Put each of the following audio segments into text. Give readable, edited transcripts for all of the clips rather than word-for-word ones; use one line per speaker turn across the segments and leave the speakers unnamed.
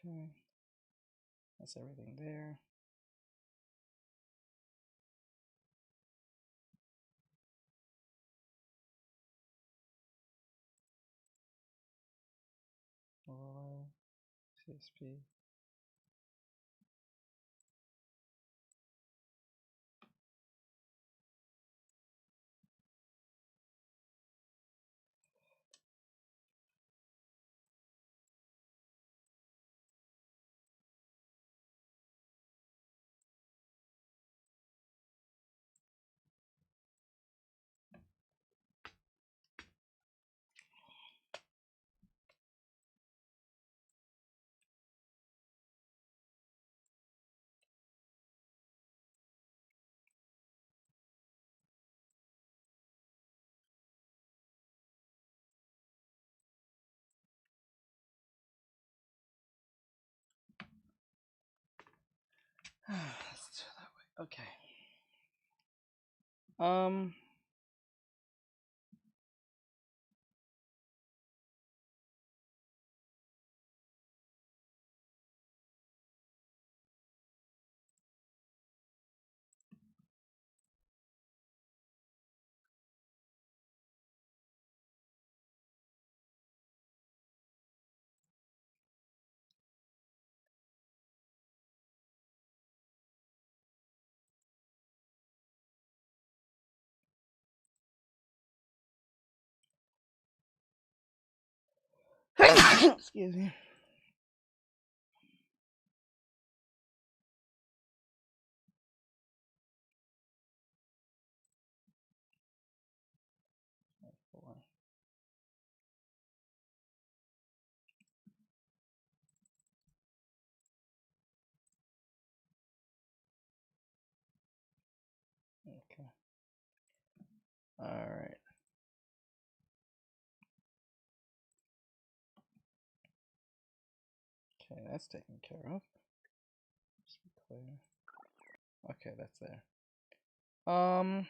Okay. That's everything there. CSP. Let's do it that way. Okay. Um. Excuse me. Okay. All right. Okay, that's taken care of. Just be clear. Okay, that's there. I'm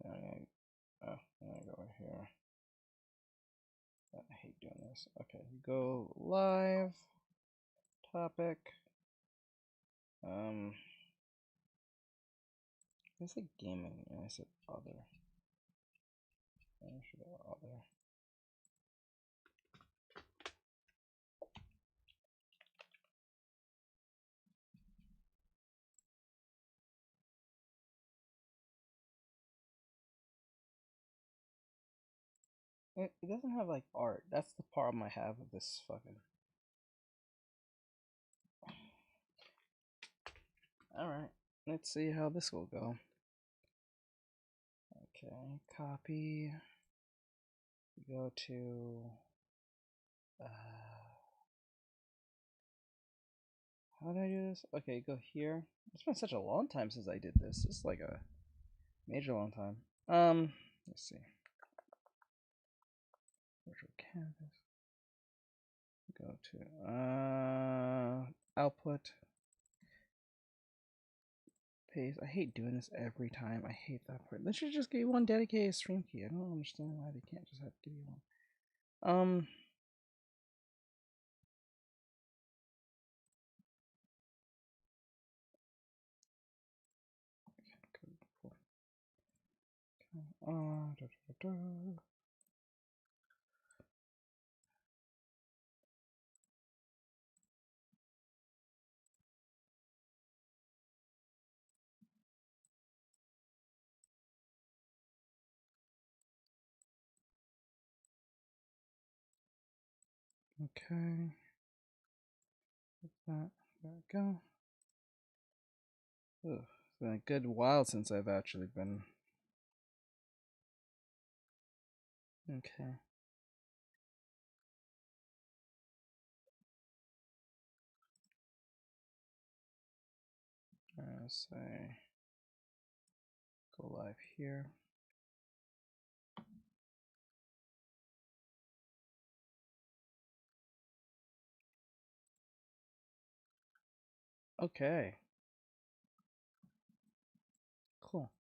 gonna go over here. I hate doing this. Okay, you go live. Topic. I said gaming, and I said other. I should go other. It doesn't have like art. That's the problem I have with this fucking. Alright, let's see how this will go. Okay, copy. Go to. How did I do this? Okay, go here. It's been such a long time since I did this. This is like a major long time. Let's see. Virtual canvas. Go to output. Paste. I hate doing this every time. I hate that part. They should just give you one dedicated stream key. I don't understand why they can't just have to give you one. Okay. That. There we go. Ugh, it's been a good while since I've actually been. Okay. Say go live here. Okay. Cool.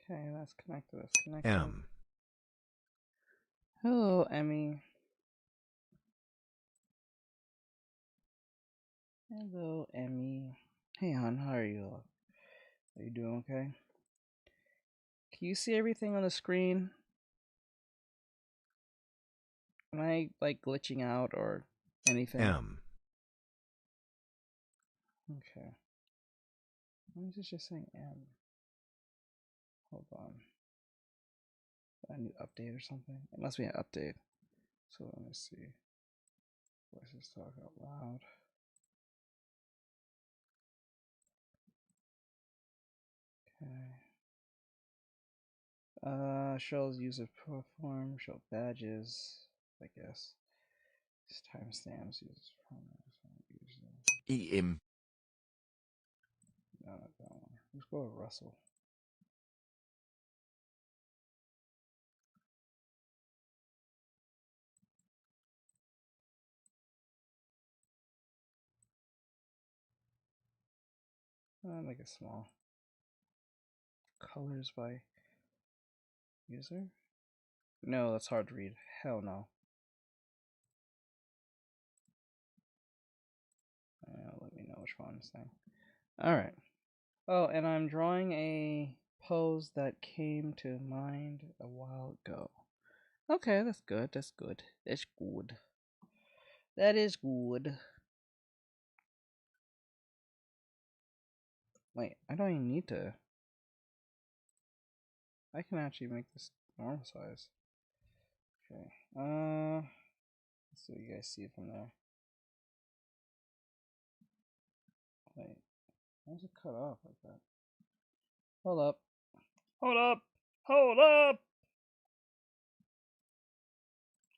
Okay, that's connected. That's connected. M. Hello, Emmy. Hello, Emmy. Hey, hon, how are you? Are you doing okay? Can you see everything on the screen? Am I, like, glitching out or anything? M. Okay. Why is it just saying M? Hold on. I need to update or something. It must be an update. So let me see. Voices talk out loud. Okay. Shows user platform, show badges, I guess. Timestamps, user EM. No, not that one. Let's go with Russell. Make it small. Colors by user? No, that's hard to read. Hell no. Let me know which one I'm saying. Alright. Oh, and I'm drawing a pose that came to mind a while ago. Okay, that's good. That's good. That's good. That is good. Wait, I don't even need to. I can actually make this normal size. Okay. Let's see what you guys see from there. Wait, why is it cut off like that? Hold up. Hold up! Hold up!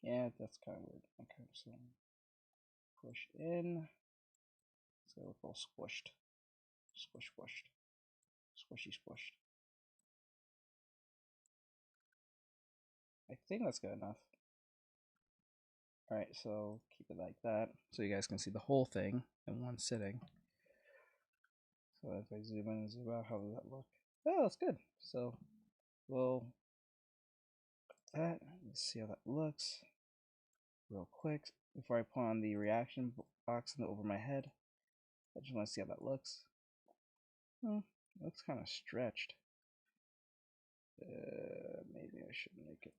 Yeah, that's kind of weird. Okay, so push in. So it's all squished. Squish, squished. Squishy, squished. I think that's good enough. Alright, so keep it like that so you guys can see the whole thing in one sitting. So if I zoom in and zoom out, how does that look? Oh, that's good. So we'll that. Let's see how that looks real quick before I put on the reaction box over my head. I just want to see how that looks. It looks kind of stretched. Maybe I should make it.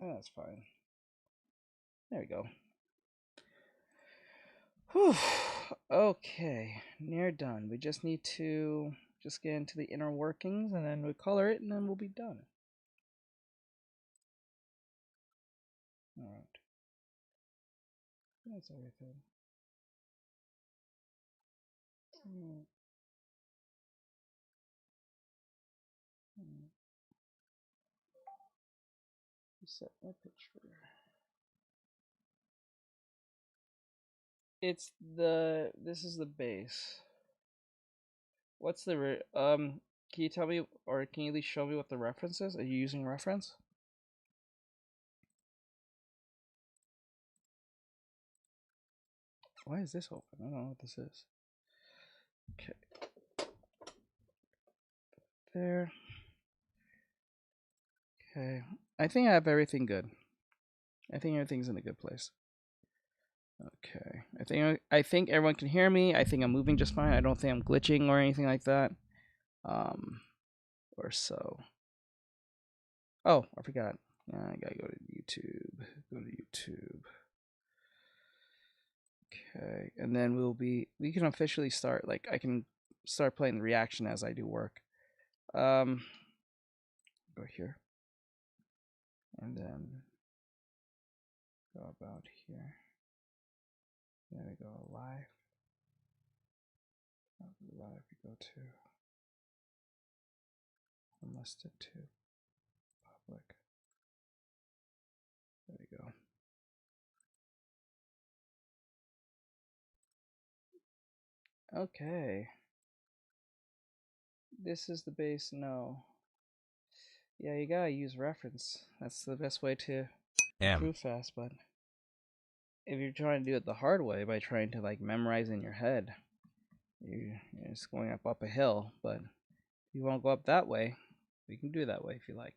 That's fine. There we go. Whew. Okay, near done. We just need to just get into the inner workings and then we color it and then we'll be done. Alright. That's everything. Set my picture. It's the, this is the base. What's the, can you tell me, or can you at least show me what the reference is? Are you using reference? Why is this open? I don't know what this is. Okay. There. Okay. I think I have everything good. I think everything's in a good place. Okay. I think everyone can hear me. I think I'm moving just fine. I don't think I'm glitching or anything like that. Or so. Oh, I forgot. I gotta go to YouTube. Go to YouTube. Okay, and then we can officially start. Like I can start playing the reaction as I do work. Go here, and then go about here. There we go. Live. Live. We go to unlisted to public. There we go. Okay. This is the base. No. Yeah, you gotta use reference. That's the best way to prove fast, but if you're trying to do it the hard way by trying to like memorize in your head, you're just going up a hill. But if you want to go up that way, we can do it that way if you like.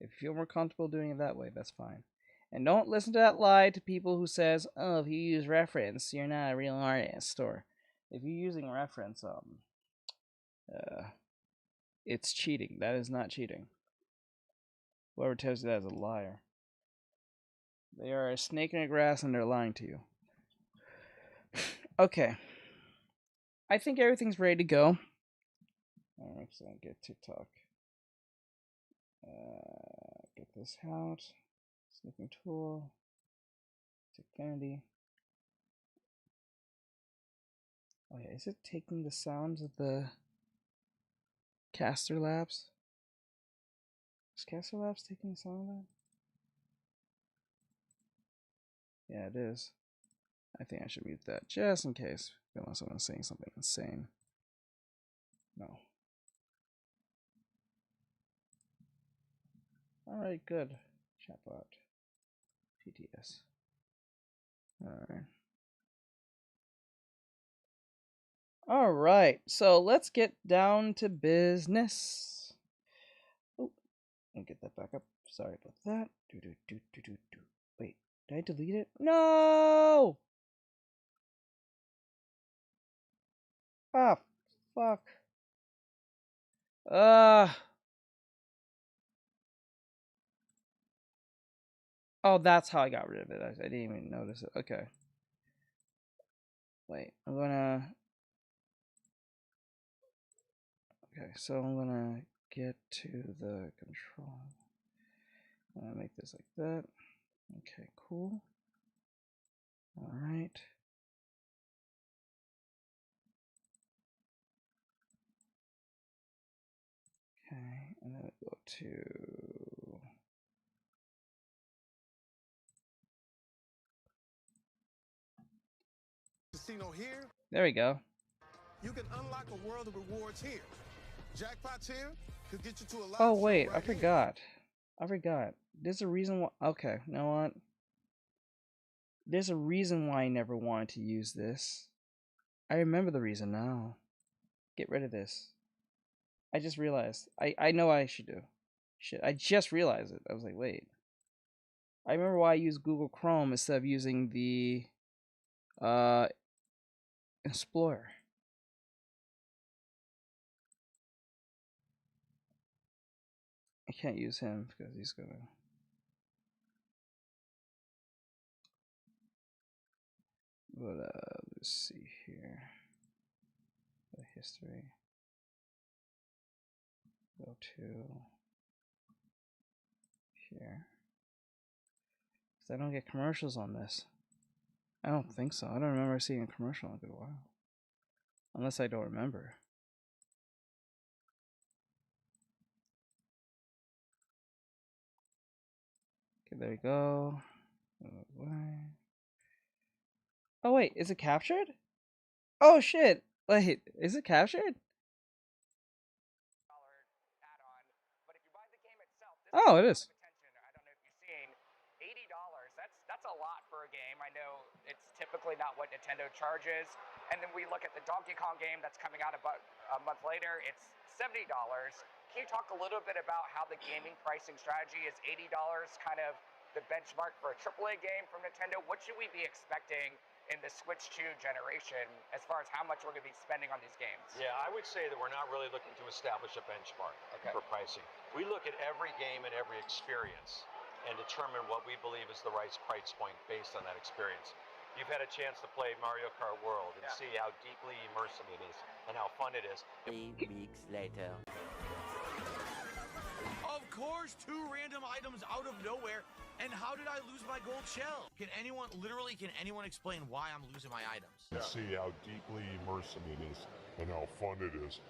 If you feel more comfortable doing it that way, that's fine. And don't listen to that lie to people who says, "Oh, if you use reference, you're not a real artist." Or if you're using reference, it's cheating. That is not cheating. Whoever tells you that is a liar. They are a snake in the grass and they're lying to you. Okay. I think everything's ready to go. I'm just gonna get TikTok. Get this out. Sniffing tool. Infinity. Oh yeah, is it taking the sounds of the Caster Labs? Is Caster Labs taking the sound of that? Yeah, it is. I think I should mute that just in case, unless someone's saying something insane. No. Alright, good. Chatbot. PTS. Alright. Alright, so let's get down to business. Oh, I'll get that back up. Sorry about that. Wait, did I delete it? No! Ah, fuck. Oh, that's how I got rid of it. I didn't even notice it. Okay. Wait, I'm gonna... Okay, so I'm gonna get to the control. I'm gonna make this like that. Okay, cool. Alright. Okay, and then we go to...
Casino here.
There we go.
You can unlock a world of rewards here. Jackpots here could get you to a live
Oh wait,
show right
I forgot. I forgot. There's a reason why. Okay, you know what? There's a reason why I never wanted to use this. I remember the reason now. Get rid of this. I just realized. I know what I should do. Shit, I just realized it. I was like, wait. I remember why I used Google Chrome instead of using the Explorer. I can't use him because he's gonna... But let's see here. The history. Go to here. Because I don't get commercials on this. I don't think so. I don't remember seeing a commercial in a good while. Unless I don't remember. Okay, there you go. Oh wait, is it captured? Oh shit! Wait, is it captured? Oh, it is.
I don't know if you've seen $80. That's a lot for a game. I know it's typically not what Nintendo charges. And then we look at the Donkey Kong game that's coming out about a month later. It's $70. Can you talk a little bit about how the gaming pricing strategy is $80 kind of the benchmark for a AAA game from Nintendo? What should we be expecting in the Switch 2 generation as far as how much we're going to be spending on these games?
Yeah, I would say that we're not really looking to establish a benchmark for pricing. We look at every game and every experience and determine what we believe is the right price point based on that experience. You've had a chance to play Mario Kart World and see how deeply immersive it is and how fun it is.
3 weeks later.
Of course, 2 random items out of nowhere. And how did I lose my gold shell? Can anyone explain why I'm losing my items?
See how deeply immersive it is and how fun it is.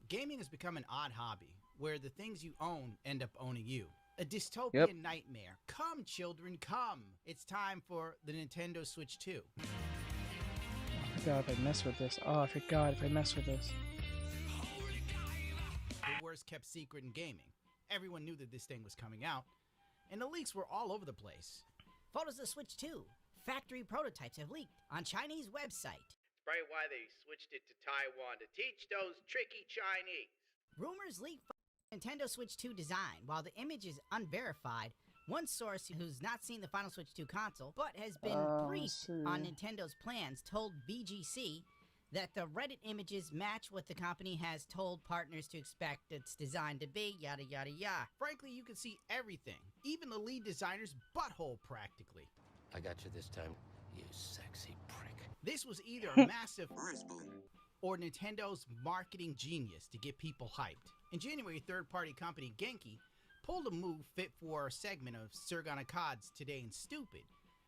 Gaming has become an odd hobby, where the things you own end up owning you. A dystopian nightmare. Come, children, come! It's time for the Nintendo Switch 2.
I forgot if I mess with this. Oh, I forgot if I mess with this.
The worst kept secret in gaming. Everyone knew that this thing was coming out, and the leaks were all over the place.
Photos of the Switch 2. Factory prototypes have leaked on Chinese website.
It's probably why they switched it to Taiwan to teach those tricky Chinese.
Rumors leak Nintendo Switch 2 design. While the image is unverified, one source who's not seen the final Switch 2 console but has been briefed on Nintendo's plans told VGC that the Reddit images match what the company has told partners to expect its design to be, yada yada yada.
Frankly, you can see everything, even the lead designer's butthole practically.
I got you this time, you sexy prick.
This was either a massive or Nintendo's marketing genius to get people hyped. In January, third-party company Genki pulled a move fit for a segment of Sergon Akkad's Today in Stupid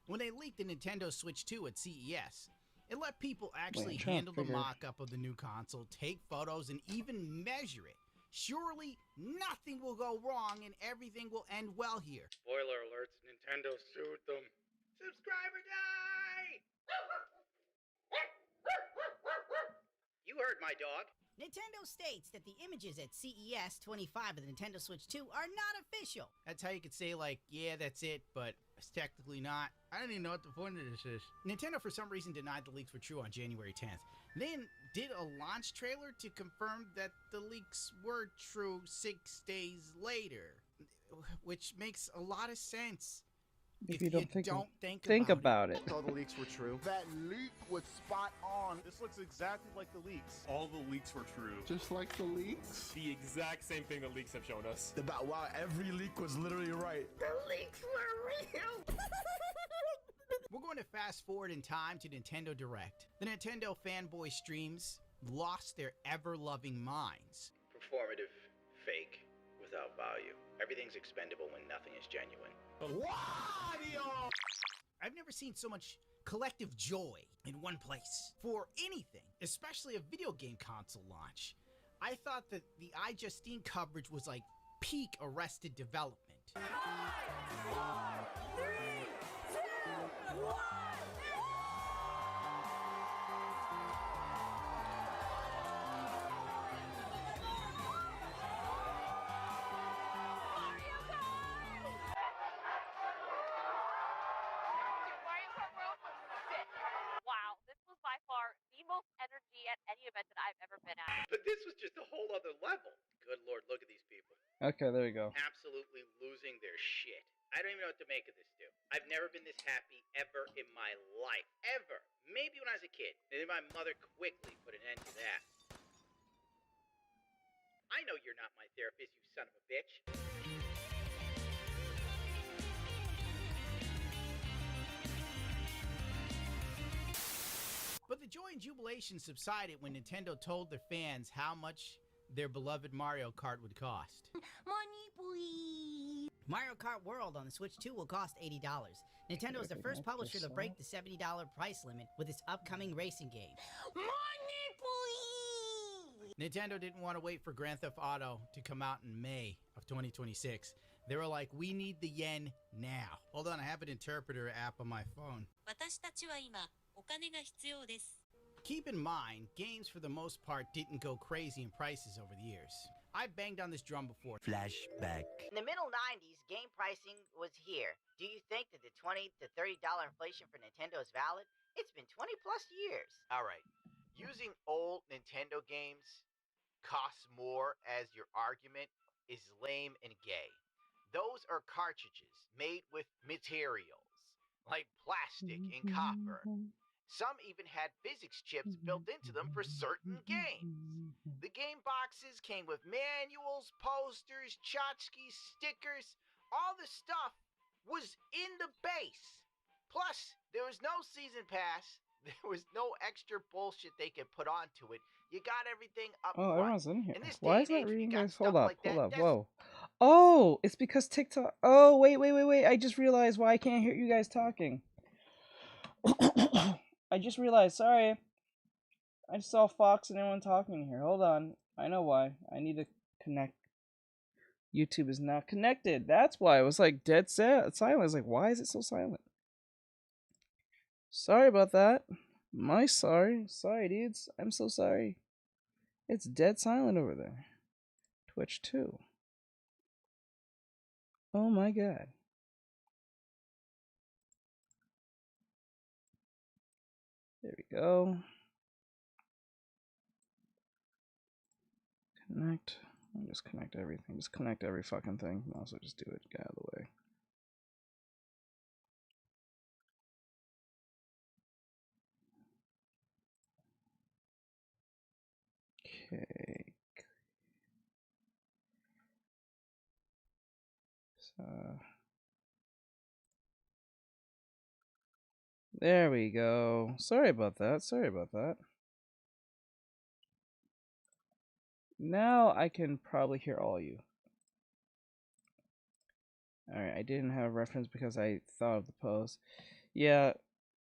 when they leaked the Nintendo Switch 2 at CES. It let people actually handle the mock-up of the new console, take photos, and even measure it. Surely nothing will go wrong and everything will end well here.
Spoiler alerts, Nintendo sued them.
Subscriber die! You heard my dog.
Nintendo states that the images at CES 25 of the Nintendo Switch 2 are not official.
That's how you could say, like, yeah, that's it, but it's technically not. I don't even know what the point of this is. Nintendo, for some reason, denied the leaks were true on January 10th. Then did a launch trailer to confirm that the leaks were true 6 days later, which makes a lot of sense.
If you don't think
about
about it.
All the leaks were true. That leak was spot on. This looks exactly like the leaks.
All the leaks were true.
Just like the leaks?
The exact same thing the leaks have shown us.
Wow, every leak was literally right.
The leaks were real!
We're going to fast forward in time to Nintendo Direct. The Nintendo fanboy streams lost their ever-loving minds.
Performative, fake, without value. Everything's expendable when nothing is genuine.
I've never seen so much collective joy in one place for anything, especially a video game console launch. I thought that the iJustine coverage was like peak Arrested Development.
5, 4, 3, 2, 1.
But this was just a whole other level. Good Lord, look at these people.
Okay, there you go.
Absolutely losing their shit. I don't even know what to make of this, dude. I've never been this happy ever in my life. Ever. Maybe when I was a kid. And then my mother quickly put an end to that. I know you're not my therapist, you son of a bitch. But the joy and jubilation subsided when Nintendo told their fans how much their beloved Mario Kart would cost.
Money, please. Mario Kart World on the Switch 2 will cost $80. Nintendo is the first publisher to break the $70 price limit with its upcoming racing game. Money, please.
Nintendo didn't want to wait for Grand Theft Auto to come out in May of 2026. They were like, we need the yen now. Hold on, I have an interpreter app on my phone. Keep in mind, games for the most part didn't go crazy in prices over the years. I banged on this drum before.
Flashback.
In the middle 90s, game pricing was here. Do you think that the $20 to $30 inflation for Nintendo is valid? It's been 20 plus years.
Alright, using old Nintendo games costs more as your argument is lame and gay. Those are cartridges made with materials like plastic and copper. Some even had physics chips built into them for certain games. The game boxes came with manuals, posters, tchotchkes, stickers. All the stuff was in the base. Plus, there was no season pass. There was no extra bullshit they could put onto it. You got everything up front.
Everyone's in here.
In this
Why
day
is
and
that
age,
reading
you got
guys? Hold
stuff
up,
like that, that's-
Whoa. Oh, it's because TikTok. Oh, wait. I just realized why I can't hear you guys talking. I just realized, sorry. I just saw Fox and everyone talking here. Hold on. I know why. I need to connect. YouTube is not connected. That's why it was like dead silent. I was like, why is it so silent? Sorry about that. Sorry, dudes. I'm so sorry. It's dead silent over there. Twitch 2. Oh my god. There we go. Connect. I'll just connect everything. Just connect every fucking thing. Might as well just do it. Get out of the way. Okay. So there we go. Sorry about that. Sorry about that. Now I can probably hear all you. Alright, I didn't have reference because I thought of the post. Yeah,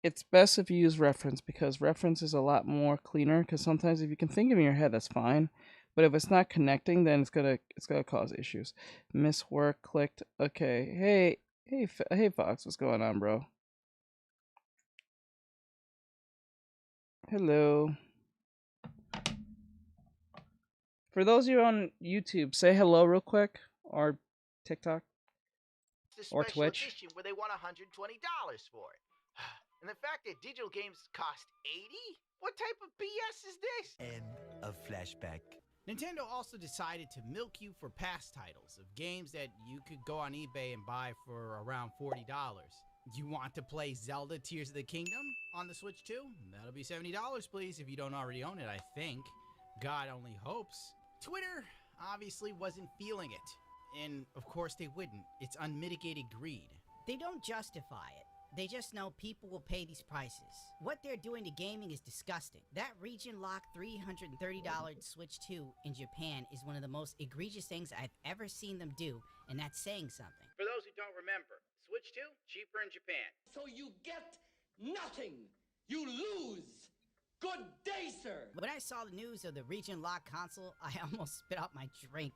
it's best if you use reference because reference is a lot more cleaner. Because sometimes if you can think in your head, that's fine. But if it's not connecting, then it's gonna cause issues. Miss work clicked. Okay, hey Fox, what's going on, bro? Hello. For those of you on YouTube, say hello real quick, or TikTok, or Twitch.
Edition where they want $120 for it. And the fact that digital games cost $80? What type of BS is this?
End of flashback.
Nintendo also decided to milk you for past titles of games that you could go on eBay and buy for around $40. You want to play Zelda Tears of the Kingdom on the Switch 2? That'll be $70, please, if you don't already own it, I think. God only hopes. Twitter obviously wasn't feeling it. And of course they wouldn't. It's unmitigated greed. They don't justify it. They just know people will pay these prices. What they're doing to gaming is disgusting. That region-locked $330 Switch 2 in Japan is one of the most egregious things I've ever seen them do, and that's saying something.
For those who don't remember, Switch 2, cheaper in Japan.
So you get nothing. You lose. Good day, sir.
When I saw the news of the region-locked console, I almost spit out my drink.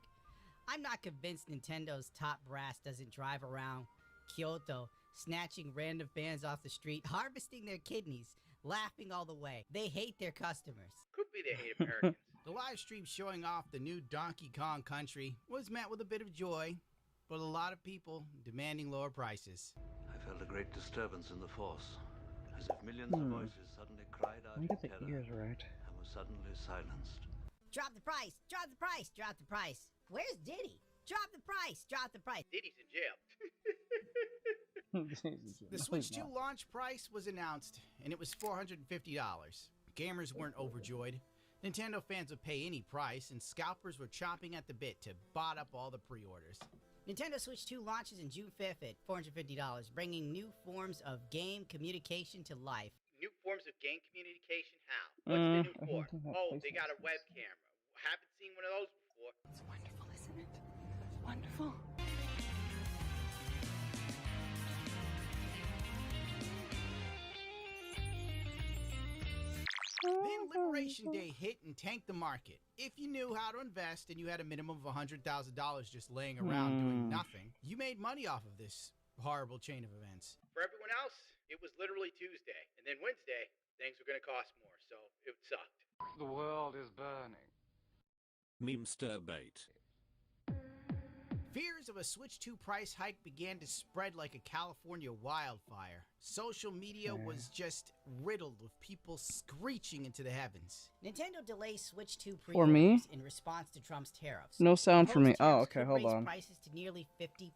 I'm not convinced Nintendo's top brass doesn't drive around Kyoto, snatching random fans off the street, harvesting their kidneys, laughing all the way. They hate their customers.
Could be they hate Americans.
The live stream showing off the new Donkey Kong Country was met with a bit of joy, but a lot of people demanding lower prices.
I felt a great disturbance in the force, as if millions of voices suddenly cried out in terror and were suddenly silenced.
Drop the price! Drop the price! Drop the price! Where's Diddy? Drop the price! Drop the price!
Diddy's in jail.
The Switch 2 launch price was announced, and it was $450. Gamers weren't overjoyed. Nintendo fans would pay any price, and scalpers were chomping at the bit to bot up all the pre-orders. Nintendo Switch 2 launches in June 5th at $450, bringing new forms of game communication to life.
New forms of game communication? How? What's the new form? Oh, they got a web camera. Haven't seen one of those before.
It's wonderful, isn't it? Wonderful.
Then Liberation Day hit and tanked the market. If you knew how to invest and you had a minimum of $100,000 just laying around doing nothing, you made money off of this horrible chain of events.
For everyone else, it was literally Tuesday. And then Wednesday, things were going to cost more, so it sucked.
The world is burning.
Memester bait.
Fears of a Switch 2 price hike began to spread like a California wildfire. Social media was just riddled with people screeching into the heavens. Nintendo delays Switch 2 pre-orders in response to Trump's tariffs.
No sound for me. Oh, okay, hold on.
Prices to nearly 50%.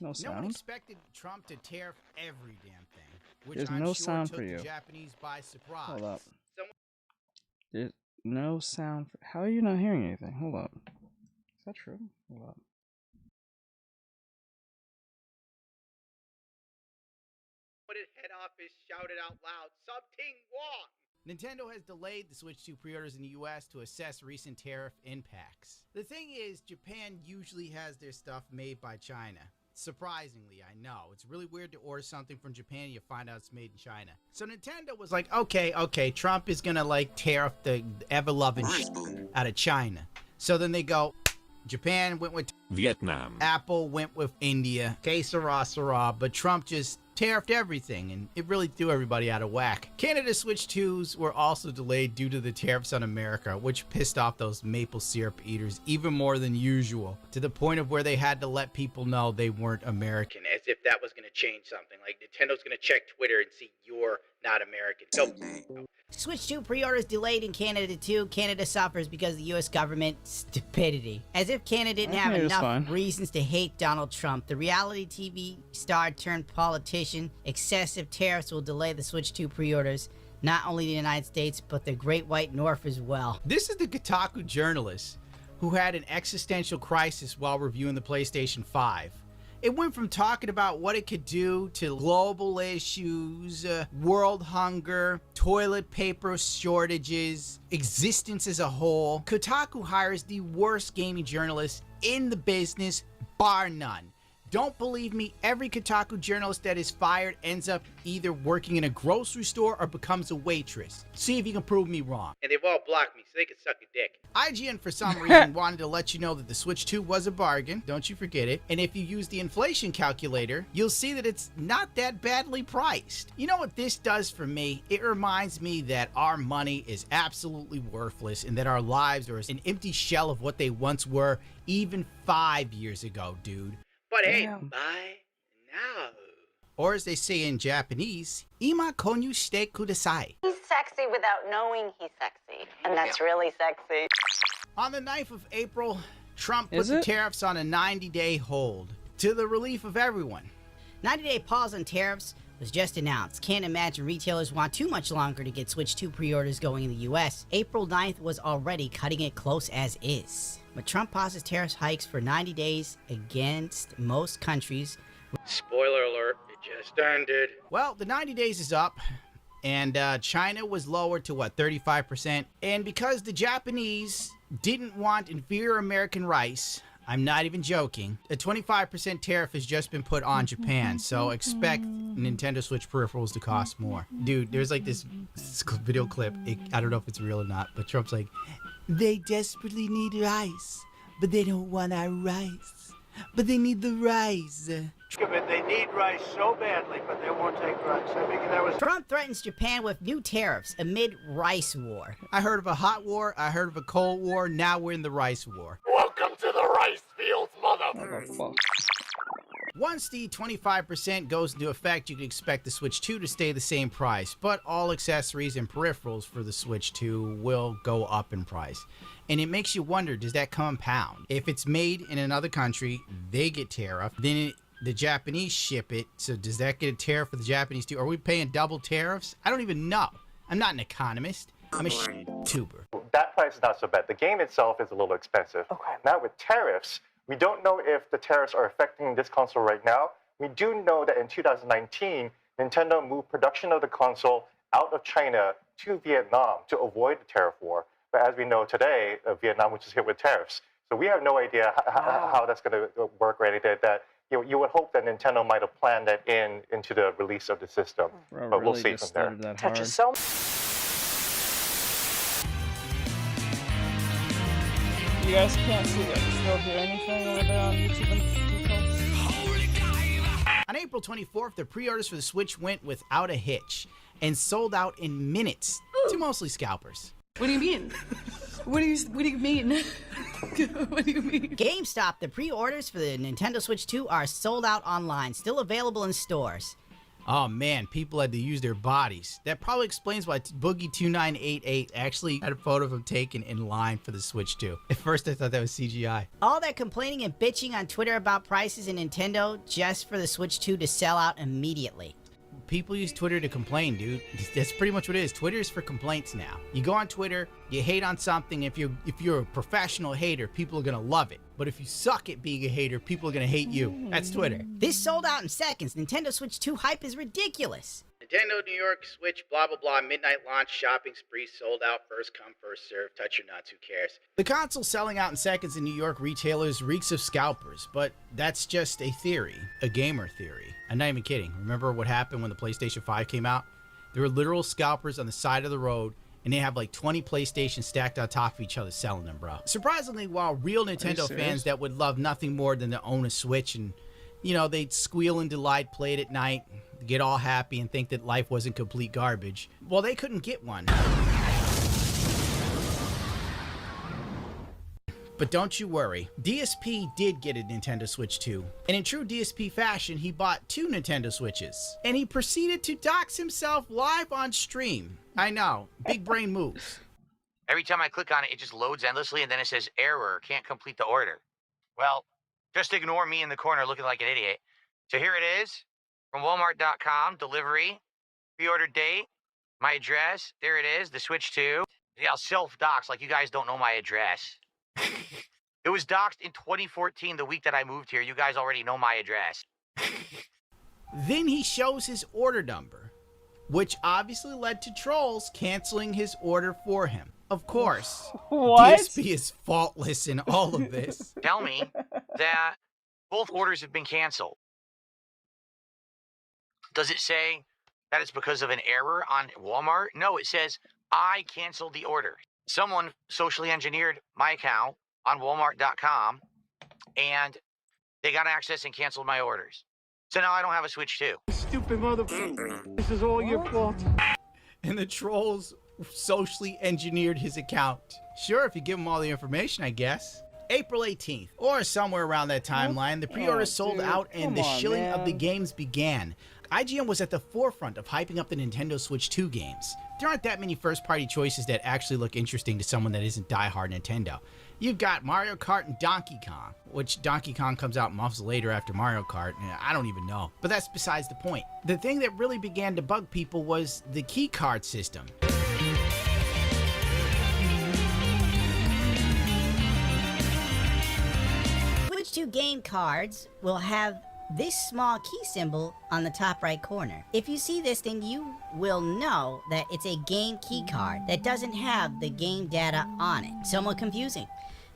No sound.
No one expected Trump to tariff every damn thing, which
There's
I'm
no
sure
sound
took
for you.
the Japanese by surprise.
Hold up. There's no sound. How are you not hearing anything? Hold up. Is that true? Hold up.
Head office shouted out loud, something wrong.
Nintendo has delayed the Switch 2 pre-orders in the US to assess recent tariff impacts. The thing is, Japan usually has their stuff made by China. Surprisingly, I know. It's really weird to order something from Japan and you find out it's made in China. So Nintendo was like, okay, Trump is gonna like tariff the ever-loving out of China. So then they go, Japan went with
Vietnam.
Apple went with India. Que sera, sera, but Trump just tariffed everything, and it really threw everybody out of whack. Canada Switch 2s were also delayed due to the tariffs on America, which pissed off those maple syrup eaters even more than usual, to the point of where they had to let people know they weren't American.
As if that was going to change something. Like, Nintendo's going to check Twitter and see you're not American. No.
Switch 2 pre-orders delayed in Canada too. Canada suffers because of the US government's stupidity. As if Canada didn't have enough reasons to hate Donald Trump, the reality TV star turned politician, excessive tariffs will delay the Switch 2 pre-orders, not only the United States, but the Great White North as well.
This is the Kotaku journalist who had an existential crisis while reviewing the PlayStation 5. It went from talking about what it could do to global issues, world hunger, toilet paper shortages, existence as a whole. Kotaku hires the worst gaming journalist in the business, bar none. Don't believe me, every Kotaku journalist that is fired ends up either working in a grocery store or becomes a waitress. See if you can prove me wrong.
And they've all blocked me so they can suck a dick.
IGN, for some reason, wanted to let you know that the Switch 2 was a bargain. Don't you forget it. And if you use the inflation calculator, you'll see that it's not that badly priced. You know what this does for me? It reminds me that our money is absolutely worthless and that our lives are an empty shell of what they once were even 5 years ago, dude.
But hey, bye now.
Or as they say in Japanese, Ima konyu shite kudasai.
He's sexy without knowing he's sexy. And that's really sexy.
On the 9th of April, Trump put the tariffs on a 90-day hold, to the relief of everyone.
90-day pause on tariffs was just announced. Can't imagine retailers want too much longer to get Switch 2 pre-orders going in the US. April 9th was already cutting it close as is. But Trump pauses tariff hikes for 90 days against most countries.
Spoiler alert, it just ended.
Well, the 90 days is up, and China was lowered to, 35%? And because the Japanese didn't want inferior American rice, I'm not even joking, a 25% tariff has just been put on Japan, so expect Nintendo Switch peripherals to cost more. Dude, there's like this video clip, I don't know if it's real or not, but Trump's like, they desperately need rice, but they don't want our rice. But they need the rice.
They need rice so badly, but they won't take rice. I figured that was...
Trump threatens Japan with new tariffs amid rice war.
I heard of a hot war, I heard of a cold war, now we're in the rice war.
Welcome to the rice fields, mother...
Once the 25% goes into effect, you can expect the Switch 2 to stay the same price, but all accessories and peripherals for the Switch 2 will go up in price. And it makes you wonder, does that compound? If it's made in another country, they get tariff, then the Japanese ship it, so does that get a tariff for the Japanese too? Are we paying double tariffs? I don't even know. I'm not an economist. I'm a tuber.
That price is not so bad. The game itself is a little expensive. Okay. Now with tariffs, we don't know if the tariffs are affecting this console right now. We do know that in 2019, Nintendo moved production of the console out of China to Vietnam to avoid the tariff war. But as we know today, Vietnam was just hit with tariffs. So we have no idea how that's going to work or anything like that. You would hope that Nintendo might have planned that into the release of the system.
Bro,
but
really
we'll see from there.
that Touches
so
You guys can't see it. Still hear anything over there on YouTube and
On April 24th, the pre-orders for the Switch went without a hitch and sold out in minutes to mostly scalpers.
What do you mean? What do you mean? What do you mean?
GameStop, the pre-orders for the Nintendo Switch 2 are sold out online, still available in stores.
Oh man, people had to use their bodies. That probably explains why Boogie2988 actually had a photo of him taken in line for the Switch 2. At first I thought that was CGI.
All that complaining and bitching on Twitter about prices in Nintendo just for the Switch 2 to sell out immediately.
People use Twitter to complain, dude. That's pretty much what it is. Twitter is for complaints now. You go on Twitter, you hate on something. If you're a professional hater, people are gonna love it. But if you suck at being a hater, people are gonna hate you. That's Twitter.
This sold out in seconds. Nintendo Switch 2 hype is ridiculous.
Nintendo New York Switch blah blah blah midnight launch shopping spree sold out first come first serve. Touch your nuts, who cares?
The console selling out in seconds in New York retailers reeks of scalpers, but that's just a theory, a gamer theory. I'm not even kidding. Remember what happened when the PlayStation 5 came out? There were literal scalpers on the side of the road and they have like 20 PlayStations stacked on top of each other selling them, bro. Surprisingly, while real Nintendo fans that would love nothing more than to own a Switch and, you know, they'd squeal in delight, play it at night, get all happy and think that life wasn't complete garbage, well, they couldn't get one. But don't you worry, DSP did get a Nintendo Switch 2, and in true DSP fashion, he bought 2 Nintendo Switches, and he proceeded to dox himself live on stream. I know, big brain moves.
Every time I click on it, it just loads endlessly, and then it says, error, can't complete the order. Well, just ignore me in the corner looking like an idiot. So here it is, from Walmart.com, delivery, pre-order date, my address, there it is, the Switch 2. Yeah, I'll self-dox like you guys don't know my address. It was doxed in 2014, the week that I moved here. You guys already know my address.
Then he shows his order number, which obviously led to trolls canceling his order for him. Of course,
what?
DSP is faultless in all of this.
Tell me that both orders have been canceled. Does it say that it's because of an error on Walmart? No, it says, I canceled the order. Someone socially engineered my account on Walmart.com, and they got access and canceled my orders. So now I don't have a Switch 2.
Stupid motherfucker. This is all your fault.
And the trolls socially engineered his account. Sure, if you give them all the information, I guess. April 18th, or somewhere around that timeline, the pre-order sold out and the shilling of the games began. IGN was at the forefront of hyping up the Nintendo Switch 2 games. There aren't that many first-party choices that actually look interesting to someone that isn't diehard Nintendo. You've got Mario Kart and Donkey Kong, which Donkey Kong comes out months later after Mario Kart, and I don't even know. But that's besides the point. The thing that really began to bug people was the key card system.
Switch 2 game cards will have this small key symbol on the top right corner. If you see this, then you will know that it's a game key card that doesn't have the game data on it. Somewhat confusing.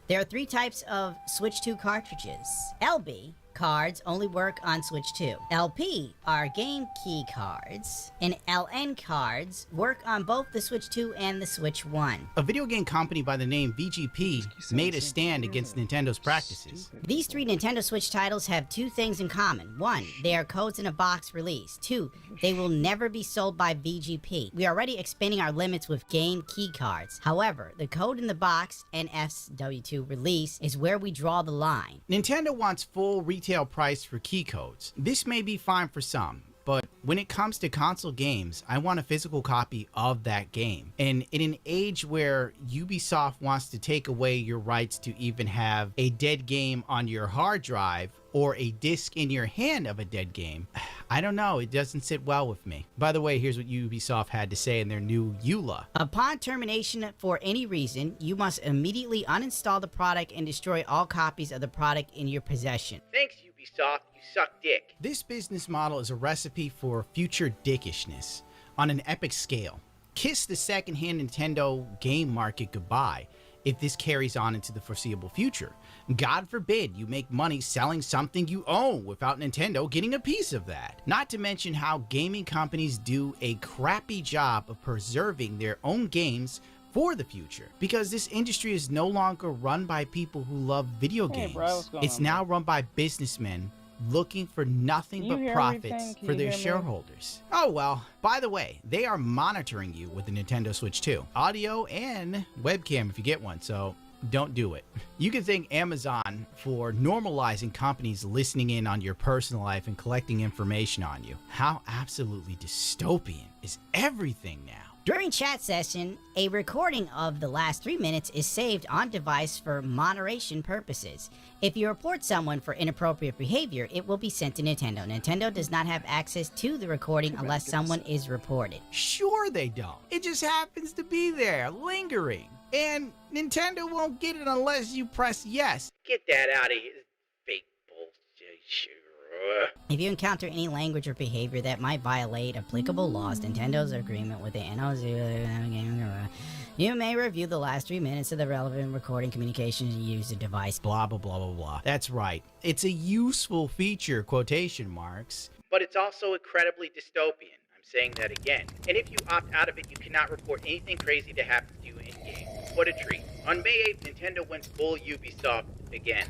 There are 3 types of Switch 2 cartridges. LB cards only work on Switch 2. LP are game key cards, and LN cards work on both the Switch 2 and the Switch 1.
A video game company by the name VGP made a stand against Nintendo's practices.
These 3 Nintendo Switch titles have 2 things in common. 1, they are codes in a box release. 2, they will never be sold by VGP. We are already expanding our limits with game key cards. However, the code in the box and SW2 release is where we draw the line.
Nintendo wants full retail price for key codes. This may be fine for some, but when it comes to console games, I want a physical copy of that game. And in an age where Ubisoft wants to take away your rights to even have a dead game on your hard drive or a disc in your hand of a dead game, I don't know, it doesn't sit well with me. By the way, here's what Ubisoft had to say in their new EULA.
Upon termination for any reason, you must immediately uninstall the product and destroy all copies of the product in your possession.
Thanks, Ubisoft. You suck dick.
This business model is a recipe for future dickishness on an epic scale. Kiss the secondhand Nintendo game market goodbye if this carries on into the foreseeable future. God forbid you make money selling something you own without Nintendo getting a piece of that. Not to mention how gaming companies do a crappy job of preserving their own games for the future, because this industry is no longer run by people who love video games.
Bro,
it's now run by businessmen looking for nothing but profits for their shareholders. Oh well, by the way, they are monitoring you with the Nintendo Switch 2. Audio and webcam if you get one, so don't do it. You can thank Amazon for normalizing companies listening in on your personal life and collecting information on you. How absolutely dystopian is everything now?
During chat session, a recording of the last 3 minutes is saved on device for moderation purposes. If you report someone for inappropriate behavior, it will be sent to Nintendo. Nintendo does not have access to the recording unless someone is reported.
Sure they don't. It just happens to be there, lingering. And Nintendo won't get it unless you press yes.
Get that out of here. Fake bullshit.
If you encounter any language or behavior that might violate applicable laws, Nintendo's agreement with the NOZ, you may review the last 3 minutes of the relevant recording communications and use the device.
Blah, blah, blah, blah, blah. That's right. It's a useful feature, quotation marks.
But it's also incredibly dystopian. I'm saying that again. And if you opt out of it, you cannot report anything crazy that happens to you in-game. What a treat. On May 8th, Nintendo went full Ubisoft again.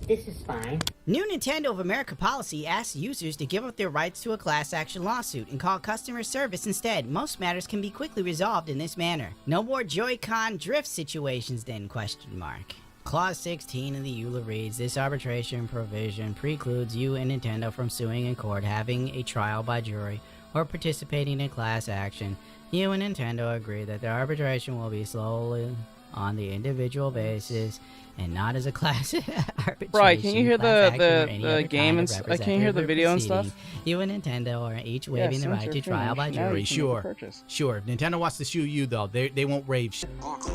This is fine. New Nintendo of America policy asks users to give up their rights to a class action lawsuit and call customer service instead. Most matters can be quickly resolved in this manner. No more Joy-Con drift situations then, question mark. Clause 16 of the EULA reads, this arbitration provision precludes you and Nintendo from suing in court, having a trial by jury, or participating in class action. You and Nintendo agree that the arbitration will be solely on the individual basis and not as a class arbitration.
Right, can you hear the game and can you hear the video and stuff?
You and Nintendo are each waiving the right to trial by jury.
Sure. If Nintendo wants to sue you, though, they won't waive shit.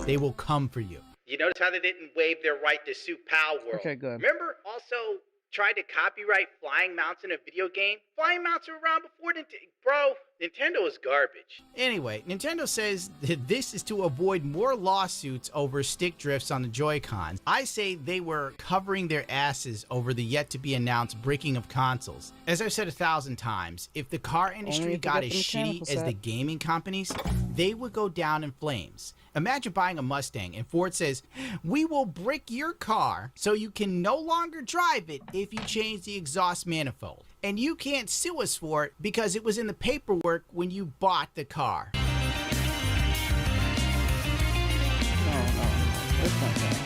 They will come for you.
You notice how they didn't waive their right to sue Pal World?
Okay, good.
Remember also tried to copyright flying mounts in a video game? Flying mounts were around before Nintendo is garbage.
Anyway, Nintendo says that this is to avoid more lawsuits over stick drifts on the Joy-Cons. I say they were covering their asses over the yet-to-be-announced bricking of consoles. As I've said 1,000 times, if the car industry got as shitty as the gaming companies, they would go down in flames. Imagine buying a Mustang and Ford says, we will brick your car so you can no longer drive it if you change the exhaust manifold. And you can't sue us for it because it was in the paperwork when you bought the car.
No, that's not that.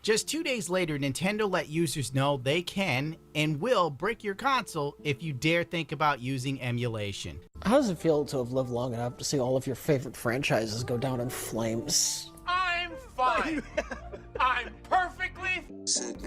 Just 2 days later, Nintendo let users know they can and will brick your console if you dare think about using emulation.
How does it feel to have lived long enough to see all of your favorite franchises go down in flames?
I'm fine. I'm perfectly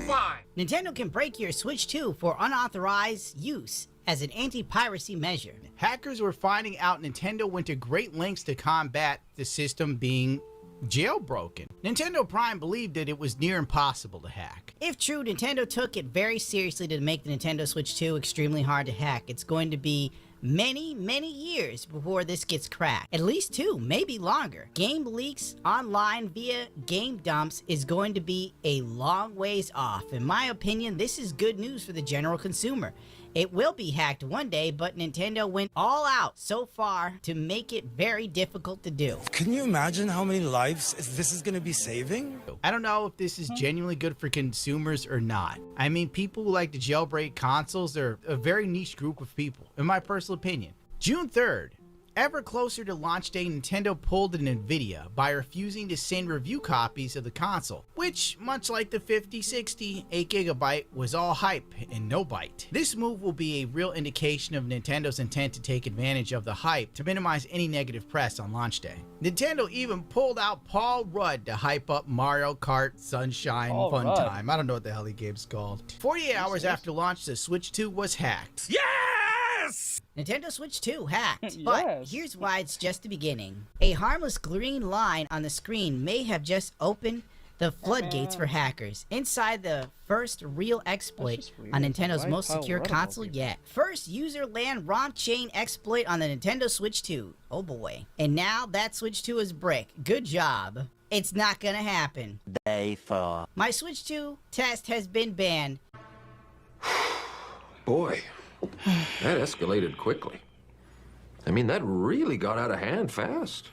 fine.
Nintendo can break your Switch 2 for unauthorized use as an anti-piracy measure.
Hackers were finding out Nintendo went to great lengths to combat the system being jailbroken. Nintendo Prime believed that it was near impossible to hack.
If true, Nintendo took it very seriously to make the Nintendo Switch 2 extremely hard to hack. It's going to be many years before this gets cracked. At least 2, maybe longer. Game leaks online via game dumps is going to be a long ways off. In my opinion, this is good news for the general consumer. It will be hacked one day, but Nintendo went all out so far to make it very difficult to do.
Can you imagine how many lives this is going to be saving?
I don't know if this is genuinely good for consumers or not. I mean, people who like to jailbreak consoles are a very niche group of people, in my personal opinion. June 3rd. Ever closer to launch day, Nintendo pulled an Nvidia by refusing to send review copies of the console, which, much like the 5060, 8GB was all hype and no bite. This move will be a real indication of Nintendo's intent to take advantage of the hype to minimize any negative press on launch day. Nintendo even pulled out Paul Rudd to hype up Mario Kart Sunshine Fun Time. I don't know what the hell the game's called. 48 hours after launch, the Switch 2 was hacked.
Yeah!
Nintendo Switch 2 hacked, but here's why it's just the beginning. A harmless green line on the screen may have just opened the floodgates for hackers. Inside the first real exploit on Nintendo's most secure console yet. First user-land ROM chain exploit on the Nintendo Switch 2. Oh boy. And now that Switch 2 is brick. Good job. It's not gonna happen.
Day 4.
My Switch 2 test has been banned.
Boy. That escalated quickly. I mean, that really got out of hand fast.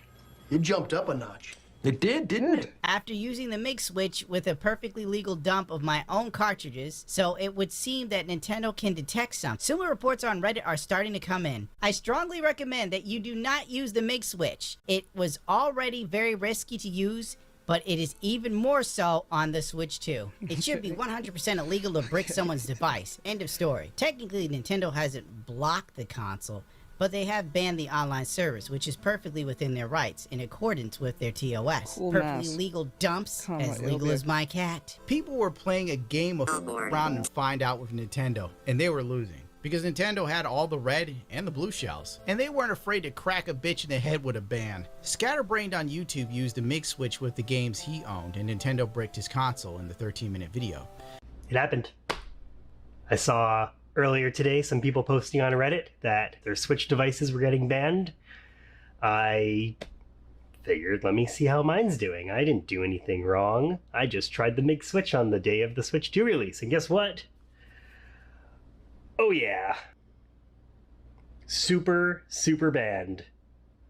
It jumped up a notch.
It did, didn't it?
After using the Mix Switch with a perfectly legal dump of my own cartridges, so it would seem that Nintendo can detect some. Similar reports on Reddit are starting to come in. I strongly recommend that you do not use the Mix Switch. It was already very risky to use, but it is even more so on the Switch 2. It should be 100% illegal to brick someone's device. End of story. Technically, Nintendo hasn't blocked the console, but they have banned the online service, which is perfectly within their rights, in accordance with their TOS.
Cool
Perfectly
mask.
legal dumps, as legal as my cat.
People were playing a game of around and find out with Nintendo, and they were losing. Because Nintendo had all the red and the blue shells, and they weren't afraid to crack a bitch in the head with a ban. Scatterbrained on YouTube used the Mix Switch with the games he owned, and Nintendo bricked his console in the 13-minute video.
It happened. I saw earlier today some people posting on Reddit that their Switch devices were getting banned. I Figured, let me see how mine's doing. I didn't do anything wrong. I just tried the MIG switch on the day of the Switch 2 release, and guess what? Oh yeah. Super banned.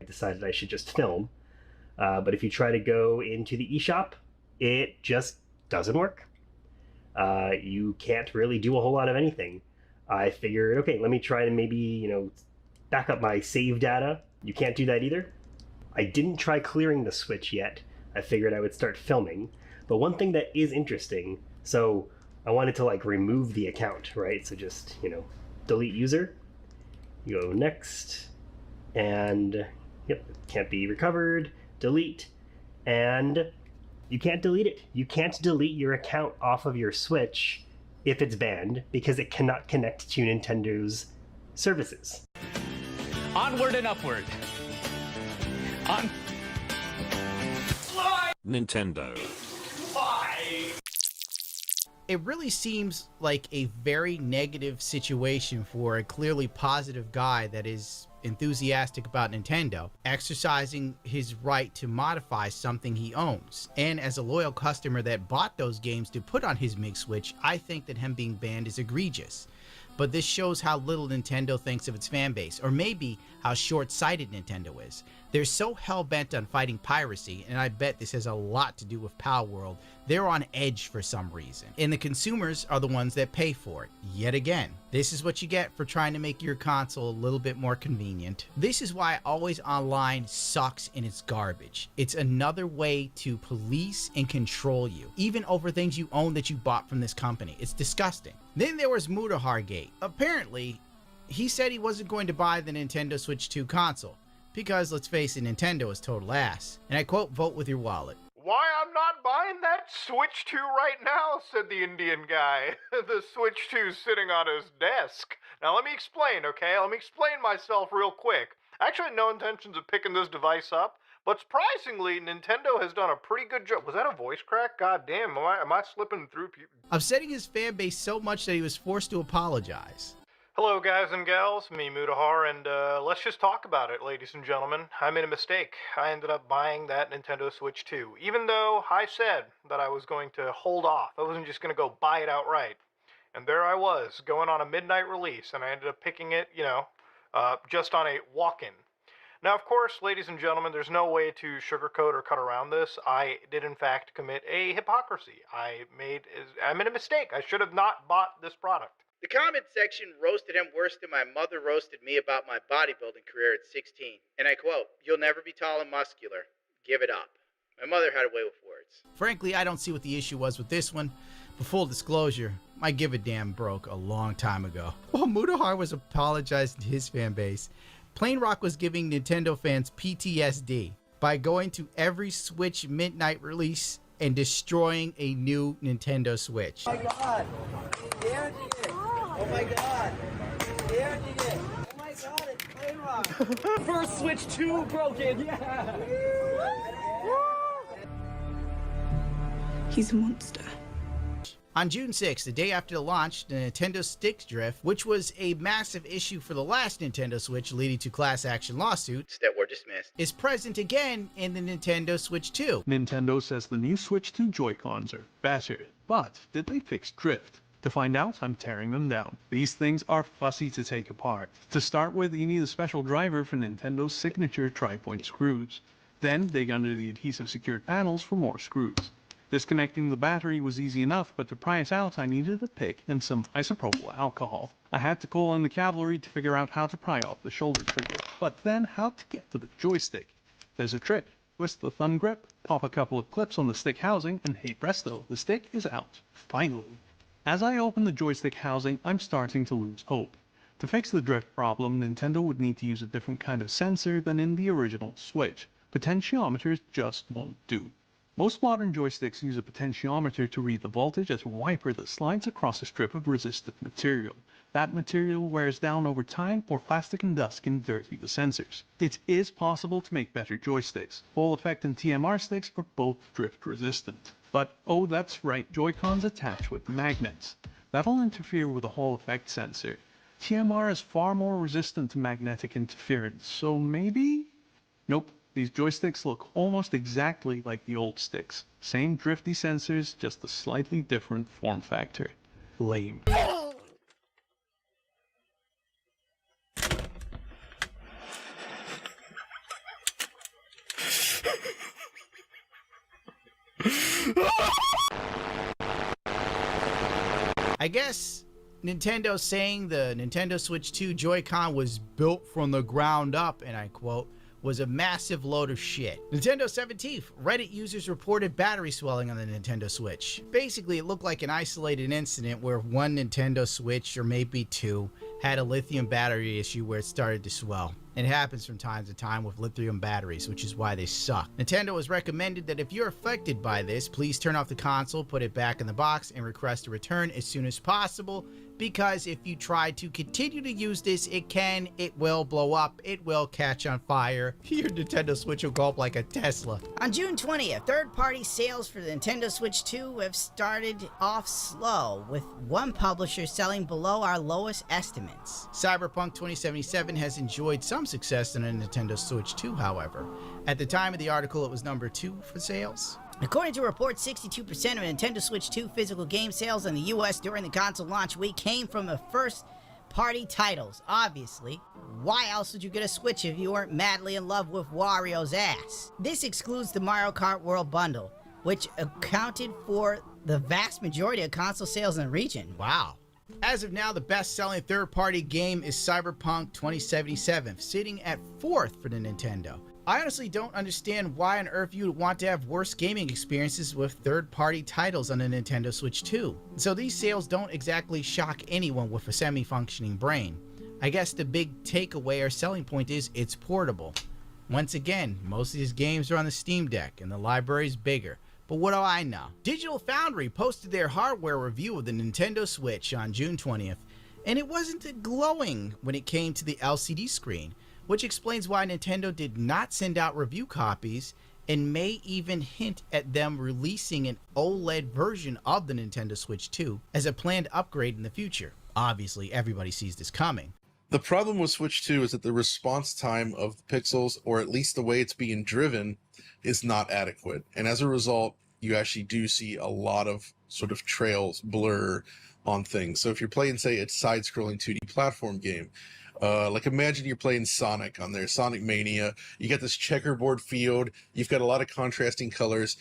I decided I should just film. But if you try to go into the eShop, it just doesn't work. You can't really do a whole lot of anything. I figured, okay, let me try to maybe, back up my save data. You can't do that either. I didn't try clearing the Switch yet. I figured I would start filming. But one thing that is interesting, so I wanted to remove the account, right? So just, delete user. You go next, and yep, can't be recovered, delete, and you can't delete it. You can't delete your account off of your Switch if it's banned because it cannot connect to Nintendo's services.
Onward and upward. On.
Nintendo.
It really seems like a very negative situation for a clearly positive guy that is enthusiastic about Nintendo, exercising his right to modify something he owns. And as a loyal customer that bought those games to put on his MIG switch, I think that him being banned is egregious. But this shows how little Nintendo thinks of its fan base, or maybe how short-sighted Nintendo is. They're so hell-bent on fighting piracy, and I bet this has a lot to do with Palworld. They're on edge for some reason, and the consumers are the ones that pay for it. Yet again, this is what you get for trying to make your console a little bit more convenient. This is why Always Online sucks and it's garbage. It's another way to police and control you, even over things you own that you bought from this company. It's disgusting. Then there was Mutahar Gate. Apparently, he said he wasn't going to buy the Nintendo Switch 2 console, because let's face it, Nintendo is total ass. And I quote, "Vote with your wallet."
Why, I'm not buying that Switch 2 right now, said the Indian guy. The Switch 2's sitting on his desk. Now let me explain, okay? Let me explain myself real quick. I actually had no intentions of picking this device up, but surprisingly, Nintendo has done a pretty good job. Was that a voice crack? God damn, am I slipping through people?
Upsetting his fan base so much that he was forced to apologize.
Hello guys and gals, me Mutahar, and let's just talk about it, ladies and gentlemen. I made a mistake. I ended up buying that Nintendo Switch 2, even though I said that I was going to hold off. I wasn't just going to go buy it outright. And there I was, going on a midnight release, and I ended up picking it, just on a walk-in. Now, of course, ladies and gentlemen, there's no way to sugarcoat or cut around this. I did, in fact, commit a hypocrisy. I made a mistake. I should have not bought this product.
The comment section roasted him worse than my mother roasted me about my bodybuilding career at 16. And I quote, "You'll never be tall and muscular. Give it up." My mother had a way with words.
Frankly, I don't see what the issue was with this one. But full disclosure, my Give a Damn broke a long time ago. While Mutahar was apologizing to his fan base, Plain Rock was giving Nintendo fans PTSD by going to every Switch midnight release and destroying a new Nintendo Switch.
Oh my god! Oh my god! There it is! Oh my god, it's Plain Rock! First Switch 2 broken! Yeah!
He's a monster.
On June 6th, the day after the launch, the Nintendo Stick Drift, which was a massive issue for the last Nintendo Switch leading to class action lawsuits
that were dismissed,
is present again in the Nintendo Switch 2.
Nintendo says the new Switch 2 Joy-Cons are better, but did they fix drift? To find out, I'm tearing them down. These things are fussy to take apart. To start with, you need a special driver for Nintendo's signature tri-point screws. Then dig under the adhesive secured panels for more screws. Disconnecting the battery was easy enough, but to pry it out I needed a pick and some isopropyl alcohol. I had to call in the cavalry to figure out how to pry off the shoulder trigger, but then how to get to the joystick. There's a trick. Twist the thumb grip, pop a couple of clips on the stick housing, and hey presto, the stick is out. Finally. As I open the joystick housing, I'm starting to lose hope. To fix the drift problem, Nintendo would need to use a different kind of sensor than in the original Switch. Potentiometers just won't do. Most modern joysticks use a potentiometer to read the voltage as a wiper that slides across a strip of resistive material. That material wears down over time, or plastic and dust can dirty the sensors. It is possible to make better joysticks. Hall effect and TMR sticks are both drift resistant. But, oh that's right, Joy-Cons attach with magnets. That'll interfere with the Hall effect sensor. TMR is far more resistant to magnetic interference, so maybe? Nope. These joysticks look almost exactly like the old sticks. Same drifty sensors, just a slightly different form factor. Lame.
I guess Nintendo's saying the Nintendo Switch 2 Joy-Con was built from the ground up, and I quote, was a massive load of shit. Nintendo 17th, Reddit users reported battery swelling on the Nintendo Switch. Basically, it looked like an isolated incident where one Nintendo Switch, or maybe two, had a lithium battery issue where it started to swell. It happens from time to time with lithium batteries, which is why they suck. Nintendo has recommended that if you're affected by this, please turn off the console, put it back in the box, and request a return as soon as possible, because if you try to continue to use this, it will blow up, it will catch on fire. Your Nintendo Switch will go up like a Tesla.
On June 20th, third-party sales for the Nintendo Switch 2 have started off slow, with one publisher selling below our lowest estimates.
Cyberpunk 2077 has enjoyed some success on a Nintendo Switch 2, however. At the time of the article, it was number 2 for sales.
According to reports, 62% of Nintendo Switch 2 physical game sales in the US during the console launch week came from the first-party titles. Obviously, why else would you get a Switch if you weren't madly in love with Wario's ass? This excludes the Mario Kart World Bundle, which accounted for the vast majority of console sales in the region.
Wow. As of now, the best-selling third-party game is Cyberpunk 2077, sitting at 4th for the Nintendo. I honestly don't understand why on earth you would want to have worse gaming experiences with third-party titles on the Nintendo Switch 2. So these sales don't exactly shock anyone with a semi-functioning brain. I guess the big takeaway or selling point is it's portable. Once again, most of these games are on the Steam Deck and the library's bigger. But what do I know? Digital Foundry posted their hardware review of the Nintendo Switch on June 20th, and it wasn't glowing when it came to the LCD screen, which explains why Nintendo did not send out review copies and may even hint at them releasing an OLED version of the Nintendo Switch 2 as a planned upgrade in the future. Obviously, everybody sees this coming.
The problem with Switch 2 is that the response time of the pixels, or at least the way it's being driven, is not adequate. And as a result, you actually do see a lot of sort of trails, blur on things. So if you're playing, say, a side-scrolling 2D platform game, like imagine you're playing Sonic on there, Sonic Mania, you got this checkerboard field, you've got a lot of contrasting colors.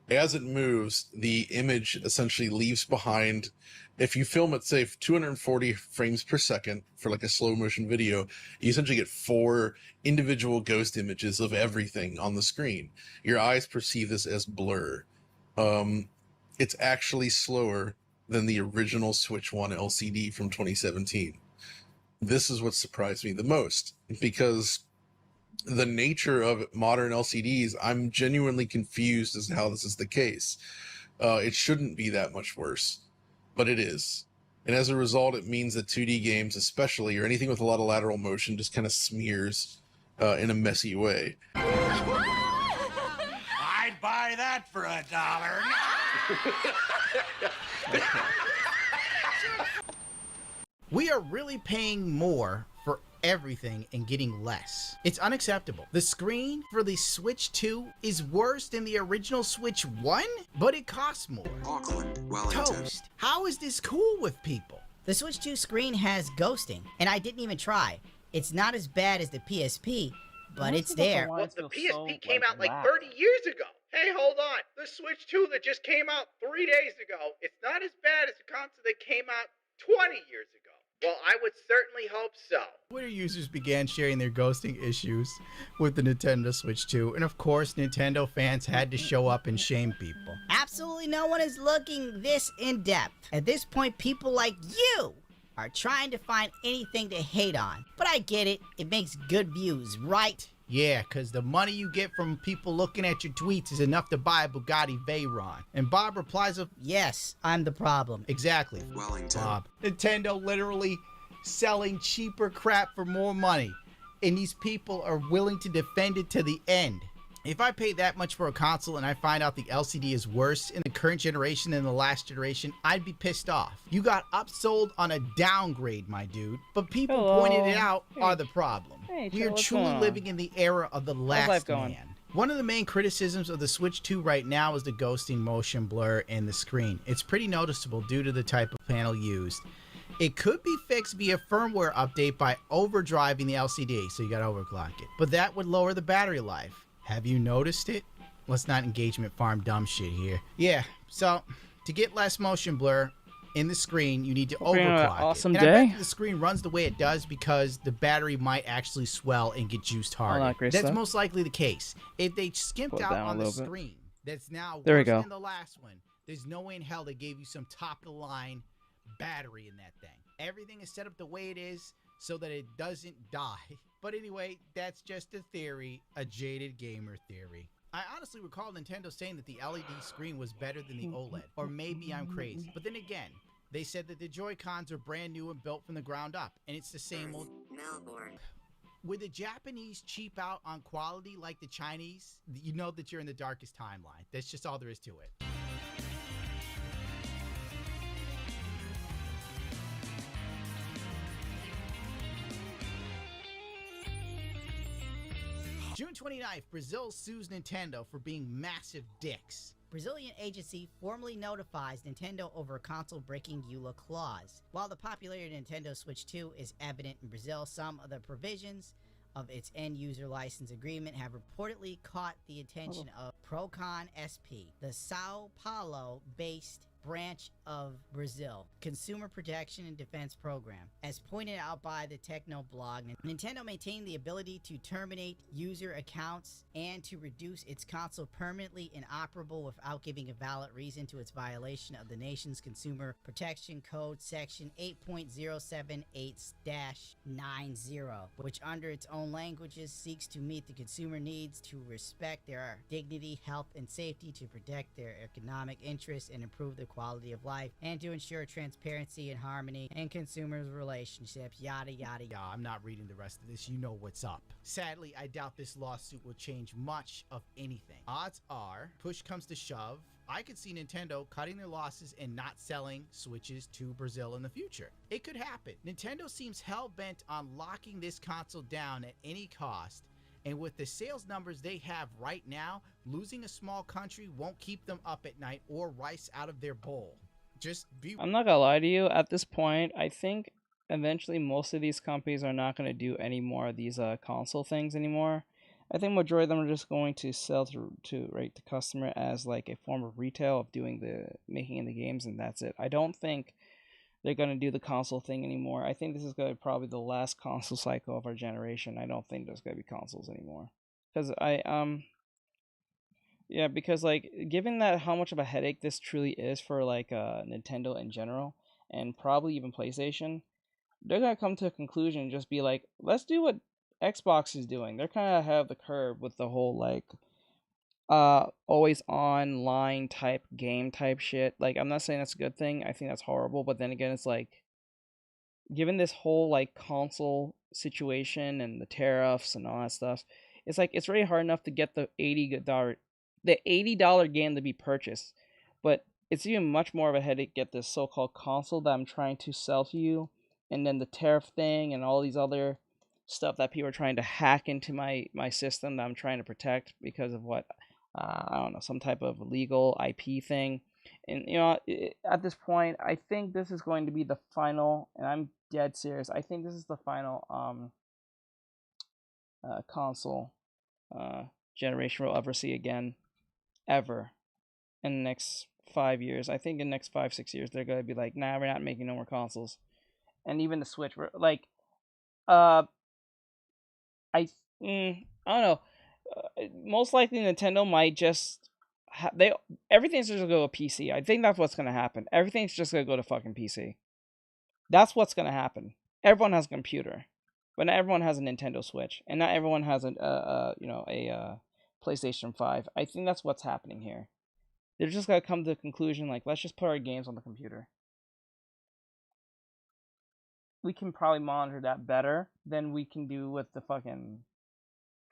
As it moves, the image essentially leaves behind, if you film at, say, 240 frames per second for like a slow motion video, you essentially get 4 individual ghost images of everything on the screen. Your eyes perceive this as blur. It's actually slower than the original Switch 1 LCD from 2017. This is what surprised me the most, because the nature of modern LCDs, I'm genuinely confused as to how this is the case. It shouldn't be that much worse, but it is. And as a result, it means that 2D games especially, or anything with a lot of lateral motion, just kind of smears in a messy way.
I'd buy that for $1.
We are really paying more for everything and getting less. It's unacceptable. The screen for the Switch 2 is worse than the original Switch 1, but it costs more.
Auckland,
Toast. How is this cool with people?
The Switch 2 screen has ghosting, and I didn't even try. It's not as bad as the PSP, but it's there.
Well, the PSP came out like 30 years ago. Hey, hold on. The Switch 2 that just came out 3 days ago, it's not as bad as the console that came out 20 years ago. Well, I would certainly hope so.
Twitter users began sharing their ghosting issues with the Nintendo Switch 2, and of course, Nintendo fans had to show up and shame people.
Absolutely no one is looking this in depth. At this point, people like you are trying to find anything to hate on. But I get it. It makes good views, right?
Yeah, because the money you get from people looking at your tweets is enough to buy a Bugatti Veyron. And Bob replies of,
yes, I'm the problem.
Exactly,
Wellington.
Bob. Nintendo literally selling cheaper crap for more money. And these people are willing to defend it to the end. If I pay that much for a console and I find out the LCD is worse in the current generation than the last generation, I'd be pissed off. You got upsold on a downgrade, my dude. But people pointed it out are the problem.
Hey,
We are
what's
truly
going on?
living in the era of the
How's life
last
going?
man. One of the main criticisms of the Switch 2 right now is the ghosting motion blur in the screen. It's pretty noticeable due to the type of panel used. It could be fixed via firmware update by overdriving the LCD, so you gotta overclock it. But that would lower the battery life. Have you noticed it? Let's not engagement farm dumb shit here. Yeah, so to get less motion blur in the screen, you need to
Hope you're having an
overclock
awesome
it. And I
day.
bet the screen runs the way it does because the battery might actually swell and get juiced harder.
not great
That's
stuff.
most likely the case. If they skimped
Pull it
out
down a
on the
little bit.
screen, that's now
There we
worse
go.
than the last one. There's no way in hell they gave you some top-of-the-line battery in that thing. Everything is set up the way it is so that it doesn't die. But anyway, that's just a theory, a jaded gamer theory. I honestly recall Nintendo saying that the LED screen was better than the OLED, or maybe I'm crazy. But then again, they said that the Joy-Cons are brand new and built from the ground up, and it's the same old
Melbourne.
Would the Japanese cheap out on quality like the Chinese? You know that you're in the darkest timeline. That's just all there is to it. June 29th, Brazil sues Nintendo for being massive dicks.
Brazilian agency formally notifies Nintendo over a console breaking EULA clause. While the popularity of Nintendo Switch 2 is evident in Brazil, some of the provisions of its end-user license agreement have reportedly caught the attention of Procon SP, the Sao Paulo-based branch of Brazil Consumer Protection and Defense Program. As pointed out by the Techno blog, Nintendo maintained the ability to terminate user accounts and to reduce its console permanently inoperable without giving a valid reason to its violation of the nation's Consumer Protection Code Section 8.078-90, which under its own languages seeks to meet the consumer needs to respect their dignity, health, and safety, to protect their economic interests and improve their quality of life, and to ensure transparency and harmony in consumers' relationships, yada yada yada.
I'm not reading the rest of this. You know what's up. Sadly, I doubt this lawsuit will change much of anything. Odds are, push comes to shove, I could see Nintendo cutting their losses and not selling Switches to Brazil in the future. It could happen. Nintendo seems hell-bent on locking this console down at any cost, and with the sales numbers they have right now, losing a small country won't keep them up at night or rice out of their bowl. Just be...
I'm not gonna lie to you, at this point, I think eventually most of these companies are not gonna do any more of these console things anymore. I think majority of them are just going to sell to right to customer as like a form of retail of making the games, and that's it. I don't think they're gonna do the console thing anymore. I think this is gonna be probably the last console cycle of our generation. I don't think there's gonna be consoles anymore. Because yeah, because like given that how much of a headache this truly is for like Nintendo in general, and probably even PlayStation, they're gonna come to a conclusion and just be like, let's do what Xbox is doing. They're kind of ahead of the curve with the whole like always online type game type shit. Like, I'm not saying that's a good thing. I think that's horrible, but then again, it's like given this whole like console situation and the tariffs and all that stuff, it's like it's really hard enough to get the $80 game to be purchased, but it's even much more of a headache to get this so-called console that I'm trying to sell to you, and then the tariff thing and all these other stuff that people are trying to hack into my system that I'm trying to protect because of what I don't know, some type of legal IP thing. And you know, at this point, I think this is going to be the final, and I'm dead serious. I think this is the final console generation we'll ever see again, ever, in the next 5 years. I think in the next 5-6 years they're gonna be like, nah, we're not making no more consoles. And even the Switch, we're like, I don't know. Most likely Nintendo might just everything's just gonna go to PC. I think that's what's gonna happen. Everything's just gonna go to fucking PC. That's what's gonna happen. Everyone has a computer, but not everyone has a Nintendo Switch, and not everyone has a PlayStation 5. I think that's what's happening here. They're just gonna come to the conclusion like, let's just put our games on the computer. We can probably monitor that better than we can do with the fucking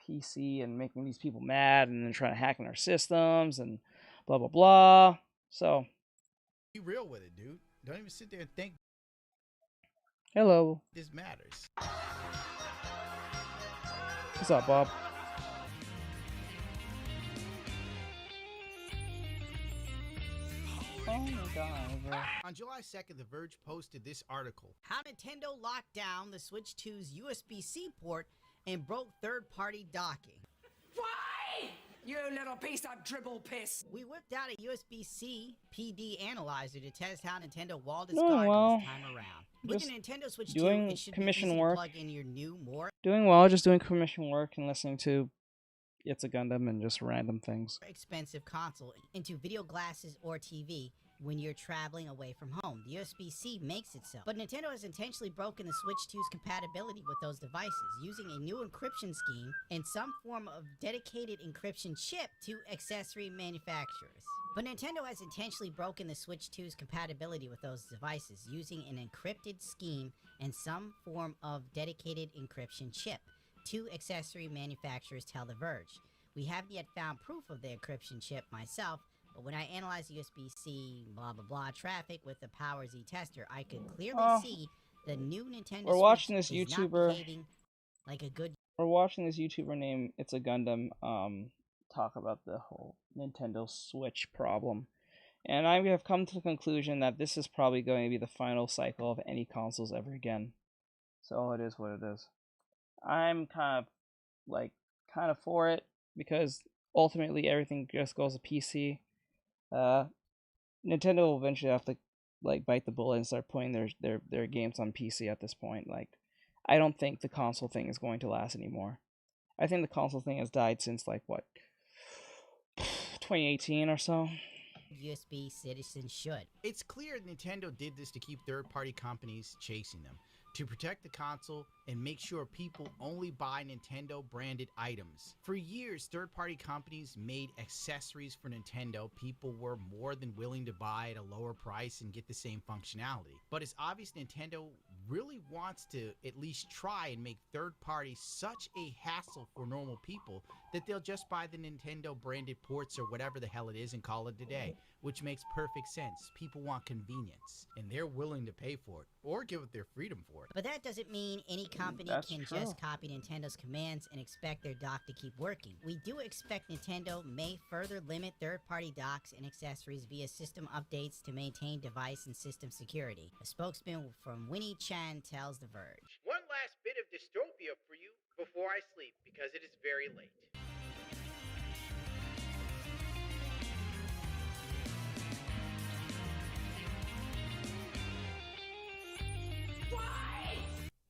PC and making these people mad and then trying to hack in our systems and blah, blah, blah. So.
Be real with it, dude. Don't even sit there and think.
Hello.
This matters.
What's up, Bob?
On July 2nd, The Verge posted this article.
How Nintendo locked down the Switch 2's USB-C port and broke third-party docking.
Why? You little piece of dribble piss.
We whipped out a USB-C PD analyzer to test how Nintendo walled its
Doing
garden
well.
this time around. With the Nintendo Switch 2,
Doing
it should be
commission
easy to
work.
plug in your new, more
Doing well, just doing commission work and listening to It's a Gundam and just random things.
expensive console into video glasses or TV when you're traveling away from home. The USB-C makes it so. But Nintendo has intentionally broken the Switch 2's compatibility with those devices, using a new encryption scheme and some form of dedicated encryption chip to accessory manufacturers. But Nintendo has intentionally broken the Switch 2's compatibility with those devices, using an encrypted scheme and some form of dedicated encryption chip. Two accessory manufacturers tell The Verge. We haven't yet found proof of the encryption chip myself, but when I analyzed USB-C blah blah blah traffic with the Power Z tester, I could clearly see the new Nintendo
We're watching
Switch
this
is not
YouTuber.
behaving like a good.
We're watching this YouTuber named It's a Gundam talk about the whole Nintendo Switch problem. And I have come to the conclusion that this is probably going to be the final cycle of any consoles ever again. So it is what it is. I'm kind of for it because ultimately everything just goes to PC. Nintendo will eventually have to bite the bullet and start putting their games on PC at this point. I don't think the console thing is going to last anymore. I think the console thing has died since 2018 or so.
USB citizens should.
It's clear Nintendo did this to keep third-party companies chasing them, to protect the console and make sure people only buy Nintendo-branded items. For years, third-party companies made accessories for Nintendo people were more than willing to buy at a lower price and get the same functionality. But it's obvious Nintendo really wants to at least try and make third parties such a hassle for normal people that they'll just buy the Nintendo branded ports or whatever the hell it is and call it a day, which makes perfect sense. People want convenience and they're willing to pay for it or give up their freedom for it.
But that doesn't mean any company
That's
can
true.
just copy Nintendo's commands and expect their dock to keep working. We do expect Nintendo may further limit third-party docks and accessories via system updates to maintain device and system security. A spokesman from Winnie Chan tells The Verge.
One last bit of dystopia for you before I sleep, because it is very late.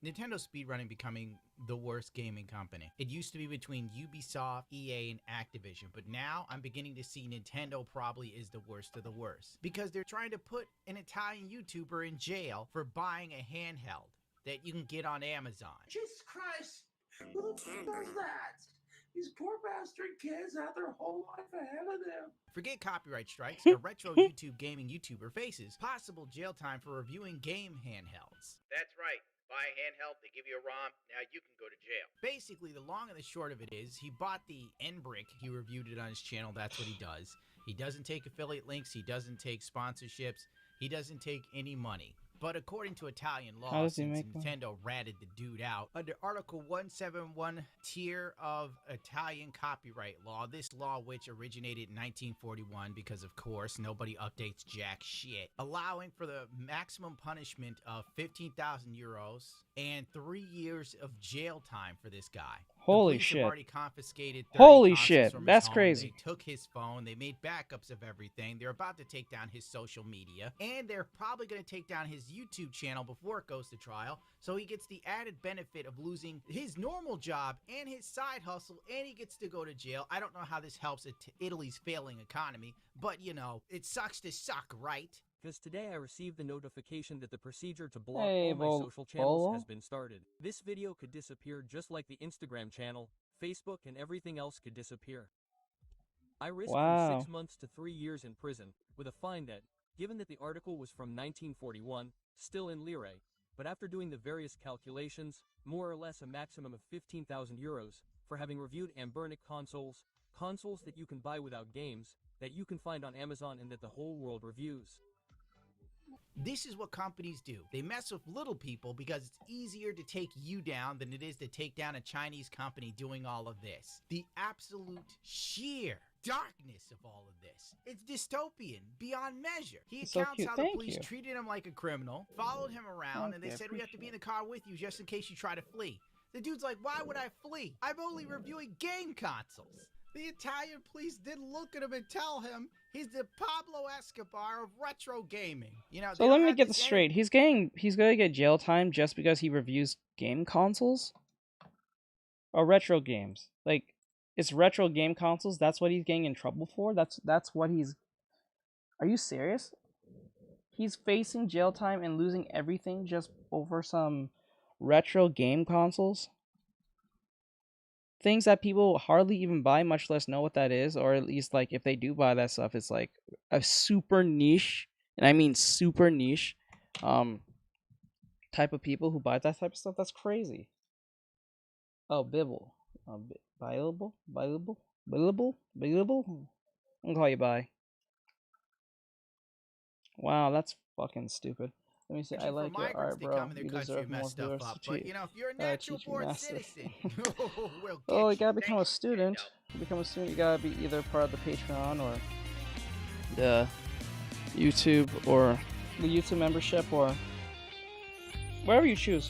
Nintendo speedrunning becoming the worst gaming company. It used to be between Ubisoft, EA, and Activision, but now I'm beginning to see Nintendo probably is the worst of the worst, because they're trying to put an Italian YouTuber in jail for buying a handheld that you can get on Amazon.
Jesus Christ! Who the fuck does that? These poor bastard kids have their whole life ahead of them.
Forget copyright strikes, a retro YouTube gaming YouTuber faces possible jail time for reviewing game handhelds.
That's right. Buy a handheld, they give you a ROM, now you can go to jail.
Basically, the long and the short of it is, he bought the N-Brick, he reviewed it on his channel, that's what he does. He doesn't take affiliate links, he doesn't take sponsorships, he doesn't take any money. But according to Italian
How
law,
does he
since
make money?
Nintendo ratted the dude out, under Article 171 tier of Italian copyright law, this law which originated in 1941 because of course nobody updates jack shit, allowing for the maximum punishment of 15,000 euros and 3 years of jail time for this guy.
Holy
The police
shit.
have already confiscated 30
Holy
consoles
shit,
from his
that's
home.
crazy.
They took his phone, they made backups of everything, they're about to take down his social media, and they're probably going to take down his YouTube channel before it goes to trial, so he gets the added benefit of losing his normal job and his side hustle, and he gets to go to jail. I don't know how this helps Italy's failing economy, but you know, it sucks to suck, right?
Because today I received the notification that the procedure to block
Hey,
all my social channels
Bolo?
has been started. This video could disappear just like the Instagram channel, Facebook, and everything else could disappear. I risked
Wow.
from 6 months to 3 years in prison, with a fine that, given that the article was from 1941, still in lire, but after doing the various calculations, more or less a maximum of 15,000 euros, for having reviewed Ambernic consoles, consoles that you can buy without games, that you can find on Amazon and that the whole world reviews.
This is what companies do. They mess with little people because it's easier to take you down than it is to take down a Chinese company doing all of this. The absolute sheer darkness of all of this. It's dystopian beyond measure. He
It's so
accounts
cute.
how the
Thank
police
you.
treated him like a criminal, followed him around, and they
Okay,
said, we have to be in the car with you just in case you try to flee. The dude's like, why would I flee? I'm only reviewing game consoles. The Italian police did look at him and tell him he's the Pablo Escobar of retro gaming. You know,
So let me get this straight. He's gonna get jail time just because he reviews game consoles? Or retro games. Like, it's retro game consoles, that's what he's getting in trouble for? That's what he's... Are you serious? He's facing jail time and losing everything just over some retro game consoles? Things that people hardly even buy, much less know what that is, or at least, like, if they do buy that stuff, it's like a super niche, and I mean super niche, type of people who buy that type of stuff. That's crazy. Oh, Bibble. Billable? Billable? Billable? Billable? I'll call you bye. Wow, that's fucking stupid. Let me see. I like your art, bro. You deserve more viewers to
but you know, if you're a natural born citizen, we'll get
you gotta become a student. To become a student, you gotta be either part of the Patreon or the YouTube membership or whatever you choose.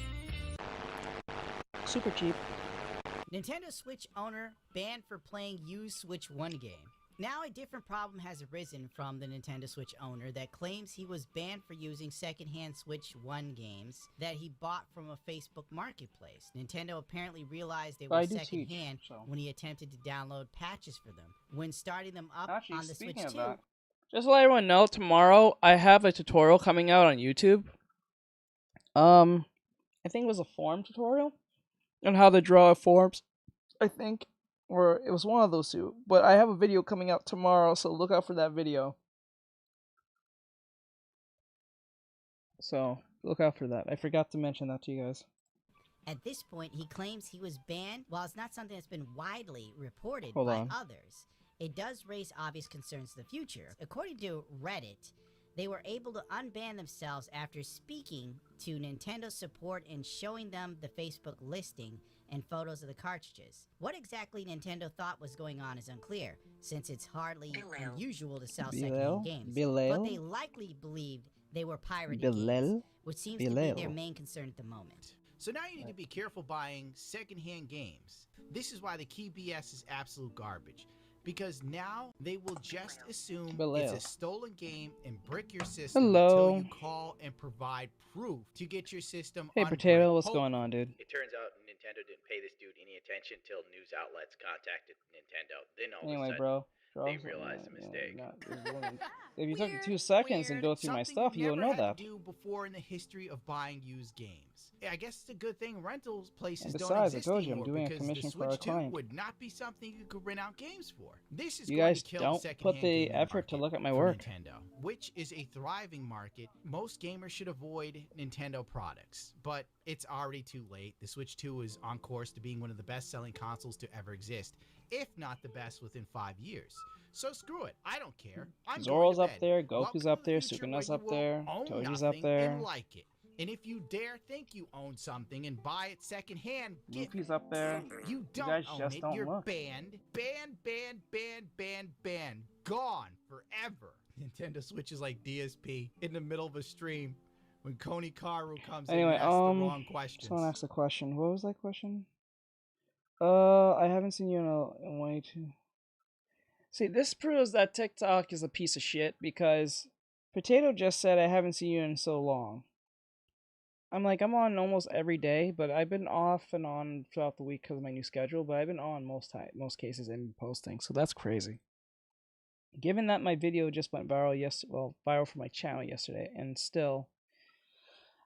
Super cheap.
Nintendo Switch owner banned for playing used Switch 1 game. Now a different problem has arisen from the Nintendo Switch owner that claims he was banned for using secondhand Switch 1 games that he bought from a Facebook marketplace. Nintendo apparently realized they were secondhand when he attempted to download patches for them. When starting them up on the Switch 2...
Just to let everyone know, tomorrow I have a tutorial coming out on YouTube. I think it was a form tutorial on how to draw forms, I think. Or it was one of those two. But I have a video coming out tomorrow, so look out for that video. So, look out for that. I forgot to mention that to you guys.
At this point, he claims he was banned. While it's not something that's been widely reported
Hold
by
on.
others, it does raise obvious concerns in the future. According to Reddit, they were able to unban themselves after speaking to Nintendo support and showing them the Facebook listing and photos of the cartridges. What exactly Nintendo thought was going on is unclear, since it's hardly unusual to sell secondhand games. But they likely believed they were pirated games, which seems to be their main concern at the moment.
So now you need to be careful buying secondhand games. This is why the key BS is absolute garbage. Because now they will just assume it's a stolen game and brick your system until you call and provide proof to get your system
Hey, Potato, what's going on, dude?
It turns out Nintendo didn't pay this dude any attention until news outlets contacted Nintendo. Then all
Anyway,
of a
bro.
sudden, they realized the mistake.
If you took 2 seconds and go through my stuff, you'll know that.
Do before in the history of buying used games. I guess it's a good thing rental places
And
don't
besides, I
exist
told you, I'm
anymore
doing a
because
commission
the
for our
Switch 2
client.
would not be something you could rent out games for. This is
You
going
guys
to kill
don't
the
put
secondhand
the
gaming
effort
market
to look at my
for
work.
Nintendo, which is a thriving market. Most gamers should avoid Nintendo products, but it's already too late. The Switch 2 is on course to being one of the best-selling consoles to ever exist, if not the best within 5 years. So screw it. I don't care. I'm
Zoro's
going to
up
bed.
there, Goku's
Welcome
up
to the
there,
future
Sukuna's
where
up
you will
there,
own
Toji's up
nothing
there.
and like it. And if you dare think you own something and buy it secondhand,
Luffy's up there.
you don't
guys
own
just
it.
don't
You're
look.
banned. Banned. Gone forever. Nintendo Switch is like DSP in the middle of a stream when Koni Karu comes
Anyway,
in and asks the wrong questions.
someone asked a question. What was that question? I haven't seen you in a way too. See, this proves that TikTok is a piece of shit because Potato just said I haven't seen you in so long. I'm on almost every day, but I've been off and on throughout the week because of my new schedule, but I've been on most cases and posting, so that's crazy. Given that my video just went viral viral for my channel yesterday, and still,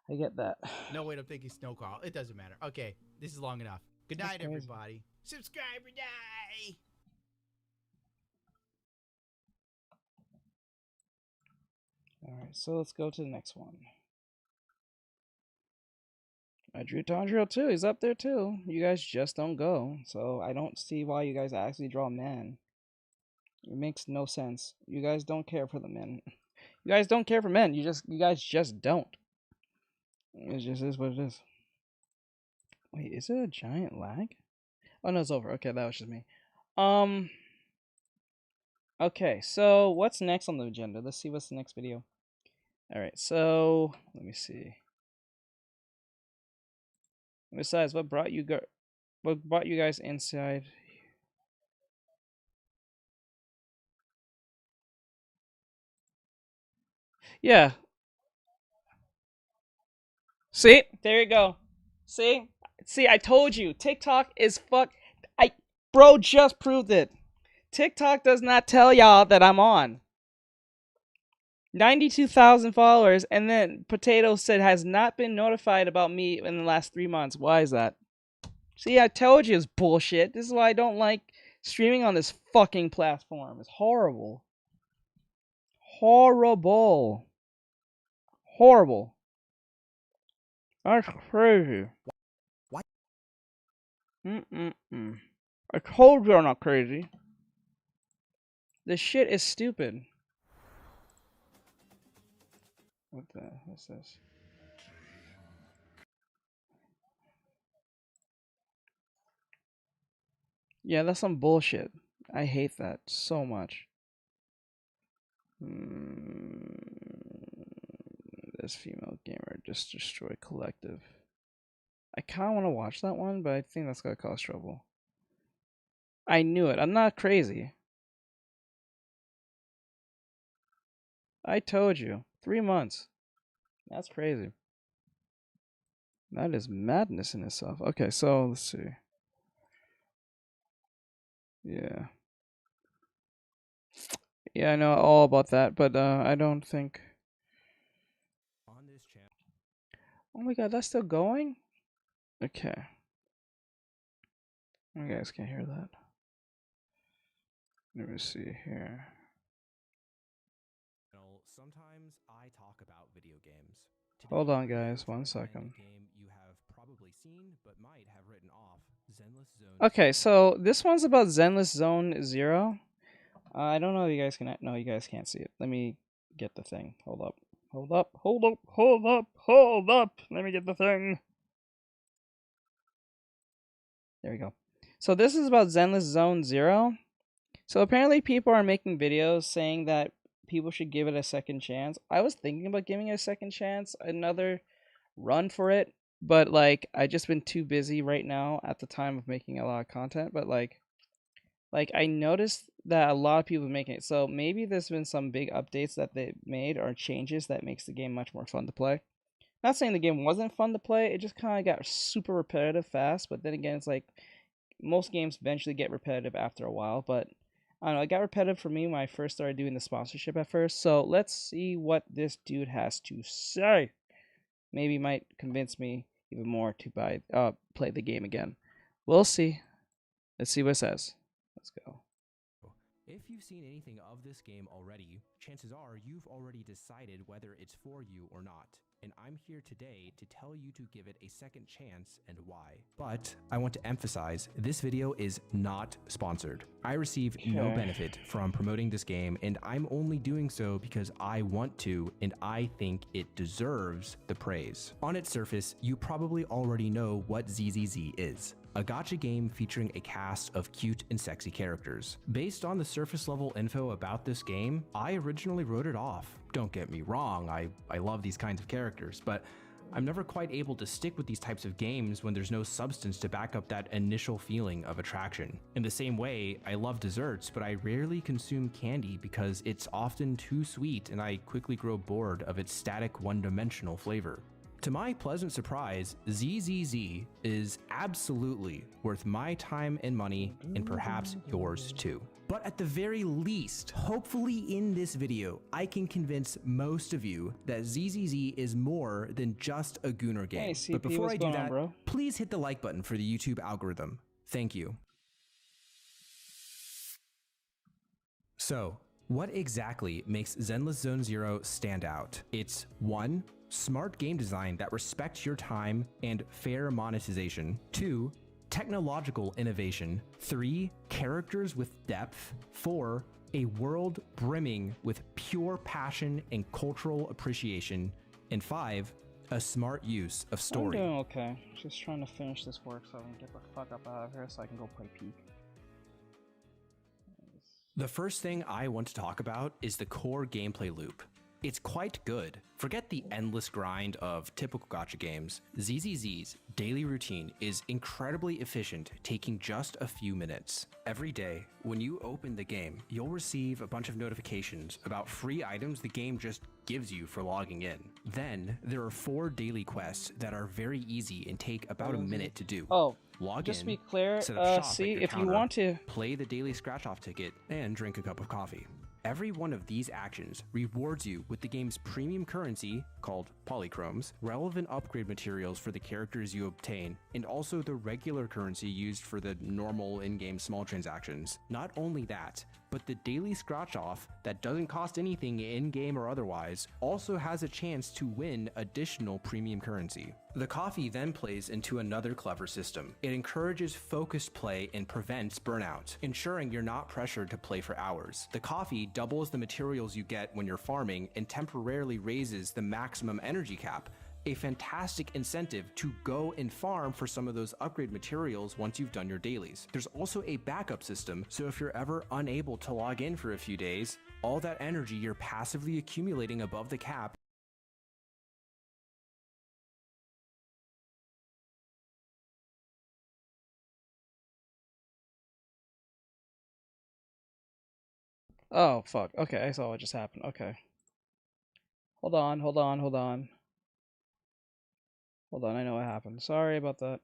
I get that.
No, wait, I'm thinking Snow Carl. It doesn't matter. Okay, this is long enough. Good night, everybody. Subscriber die!
Alright, so let's go to the next one. I drew Tanjiro too. He's up there too. You guys just don't go. So I don't see why you guys actually draw men. It makes no sense. You guys don't care for the men. You guys don't care for men. You guys just don't. It just is what it is. Wait, is it a giant lag? Oh no, it's over. Okay, that was just me. Okay, so what's next on the agenda? Let's see what's the next video. Alright, so let me see. Besides, what brought you guys inside? Yeah. See? There you go. See? See, I told you. TikTok is bro just proved it. TikTok does not tell y'all that I'm on. 92,000 followers, and then Potato said has not been notified about me in the last 3 months. Why is that? See, I told you it's bullshit. This is why I don't like streaming on this fucking platform. It's horrible. Horrible. Horrible. That's crazy.
What?
I told you I'm not crazy. This shit is stupid. What's this? Yeah, that's some bullshit. I hate that so much. This female gamer just destroyed collective. I kind of want to watch that one, but I think that's gonna cause trouble. I knew it. I'm not crazy. I told you. 3 months. That's crazy. That is madness in itself. Okay, so let's see. Yeah. Yeah, I know all about that, but I don't think.
On this channel.
Oh my god, that's still going? Okay. You guys can't hear that. Let me see here.
Sometimes I talk about video games. Today,
Hold on, guys. 1 second.
Game you have probably seen, but might have written off. Zenless Zone.
Okay, so this one's about Zenless Zone 0. I don't know if you guys can. No, you guys can't see it. Let me get the thing. Hold up. Hold up. Hold up. Hold up. Hold up. Let me get the thing. There we go. So this is about Zenless Zone 0. So apparently people are making videos saying that people should give it a second chance. I was thinking about giving it a second chance, another run for it, but like I just been too busy right now at the time of making a lot of content. But like I noticed that a lot of people are making it. So maybe there's been some big updates that they made or changes that makes the game much more fun to play. Not saying the game wasn't fun to play, it just kind of got super repetitive fast. But then again, it's like most games eventually get repetitive after a while. But I don't know, it got repetitive for me when I first started doing the sponsorship at first. So let's see what this dude has to say. Maybe might convince me even more to play the game again. We'll see. Let's see what it says. Let's go.
If you've seen anything of this game already, chances are you've already decided whether it's for you or not. And I'm here today to tell you to give it a second chance and why. But I want to emphasize, this video is not sponsored. I receive no benefit from promoting this game, and I'm only doing so because I want to, and I think it deserves the praise. On its surface, you probably already know what ZZZ is. A gacha game featuring a cast of cute and sexy characters. Based on the surface level info about this game, I originally wrote it off. Don't get me wrong, I love these kinds of characters, but I'm never quite able to stick with these types of games when there's no substance to back up that initial feeling of attraction. In the same way, I love desserts, but I rarely consume candy because it's often too sweet and I quickly grow bored of its static one-dimensional flavor. To my pleasant surprise, ZZZ is absolutely worth my time and money, and perhaps yours too. But at the very least, hopefully in this video, I can convince most of you that ZZZ is more than just a Gooner game.
Hey, CP,
but before
what's
I do
going on,
that,
bro?
please hit the like button for the YouTube algorithm. Thank you. So, what exactly makes Zenless Zone Zero stand out? It's 1. smart game design that respects your time and fair monetization. 2, technological innovation. 3, characters with depth. 4, a world brimming with pure passion and cultural appreciation. And 5, a smart use of story.
I'm doing okay. Just trying to finish this work so I can get the fuck up out of here so I can go play Peak.
The first thing I want to talk about is the core gameplay loop. It's quite good. Forget the endless grind of typical gacha games. ZZZ's daily routine is incredibly efficient, taking just a few minutes. Every day, when you open the game, you'll receive a bunch of notifications about free items the game just gives you for logging in. Then, there are 4 daily quests that are very easy and take about a minute to do.
Oh,
log
just
in,
to be clear,
set up shop
see,
at your
if you
counter,
want to...
play the daily scratch-off ticket, and drink a cup of coffee. Every one of these actions rewards you with the game's premium currency, called polychromes, relevant upgrade materials for the characters you obtain, and also the regular currency used for the normal in-game small transactions. Not only that, but the daily scratch-off that doesn't cost anything in-game or otherwise also has a chance to win additional premium currency. The coffee then plays into another clever system. It encourages focused play and prevents burnout, ensuring you're not pressured to play for hours. The coffee doubles the materials you get when you're farming and temporarily raises the maximum energy cap, a fantastic incentive to go and farm for some of those upgrade materials once you've done your dailies. There's also a backup system, so if you're ever unable to log in for a few days, all that energy you're passively accumulating above the cap
Oh, fuck. Okay, I saw what just happened. Okay. Hold on, hold on, hold on. Hold on, I know what happened. Sorry about that.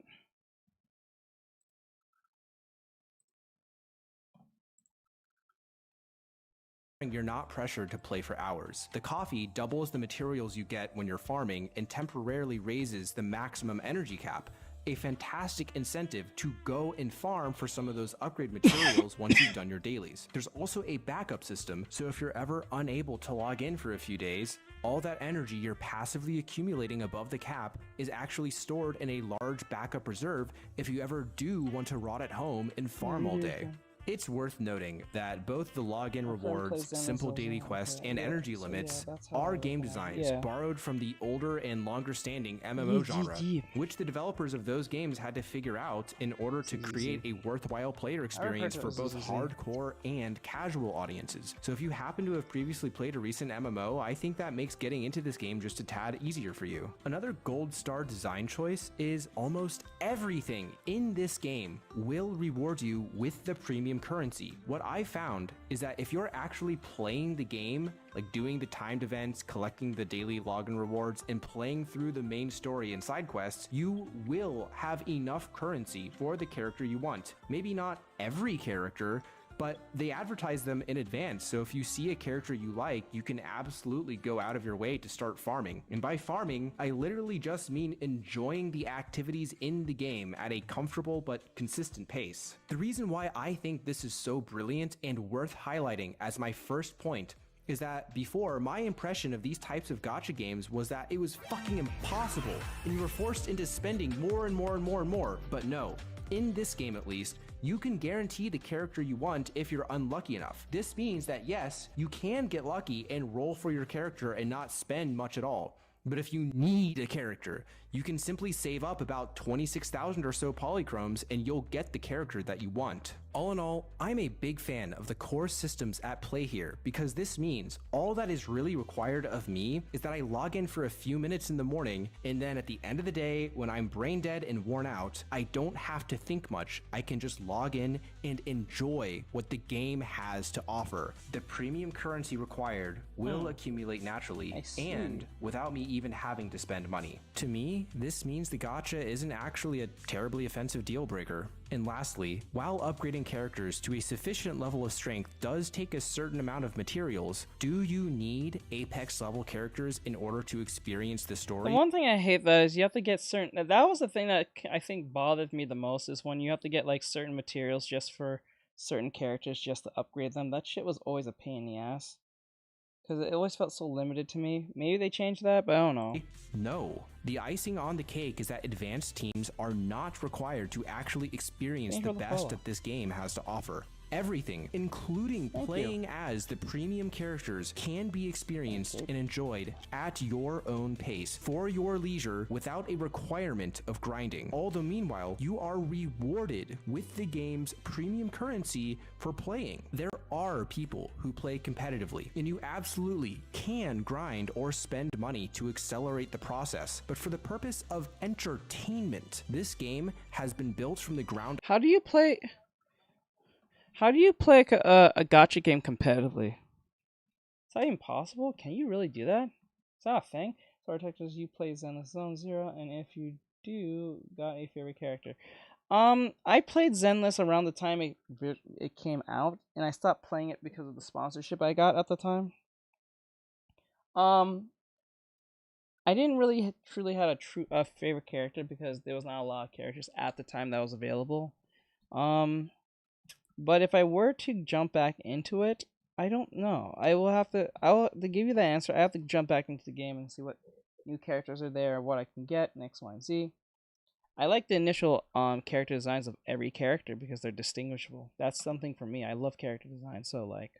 you're not pressured to play for hours. The coffee doubles the materials you get when you're farming and temporarily raises the maximum energy cap, a fantastic incentive to go and farm for some of those upgrade materials once you've done your dailies. There's also a backup system, so if you're ever unable to log in for a few days, all that energy you're passively accumulating above the cap is actually stored in a large backup reserve if you ever do want to rot at home and farm all day. It's worth noting that both the login rewards, simple daily quests, and energy limits are game designs borrowed from the older and longer-standing MMO genre, which the developers of those games had to figure out in order to create a worthwhile player experience for both hardcore and casual audiences. So if you happen to have previously played a recent MMO, I think that makes getting into this game just a tad easier for you. Another gold star design choice is almost everything in this game will reward you with the premium currency. What I found is that if you're actually playing the game, like doing the timed events, collecting the daily login rewards, and playing through the main story and side quests, you will have enough currency for the character you want. Maybe not every character, but they advertise them in advance, so if you see a character you like, you can absolutely go out of your way to start farming. And by farming, I literally just mean enjoying the activities in the game at a comfortable but consistent pace. The reason why I think this is so brilliant and worth highlighting as my first point is that before, my impression of these types of gacha games was that it was fucking impossible, and you were forced into spending more and more and more and more. But no, in this game at least, you can guarantee the character you want if you're unlucky enough. This means that yes, you can get lucky and roll for your character and not spend much at all. But if you need a character, you can simply save up about 26,000 or so polychromes and you'll get the character that you want. All in all, I'm a big fan of the core systems at play here because this means all that is really required of me is that I log in for a few minutes in the morning, and then at the end of the day, when I'm brain dead and worn out, I don't have to think much. I can just log in and enjoy what the game has to offer. The premium currency required will accumulate naturally and without me even having to spend money. To me, this means the gacha isn't actually a terribly offensive deal breaker. And lastly, while upgrading characters to a sufficient level of strength does take a certain amount of materials, do you need Apex level characters in order to experience the story?
The one thing I hate though is you have to get certain. That was the thing that I think bothered me the most, is when you have to get like certain materials just for certain characters just to upgrade them. That shit was always a pain in the ass. because it always felt so limited to me. Maybe they changed that, but I don't know.
No. The icing on the cake is that advanced teams are not required to actually experience the best that this game has to offer. Everything, including playing as the premium characters, can be experienced and enjoyed at your own pace, for your leisure, without a requirement of grinding. Although meanwhile, you are rewarded with the game's premium currency for playing. There are people who play competitively, and you absolutely can grind or spend money to accelerate the process. But for the purpose of entertainment, this game has been built from the ground.
How do you play a gacha game competitively? Is that even possible? Can you really do that? Is that a thing? So Artextric, you play Zenless Zone Zero, and if you do, got a favorite character? I played Zenless around the time it came out, and I stopped playing it because of the sponsorship I got at the time. I didn't really truly have a favorite character because there was not a lot of characters at the time that was available. But if I were to jump back into it, I don't know. To give you the answer, I have to jump back into the game and see what new characters are there, what I can get, and X, Y, and Z. I like the initial character designs of every character because they're distinguishable. That's something for me. I love character design, so like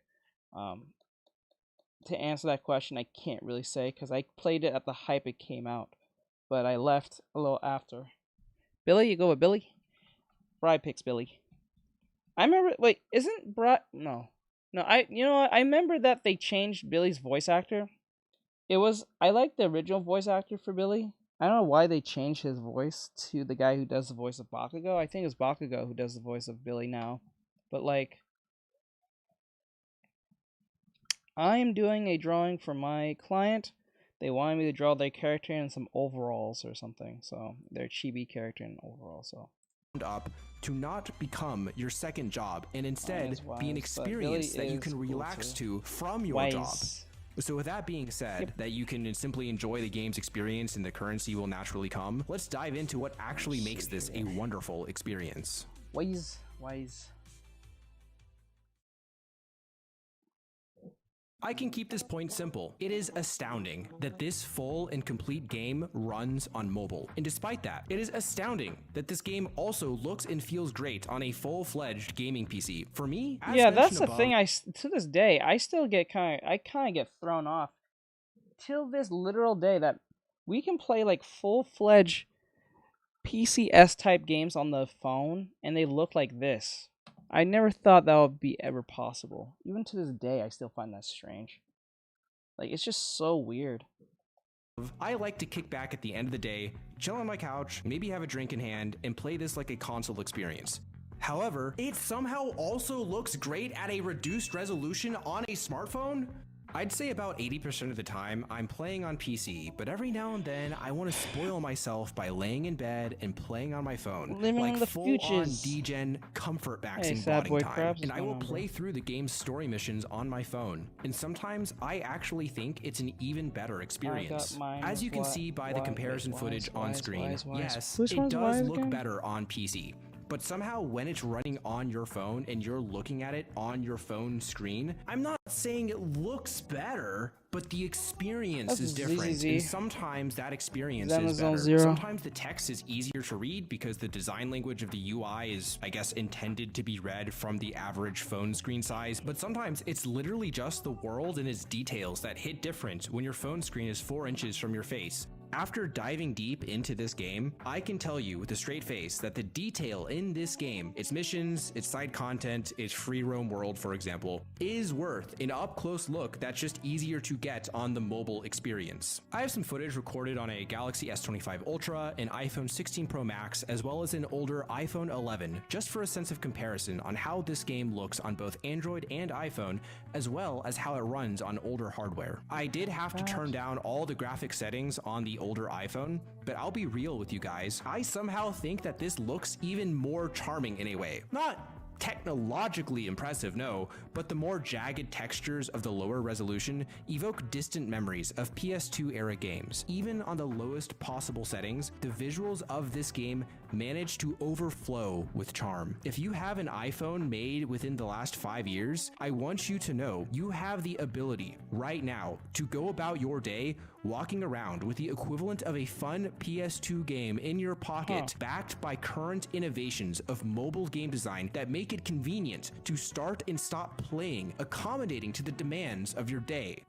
to answer that question, I can't really say because I played it at the hype it came out, but I left a little after. Billy, you go with Billy? Bride picks Billy. I remember. Wait, isn't Bride? No. You know what? I remember that they changed Billy's voice actor. I like the original voice actor for Billy. I don't know why they changed his voice to the guy who does the voice of Bakugo. I think it's Bakugo who does the voice of Billy now. But like, I'm doing a drawing for my client. They wanted me to draw their character in some overalls or something. So their chibi character in overalls. So
up to not become your second job and instead be an experience that you can relax to from your job. So with that being said, that you can simply enjoy the game's experience and the currency will naturally come, let's dive into what actually makes this a wonderful experience.
Wise.
I can keep this point simple. It is astounding that this full and complete game runs on mobile. And despite that, it is astounding that this game also looks and feels great on a full-fledged gaming PC. For me,
yeah, that's the thing. To this day, I still get kind of get thrown off till this literal day that we can play like full-fledged PCS type games on the phone and they look like this. I never thought that would be ever possible. Even to this day, I still find that strange. Like, it's just so weird.
I like to kick back at the end of the day, chill on my couch, maybe have a drink in hand, and play this like a console experience. However, it somehow also looks great at a reduced resolution on a smartphone. I'd say about 80% of the time I'm playing on PC, but every now and then I want to spoil myself by laying in bed and playing on my phone,
living
like
the
full-on D-Gen comfort maxing botting time, and I will play through the game's story missions on my phone. And sometimes I actually think it's an even better experience. As you can see by the comparison footage on screen, yes, it does look better on PC. But somehow when it's running on your phone and you're looking at it on your phone screen, I'm not saying it looks better, but the experience is different. And sometimes that experience is better. Sometimes the text is easier to read because the design language of the UI is, I guess, intended to be read from the average phone screen size. But sometimes it's literally just the world and its details that hit different when your phone screen is 4 inches from your face. After diving deep into this game, I can tell you with a straight face that the detail in this game, its missions, its side content, its free roam world, for example, is worth an up-close look that's just easier to get on the mobile experience. I have some footage recorded on a Galaxy S25 Ultra, an iPhone 16 Pro Max, as well as an older iPhone 11, just for a sense of comparison on how this game looks on both Android and iPhone, as well as how it runs on older hardware. I did have to turn down all the graphic settings on the older iPhone, but I'll be real with you guys, I somehow think that this looks even more charming in a way. Not technologically impressive, no, but the more jagged textures of the lower resolution evoke distant memories of PS2 era games. Even on the lowest possible settings, the visuals of this game manage to overflow with charm. If you have an iPhone made within the last 5 years, I want you to know you have the ability right now to go about your day walking around with the equivalent of a fun PS2 game in your pocket, backed by current innovations of mobile game design that make it convenient to start and stop playing, accommodating to the demands of your day.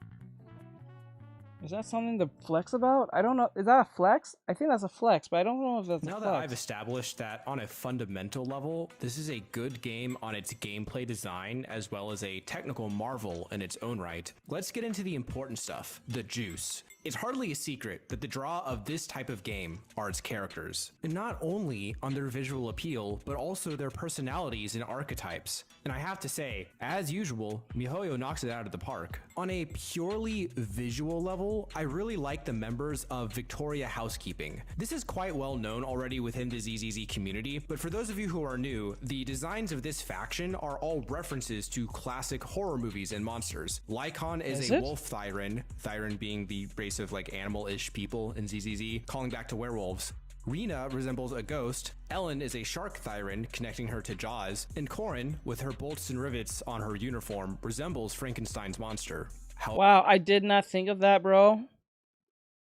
Is that something to flex about? I don't know. Is that a flex? I think that's a flex, but I don't know if that's
Now
a
that
flex.
I've established that on a fundamental level, this is a good game on its gameplay design as well as a technical marvel in its own right, let's get into the important stuff, the juice. It's hardly a secret that the draw of this type of game are its characters, and not only on their visual appeal, but also their personalities and archetypes. And I have to say, as usual, MiHoYo knocks it out of the park. On a purely visual level, I really like the members of Victoria Housekeeping. This is quite well known already within the ZZZ community, but for those of you who are new, the designs of this faction are all references to classic horror movies and monsters. Lycon is a wolf Thyren, Thyren being the race of like animal-ish people in ZZZ, calling back to werewolves. Rena resembles a ghost, Ellen is a shark Thyren, connecting her to Jaws, and Corin, with her bolts and rivets on her uniform, resembles Frankenstein's monster.
Wow, I did not think of that, bro.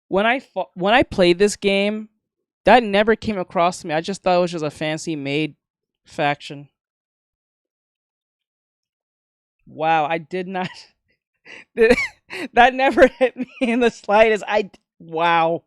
When I played this game, that never came across to me. I just thought it was just a fancy made faction. Wow, I did not. That never hit me in the slightest. Wow,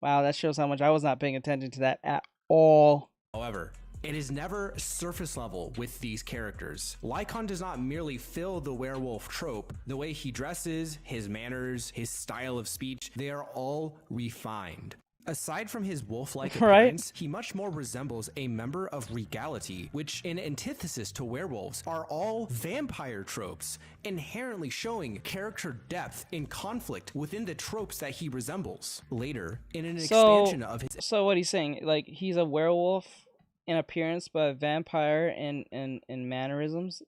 that shows how much I was not paying attention to that at all.
However, it is never surface level with these characters. Lycon does not merely fill the werewolf trope. The way he dresses, his manners, his style of speech, they are all refined. Aside from his wolf-like appearance, he much more resembles a member of Regality, which in antithesis to werewolves are all vampire tropes, inherently showing character depth and conflict within the tropes that he resembles. Later, in an expansion of his...
So what he's saying, like, he's a werewolf in appearance, but a vampire in mannerisms,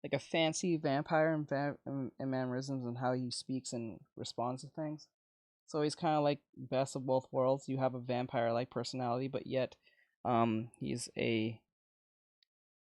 like a fancy vampire in mannerisms and how he speaks and responds to things. So he's kind of like best of both worlds. You have a vampire-like personality, but yet he's a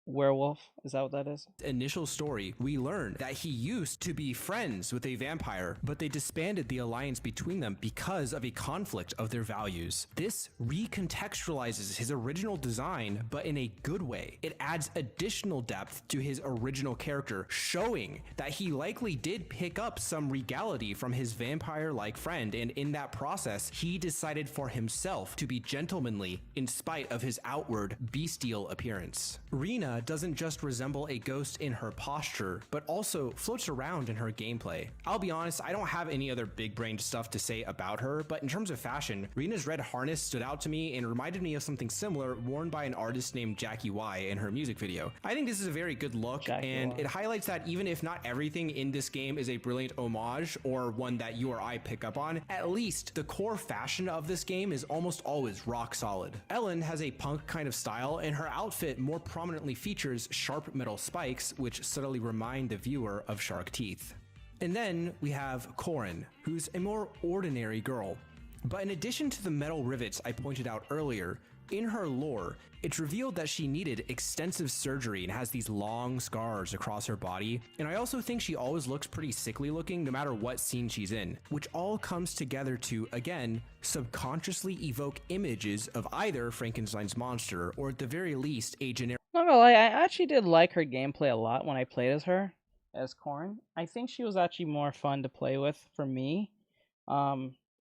werewolf. Is that what that is?
Initial story, we learn that he used to be friends with a vampire, but they disbanded the alliance between them because of a conflict of their values. This recontextualizes his original design, but in a good way. It adds additional depth to his original character, showing that he likely did pick up some regality from his vampire-like friend, and in that process, he decided for himself to be gentlemanly in spite of his outward bestial appearance. Rena doesn't just resemble a ghost in her posture, but also floats around in her gameplay. I'll be honest, I don't have any other big-brained stuff to say about her, but in terms of fashion, Rena's red harness stood out to me and reminded me of something similar worn by an artist named Jackie Y in her music video. I think this is a very good look, and it highlights that even if not everything in this game is a brilliant homage or one that you or I pick up on, at least the core fashion of this game is almost always rock solid. Ellen has a punk kind of style, and her outfit more prominently features sharp metal spikes, which subtly remind the viewer of shark teeth. And then we have Corin, who's a more ordinary girl. But in addition to the metal rivets I pointed out earlier, in her lore, it's revealed that she needed extensive surgery and has these long scars across her body, and I also think she always looks pretty sickly looking no matter what scene she's in, which all comes together to, again, subconsciously evoke images of either Frankenstein's monster or at the very least a generic...
Not gonna lie, I actually did like her gameplay a lot when I played as her, as Corin. I think she was actually more fun to play with for me.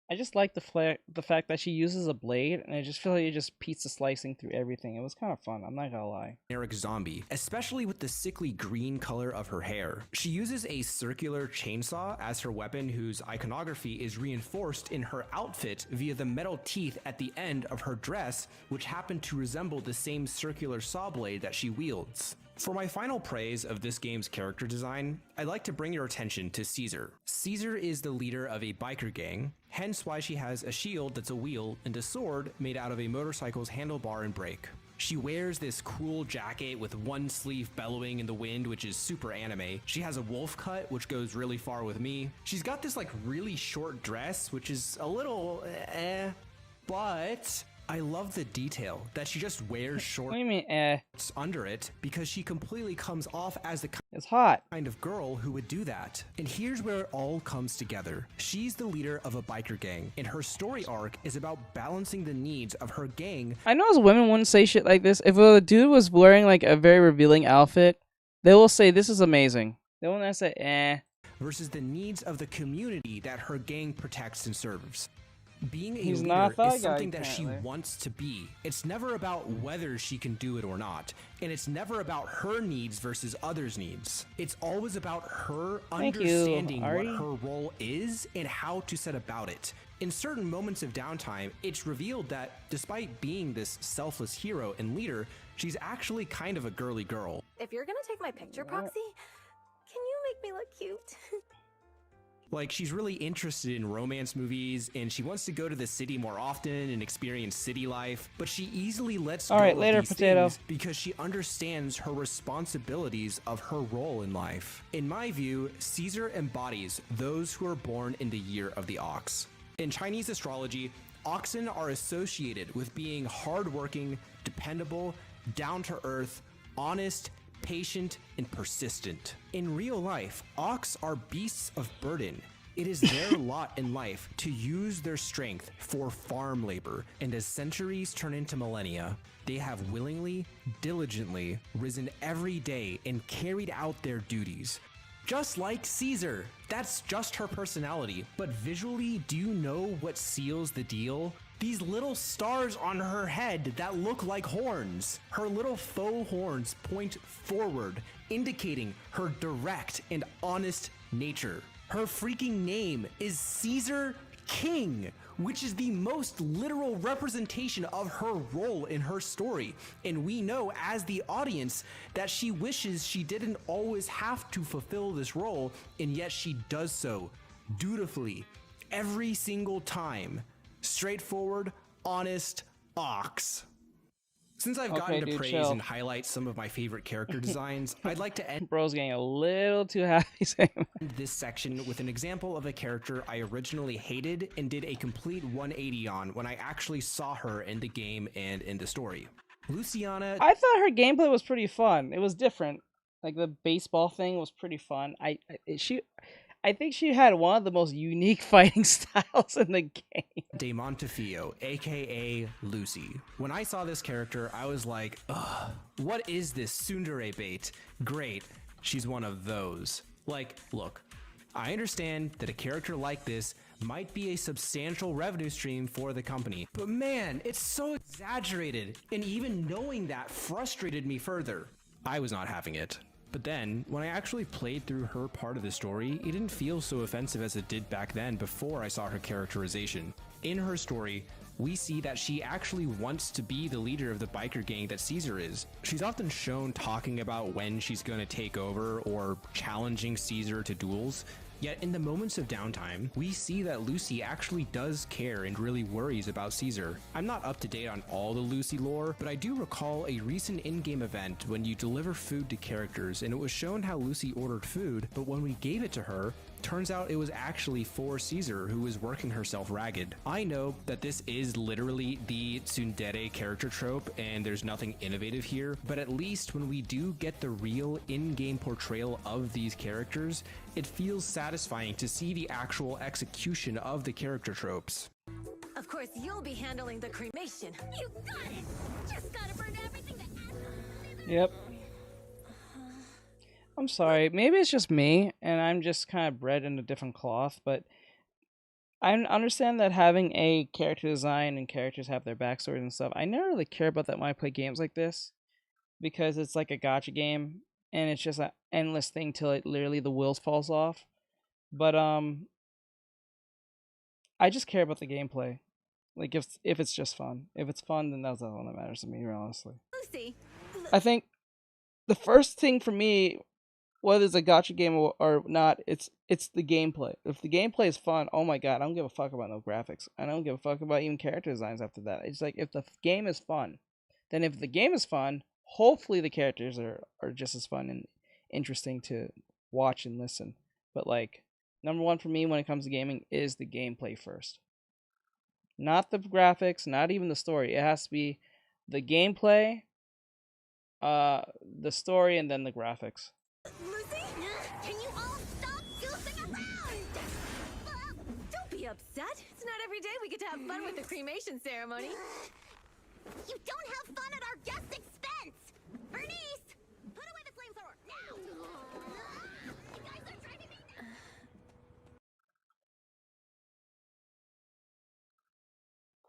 I just like the fact that she uses a blade, and I just feel like you're just pizza slicing through everything. It was kind of fun, I'm not gonna lie.
Generic zombie, especially with the sickly green color of her hair. She uses a circular chainsaw as her weapon, whose iconography is reinforced in her outfit via the metal teeth at the end of her dress, which happen to resemble the same circular saw blade that she wields. For my final praise of this game's character design, I'd like to bring your attention to Caesar. Caesar is the leader of a biker gang, hence why she has a shield that's a wheel and a sword made out of a motorcycle's handlebar and brake. She wears this cool jacket with one sleeve bellowing in the wind, which is super anime. She has a wolf cut, which goes really far with me. She's got this like really short dress, which is a little but I love the detail that she just wears short
What do you mean,
under it, because she completely comes off as the
It's hot.
kind of girl who would do that. And here's where it all comes together. She's the leader of a biker gang, and her story arc is about balancing the needs of her gang.
I know as women wouldn't say shit like this. If a dude was wearing like a very revealing outfit, they will say this is amazing. They won't say
versus the needs of the community that her gang protects and serves. Being a
He's
leader
not that
is
guy,
something that she
apparently.
wants to be. It's never about whether she can do it or not. And it's never about her needs versus others' needs. It's always about her
Thank you,
understanding
Ari.
what her role is and how to set about it. In certain moments of downtime, it's revealed that despite being this selfless hero and leader, she's actually kind of a girly girl.
If you're gonna take my picture, Proxy, can you make me look cute?
Like, she's really interested in romance movies, and she wants to go to the city more often and experience city life, but she easily lets
All
go
right,
of
later,
these
potato.
things because she understands her responsibilities of her role in life. In my view, Caesar embodies those who are born in the year of the ox. In Chinese astrology, oxen are associated with being hardworking, dependable, down-to-earth, honest, patient, and persistent. In real life, ox are beasts of burden. It is their lot in life to use their strength for farm labor, and as centuries turn into millennia, they have willingly, diligently risen every day and carried out their duties. Just like Caesar, that's just her personality. But visually, do you know what seals the deal? These little stars on her head that look like horns. Her little faux horns point forward, indicating her direct and honest nature. Her freaking name is Caesar King, which is the most literal representation of her role in her story. And we know as the audience that she wishes she didn't always have to fulfill this role, and yet she does so dutifully every single time. Straightforward, honest ox. Since I've gotten to
dude,
praise
chill.
and highlight some of my favorite character designs, I'd like to end
Bro's getting a little too happy.
this section with an example of a character I originally hated and did a complete 180 on when I actually saw her in the game and in the story. Luciana.
I thought her gameplay was pretty fun. It was different. Like the baseball thing was pretty fun. I think she had one of the most unique fighting styles in the game.
De Montefio, aka Lucy. When I saw this character, I was like, ugh, what is this tsundere bait? Great, she's one of those. Like, look, I understand that a character like this might be a substantial revenue stream for the company, but man, it's so exaggerated, and even knowing that frustrated me further. I was not having it. But then, when I actually played through her part of the story, it didn't feel so offensive as it did back then before I saw her characterization. In her story, we see that she actually wants to be the leader of the biker gang that Caesar is. She's often shown talking about when she's going to take over or challenging Caesar to duels. Yet in the moments of downtime, we see that Lucy actually does care and really worries about Caesar. I'm not up to date on all the Lucy lore, but I do recall a recent in-game event when you deliver food to characters and it was shown how Lucy ordered food, but when we gave it to her, turns out it was actually for Caesar, who was working herself ragged. I know that this is literally the tsundere character trope and there's nothing innovative here, but at least when we do get the real in-game portrayal of these characters, it feels satisfying to see the actual execution of the character tropes.
Of course, you'll be handling the cremation. You got it! Just gotta burn everything that...
Yep. I'm sorry. Maybe it's just me, and I'm just kind of bred in a different cloth, but I understand that having a character design and characters have their backstories and stuff, I never really care about that when I play games like this, because it's like a gacha game, and it's just an endless thing till it literally the wheels falls off. But I just care about the gameplay. Like if it's just fun. If it's fun, then that's all that matters to me, honestly.
Lucy!
I think the first thing for me, whether it's a gacha game or not, it's the gameplay. If the gameplay is fun, oh my god, I don't give a fuck about no graphics. I don't give a fuck about even character designs after that. It's like if the game is fun, then if the game is fun, hopefully the characters are just as fun and interesting to watch and listen. But like, number one for me when it comes to gaming is the gameplay first. Not the graphics, not even the story. It has to be the gameplay, the story, and then the graphics.
Lucy, can you all stop goofing around? Don't be upset. It's not every day we get to have fun with the cremation ceremony. You don't have fun at our guest expense! Bernice! Put away the flamethrower, now! You guys are driving me nuts!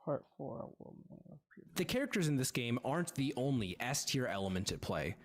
Part 4.
The characters in this game aren't the only S-tier element at play.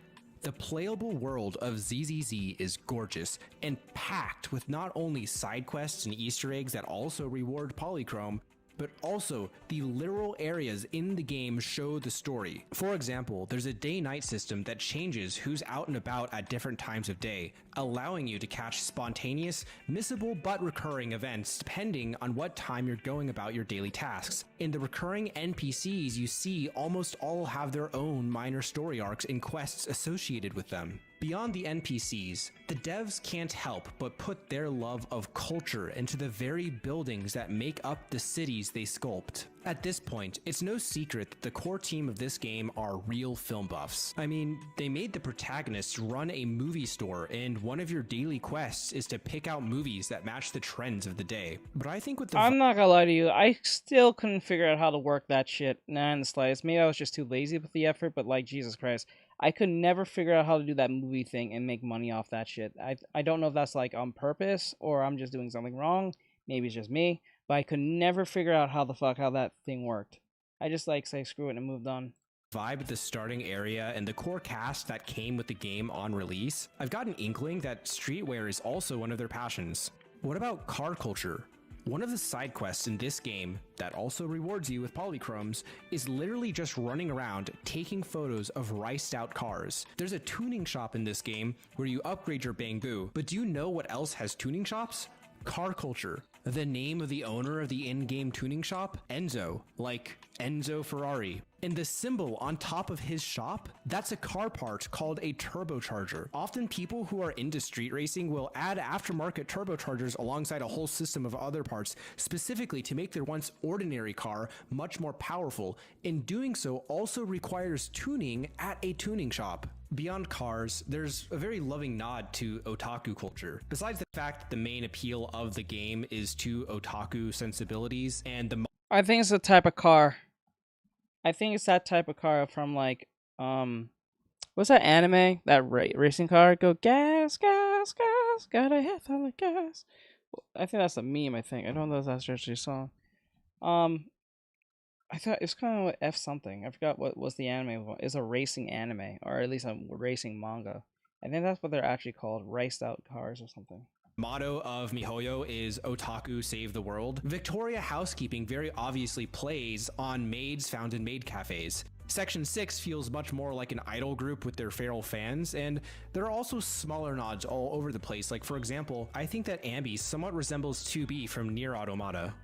The playable world of ZZZ is gorgeous and packed with not only side quests and Easter eggs that also reward polychrome, but also the literal areas in the game show the story. For example, there's a day-night system that changes who's out and about at different times of day, allowing you to catch spontaneous, missable but recurring events depending on what time you're going about your daily tasks. In the recurring NPCs you see, almost all have their own minor story arcs and quests associated with them. Beyond the NPCs, the devs can't help but put their love of culture into the very buildings that make up the cities they sculpt. At this point, it's no secret that the core team of this game are real film buffs. I mean, they made the protagonists run a movie store, and one of your daily quests is to pick out movies that match the trends of the day. But I think with the
I'm not gonna lie to you, I still couldn't figure out how to work that shit. Nah, in the slightest. Maybe I was just too lazy with the effort, but like, Jesus Christ. I could never figure out how to do that movie thing and make money off that shit. I don't know if that's like on purpose or I'm just doing something wrong. Maybe it's just me. But I could never figure out how that thing worked. I just like say screw it and moved on.
Vibe at the starting area and the core cast that came with the game on release, I've got an inkling that streetwear is also one of their passions. What about car culture? One of the side quests in this game that also rewards you with polychromes is literally just running around taking photos of riced out cars. There's a tuning shop in this game where you upgrade your Bangoo, but do you know what else has tuning shops? Car culture. The name of the owner of the in-game tuning shop? Enzo, like Enzo Ferrari. And the symbol on top of his shop? That's a car part called a turbocharger. Often people who are into street racing will add aftermarket turbochargers alongside a whole system of other parts, specifically to make their once ordinary car much more powerful. And doing so also requires tuning at a tuning shop. Beyond cars, there's a very loving nod to otaku culture. Besides the fact that the main appeal of the game is to otaku sensibilities and the
I think it's the type of car. I think it's that type of car from like, what's that anime? That racing car? Go gas, gas, gas, gotta hit on the gas. I think that's a meme, I think. I don't know if that's actually a song. I thought it's kind of like F something. I forgot what was the anime. It's a racing anime, or at least a racing manga. I think that's what they're actually called, raced out cars or something.
Motto of MiHoYo is Otaku Save the World. Victoria Housekeeping very obviously plays on maids found in maid cafes. Section 6 feels much more like an idol group with their feral fans, and there are also smaller nods all over the place. Like, for example, I think that Ambi somewhat resembles 2B from Nier Automata.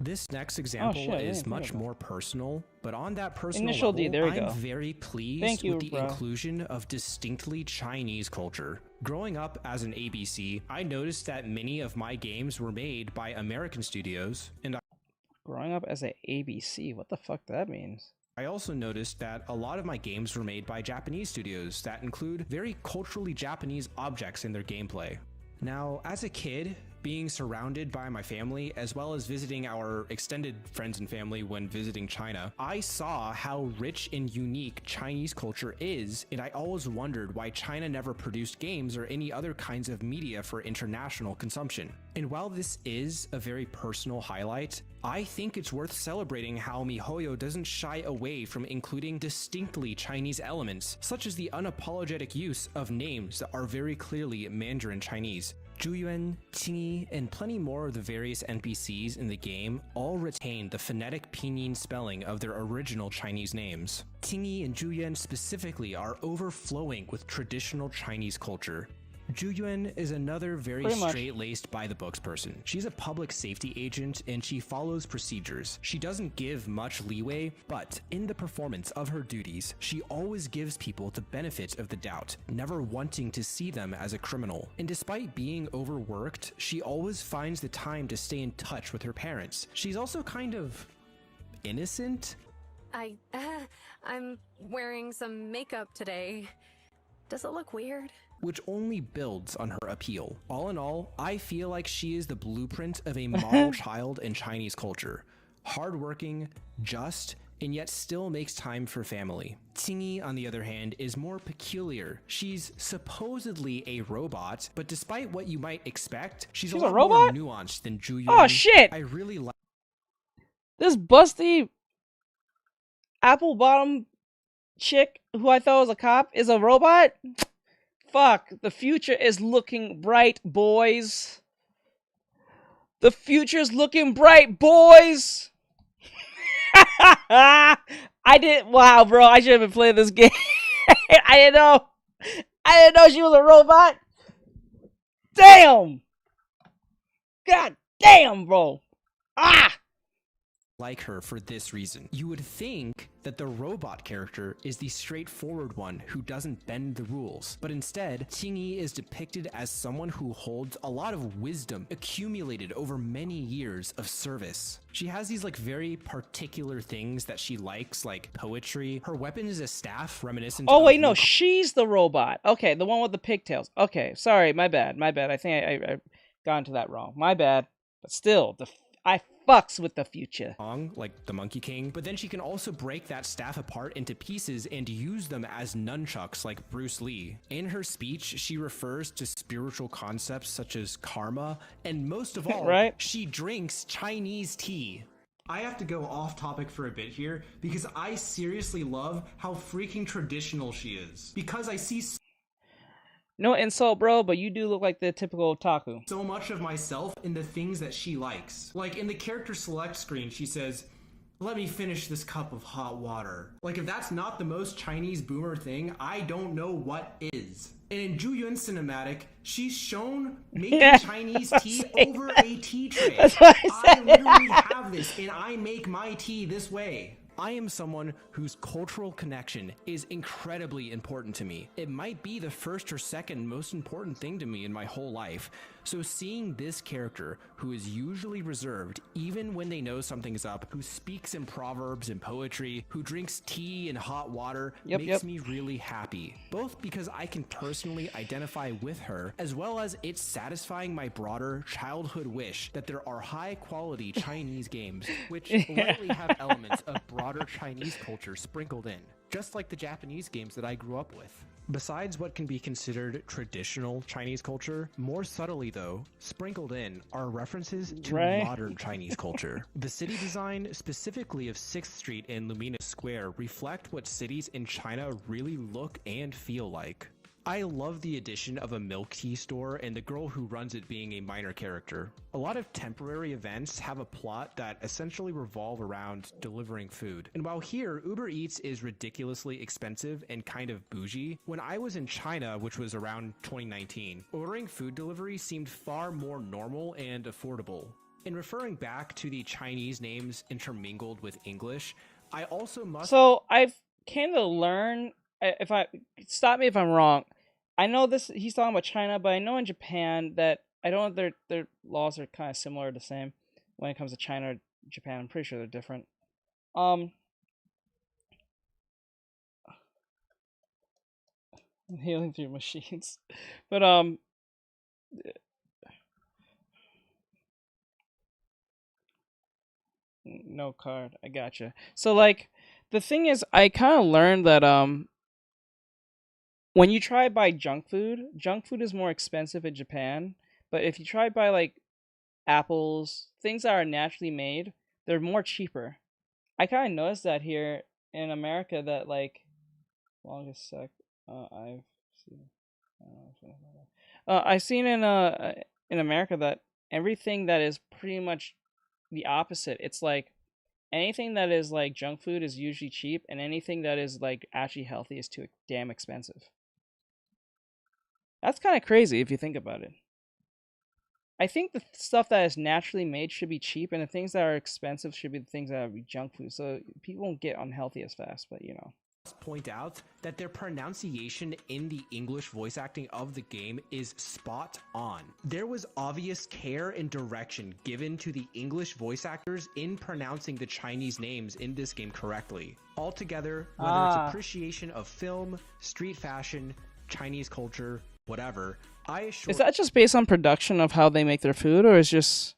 This next example is much more personal, but on that personal level, I'm very pleased with the inclusion of distinctly Chinese culture. Growing up as an ABC, I noticed that many of my games were made by American studios, and
growing up as an ABC, what the fuck that means?
I also noticed that a lot of my games were made by Japanese studios that include very culturally Japanese objects in their gameplay. Now, as a kid, being surrounded by my family, as well as visiting our extended friends and family when visiting China, I saw how rich and unique Chinese culture is, and I always wondered why China never produced games or any other kinds of media for international consumption. And while this is a very personal highlight, I think it's worth celebrating how MiHoYo doesn't shy away from including distinctly Chinese elements, such as the unapologetic use of names that are very clearly Mandarin Chinese. Zhuyuan, Qingyi, and plenty more of the various NPCs in the game all retain the phonetic pinyin spelling of their original Chinese names. Qingyi and Zhuyuan specifically are overflowing with traditional Chinese culture. Ju Yuen is another very
Pretty much.
straight-laced by-the-books person. She's a public safety agent and she follows procedures. She doesn't give much leeway, but in the performance of her duties, she always gives people the benefit of the doubt, never wanting to see them as a criminal. And despite being overworked, she always finds the time to stay in touch with her parents. She's also kind of innocent.
I'm wearing some makeup today. Does it look weird?
Which only builds on her appeal. All in all, I feel like she is the blueprint of a model child in Chinese culture. Hardworking, just, and yet still makes time for family. Qingyi, on the other hand, is more peculiar. She's supposedly a robot, but despite what you might expect, she's a lot
robot?
more nuanced than Ju Yuen.
Oh shit!
I really like
This busty apple bottom chick who I thought was a cop is a robot? Fuck, the future is looking bright, boys. The future's looking bright, boys. I didn't. Wow, bro, I should have been playing this game. I didn't know. I didn't know she was a robot. Damn. God damn, bro. Ah.
Like her for this reason. You would think that the robot character is the straightforward one who doesn't bend the rules, but instead, Qingyi is depicted as someone who holds a lot of wisdom accumulated over many years of service. She has these like very particular things that she likes, like poetry. Her weapon is a staff reminiscent
Oh
of
wait, no, she's the robot. Okay, the one with the pigtails. Okay, sorry, my bad. I think I got into that wrong. My bad. But still, I fucks with the future.
Like the Monkey King, but then she can also break that staff apart into pieces and use them as nunchucks like Bruce Lee. In her speech, she refers to spiritual concepts such as karma, and most of all,
right?
She drinks Chinese tea. I have to go off topic for a bit here because I seriously love how freaking traditional she is. Because I see
no insult, bro, but you do look like the typical otaku.
So much of myself in the things that she likes. Like in the character select screen, she says, "Let me finish this cup of hot water." Like if that's not the most Chinese boomer thing, I don't know what is. And in Ju Yun's cinematic, she's shown making Chinese tea over a tea tray.
That's what I said.
I literally have this, and I make my tea this way. I am someone whose cultural connection is incredibly important to me. It might be the first or second most important thing to me in my whole life. So seeing this character, who is usually reserved even when they know something's up, who speaks in proverbs and poetry, who drinks tea and hot water, makes me really happy. Both because I can personally identify with her, as well as it's satisfying my broader childhood wish that there are high quality Chinese games which likely have elements of broader Chinese culture sprinkled in, just like the Japanese games that I grew up with. Besides what can be considered traditional Chinese culture, more subtly though, sprinkled in are references to modern Chinese culture. The city design, specifically of 6th Street and Lumina Square, reflect what cities in China really look and feel like. I love the addition of a milk tea store and the girl who runs it being a minor character. A lot of temporary events have a plot that essentially revolve around delivering food. And while here, Uber Eats is ridiculously expensive and kind of bougie, when I was in China, which was around 2019, ordering food delivery seemed far more normal and affordable. In referring back to the Chinese names intermingled with English, I also must...
So I've kind of learned, if I stop me if I'm wrong, I know this he's talking about China, but I know in Japan that I don't know if their laws are kind of similar or the same when it comes to China or Japan. I'm pretty sure they're different. Healing through machines, but no card. I gotcha. So like the thing is, I kind of learned that when you try to buy junk food is more expensive in Japan. But if you try to buy like apples, things that are naturally made, they're more cheaper. I kind of noticed that here in America that like, longest sec, I've seen in America that everything that is pretty much the opposite. It's like anything that is like junk food is usually cheap, and anything that is like actually healthy is too damn expensive. That's kind of crazy if you think about it. I think the stuff that is naturally made should be cheap, and the things that are expensive should be the things that are junk food, so people won't get unhealthy as fast. But you know,
point out that their pronunciation in the English voice acting of the game is spot on. There was obvious care and direction given to the English voice actors in pronouncing the Chinese names in this game correctly. Altogether, whether it's appreciation of film, street fashion, Chinese culture, whatever, I assure—
Is that just based on production of how they make their food, or is just...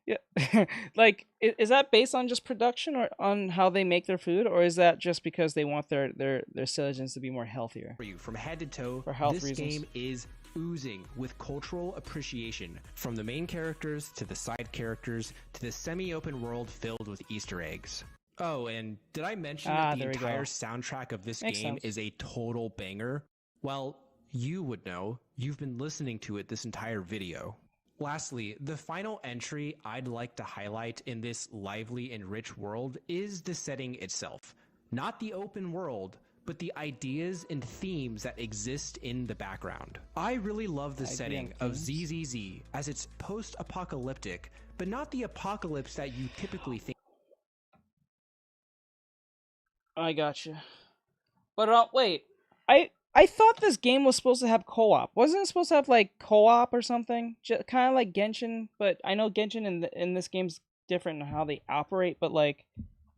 Yeah, like, is that based on just production or on how they make their food, or is that just because they want their citizens to be more healthier?
From head to toe,
for health
this
reasons.
game is oozing with cultural appreciation, from the main characters to the side characters to the semi-open world filled with Easter eggs. Oh, and did I mention that the entire soundtrack of this game is a total banger? Well, you would know. You've been listening to it this entire video. Lastly, the final entry I'd like to highlight in this lively and rich world is the setting itself. Not the open world, but the ideas and themes that exist in the background. I really love the setting of ZZZ, as it's post-apocalyptic, but not the apocalypse that you typically think.
I gotcha. But wait, I thought this game was supposed to have co-op. Wasn't it supposed to have like co-op or something? Kind of like Genshin, but I know Genshin in this game's different in how they operate. But like,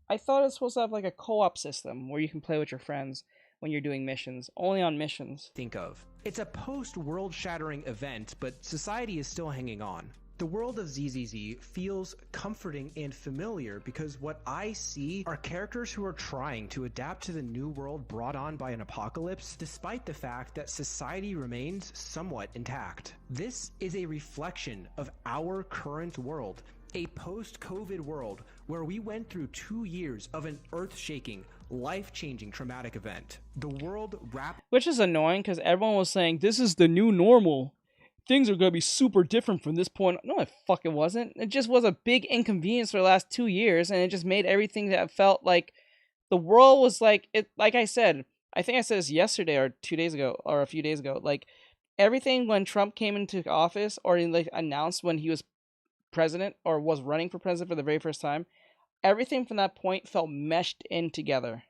I thought it was supposed to have like a co-op system where you can play with your friends when you're doing missions, only on missions.
Think of. It's a post-world shattering event, but society is still hanging on. The world of ZZZ feels comforting and familiar because what I see are characters who are trying to adapt to the new world brought on by an apocalypse, despite the fact that society remains somewhat intact. This is a reflection of our current world, a post-COVID world where we went through 2 years of an earth-shaking, life-changing traumatic event. The world
Which is annoying because everyone was saying, this is the new normal. Things are going to be super different from this point. No, it fucking wasn't. It just was a big inconvenience for the last 2 years, and it just made everything that felt like the world was like it. Like I said, I think I said this yesterday or 2 days ago or a few days ago. Like everything when Trump came into office or like announced when he was president or was running for president for the very first time, everything from that point felt meshed in together.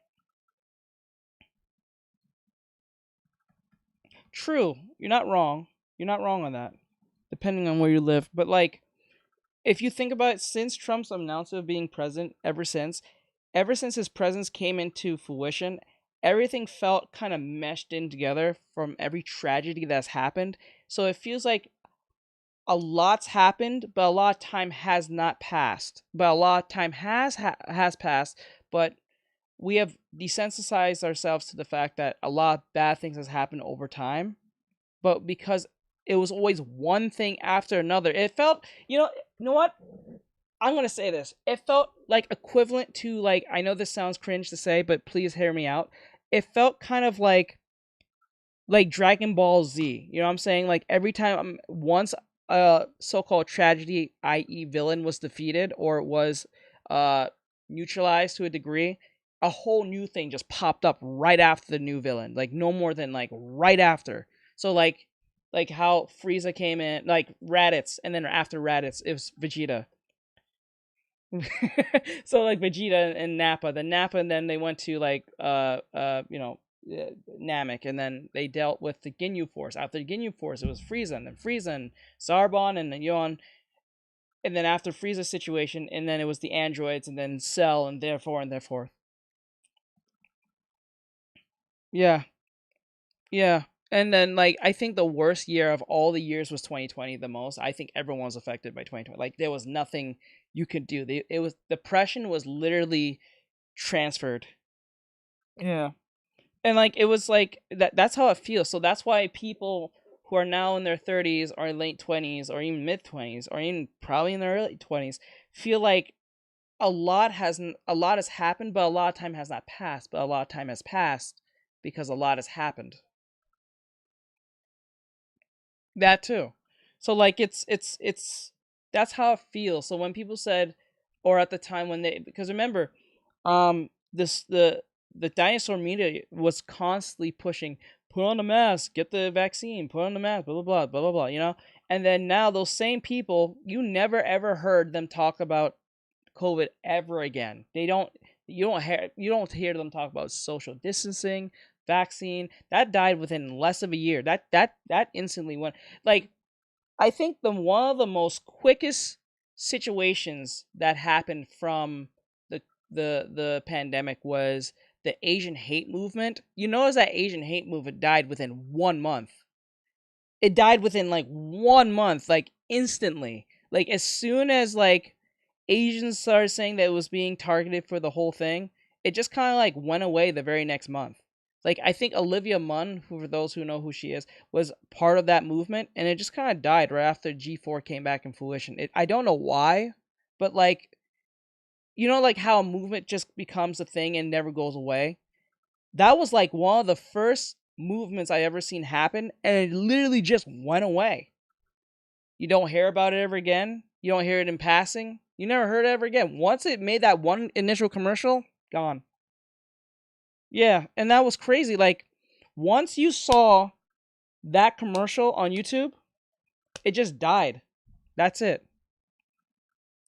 True, you're not wrong. You're not wrong on that, depending on where you live. But like, if you think about it, since Trump's announcement of being president, ever since his presence came into fruition, everything felt kind of meshed in together from every tragedy that's happened. So it feels like a lot's happened, but a lot of time has not passed. But a lot of time has passed, but we have desensitized ourselves to the fact that a lot of bad things has happened over time. But because it was always one thing after another, it felt, you know what? I'm going to say this. It felt like equivalent to, like, I know this sounds cringe to say, but please hear me out. It felt kind of like Dragon Ball Z. You know what I'm saying? Like every time once a so-called tragedy, i.e. villain, was defeated or was neutralized to a degree, a whole new thing just popped up right after the new villain. Like no more than like right after. So like how Frieza came in, like Raditz, and then after Raditz, it was Vegeta. So like Vegeta and Nappa, and then they went to like Namek, and then they dealt with the Ginyu Force. After the Ginyu Force, it was Frieza, and then Frieza and Zarbon, and then Yon, and then after Frieza's situation, and then it was the androids, and then Cell, and therefore. Yeah. And then, like, I think the worst year of all the years was 2020 the most. I think everyone was affected by 2020. Like, there was nothing you could do. Depression was literally transferred. Yeah. And, like, it was like, that's how it feels. So that's why people who are now in their 30s or late 20s or even mid-20s or even probably in their early 20s feel like a lot has happened, but a lot of time has not passed. But a lot of time has passed because a lot has happened. That too. So like it's that's how it feels. So when people said, or at the time when because remember, the dinosaur media was constantly pushing put on the mask, get the vaccine, put on the mask, blah blah blah blah blah blah, you know. And then now those same people, you never ever heard them talk about COVID ever again. They don't. You don't hear them talk about social distancing, vaccine. That died within less of a year. That instantly went. Like, I think one of the most quickest situations that happened from the pandemic was the Asian hate movement. You notice that Asian hate movement died within 1 month. It died within like 1 month, like instantly. Like as soon as like Asians started saying that it was being targeted for the whole thing, it just kind of like went away the very next month. Like I think Olivia Munn, who for those who know who she is, was part of that movement, and it just kind of died right after G4 came back in fruition. I don't know why, but like, you know, like how a movement just becomes a thing and never goes away. That was like one of the first movements I ever seen happen, and it literally just went away. You don't hear about it ever again. You don't hear it in passing. You never heard it ever again. Once it made that one initial commercial, gone. Yeah, and that was crazy. Like, once you saw that commercial on YouTube, it just died. That's it.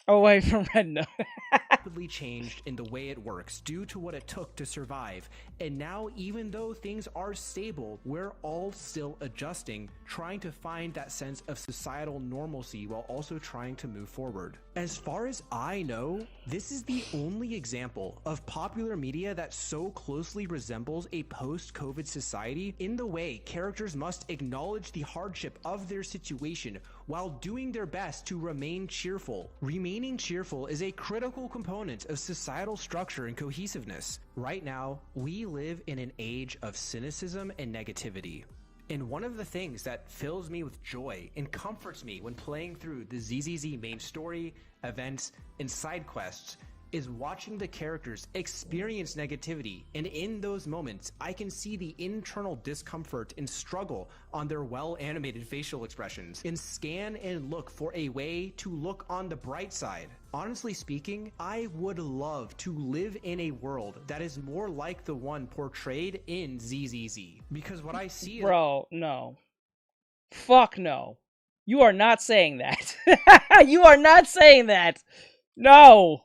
Away from Red Note.
Rapidly changed in the way it works due to what it took to survive. And now, even though things are stable, we're all still adjusting, trying to find that sense of societal normalcy while also trying to move forward. As far as I know, this is the only example of popular media that so closely resembles a post-COVID society in the way characters must acknowledge the hardship of their situation while doing their best to remain cheerful. Remaining cheerful is a critical component of societal structure and cohesiveness. Right now, we live in an age of cynicism and negativity. And one of the things that fills me with joy and comforts me when playing through the ZZZ main story, events, and side quests is watching the characters experience negativity, and in those moments, I can see the internal discomfort and struggle on their well-animated facial expressions, and scan and look for a way to look on the bright side. Honestly speaking, I would love to live in a world that is more like the one portrayed in ZZZ, because what I see is—
Bro, no. Fuck no. You are not saying that. You are not saying that. No.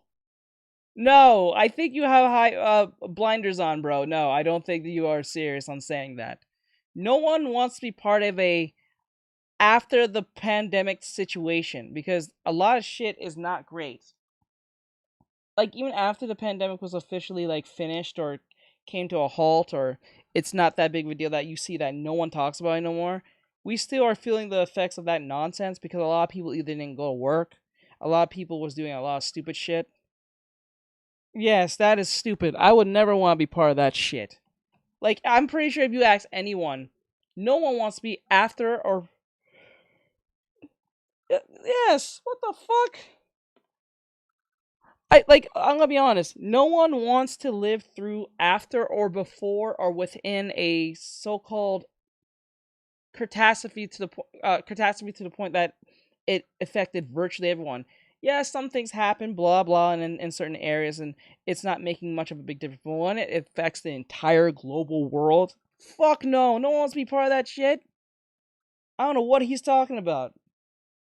No, I think you have high blinders on, bro. No, I don't think that you are serious on saying that. No one wants to be part of a after the pandemic situation because a lot of shit is not great. Like even after the pandemic was officially like finished or came to a halt or it's not that big of a deal that you see that no one talks about it no more, we still are feeling the effects of that nonsense because a lot of people either didn't go to work, a lot of people was doing a lot of stupid shit. Yes, that is stupid. I would never want to be part of that shit. Like, I'm pretty sure if you ask anyone, no one wants to be after or... Yes, what the fuck? I'm gonna be honest. No one wants to live through after or before or within a so-called catastrophe to the point that it affected virtually everyone. Yeah, some things happen, blah blah, and in certain areas, and it's not making much of a big difference. But when it affects the entire global world, fuck no, no one wants to be part of that shit. I don't know what he's talking about.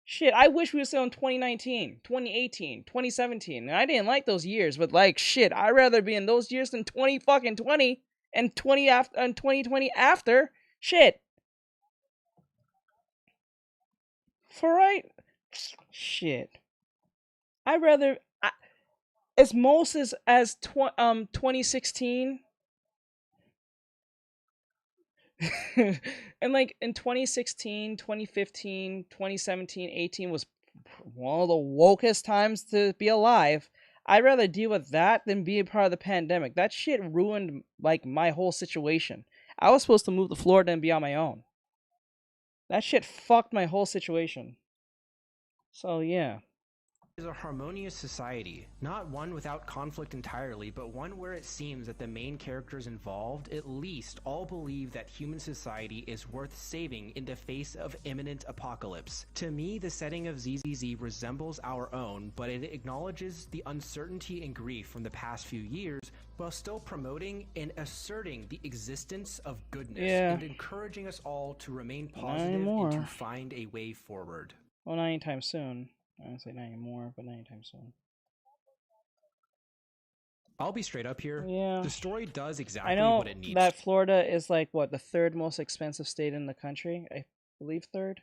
Shit, I wish we were still in 2019, 2018, 2017, and I didn't like those years, but like shit, I'd rather be in those years than 2020 and 2020 after. Shit. For right? Shit. I'd rather as most as 2016 and like in 2016, 2015, 2017, 18 was one of the wokest times to be alive. I'd rather deal with that than be a part of the pandemic. That shit ruined like my whole situation. I was supposed to move to Florida and be on my own. That shit fucked my whole situation. So yeah.
is a harmonious society, not one without conflict entirely, but one where it seems that the main characters involved at least all believe that human society is worth saving in the face of imminent apocalypse. To me, the setting of ZZZ resembles our own, but it acknowledges the uncertainty and grief from the past few years while still promoting and asserting the existence of goodness and encouraging us all to remain positive and to find a way forward.
Well, not anytime soon. I don't say not anymore, but not anytime soon.
I'll be straight up here.
Yeah.
The story does exactly
I know
what it needs.
that Florida is like, what, the third most expensive state in the country? I believe third.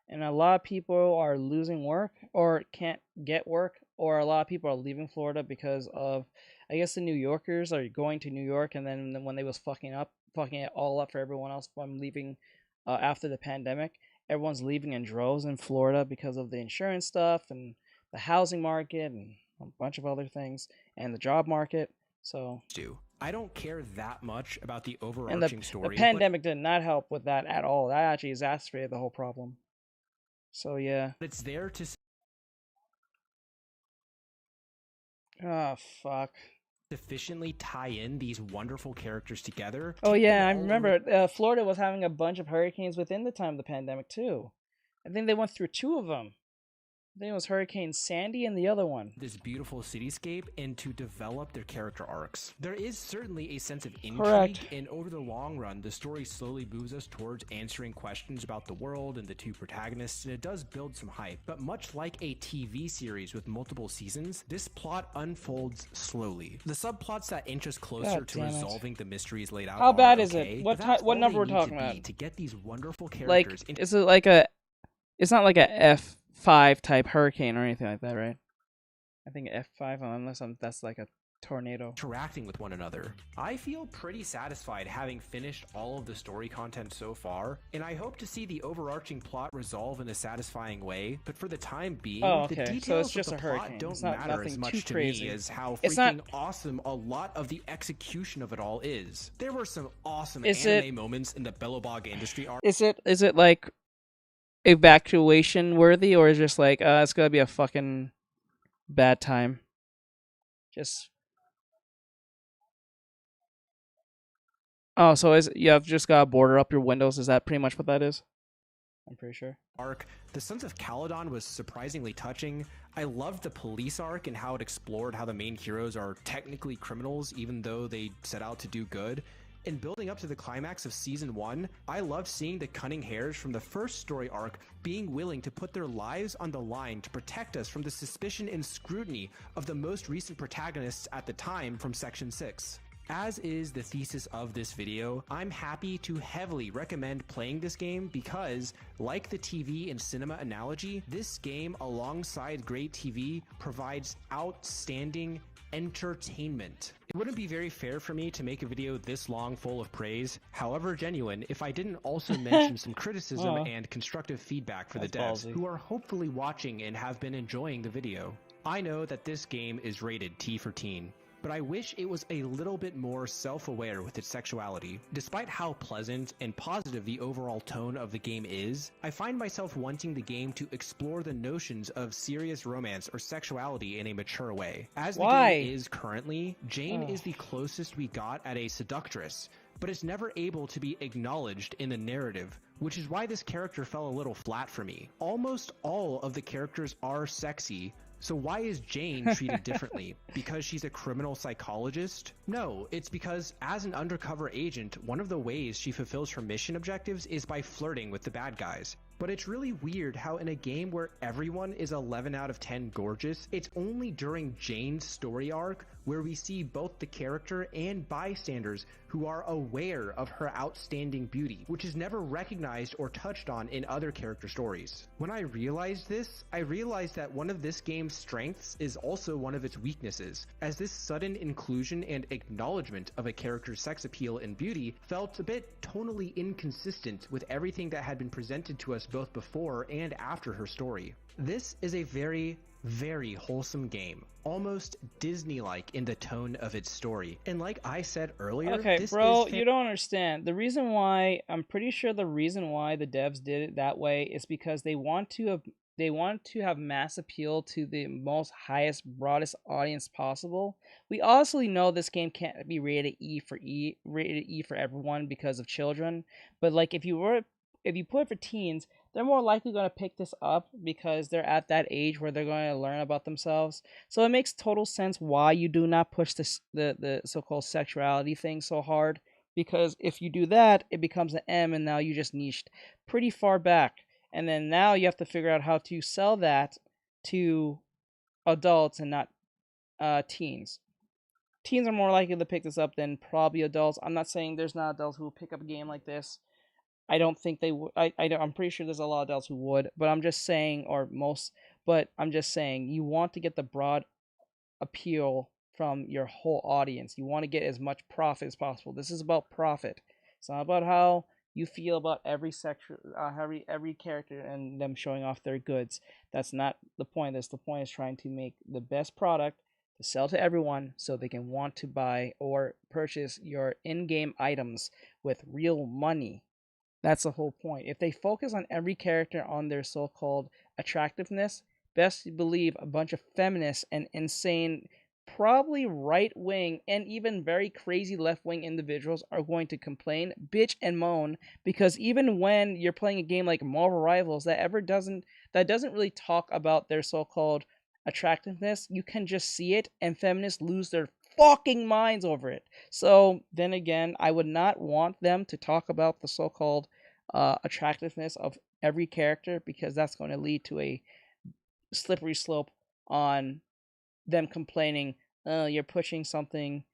And a lot of people are losing work or can't get work, or a lot of people are leaving Florida because of, I guess the New Yorkers are going to New York, and then when they was fucking it all up for everyone else from leaving after the pandemic, everyone's leaving in droves in Florida because of the insurance stuff and the housing market and a bunch of other things and the job market. So
I don't care that much about the overarching story.
The pandemic did not help with that at all. That actually exacerbated the whole problem. So yeah.
But it's there to
oh fuck.
Sufficiently tie in these wonderful characters together.
Oh yeah, I remember Florida was having a bunch of hurricanes within the time of the pandemic too. I think they went through 2 of them. I think it was Hurricane Sandy and the other one.
This beautiful cityscape and to develop their character arcs. There is certainly a sense of intrigue,
correct,
and over the long run, the story slowly moves us towards answering questions about the world and the 2 protagonists, and it does build some hype. But much like a TV series with multiple seasons, this plot unfolds slowly. The subplots that inch us closer to resolving the mysteries laid out.
How bad is
okay,
it? What number we're talking about?
To get these wonderful characters.
Like, is it like a? It's not like a F5 type hurricane or anything like that, right? I think F5, unless that's like a tornado.
Interacting with one another. I feel pretty satisfied having finished all of the story content so far, and I hope to see the overarching plot resolve in a satisfying way, but for the time being, the details
so it's just
of the
a
plot
hurricane.
don't
It's not
matter as much to
crazy.
me as how freaking awesome a lot of the execution of it all is. There were some awesome anime moments in the Bellobog industry arc.
Is it like evacuation worthy, or is it just like it's gonna be a fucking bad time? Just so you have just got to border up your windows? Is that pretty much what that is? I'm pretty sure.
Arc, the Sons of Caledon was surprisingly touching. I loved the police arc and how it explored how the main heroes are technically criminals even though they set out to do good. In building up to the climax of Season 1, I loved seeing the cunning hares from the first story arc being willing to put their lives on the line to protect us from the suspicion and scrutiny of the most recent protagonists at the time from Section 6. As is the thesis of this video, I'm happy to heavily recommend playing this game because, like the TV and cinema analogy, this game alongside great TV provides outstanding entertainment. It wouldn't be very fair for me to make a video this long full of praise, however genuine, if I didn't also mention some criticism and constructive feedback for the devs who are hopefully watching and have been enjoying the video. I know that this game is rated T for teen, but I wish it was a little bit more self-aware with its sexuality. Despite how pleasant and positive the overall tone of the game is, I find myself wanting the game to explore the notions of serious romance or sexuality in a mature way. As the game is currently, Jane is the closest we got at a seductress, but it's never able to be acknowledged in the narrative, which is why this character fell a little flat for me. Almost all of the characters are sexy, so why is Jane treated differently? Because she's a criminal psychologist? No, it's because as an undercover agent, one of the ways she fulfills her mission objectives is by flirting with the bad guys. But it's really weird how in a game where everyone is 11 out of 10 gorgeous, it's only during Jane's story arc where we see both the character and bystanders who are aware of her outstanding beauty, which is never recognized or touched on in other character stories. When I realized this, I realized that one of this game's strengths is also one of its weaknesses, as this sudden inclusion and acknowledgement of a character's sex appeal and beauty felt a bit tonally inconsistent with everything that had been presented to us both before and after her story. This is a very, very wholesome game, almost Disney-like in the tone of its story. And like I said earlier,
okay, bro, you don't understand. The reason why, I'm pretty sure the reason why the devs did it that way is because they want they want to have mass appeal to the most highest, broadest audience possible. We obviously know this game can't be rated rated E for everyone because of children. But like if you put it for teens, they're more likely going to pick this up because they're at that age where they're going to learn about themselves. So it makes total sense why you do not push the so-called sexuality thing so hard. Because if you do that, it becomes an M, and now you just niched pretty far back. And then now you have to figure out how to sell that to adults and not teens. Teens are more likely to pick this up than probably adults. I'm not saying there's not adults who will pick up a game like this. I don't think they would. I'm pretty sure there's a lot of adults who would, but I'm just saying, you want to get the broad appeal from your whole audience. You want to get as much profit as possible. This is about profit. It's not about how you feel about every character and them showing off their goods. That's not the point. The point is trying to make the best product to sell to everyone so they can want to buy or purchase your in-game items with real money. That's the whole point. If they focus on every character on their so-called attractiveness, best believe a bunch of feminists and insane, probably right-wing and even very crazy left-wing individuals are going to complain, bitch, and moan, because even when you're playing a game like Marvel Rivals that doesn't really talk about their so-called attractiveness, you can just see it, and feminists lose their fucking minds over it. So then again, I would not want them to talk about the so-called attractiveness of every character, because that's going to lead to a slippery slope on them complaining, you're pushing something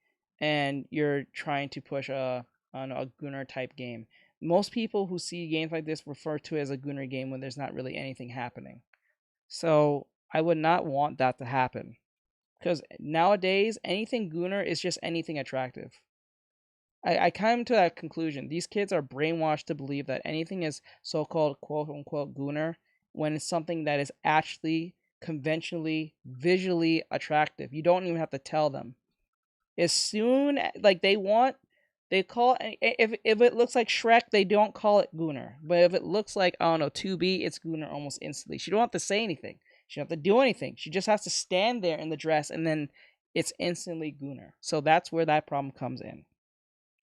and you're trying to push a Gunnar type game. Most people who see games like this refer to it as a Gunnar game when there's not really anything happening. So I would not want that to happen. Because nowadays, anything Gunnar is just anything attractive. I come to that conclusion. These kids are brainwashed to believe that anything is so-called quote-unquote Gunnar when it's something that is actually conventionally, visually attractive. You don't even have to tell them. As soon like they call if it looks like Shrek, they don't call it Gunnar. But if it looks like, I don't know, 2B, it's Gunnar almost instantly. She don't have to say anything. She don't have to do anything. She just has to stand there in the dress, and then it's instantly Gunnar. So that's where that problem comes in.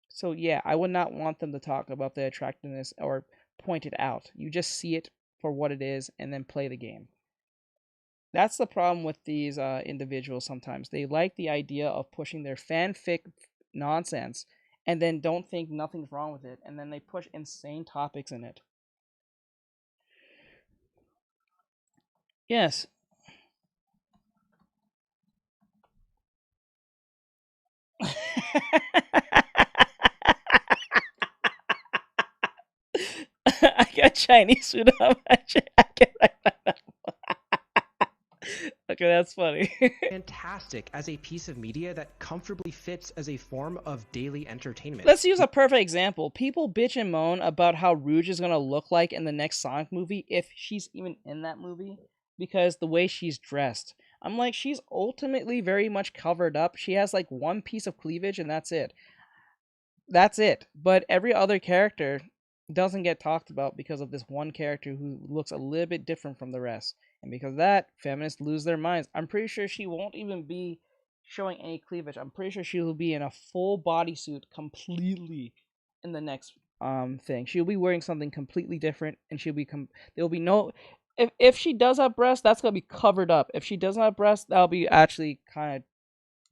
So yeah, I would not want them to talk about the attractiveness or point it out. You just see it for what it is and then play the game. That's the problem with these individuals sometimes. They like the idea of pushing their fanfic nonsense and then don't think nothing's wrong with it, and then they push insane topics in it. Yes. I got Chinese food on my jacket. Okay, that's funny.
Fantastic as a piece of media that comfortably fits as a form of daily entertainment.
Let's use a perfect example. People bitch and moan about how Rouge is going to look like in the next Sonic movie, if she's even in that movie, because the way she's dressed. I'm like, she's ultimately very much covered up. She has like one piece of cleavage and that's it. That's it. But every other character doesn't get talked about because of this one character who looks a little bit different from the rest. And because of that, feminists lose their minds. I'm pretty sure she won't even be showing any cleavage. I'm pretty sure she will be in a full bodysuit completely in the next thing. She'll be wearing something completely different, and there'll be no. If she does have breasts, that's gonna be covered up. If she doesn't have breasts, that'll be actually kind of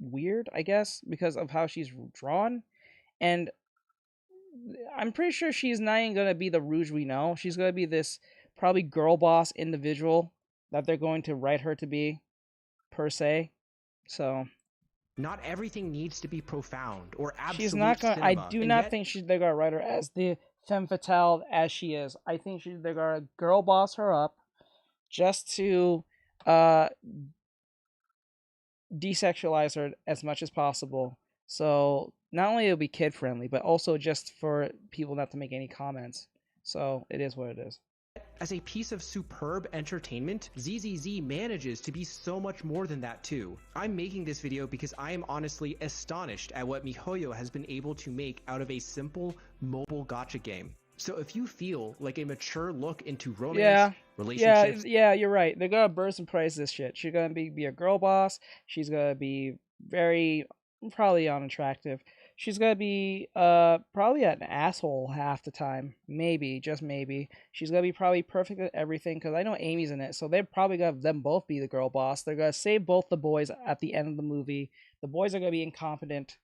weird, I guess, because of how she's drawn. And I'm pretty sure she's not even gonna be the Rouge we know. She's gonna be this probably girl boss individual that they're going to write her to be, per se. So
not everything needs to be profound or absolute.
She's not gonna.
Cinema.
I do not think they're gonna write her as the femme fatale as she is. I think they're gonna girl boss her up just to desexualize her as much as possible. So not only it'll be kid friendly, but also just for people not to make any comments. So it is what it is.
As a piece of superb entertainment, ZZZ manages to be so much more than that too. I'm making this video because I am honestly astonished at what MiHoYo has been able to make out of a simple mobile gacha game. So if you feel like a mature look into romance,
Yeah,
relationships,
you're right. They're gonna burst and price this shit. She's gonna be a girl boss. She's gonna be very probably unattractive. She's gonna be probably an asshole half the time. Maybe, just maybe. She's gonna be probably perfect at everything because I know Amy's in it, so they're probably gonna have them both be the girl boss. They're gonna save both the boys at the end of the movie. The boys are gonna be incompetent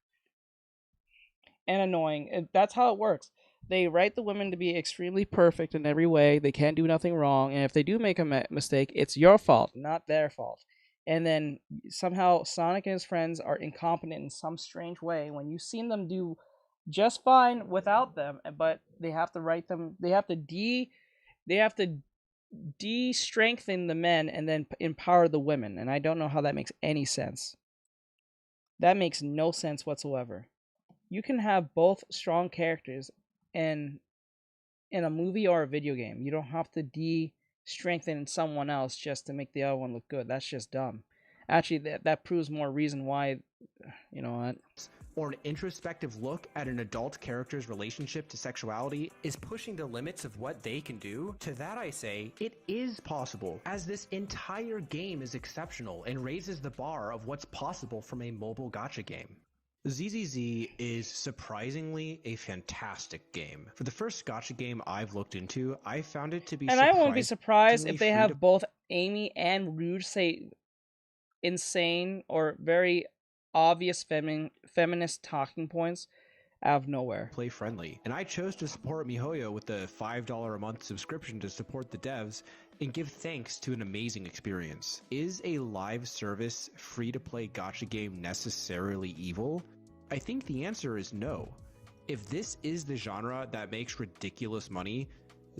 and annoying. That's how it works. They write the women to be extremely perfect in every way. They can't do nothing wrong, and if they do make a mistake, it's your fault, not their fault. And then somehow Sonic and his friends are incompetent in some strange way when you've seen them do just fine without them, but they have to write them. They have to de-strengthen the men and then empower the women, and I don't know how that makes any sense. That makes no sense whatsoever. You can have both strong characters in a movie or a video game. You don't have to de-strengthen someone else just to make the other one look good. That's just dumb. Actually, that proves more reason why, you know what?
or an introspective look at an adult character's relationship to sexuality is pushing the limits of what they can do, to that I say, it is possible, as this entire game is exceptional and raises the bar of what's possible from a mobile gacha game. ZZZ is surprisingly a fantastic game. For the first gacha game I've looked into, I found it to be
and I won't be surprised if they have
to...
both Amy and Rouge say insane or very obvious feminist talking points out of nowhere.
Play friendly. And I chose to support MiHoYo with the $5 a month subscription to support the devs and give thanks to an amazing experience. Is a live service free-to-play gacha game necessarily evil? I think the answer is no. If this is the genre that makes ridiculous money,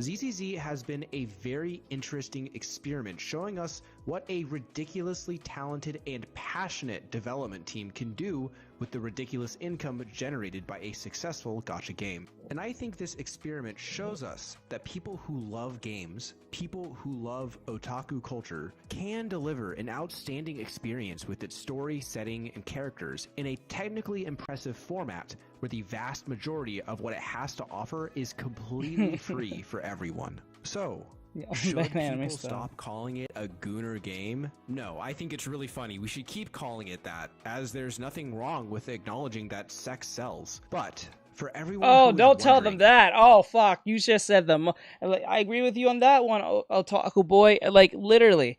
ZZZ has been a very interesting experiment showing us what a ridiculously talented and passionate development team can do with the ridiculous income generated by a successful gacha game. And I think this experiment shows us that people who love games, people who love otaku culture, can deliver an outstanding experience with its story, setting, and characters in a technically impressive format where the vast majority of what it has to offer is completely free for everyone. So, should people stop calling it a gooner game? No, I think it's really funny. We should keep calling it that, as there's nothing wrong with acknowledging that sex sells. But for everyone
oh, don't tell them that. Oh, fuck. You just said them. I agree with you on that one, Otaku boy. Like, literally,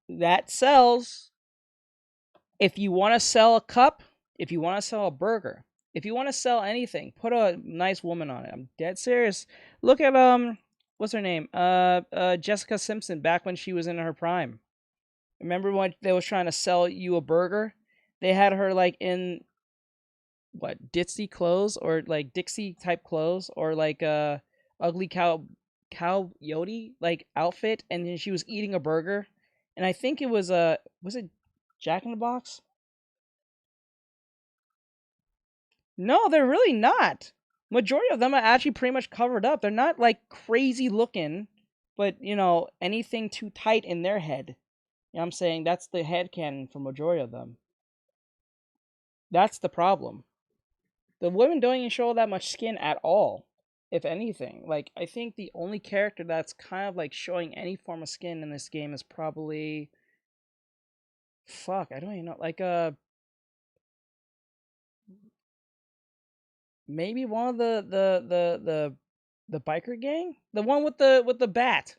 that sells. If you want to sell a cup, if you want to sell a burger, if you want to sell anything, put a nice woman on it. I'm dead serious. Look at, what's her name? Jessica Simpson back when she was in her prime. Remember when they was trying to sell you a burger? They had her like in what, ditzy clothes or like Dixie type clothes or like ugly coyote like outfit, and then she was eating a burger. And I think it was it Jack in the Box? No, they're really not. Majority of them are actually pretty much covered up. They're not like crazy looking, but you know, anything too tight in their head. You know what I'm saying? That's the headcanon for majority of them. That's the problem. The women don't even show that much skin at all, if anything. Like, I think the only character that's kind of like showing any form of skin in this game is probably, fuck, I don't even know, like maybe one of the biker gang, the one with the bat.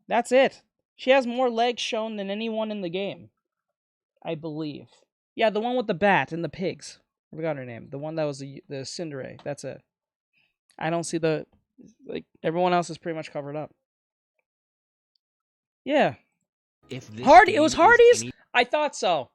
That's it. She has more legs shown than anyone in the game, I believe. Yeah, the one with the bat and the pigs. I forgot her name. The one that was the Cinderace. That's it. I don't see the, like, everyone else is pretty much covered up. Yeah.
If this
Hardy, it was Hardee's? I thought so.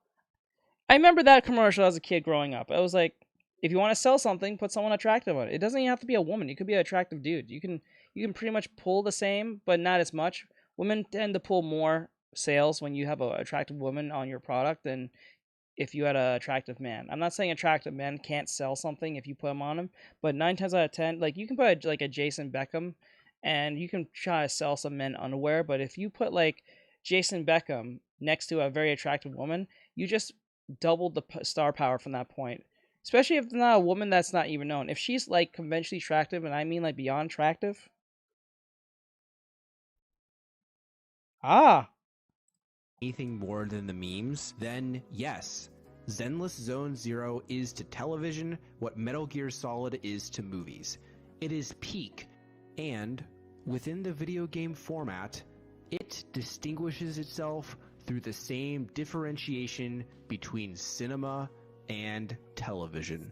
I remember that commercial as a kid growing up. I was like, if you want to sell something, put someone attractive on it. It doesn't even have to be a woman. You could be an attractive dude. You can pretty much pull the same, but not as much. Women tend to pull more sales when you have an attractive woman on your product than if you had an attractive man. I'm not saying attractive men can't sell something if you put them on them, but 9 times out of 10, like, you can put like a Jason Beckham, and you can try to sell some men underwear, but if you put like Jason Beckham next to a very attractive woman, you just doubled the star power from that point. Especially if it's not a woman that's not even known. If she's like conventionally attractive, and I mean like beyond attractive. Ah.
Anything more than the memes, then yes, Zenless Zone Zero is to television what Metal Gear Solid is to movies. It is peak, and within the video game format, it distinguishes itself through the same differentiation between cinema and television.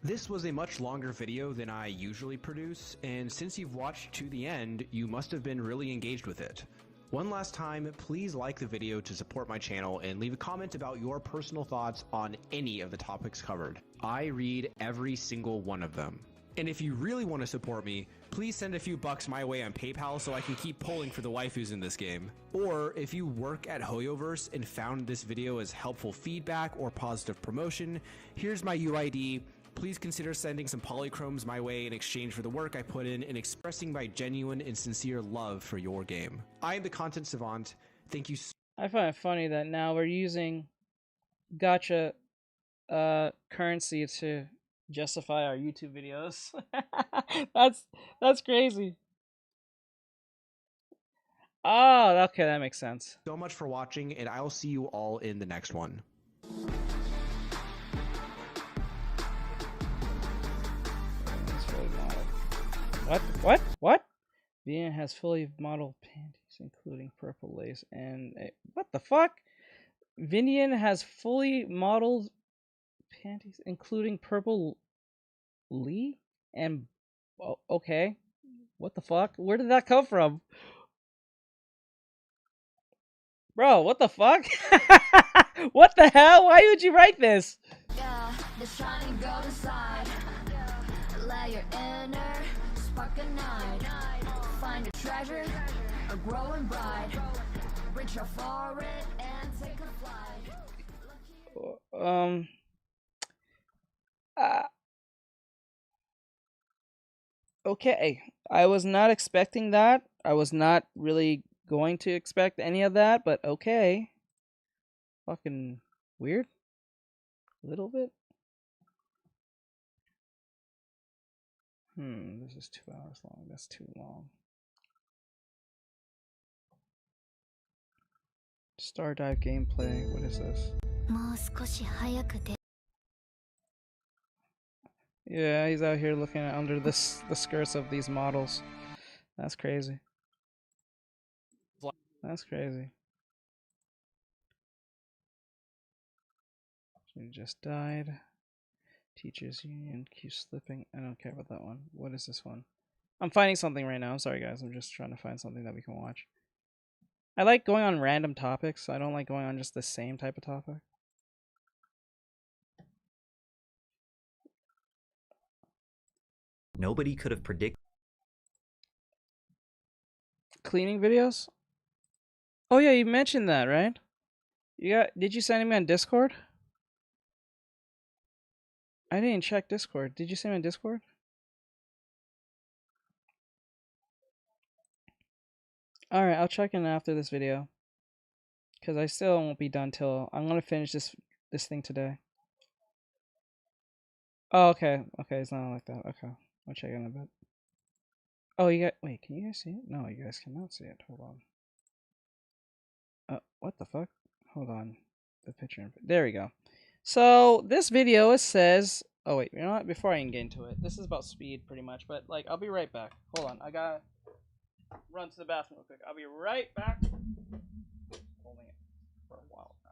This was a much longer video than I usually produce, and since you've watched to the end, you must have been really engaged with it. One last time, please like the video to support my channel and leave a comment about your personal thoughts on any of the topics covered. I read every single one of them. And if you really want to support me, please send a few bucks my way on PayPal so I can keep pulling for the waifus in this game. Or if you work at Hoyoverse and found this video as helpful feedback or positive promotion, here's my UID. Please consider sending some polychromes my way in exchange for the work I put in and expressing my genuine and sincere love for your game. I am the Content Savant. Thank you so
I find it funny that now we're using gacha currency to justify our YouTube videos. that's crazy. Oh, okay, that makes sense.
much for watching, and I'll see you all in the next one.
What? Vienna has fully modeled panties, including purple lace and what the fuck? Vinian has fully modeled panties, including purple Lee and okay. What the fuck? Where did that come from? Bro, what the fuck? What the hell? Why would you write this?
Yeah, the shining gold inside. Let your inner spark ignite. Find a treasure, a growing bright. Reach out for it and take a flight.
Okay. I was not expecting that. I was not really going to expect any of that, but okay. Fucking weird. A little bit. This is 2 hours long. That's too long. Stardive gameplay. What is this? Yeah, he's out here looking at under the skirts of these models. That's crazy. That's crazy. She just died. Teachers Union keeps slipping. I don't care about that one. What is this one? I'm finding something right now. I'm sorry, guys. I'm just trying to find something that we can watch. I like going on random topics. I don't like going on just the same type of topic.
Nobody could have predicted.
Cleaning videos? Oh yeah, you mentioned that, right? Did you send me on Discord? I didn't check Discord. Did you send me on Discord? Alright, I'll check in after this video. Because I still won't be done till... I'm going to finish this thing today. Oh, okay. Okay, it's not like that. Okay. I'll check in a bit. Oh, wait, can you guys see it? No, you guys cannot see it. Hold on. What the fuck? Hold on. The picture. There we go. So, this video, it says... Oh, wait. You know what? Before I even get into it. This is about speed, pretty much. But, like, I'll be right back. Hold on. I gotta run to the bathroom real quick. I'll be right back. Holding it for a while now.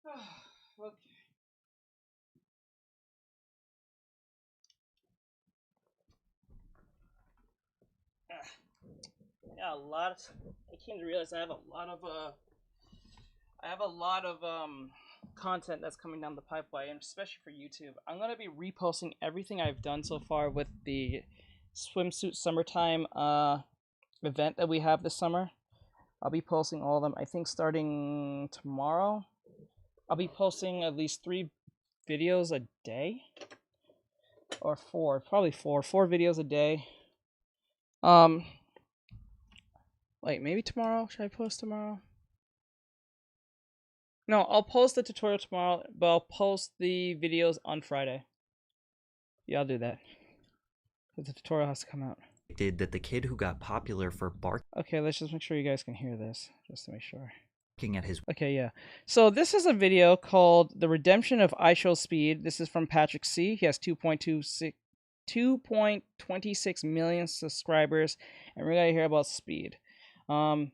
Okay. Yeah, a lot. I came to realize I have a lot of content that's coming down the pipeline, especially for YouTube. I'm gonna be reposting everything I've done so far with the swimsuit summertime event that we have this summer. I'll be posting all of them. I think starting tomorrow, I'll be posting at least 3 videos a day, or 4, probably 4 videos a day. Wait, maybe tomorrow? Should I post tomorrow? No, I'll post the tutorial tomorrow, but I'll post the videos on Friday. Yeah, I'll do that. But the tutorial has to come out.
That the kid who got popular for barking
Okay, let's just make sure you guys can hear this, just to make sure.
at his
Okay, yeah. So this is a video called The Redemption of iShowSpeed. This is from Patrick C. He has 2.26 million subscribers, and we're gonna hear about Speed. I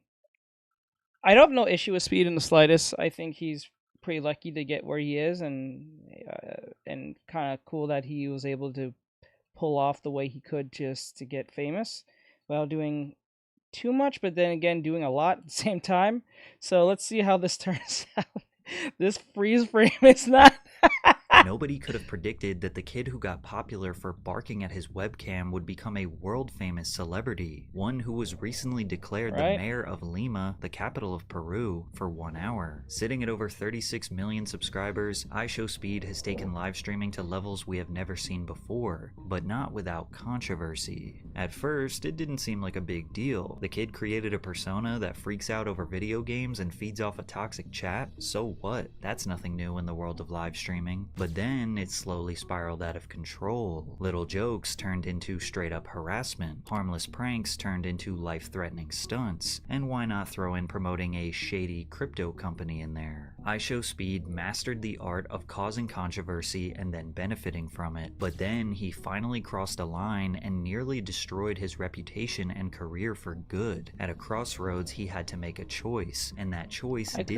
don't have no issue with Speed in the slightest. I think he's pretty lucky to get where he is, and kind of cool that he was able to pull off the way he could just to get famous without doing too much, but then again doing a lot at the same time. So let's see how this turns out. This freeze frame is not...
Nobody could have predicted that the kid who got popular for barking at his webcam would become a world-famous celebrity, one who was recently declared the mayor of Lima, the capital of Peru, for 1 hour. Sitting at over 36 million subscribers, iShowSpeed has taken live streaming to levels we have never seen before, but not without controversy. At first, it didn't seem like a big deal. The kid created a persona that freaks out over video games and feeds off a toxic chat, so what? That's nothing new in the world of live streaming. But then it slowly spiraled out of control. Little jokes turned into straight up harassment, harmless pranks turned into life-threatening stunts, and why not throw in promoting a shady crypto company in there? iShowSpeed mastered the art of causing controversy and then benefiting from it, but then he finally crossed a line and nearly destroyed his reputation and career for good. At a crossroads, he had to make a choice, and that choice
to be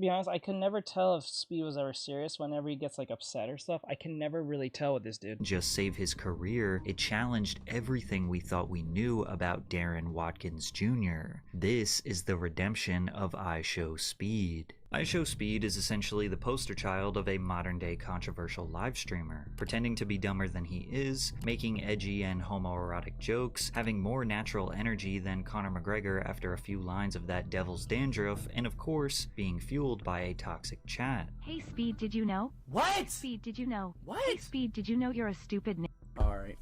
honest, I could never tell if Speed was ever serious whenever he gets like upset or stuff. I can never really tell with this dude.
Just save his career, it challenged everything we thought we knew about Darren Watkins Jr. This is the redemption of iShowSpeed. iShowSpeed is essentially the poster child of a modern-day controversial live streamer, pretending to be dumber than he is, making edgy and homoerotic jokes, having more natural energy than Conor McGregor after a few lines of that devil's dandruff, and of course, being fueled by a toxic chat.
Hey Speed, did you know?
What?
Speed, did you know?
What?
Hey Speed, did you know you're a stupid
Alright.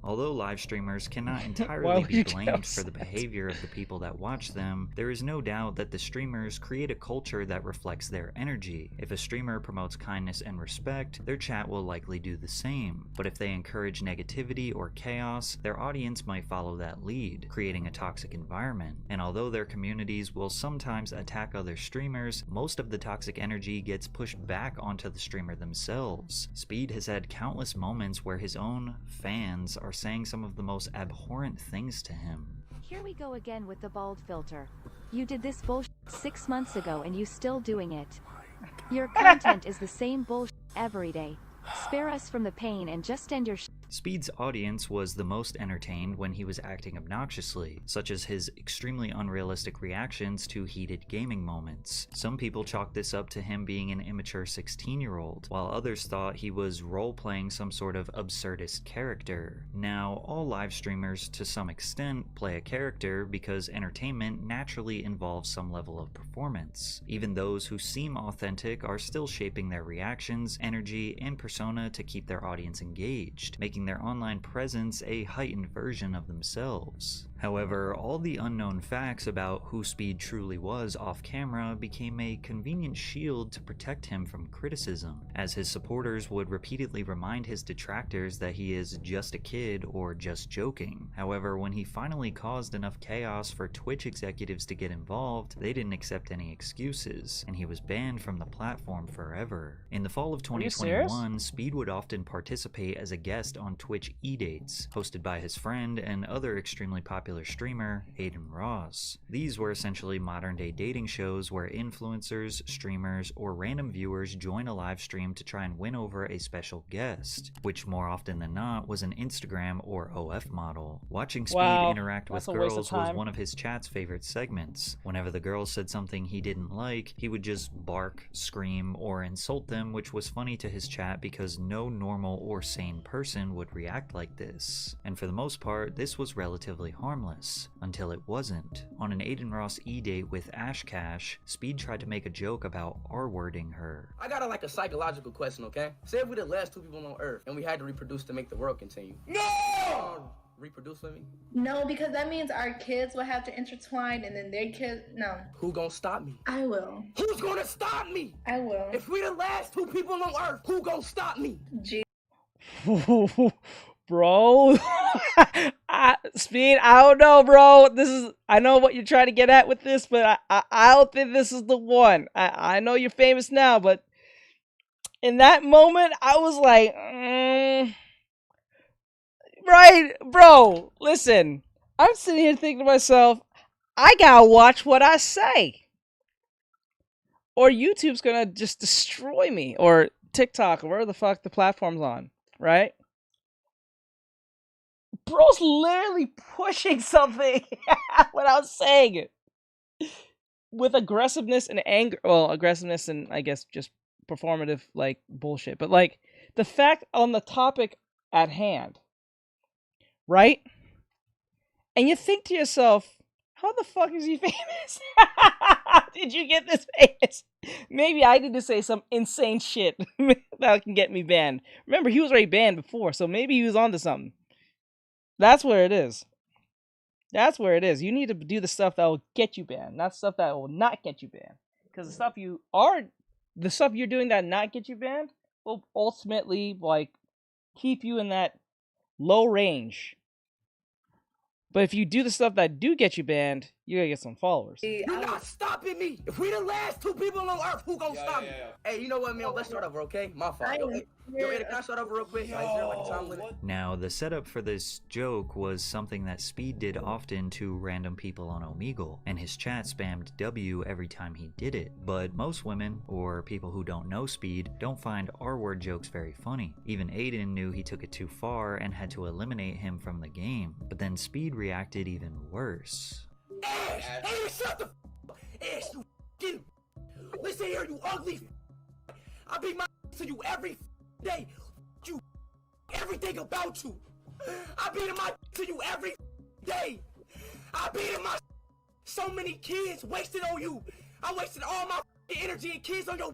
Although live streamers cannot entirely be blamed for the behavior of the people that watch them, there is no doubt that the streamers create a culture that reflects their energy. If a streamer promotes kindness and respect, their chat will likely do the same. But if they encourage negativity or chaos, their audience might follow that lead, creating a toxic environment. And although their communities will sometimes attack other streamers, most of the toxic energy gets pushed back onto the streamer themselves. Speed has had countless moments where his own fans are saying some of the most abhorrent things to him.
Here we go again with the bald filter. You did this bullshit 6 months ago and you still doing it. Your content is the same bullshit every day. Spare us from the pain and just end your
Speed's audience was the most entertained when he was acting obnoxiously, such as his extremely unrealistic reactions to heated gaming moments. Some people chalked this up to him being an immature 16-year-old, while others thought he was role-playing some sort of absurdist character. Now, all live streamers to some extent play a character because entertainment naturally involves some level of performance. Even those who seem authentic are still shaping their reactions, energy, and persona to keep their audience engaged, making their online presence a heightened version of themselves. However, all the unknown facts about who Speed truly was off camera became a convenient shield to protect him from criticism, as his supporters would repeatedly remind his detractors that he is just a kid or just joking. However, when he finally caused enough chaos for Twitch executives to get involved, they didn't accept any excuses, and he was banned from the platform forever. In the fall of 2021, Speed would often participate as a guest on Twitch E-Dates, hosted by his friend and other extremely popular popular streamer, Aiden Ross. These were essentially modern-day dating shows where influencers, streamers, or random viewers join a live stream to try and win over a special guest, which more often than not was an Instagram or OF model. Watching Speed interact with girls was one of his chat's favorite segments. Whenever the girls said something he didn't like, he would just bark, scream, or insult them, which was funny to his chat because no normal or sane person would react like this. And for the most part, this was relatively harmless, until it wasn't. On an Aiden Ross E-date with Ash Cash, Speed tried to make a joke about R-wording her.
I got a psychological question, okay? Say if we're the last 2 people on Earth and we had to reproduce to make the world continue. No! Reproduce with me?
No, because that means our kids will have to intertwine and then their kids. No.
Who gonna stop me?
I will.
Who's gonna stop me?
I will.
If we the last 2 people on Earth, who gonna stop me?
Bro. Speed, I don't know, bro. I know what you're trying to get at with this, but I don't think this is the one. I know you're famous now, but in that moment, I was like, right, bro, listen. I'm sitting here thinking to myself, I gotta watch what I say. Or YouTube's gonna just destroy me. Or TikTok, or wherever the fuck the platform's on, right? Bro's literally pushing something without saying it. With aggressiveness and anger. Well, aggressiveness and I guess just performative like bullshit. But like the fact on the topic at hand. Right? And you think to yourself, how the fuck is he famous? Did you get this famous? Maybe I need to say some insane shit that can get me banned. Remember, he was already banned before, so maybe he was onto something. That's where it is. That's where it is. You need to do the stuff that will get you banned, not stuff that will not get you banned. Because the stuff you're doing that not get you banned will ultimately like keep you in that low range. But if you do the stuff that do get you banned, you're gonna get some followers.
You're not stopping me. If we the last 2 people on Earth, who gonna stop me? Hey, you know what, man? Let's start over, okay? My fault. Yo, can I start over real quick? Is there like a time limit?
Now, the setup for this joke was something that Speed did often to random people on Omegle, and his chat spammed W every time he did it. But most women, or people who don't know Speed, don't find R-word jokes very funny. Even Aiden knew he took it too far and had to eliminate him from the game. But then Speed reacted even worse.
Ash! Hey, shut the Ash, you f***ing... Listen here, you ugly I beat my to you every day. You everything about you. I beat my to you every day. I beat my so many kids wasted on you. I wasted all my energy and kids on your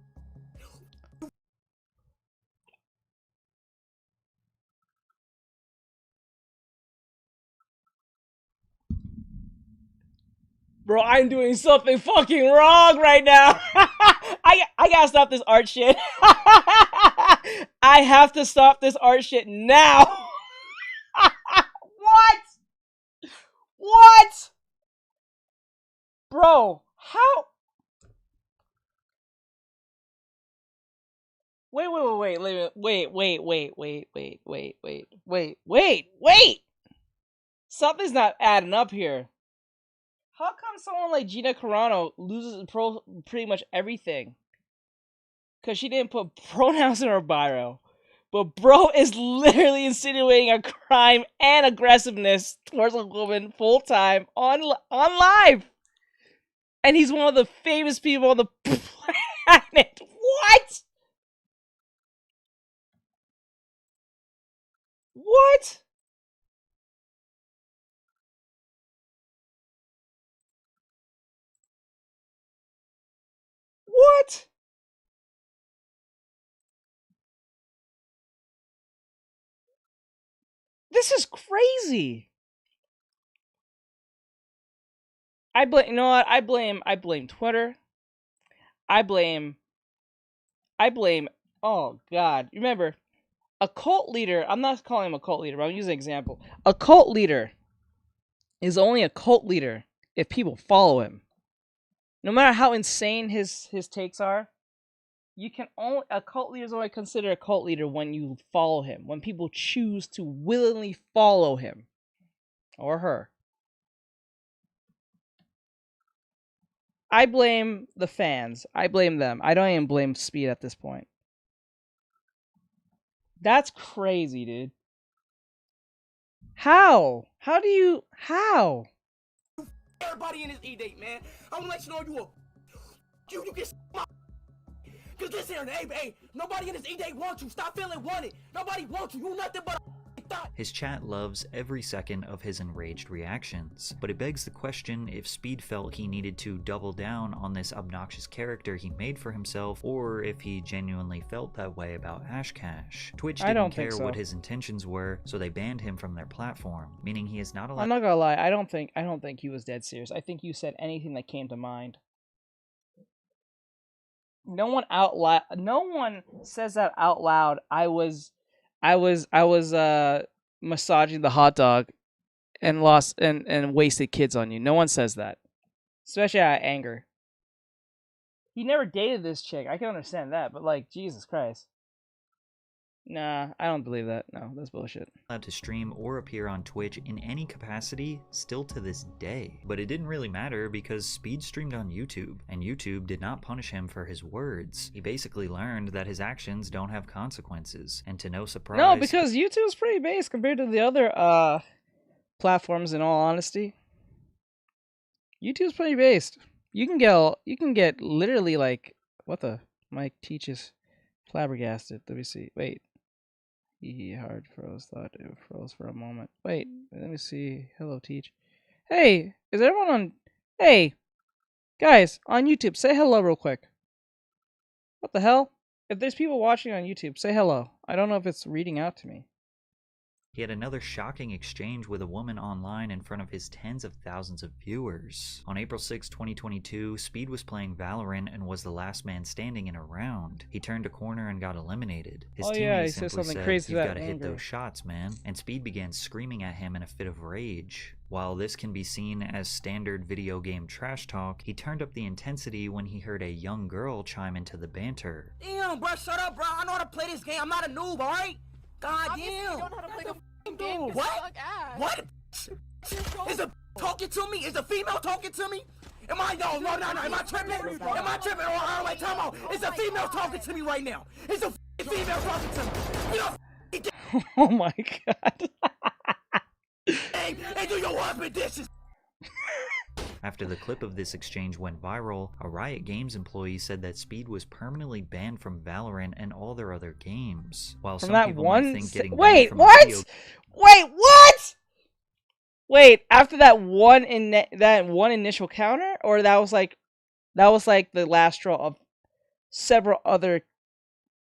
Bro, I'm doing something fucking wrong right now. I gotta stop this art shit. I have to stop this art shit now. What? What? Bro, how? Wait. Something's not adding up here. How come someone like Gina Carano loses pretty much everything? Because she didn't put pronouns in her bio. But bro is literally insinuating a crime and aggressiveness towards a woman full time on live. And he's one of the famous people on the planet. What? What? What? This is crazy. You know what? I blame Twitter. I blame, oh God. Remember, a cult leader, I'm not calling him a cult leader, but I'm using an example. A cult leader is only a cult leader if people follow him. No matter how insane his takes are, a cult leader is only considered a cult leader when you follow him, when people choose to willingly follow him or her. I blame the fans. I blame them. I don't even blame Speed at this point. That's crazy, dude. How? How do you... How?
Everybody in this E-Date, man. I'm gonna let you know you get my... Cause listen here, hey, nobody in this E-Date wants you. Stop feeling wanted. Nobody wants you. You nothing but a thought.
His chat loves every second of his enraged reactions, but it begs the question if Speed felt he needed to double down on this obnoxious character he made for himself, or if he genuinely felt that way about Ashcash. Twitch didn't care what his intentions were, so they banned him from their platform, meaning he is not allowed.
I'm not gonna lie, I don't think he was dead serious. I think you said anything that came to mind. No one says that out loud. I was massaging the hot dog and lost and wasted kids on you. No one says that. Especially out of anger. He never dated this chick. I can understand that, but like, Jesus Christ. Nah, I don't believe that. No, that's bullshit.
Allowed to stream or appear on Twitch in any capacity still to this day. But it didn't really matter because Speed streamed on YouTube, and YouTube did not punish him for his words. He basically learned that his actions don't have consequences, and to no surprise...
No, because YouTube's pretty base compared to the other platforms, in all honesty. YouTube's pretty based. You can get literally like... What the... Mike teaches flabbergasted. Let me see. Wait. He hard froze, thought it froze for a moment. Wait, let me see. Hello, Teach. Hey, is everyone on... Hey, guys, on YouTube, say hello real quick. What the hell? If there's people watching on YouTube, say hello. I don't know if it's reading out to me.
He had another shocking exchange with a woman online in front of his tens of thousands of viewers. On April 6, 2022, Speed was playing Valorant and was the last man standing in a round. He turned a corner and got eliminated. His teammate simply said, "You've got to hit those shots, man," and Speed began screaming at him in a fit of rage. While this can be seen as standard video game trash talk, he turned up the intensity when he heard a young girl chime into the banter.
Damn, bro, shut up, bro. I know how to play this game. I'm not a noob, alright? God damn. You don't know how to play the game. What? What? Is a talking to me? Is a female talking to me? Am I? No. Am I tripping? Am I tripping? Oh, wait, time out. Is a female talking to me right now? Is a female talking to me? You know,
oh my god.
hey, do your husband dishes.
After the clip of this exchange went viral, a Riot Games employee said that Speed was permanently banned from Valorant and all their other games. While some people might think getting banned from video...
Wait, what? Wait, after that one initial counter, or that was like the last straw of several other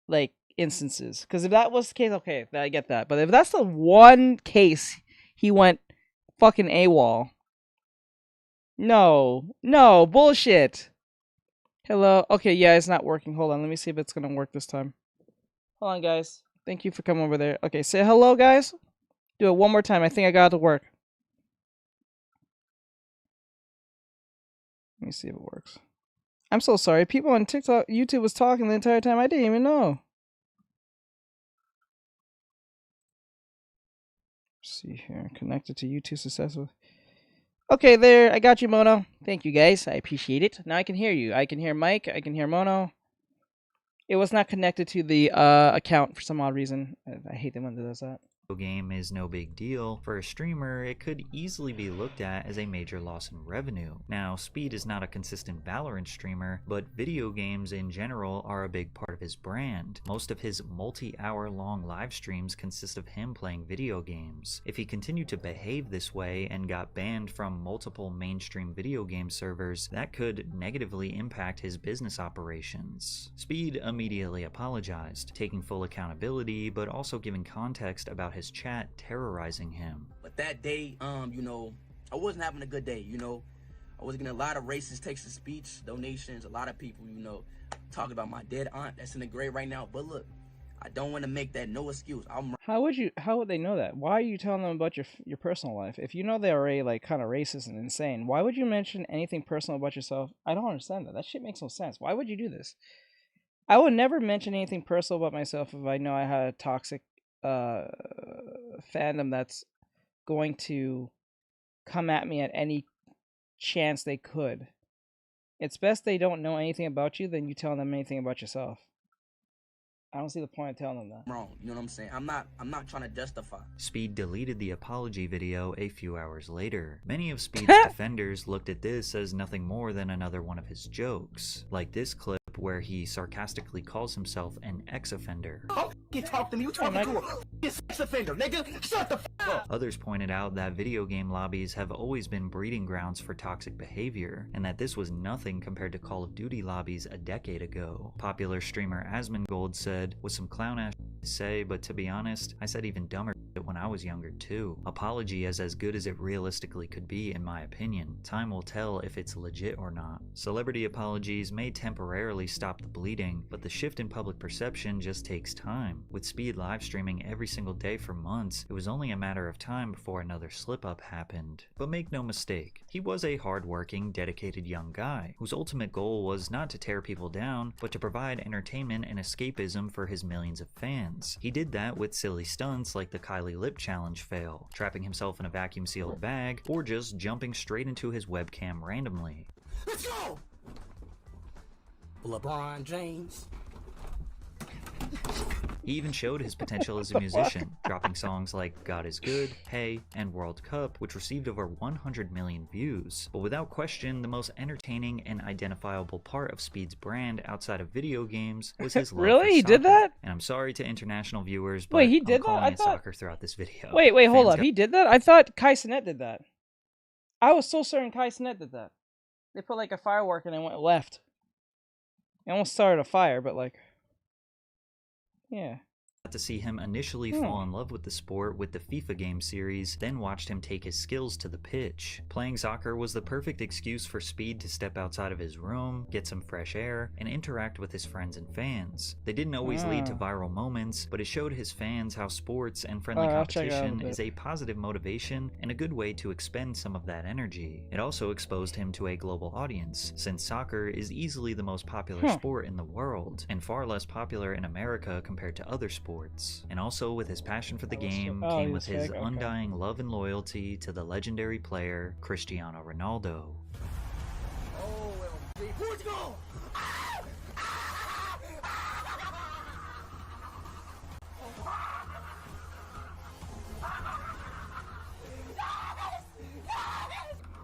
like instances? Because if that was the case, okay, I get that. But if that's the one case he went fucking AWOL. No, bullshit. Hello. Okay, yeah, it's not working. Hold on, let me see if it's gonna work this time. Hold on, guys. Thank you for coming over there. Okay, say hello, guys. Do it one more time. I think I got it to work. Let me see if it works. I'm so sorry. People on TikTok, YouTube was talking the entire time. I didn't even know. Let's see here. Connected to YouTube successful. Okay, there. I got you, Mono. Thank you, guys. I appreciate it. Now I can hear you. I can hear Mike. I can hear Mono. It was not connected to the account for some odd reason. I hate them when it does that.
Game is no big deal. For a streamer, it could easily be looked at as a major loss in revenue. Now, Speed is not a consistent Valorant streamer, but video games in general are a big part of his brand. Most of his multi-hour long live streams consist of him playing video games. If he continued to behave this way and got banned from multiple mainstream video game servers, that could negatively impact his business operations. Speed immediately apologized, taking full accountability, but also giving context about his chat terrorizing him.
But that day, you know, I wasn't having a good day, you know. I was getting a lot of racist text to speech, donations, a lot of people, you know, talking about my dead aunt that's in the grave right now. But look, I don't want to make that no excuse.
How would they know that? Why are you telling them about your personal life? If you know they're already like kind of racist and insane, why would you mention anything personal about yourself? I don't understand that. That shit makes no sense. Why would you do this? I would never mention anything personal about myself if I know I had a toxic fandom that's going to come at me at any chance they could. it's best they don't know anything about you than you telling them anything about yourself. I don't see the point of telling them that.
Wrong, you know what I'm saying? I'm not trying to justify.
Speed deleted the apology video a few hours later. Many of Speed's defenders looked at this as nothing more than another one of his jokes, like this clip where he sarcastically calls himself an ex-offender.
You talk to me, you talking to a sex offender, nigga. Shut the f up.
Others pointed out that video game lobbies have always been breeding grounds for toxic behavior, and that this was nothing compared to Call of Duty lobbies a decade ago. Popular streamer Asmongold said, "Was some clown ass to say, but to be honest, I said even dumber shit when I was younger too. Apology is as good as it realistically could be in my opinion. Time will tell if it's legit or not. Celebrity apologies may temporarily stop the bleeding, but the shift in public perception just takes time. With Speed live streaming every single day for months, it was only a matter of time before another slip-up happened. But make no mistake, he was a hard-working, dedicated young guy, whose ultimate goal was not to tear people down, but to provide entertainment and escapism for his millions of fans. He did that with silly stunts like the Kylie Lip Challenge fail, trapping himself in a vacuum-sealed bag, or just jumping straight into his webcam randomly.
Let's go! LeBron James.
He even showed his potential as a musician, dropping songs like God is Good, Hey, and World Cup, which received over 100 million views. But without question, the most entertaining and identifiable part of Speed's brand outside of video games was his love
Really?
for
He did
soccer.
that?
And I'm sorry to international viewers, but
Wait, he
I'm
did that?
calling
I
it
thought...
soccer throughout this video.
Wait, hold
Fans
up.
got-
He did that? I thought Kai Cenat did that. I was so certain Kai Cenat did that. They put like a firework and it went left. It almost started a fire, but like... Yeah.
To see him initially fall in love with the sport with the FIFA game series, then watched him take his skills to the pitch. Playing soccer was the perfect excuse for Speed to step outside of his room, get some fresh air, and interact with his friends and fans. They didn't always lead to viral moments, but it showed his fans how sports and friendly
I'll check it out in a
competition
bit.
is a positive motivation and a good way to expend some of that energy. It also exposed him to a global audience, since soccer is easily the most popular sport in the world, and far less popular in America compared to other sports. And also with his passion for the game came with his undying love and loyalty to the legendary player Cristiano Ronaldo.
Portugal!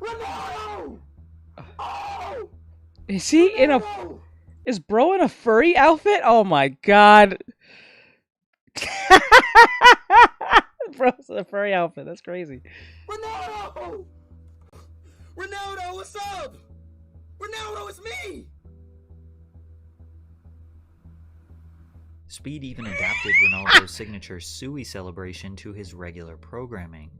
Ronaldo! Oh!
Is he in a... Is bro in a furry outfit? Oh my god. Bro's in a furry outfit. That's crazy.
Ronaldo! Ronaldo, what's up? Ronaldo, it's me!
Speed even adapted Ronaldo's signature Sui celebration to his regular programming.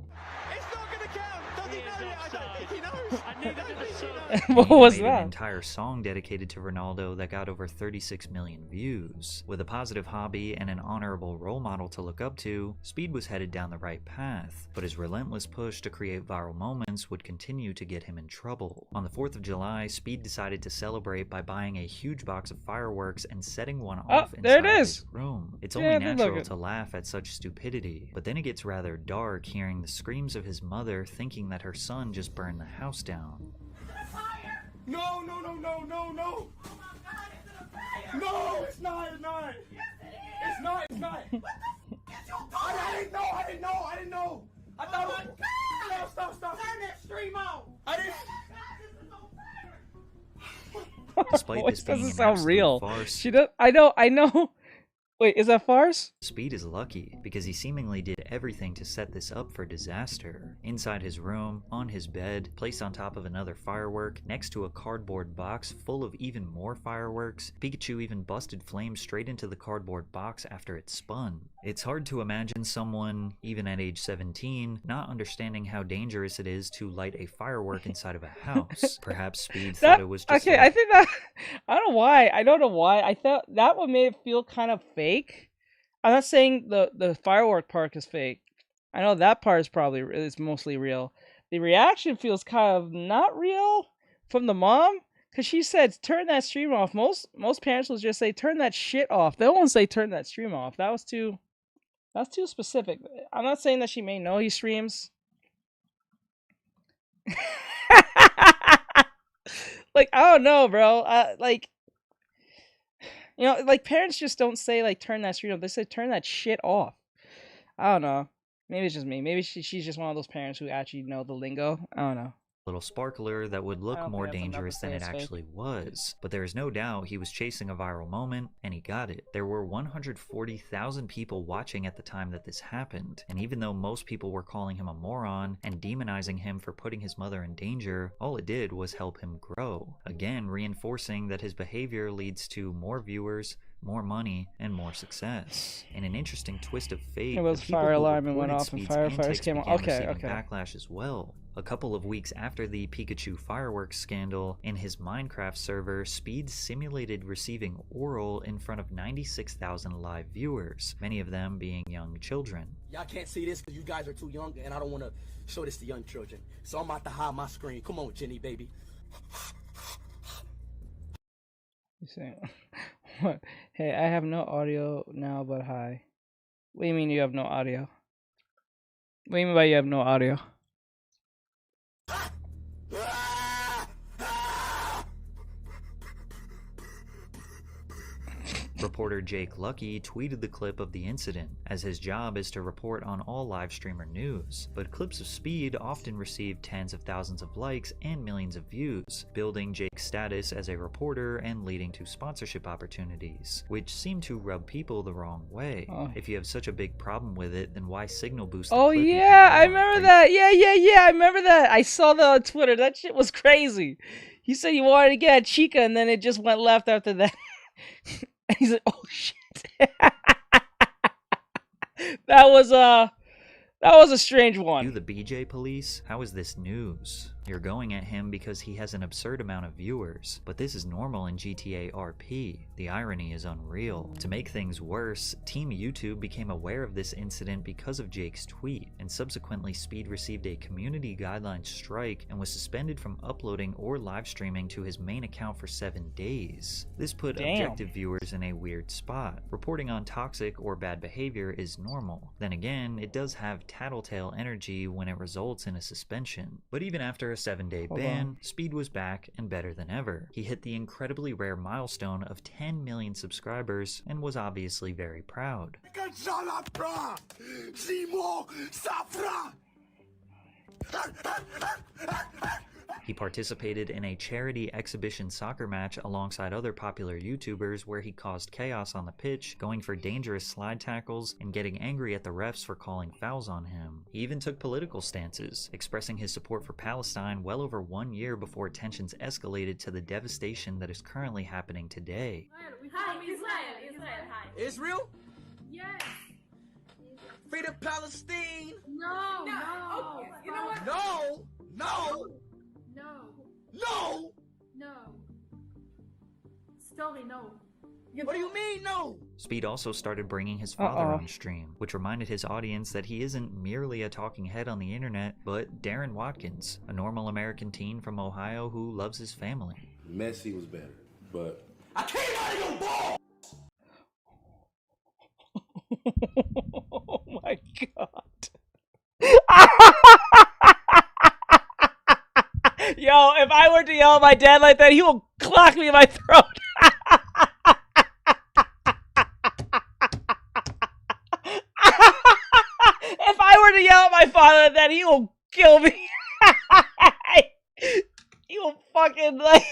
What
He
was
made
that?
an entire song dedicated to Ronaldo that got over 36 million views. With a positive hobby and an honorable role model to look up to, Speed was headed down the right path, but his relentless push to create viral moments would continue to get him in trouble. On the 4th of July, Speed decided to celebrate by buying a huge box of fireworks and setting one off
there
inside
it
his
is.
room. It's
Yeah,
only
I did look
natural
it.
to laugh at such stupidity, but then it gets rather dark hearing the screams of his mother thinking that her son just burned the house down.
No, no, no, no, no, no! No, it's not, it's not! It's not, it's not! I didn't know! I thought it was... Stop! Turn that stream on! I didn't...
Despite
Voice
this being
doesn't
an
sound
absolute
real.
farce,
She does. I know. Wait, is that farce?
Speed is lucky because he seemingly did everything to set this up for disaster. Inside his room, on his bed, placed on top of another firework, next to a cardboard box full of even more fireworks, Pikachu even busted flames straight into the cardboard box after it spun. It's hard to imagine someone, even at age 17, not understanding how dangerous it is to light a firework inside of a house. Perhaps Speed thought it was just
okay.
a-
I think that I don't know why. I thought that one made it feel kind of fake. I'm not saying the firework part is fake. I know that part is mostly real. The reaction feels kind of not real from the mom because she said turn that stream off. Most parents will just say turn that shit off. They won't say turn that stream off. That's too specific. I'm not saying that she may know he streams. Like, I don't know, bro. Like, you know, like parents just don't say like turn that screen off. They say turn that shit off. I don't know. Maybe it's just me. Maybe she's just one of those parents who actually know the lingo. I don't know.
Little sparkler that would
I
look
don't
more
think that's enough to
dangerous than
say
it
it's fake.
actually was. But there is no doubt he was chasing a viral moment, and he got it. There were 140,000 people watching at the time that this happened, and even though most people were calling him a moron and demonizing him for putting his mother in danger, all it did was help him grow. Again, reinforcing that his behavior leads to more viewers, more money, and more success. In an interesting twist of fate,
It was
the people
fire
who
alarm and went
reported
off and
Speed's
firefighters
antics
came on.
began
Okay,
receiving
okay.
backlash as well. A couple of weeks after the Pikachu fireworks scandal, in his Minecraft server, Speed simulated receiving oral in front of 96,000 live viewers, many of them being young children.
Y'all can't see this because you guys are too young, and I don't want to show this to young children. So I'm about to hide my screen. Come on, Jenny, baby.
You say what? Hey, I have no audio now, but hi. What do you mean you have no audio? What do you mean by you have no audio?
Reporter Jake Lucky tweeted the clip of the incident, as his job is to report on all live streamer news, but clips of Speed often receive tens of thousands of likes and millions of views, building Jake's status as a reporter and leading to sponsorship opportunities, which seem to rub people the wrong way.
Oh.
If you have such a big problem with it, then why signal boost the
Oh
clip even
yeah, I
more?
remember that. Yeah, I remember that. I saw that on Twitter. That shit was crazy. He said he wanted to get a Chica, and then it just went left after that. And he's like, "Oh shit." That was a strange one.
You the BJ police? How is this news? You're going at him because he has an absurd amount of viewers, but this is normal in GTA RP. The irony is unreal. To make things worse, Team YouTube became aware of this incident because of Jake's tweet, and subsequently Speed received a community guidelines strike and was suspended from uploading or live streaming to his main account for 7 days. This put objective viewers in a weird spot. Reporting on toxic or bad behavior is normal. Then again, it does have tattletale energy when it results in a suspension. But even after a 7-day ban, Speed was back and better than ever. He hit the incredibly rare milestone of 10 million subscribers and was obviously very proud. He participated in a charity exhibition soccer match alongside other popular YouTubers where he caused chaos on the pitch, going for dangerous slide tackles and getting angry at the refs for calling fouls on him. He even took political stances, expressing his support for Palestine well over 1 year before tensions escalated to the devastation that is currently happening today.
Hi, Israel, hi.
Israel?
Yes.
Freedom Palestine!
No. Oh, you know what?
No!
No.
No!
Story, no.
What do you mean, no?
Speed also started bringing his father on stream, which reminded his audience that he isn't merely a talking head on the internet, but Darren Watkins, a normal American teen from Ohio who loves his family.
Messi was better, but
I came out of your ball!
Oh my god. Yo, if I were to yell at my dad like that, he will clock me in my throat. If I were to yell at my father like that, he will kill me. He will fucking like...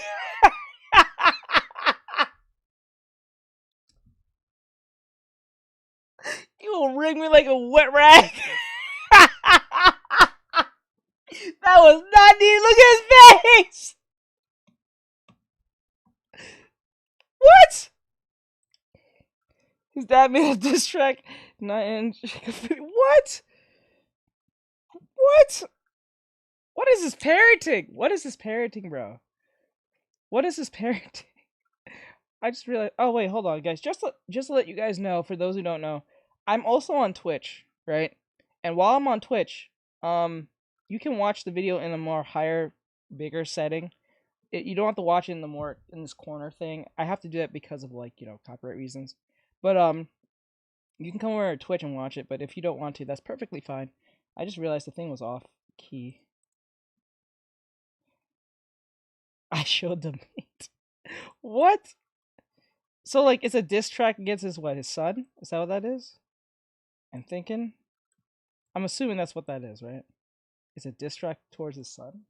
He will wring me like a wet rag. That was not neat. Look at his face. What? His dad made a diss track. What? What? What is this parenting? What is this parenting, bro? What is this parenting? I just realized. Oh wait, hold on, guys. Just to let you guys know, for those who don't know, I'm also on Twitch, right? And while I'm on Twitch, you can watch the video in a more higher, bigger setting. You don't have to watch it in this corner thing. I have to do that because of copyright reasons. But you can come over to Twitch and watch it. But if you don't want to, that's perfectly fine. I just realized the thing was off key. I showed them it. What? So like it's a diss track against his son? Is that what that is? I'm thinking. I'm assuming that's what that is, right? It's a diss track towards his son.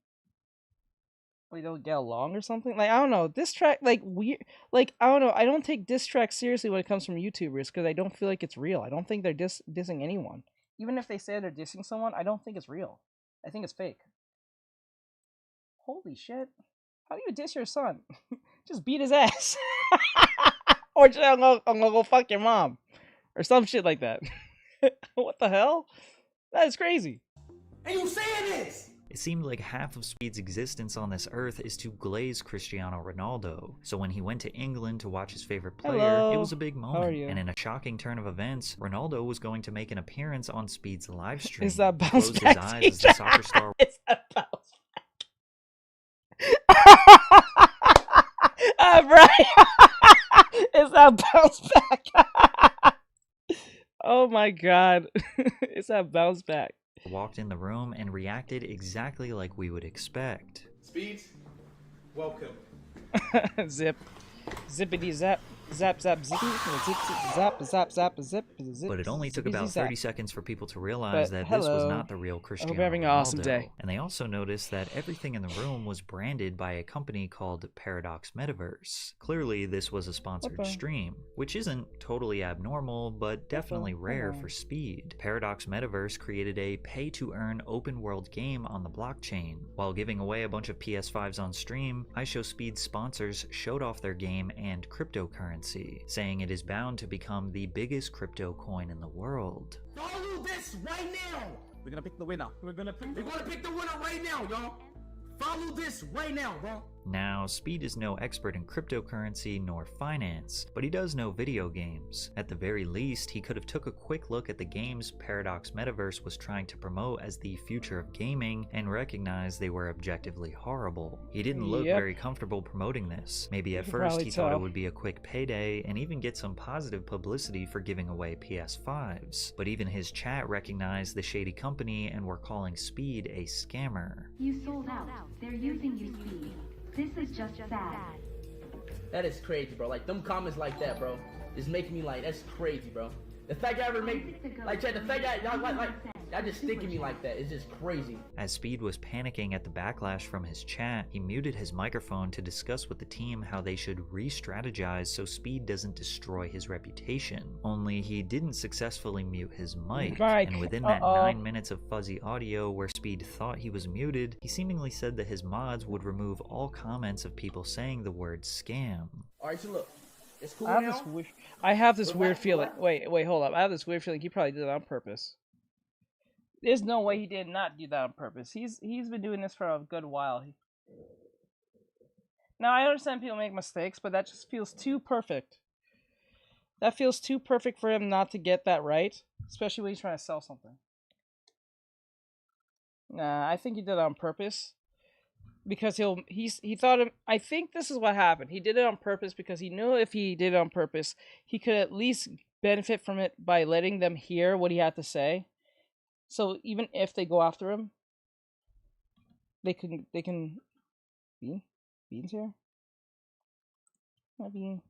We don't get along or something. Like I don't know. Diss track like weird. Like I don't know. I don't take diss tracks seriously when it comes from YouTubers because I don't feel like it's real. I don't think they're dissing anyone. Even if they say they're dissing someone, I don't think it's real. I think it's fake. Holy shit! How do you diss your son? Just beat his ass, or just I'm gonna go fuck your mom, or some shit like that. What the hell? That is crazy.
And you saying this?
It seemed like half of Speed's existence on this earth is to glaze Cristiano Ronaldo. So when he went to England to watch his favorite player, it was a big moment. And in a shocking turn of events, Ronaldo was going to make an appearance on Speed's live stream.
Is that bounce
Closed
back?
his eyes as the soccer star.
Is that bounce back? Right. Is that bounce back? Oh my god. Is that bounce back?
Walked in the room and reacted exactly like we would expect.
Speeds, welcome.
Zip. Zippity zap. Zap zap zippy. Zip zap zap zap zip.
But it only took about 30 seconds for people to realize that
hello.
this was not the real Cristiano
I hope you're having an
Ronaldo.
awesome day.
And they also noticed that everything in the room was branded by a company called Paradox Metaverse. Clearly, this was a sponsored stream, which isn't totally abnormal, but definitely rare for Speed. Paradox Metaverse created a pay-to-earn open-world game on the blockchain. While giving away a bunch of PS5s on stream, iShowSpeed's sponsors showed off their game and cryptocurrency, saying it is bound to become the biggest crypto coin in the world.
Follow this right now. We're gonna pick the winner. We're gonna pick the winner right now, y'all. Follow this right now, bro.
Now, Speed is no expert in cryptocurrency nor finance, but he does know video games. At the very least, he could have took a quick look at the games Paradox Metaverse was trying to promote as the future of gaming and recognized they were objectively horrible. He didn't look very comfortable promoting this. Maybe at first he thought it would be a quick payday and even get some positive publicity for giving away PS5s. But even his chat recognized the shady company and were calling Speed a scammer.
You sold out. They're using you, Speed. This is just sad.
That is crazy, bro. Like, them comments like that, bro, is making me like, that's crazy, bro. The fact I ever make, like, the fact that y'all, like, y'all just thinking me like that is just crazy.
As Speed was panicking at the backlash from his chat, he muted his microphone to discuss with the team how they should re-strategize so Speed doesn't destroy his reputation. Only he didn't successfully mute his mic, and within that 9 minutes of fuzzy audio where Speed thought he was muted, he seemingly said that his mods would remove all comments of people saying the word scam.
Alright, so look. It's cool
I have this weird feeling. Wait, hold up. I have this weird feeling he probably did it on purpose. There's no way he did not do that on purpose. He's been doing this for a good while. Now I understand people make mistakes, but that just feels too perfect. That feels too perfect for him not to get that right, especially when he's trying to sell something. Nah, I think he did it on purpose. Because he thought I think this is what happened. He did it on purpose because he knew if he did it on purpose, he could at least benefit from it by letting them hear what he had to say. So even if they go after him, they can Beans here? Bean.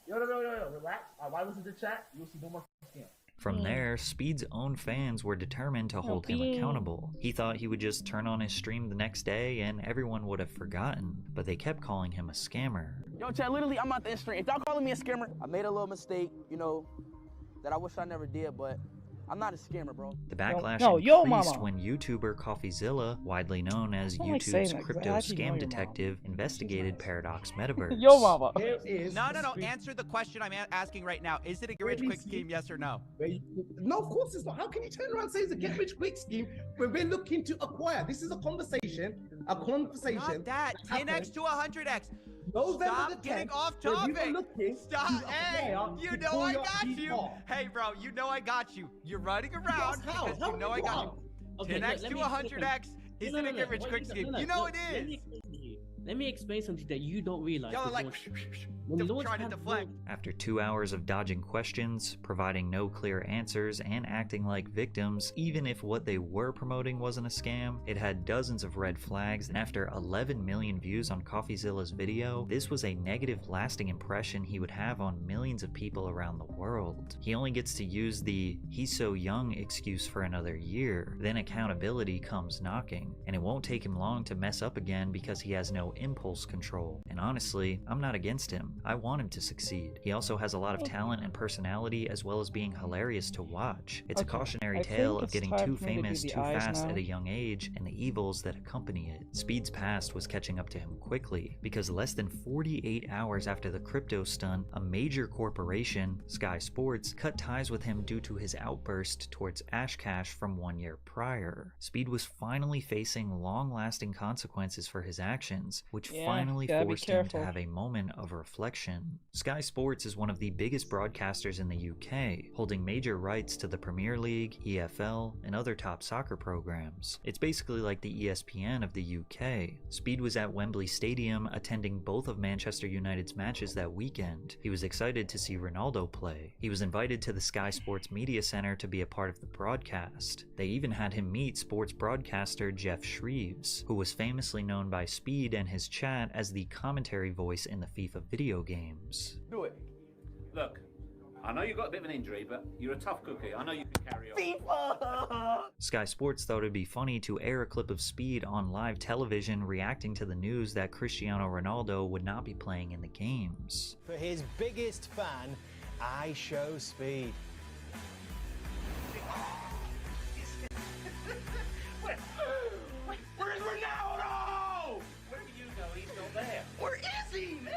Yo, relax. Why listen to chat? You'll see no more scam.
From there, Speed's own fans were determined to hold him accountable. He thought he would just turn on his stream the next day and everyone would have forgotten, but they kept calling him a scammer.
Yo, chat, literally, I'm out the stream. If y'all calling me a scammer, I made a little mistake, you know, that I wish I never did, but I'm not a scammer, bro.
The backlash increased when YouTuber CoffeeZilla, widely known as YouTube's crypto scam detective, investigated Paradox Metaverse.
Yo, mama.
No. Answer the question I'm asking right now. Is it a get-rich-quick scheme, yes or no?
No, of course it's not. How can you turn around and say it's a get-rich-quick scheme when we're looking to acquire? This is a conversation.
Not that. 10x to 100x. Stop getting off topic. Stop. Hey, you know I got you. Hey, bro, you know I got you. You're running around because you know I got you. 10x to 100x isn't a get-rich-quick scheme. You know it is.
Let me explain something that you don't realize.
Y'all are like, trying to deflect.
After 2 hours of dodging questions, providing no clear answers, and acting like victims, even if what they were promoting wasn't a scam, it had dozens of red flags, and after 11 million views on CoffeeZilla's video, this was a negative lasting impression he would have on millions of people around the world. He only gets to use the "he's so young" excuse for another year, then accountability comes knocking, and it won't take him long to mess up again because he has no impulse control. And honestly, I'm not against him. I want him to succeed. He also has a lot of talent and personality, as well as being hilarious to watch. It's a cautionary tale of getting too famous too fast at a young age and the evils that accompany it. Speed's past was catching up to him quickly, because less than 48 hours after the crypto stunt, a major corporation, Sky Sports, cut ties with him due to his outburst towards Ash Cash from 1 year prior. Speed was finally facing long-lasting consequences for his actions, which finally forced him to have a moment of reflection. Sky Sports is one of the biggest broadcasters in the UK, holding major rights to the Premier League, EFL, and other top soccer programs. It's basically like the ESPN of the UK. Speed was at Wembley Stadium attending both of Manchester United's matches that weekend. He was excited to see Ronaldo play. He was invited to the Sky Sports Media Center to be a part of the broadcast. They even had him meet sports broadcaster Jeff Shreves, who was famously known by Speed and his chat as the commentary voice in the FIFA video games.
Do it. Look, I know you've got a bit of an injury, but you're a tough cookie. I know you can carry on. FIFA!
Sky Sports thought it'd be funny to air a clip of Speed on live television reacting to the news that Cristiano Ronaldo would not be playing in the games.
For his biggest fan, I show Speed.
Where's Ronaldo?
Where do you go? He's not there.
Where is he, man?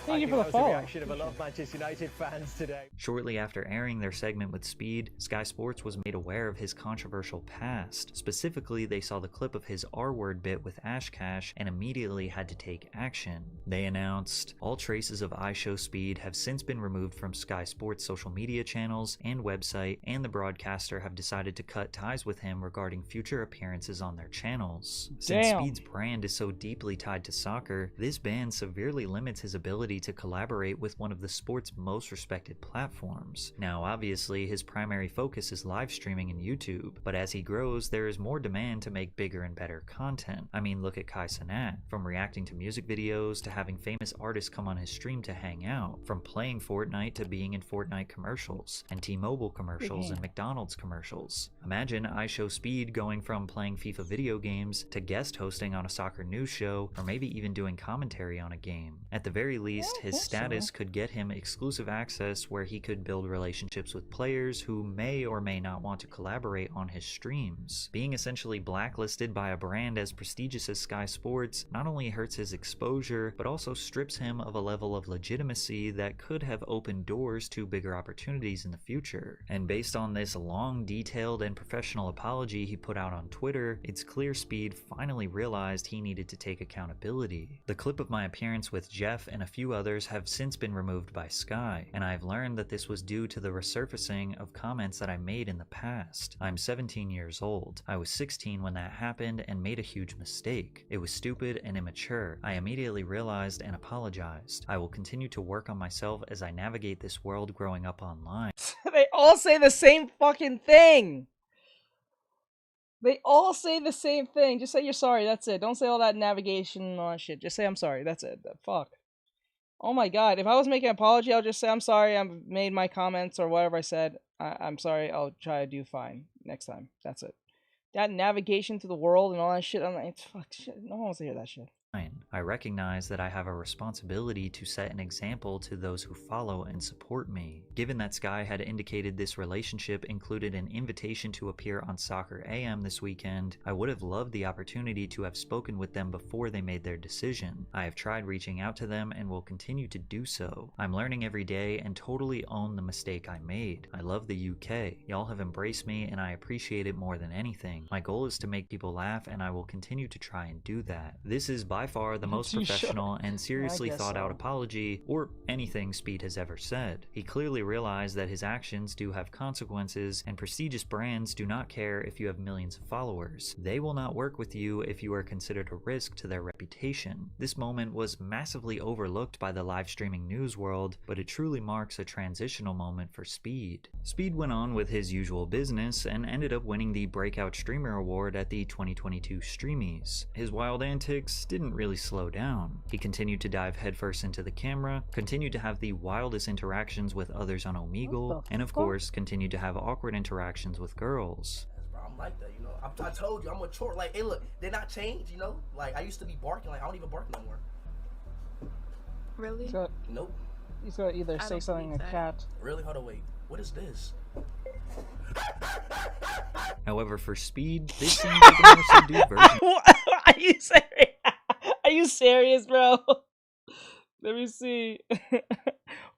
Thank you for the
that was
follow.
the reaction of a lot of Manchester United fans today.
Shortly after airing their segment with Speed, Sky Sports was made aware of his controversial past. Specifically, they saw the clip of his R-word bit with Ash Cash and immediately had to take action. They announced, "All traces of iShowSpeed have since been removed from Sky Sports' social media channels and website, and the broadcaster have decided to cut ties with him regarding future appearances on their channels." Since Speed's brand is so deeply tied to soccer, this ban severely limits his ability to collaborate with one of the sport's most respected platforms. Now, obviously, his primary focus is live streaming and YouTube, but as he grows, there is more demand to make bigger and better content. I mean, look at Kai Cenat. From reacting to music videos to having famous artists come on his stream to hang out, from playing Fortnite to being in Fortnite commercials, and T-Mobile commercials and McDonald's commercials. Imagine iShowSpeed going from playing FIFA video games to guest hosting on a soccer news show, or maybe even doing commentary on a game. At the very least, his status could get him exclusive access where he could build relationships with players who may or may not want to collaborate on his streams. Being essentially blacklisted by a brand as prestigious as Sky Sports not only hurts his exposure, but also strips him of a level of legitimacy that could have opened doors to bigger opportunities in the future. And based on this long, detailed, and professional apology he put out on Twitter, it's clear Speed finally realized he needed to take accountability. The clip of my appearance with Jeff and a few others have since been removed by Sky, and I've learned that this was due to the resurfacing of comments that I made in the past. I'm 17 years old. I was 16 when that happened and made a huge mistake. It was stupid and immature. I immediately realized and apologized. I will continue to work on myself as I navigate this world growing up online.
They all say the same fucking thing. They all say the same thing. Just say you're sorry, that's it. Don't say all that navigation and all that shit. Just say I'm sorry, that's it. Fuck. Oh my god, if I was making an apology, I'll just say I'm sorry, I've made my comments or whatever I said. I'm sorry, I'll try to do fine next time. That's it. That navigation to the world and all that shit, I'm like, it's fuck shit. No one wants to hear that shit.
I recognize that I have a responsibility to set an example to those who follow and support me. Given that Sky had indicated this relationship included an invitation to appear on Soccer AM this weekend, I would have loved the opportunity to have spoken with them before they made their decision. I have tried reaching out to them and will continue to do so. I'm learning every day and totally own the mistake I made. I love the UK. Y'all have embraced me and I appreciate it more than anything. My goal is to make people laugh and I will continue to try and do that. This is by far the most
Too
professional
short.
and seriously
I guess
thought out
so.
apology or anything Speed has ever said. He clearly realized that his actions do have consequences, and prestigious brands do not care if you have millions of followers. They will not work with you if you are considered a risk to their reputation. This moment was massively overlooked by the live streaming news world, but it truly marks a transitional moment for Speed. Speed went on with his usual business and ended up winning the Breakout Streamer Award at the 2022 Streamies. His wild antics didn't really slow down. He continued to dive headfirst into the camera, continued to have the wildest interactions with others on Omegle, and of course continued to have awkward interactions with girls.
Bro, I'm like that, you know. I told you, I'm mature. Like, hey, look, did not change, you know. Like, I used to be barking. Like, I don't even bark no more.
Really?
Nope.
He's got to either say something to cat.
Really? Hold on, wait. What is this?
However, for Speed, this seems like a more subdued version
Are you serious? Are you serious, bro? Let me see.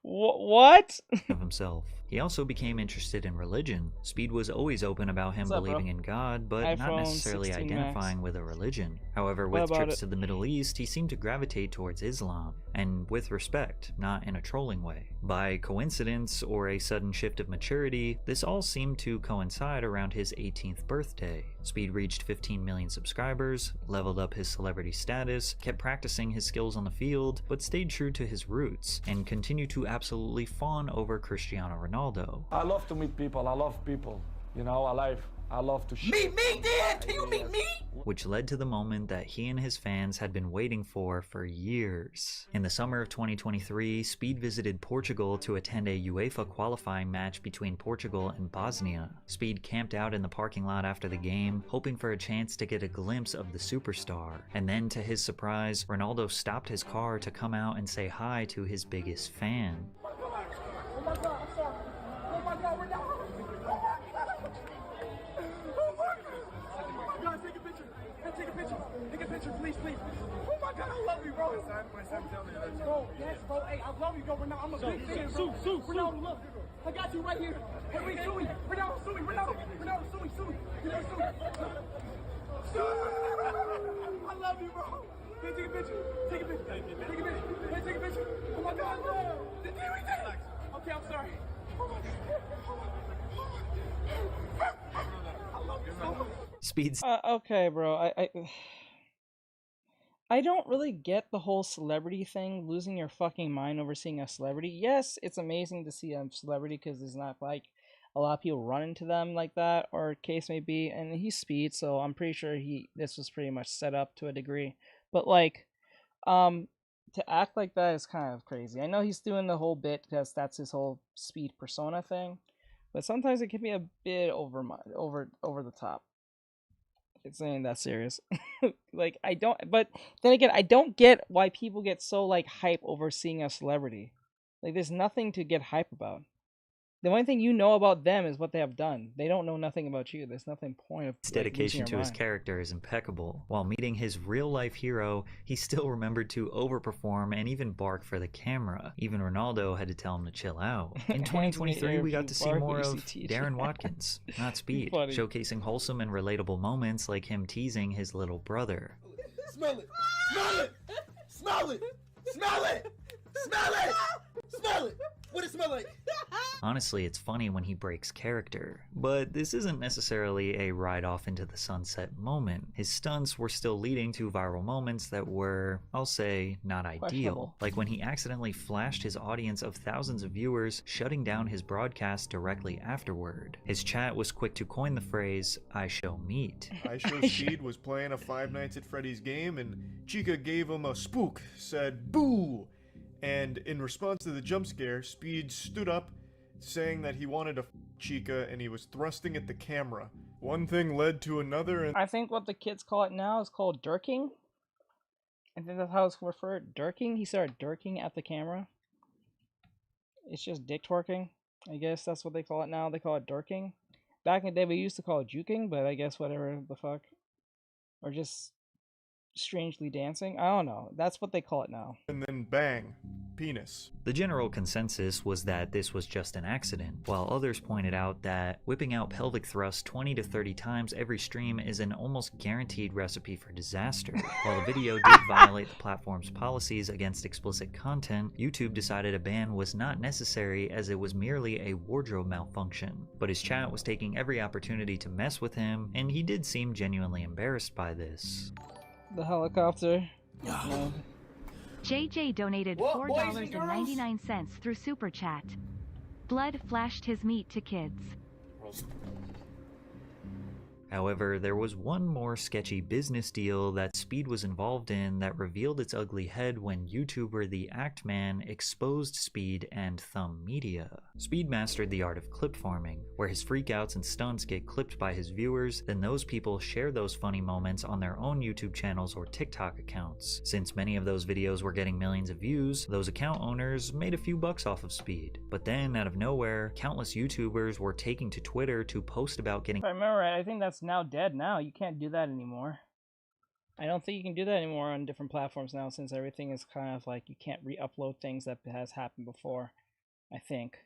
What?
of himself. He also became interested in religion. Speed was always open about him
What's up,
believing
bro?
in God, but not
iPhone
necessarily
16
identifying
Max.
with a religion. However,
What
with
about
trips
it?
to the Middle East, he seemed to gravitate towards Islam, and with respect, not in a trolling way. By coincidence or a sudden shift of maturity, this all seemed to coincide around his 18th birthday. Speed reached 15 million subscribers, leveled up his celebrity status, kept practicing his skills on the field, but stayed true to his roots, and continued to absolutely fawn over Cristiano Ronaldo.
I love to meet people. I love people. You know, I love to
Meet me, Dan! Can you meet me?
Which led to the moment that he and his fans had been waiting for years. In the summer of 2023, Speed visited Portugal to attend a UEFA qualifying match between Portugal and Bosnia. Speed camped out in the parking lot after the game, hoping for a chance to get a glimpse of the superstar. And then, to his surprise, Ronaldo stopped his car to come out and say hi to his biggest fan.
Oh my god, I'm sorry. Oh my god, we're down. Oh my god, take a picture. Hey, take a picture. Take a picture, please, please. Oh my god, I love you, bro. Bro, yes, bro. Hey, I love you, bro. Ronaldo, I'm a big fan, bro. Ronaldo, look. I got you right here. Wait, Suey. Ronaldo, Suey. Ronaldo, Suey. I love you, bro. Hey, take a picture. Take a picture. Take a picture. Hey, take a picture. Oh my god. Okay, I'm sorry. Oh my god. I love you so much.
Speed's
Okay, bro. I don't really get the whole celebrity thing, losing your fucking mind over seeing a celebrity. Yes, it's amazing to see a celebrity because there's not like a lot of people run into them like that, or case may be. And he's Speed, so I'm pretty sure this was pretty much set up to a degree. But like, to act like that is kind of crazy. I know he's doing the whole bit because that's his whole Speed persona thing, but sometimes it can be a bit over the top. It's ain't that serious. Like, I don't, but then again, I don't get why people get so like hype over seeing a celebrity. Like, there's nothing to get hype about. The only thing you know about them is what they have done. They don't know nothing about you. There's nothing point of
dedication to his character is impeccable. While meeting his real-life hero, he still remembered to overperform and even bark for the camera. Even Ronaldo had to tell him to chill out. In 2023, we got to see more of Darren Watkins, not Speed, showcasing wholesome and relatable moments like him teasing his little brother.
Smell it! Smell it! Smell it! Smell it! Smell it! Smell it! What does it smell like?
Honestly, it's funny when he breaks character, but this isn't necessarily a ride off into the sunset moment. His stunts were still leading to viral moments that were, I'll say, not ideal. Like when he accidentally flashed his audience of thousands of viewers, shutting down his broadcast directly afterward. His chat was quick to coin the phrase, "I shall meet."
I Show Speed was playing a Five Nights at Freddy's game and Chica gave him a spook, said boo! And in response to the jump scare, Speed stood up, saying that he wanted to f Chica and he was thrusting at the camera. One thing led to another and—
I think what the kids call it now is called dirking. I think that's how it's referred. Dirking? He started dirking at the camera. It's just dick twerking. I guess that's what they call it now. They call it dirking. Back in the day, we used to call it juking, but I guess whatever the fuck. Or just strangely dancing. I don't know. That's what they call it now.
And then bang, penis.
The general consensus was that this was just an accident, while others pointed out that whipping out pelvic thrusts 20 to 30 times every stream is an almost guaranteed recipe for disaster. While the video did violate the platform's policies against explicit content, YouTube decided a ban was not necessary as it was merely a wardrobe malfunction. But his chat was taking every opportunity to mess with him, and he did seem genuinely embarrassed by this.
The helicopter.
JJ donated $4.99 through Super Chat. Blood flashed his meat to kids.
However, there was one more sketchy business deal that Speed was involved in that revealed its ugly head when YouTuber The Act Man exposed Speed and Thumb Media. Speed mastered the art of clip farming, where his freakouts and stunts get clipped by his viewers, then those people share those funny moments on their own YouTube channels or TikTok accounts. Since many of those videos were getting millions of views, those account owners made a few bucks off of Speed. But then, out of nowhere, countless YouTubers were taking to Twitter to post about getting—
If I remember right, I think that's now dead now. You can't do that anymore. I don't think you can do that anymore on different platforms now, since everything is kind of like you can't re-upload things that has happened before, I think.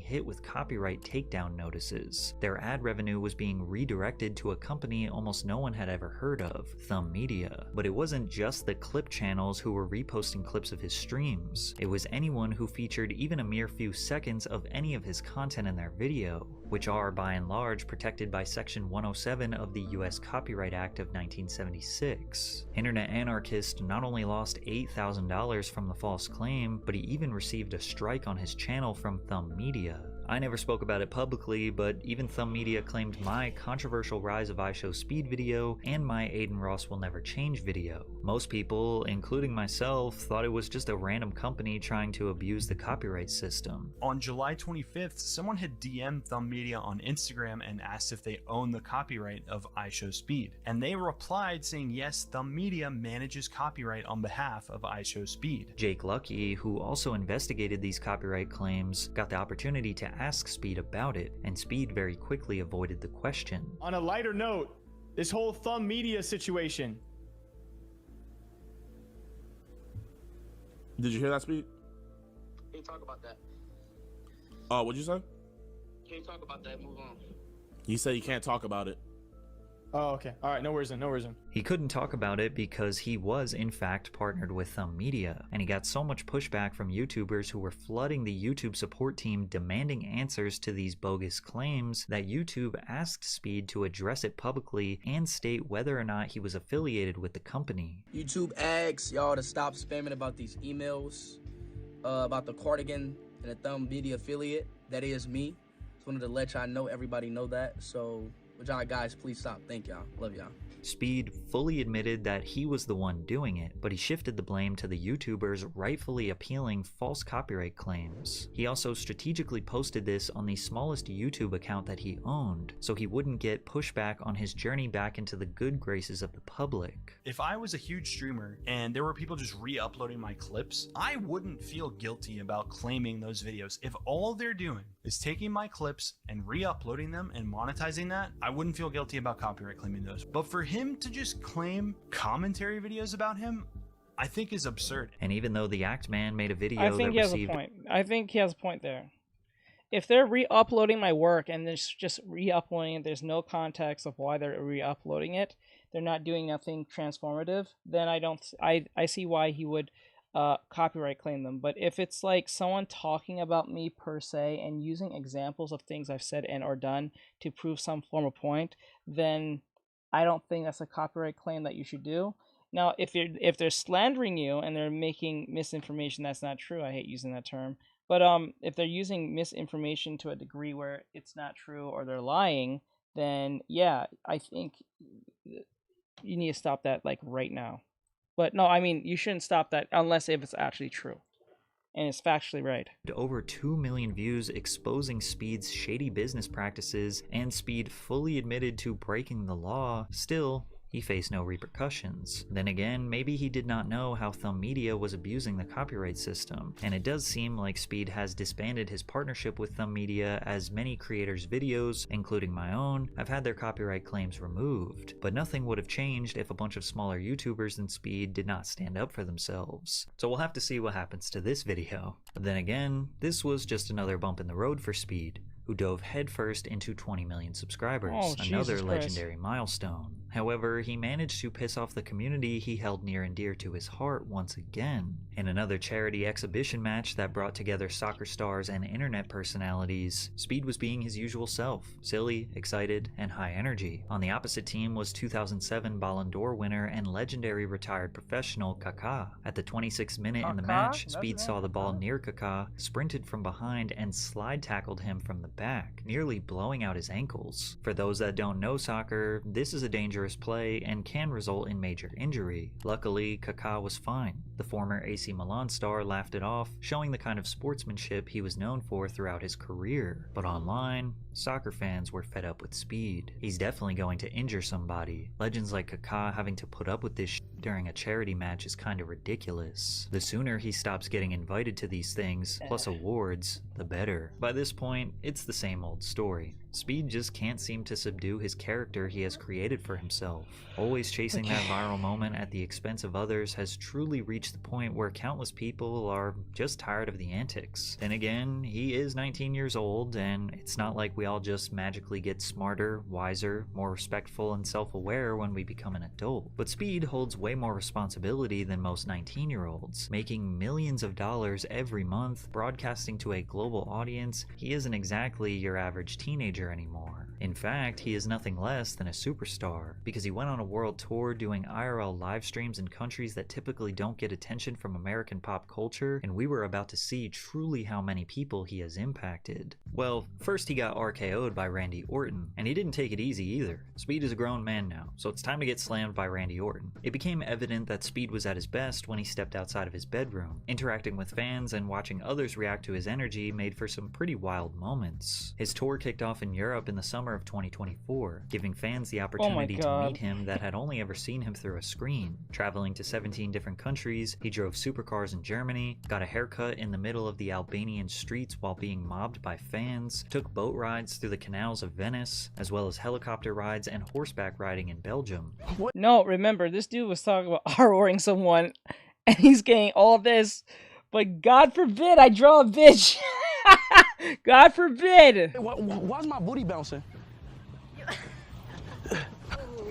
hit with copyright takedown notices. Their ad revenue was being redirected to a company almost no one had ever heard of, Thumb Media. But it wasn't just the clip channels who were reposting clips of his streams. It was anyone who featured even a mere few seconds of any of his content in their video, which are by and large protected by Section 107 of the US Copyright Act of 1976. Internet Anarchist not only lost $8,000 from the false claim, but he even received a strike on his channel from Thumb Media. I never spoke about it publicly, but even Thumb Media claimed my controversial Rise of iShowSpeed video and my Aiden Ross Will Never Change video. Most people, including myself, thought it was just a random company trying to abuse the copyright system.
On July 25th, someone had DM'd Thumb Media on Instagram and asked if they own the copyright of iShowSpeed, and they replied saying yes, Thumb Media manages copyright on behalf of iShowSpeed.
Jake Lucky, who also investigated these copyright claims, got the opportunity to ask Speed about it, and Speed very quickly avoided the question.
On a lighter note, this whole Thumb Media situation.
Did you hear that, Speed?
Can you talk about that?
What'd you say?
Can you talk about that? Move on.
He said you can't talk about it.
Oh, okay. All right, no worries then, no worries then.
He couldn't talk about it because he was in fact partnered with Thumb Media, and he got so much pushback from YouTubers who were flooding the YouTube support team demanding answers to these bogus claims that YouTube asked Speed to address it publicly and state whether or not he was affiliated with the company.
YouTube asks y'all to stop spamming about these emails, about the Cardigan and the Thumb Media affiliate. That is me. Just wanted to let y'all know, everybody know that. So, would y'all guys please stop? Thank y'all. Love y'all.
Speed fully admitted that he was the one doing it, but he shifted the blame to the YouTubers rightfully appealing false copyright claims. He also strategically posted this on the smallest YouTube account that he owned, so he wouldn't get pushback on his journey back into the good graces of the public.
If I was a huge streamer and there were people just re-uploading my clips, I wouldn't feel guilty about claiming those videos. If all they're doing is taking my clips and re-uploading them and monetizing that, I wouldn't feel guilty about copyright claiming those. But for him to just claim commentary videos about him, I think is absurd.
And even though the Act Man made a video
I think he has a point. I think he has a point there. If they're re-uploading my work and they're just re-uploading it, there's no context of why they're re-uploading it, they're not doing nothing transformative, then I see why he would copyright claim them. But if it's like someone talking about me per se and using examples of things I've said and or done to prove some form of point, then I don't think that's a copyright claim that you should do. Now, if they're slandering you and they're making misinformation, that's not true. I hate using that term. But if they're using misinformation to a degree where it's not true or they're lying, then yeah, I think you need to stop that like right now. But no, I mean, you shouldn't stop that unless if it's actually true and it's factually right.
Over 2 million views exposing Speed's shady business practices, and Speed fully admitted to breaking the law. Still, he faced no repercussions. Then again, maybe he did not know how Thumb Media was abusing the copyright system, and it does seem like Speed has disbanded his partnership with Thumb Media, as many creators' videos, including my own, have had their copyright claims removed. But nothing would have changed if a bunch of smaller YouTubers than Speed did not stand up for themselves. So we'll have to see what happens to this video. But then again, this was just another bump in the road for Speed, who dove headfirst into 20 million subscribers, another legendary milestone. However, he managed to piss off the community he held near and dear to his heart once again. In another charity exhibition match that brought together soccer stars and internet personalities, Speed was being his usual self, silly, excited, and high energy. On the opposite team was 2007 Ballon d'Or winner and legendary retired professional Kaká. At the 26th minute in the match, Speed saw the ball near Kaká, sprinted from behind, and slide tackled him from the back, nearly blowing out his ankles. For those that don't know soccer, this is a dangerous play and can result in major injury. Luckily, Kaká was fine. The former AC Milan star laughed it off, showing the kind of sportsmanship he was known for throughout his career. But online, soccer fans were fed up with Speed. He's definitely going to injure somebody. Legends like Kaká having to put up with this during a charity match is kinda ridiculous. The sooner he stops getting invited to these things, plus awards, the better. By this point, it's the same old story. Speed just can't seem to subdue his character he has created for himself. Always chasing that viral moment at the expense of others has truly reached the point where countless people are just tired of the antics. Then again, he is 19 years old, and it's not like we all just magically get smarter, wiser, more respectful, and self-aware when we become an adult. But Speed holds way more responsibility than most 19-year-olds. Making millions of dollars every month, broadcasting to a global audience, he isn't exactly your average teenager anymore. In fact, he is nothing less than a superstar, because he went on a world tour doing IRL live streams in countries that typically don't get attention from American pop culture, and we were about to see truly how many people he has impacted. Well, first he got RKO'd by Randy Orton, and he didn't take it easy either. Speed is a grown man now, so it's time to get slammed by Randy Orton. It became evident that Speed was at his best when he stepped outside of his bedroom. Interacting with fans and watching others react to his energy made for some pretty wild moments. His tour kicked off in Europe in the summer of 2024, giving fans the opportunity to meet him that had only ever seen him through a screen. Traveling to 17 different countries, he drove supercars in Germany, got a haircut in the middle of the Albanian streets while being mobbed by fans, took boat rides through the canals of Venice, as well as helicopter rides and horseback riding in Belgium.
No, remember, this dude was talking about R-oring someone, and he's getting all this, but God forbid I draw a bitch. God forbid.
Why's my booty bouncing?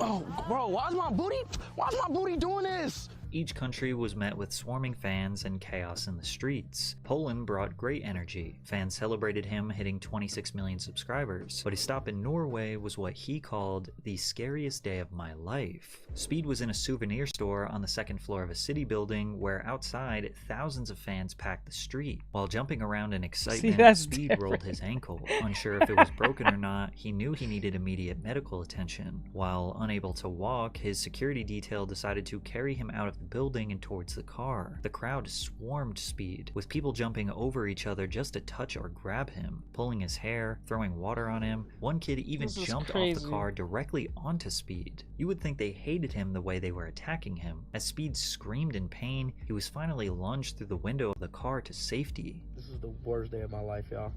Oh, bro, why's my booty doing this?
Each country was met with swarming fans and chaos in the streets. Poland brought great energy. Fans celebrated him hitting 26 million subscribers, but his stop in Norway was what he called the scariest day of my life. Speed was in a souvenir store on the second floor of a city building where outside thousands of fans packed the street. While jumping around in excitement, Speed rolled his ankle. Unsure if it was broken or not, he knew he needed immediate medical attention. While unable to walk, his security detail decided to carry him out of the building and towards the car. The crowd swarmed Speed, with people jumping over each other just to touch or grab him, pulling his hair, throwing water on him. One kid even jumped off the car directly onto Speed. You would think they hated him the way they were attacking him. As Speed screamed in pain, he was finally lunged through the window of the car to safety.
This is the worst day of my life, y'all.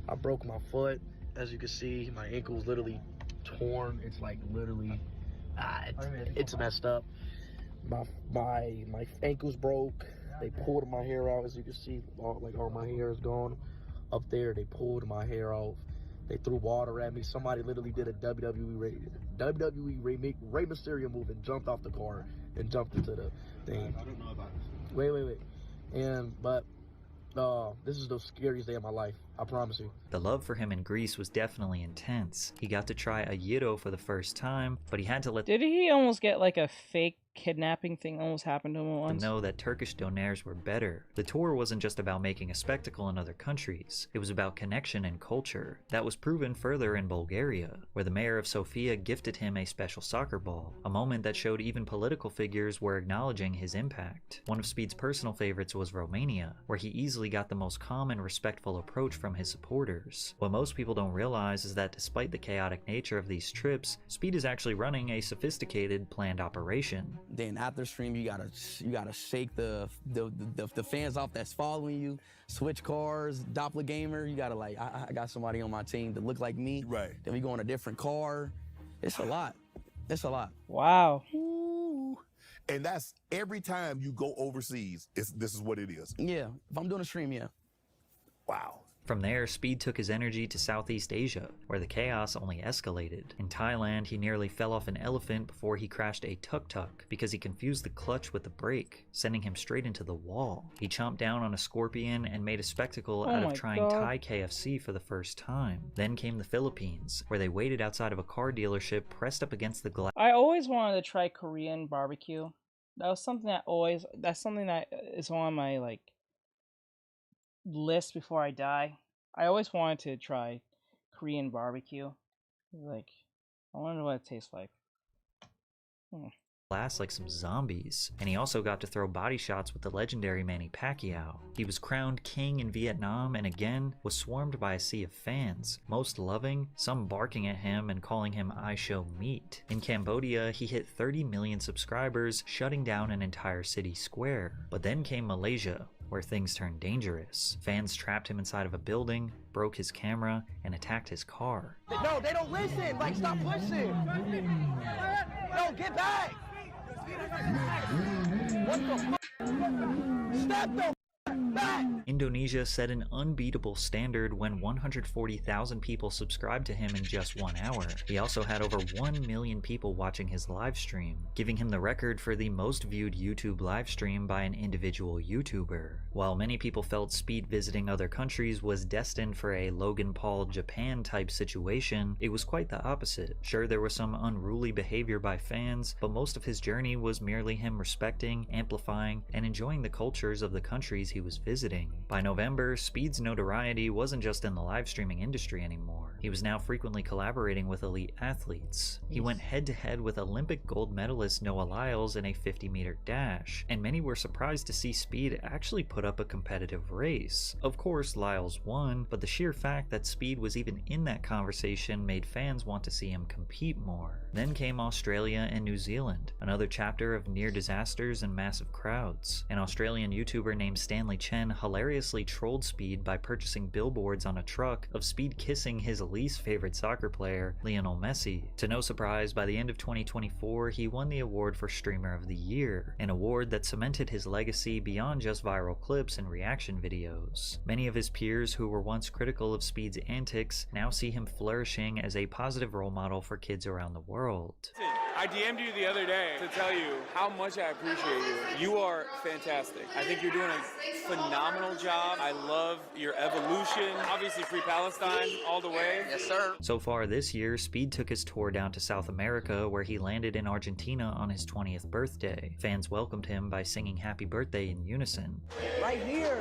I broke my foot. As you can see, my ankle's literally torn. It's like literally, it's messed up. My ankle's broke. They pulled my hair out, as you can see. All my hair is gone. Up there, they pulled my hair off. They threw water at me. Somebody literally did a WWE Rey Mysterio move and jumped off the car and jumped into the thing. I don't know about this. Wait. This is the scariest day of my life. I promise you.
The love for him in Greece was definitely intense. He got to try a gyro for the first time, but he had to let
Did he almost get like a fake kidnapping thing almost happened to him once?
Know that Turkish donaires were better. The tour wasn't just about making a spectacle in other countries. It was about connection and culture. That was proven further in Bulgaria, where the mayor of Sofia gifted him a special soccer ball, a moment that showed even political figures were acknowledging his impact. One of Speed's personal favorites was Romania, where he easily got the most calm and respectful approach from from his supporters. What most people don't realize is that despite the chaotic nature of these trips, Speed is actually running a sophisticated, planned operation.
Then after stream, you gotta shake the fans off that's following you, switch cars, doppelganger. You gotta like, I got somebody on my team that look like me.
Right.
Then we go in a different car. It's a lot. It's a lot.
Wow.
Ooh. And that's every time you go overseas, this is what it is.
Yeah, if I'm doing a stream, yeah.
Wow.
From there, Speed took his energy to Southeast Asia, where the chaos only escalated. In Thailand, he nearly fell off an elephant before he crashed a tuk-tuk because he confused the clutch with the brake, sending him straight into the wall. He chomped down on a scorpion and made a spectacle out of trying Thai KFC for the first time. Then came the Philippines, where they waited outside of a car dealership pressed up against the glass.
I always wanted to try Korean barbecue. That's something that is on my like list before I die. I always wanted to try Korean barbecue. Like, I wonder what it tastes like.
Like some zombies, and he also got to throw body shots with the legendary Manny Pacquiao. He was crowned king in Vietnam and again was swarmed by a sea of fans, most loving, some barking at him and calling him I Show Meat. In Cambodia, he hit 30 million subscribers, shutting down an entire city square. But then came Malaysia, where things turned dangerous. Fans trapped him inside of a building, broke his camera, and attacked his car.
No, they don't listen. Like, stop pushing. No, get back. What the fuck? Step the back.
Indonesia set an unbeatable standard when 140,000 people subscribed to him in just 1 hour. He also had over 1 million people watching his live stream, giving him the record for the most viewed YouTube live stream by an individual YouTuber. While many people felt Speed visiting other countries was destined for a Logan Paul Japan type situation, it was quite the opposite. Sure, there was some unruly behavior by fans, but most of his journey was merely him respecting, amplifying, and enjoying the cultures of the countries he was visiting. By November, Speed's notoriety wasn't just in the live streaming industry anymore. He was now frequently collaborating with elite athletes. He went head-to-head with Olympic gold medalist Noah Lyles in a 50-meter dash, and many were surprised to see Speed actually put up a competitive race. Of course, Lyles won, but the sheer fact that Speed was even in that conversation made fans want to see him compete more. Then came Australia and New Zealand, another chapter of near disasters and massive crowds. An Australian YouTuber named Stanley Chen hilariously trolled Speed by purchasing billboards on a truck of Speed kissing his least favorite soccer player, Lionel Messi. To no surprise, by the end of 2024, he won the award for Streamer of the Year, an award that cemented his legacy beyond just viral clips and reaction videos. Many of his peers who were once critical of Speed's antics now see him flourishing as a positive role model for kids around the world.
I DM'd you the other day to tell you how much I appreciate you. You are fantastic. I think you're doing a phenomenal job. I love your evolution. Obviously, Free Palestine all the way.
Yes, sir.
So far this year, Speed took his tour down to South America, where he landed in Argentina on his 20th birthday. Fans welcomed him by singing Happy Birthday in unison.
Right here.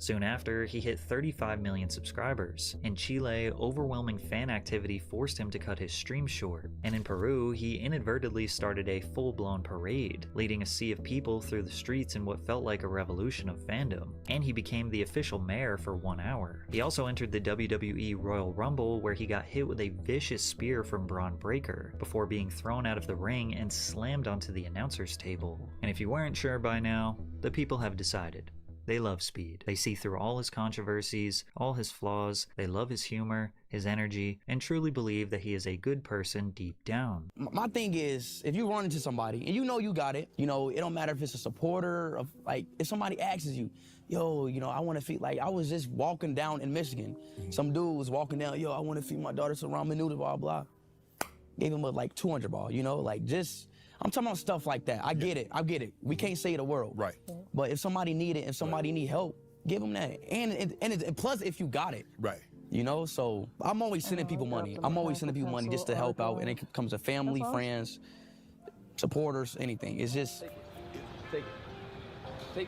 Soon after, he hit 35 million subscribers. In Chile, overwhelming fan activity forced him to cut his stream short. And in Peru, he inadvertently started a full-blown parade, leading a sea of people through the streets in what felt like a revolution of fandom. And he became the official mayor for 1 hour. He also entered the WWE Royal Rumble, where he got hit with a vicious spear from Braun Breaker, before being thrown out of the ring and slammed onto the announcer's table. And if you weren't sure by now, the people have decided. They love Speed. They see through all his controversies, all his flaws, they love his humor, his energy, and truly believe that he is a good person deep down.
My thing is, if you run into somebody and you know you got it, you know, it don't matter if it's a supporter, of like, if somebody asks you, yo, you know, I want to feed, like, I was just walking down in Michigan. Some dude was walking down, yo, I want to feed my daughter some ramen noodles, blah, blah. Gave him a, like, 200 ball, you know, like, just, I'm talking about stuff like that. I get it. We can't save the world.
Right.
But if somebody need it, if somebody need help, give them that. And plus, if you got it.
Right.
You know, so I'm always sending people money. I'm always sending people money just to help out. And it comes to family, friends, supporters, anything. It's just.
Take it. Take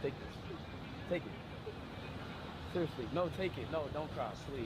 it. Take it. Seriously. No, take it. No, don't cry, please.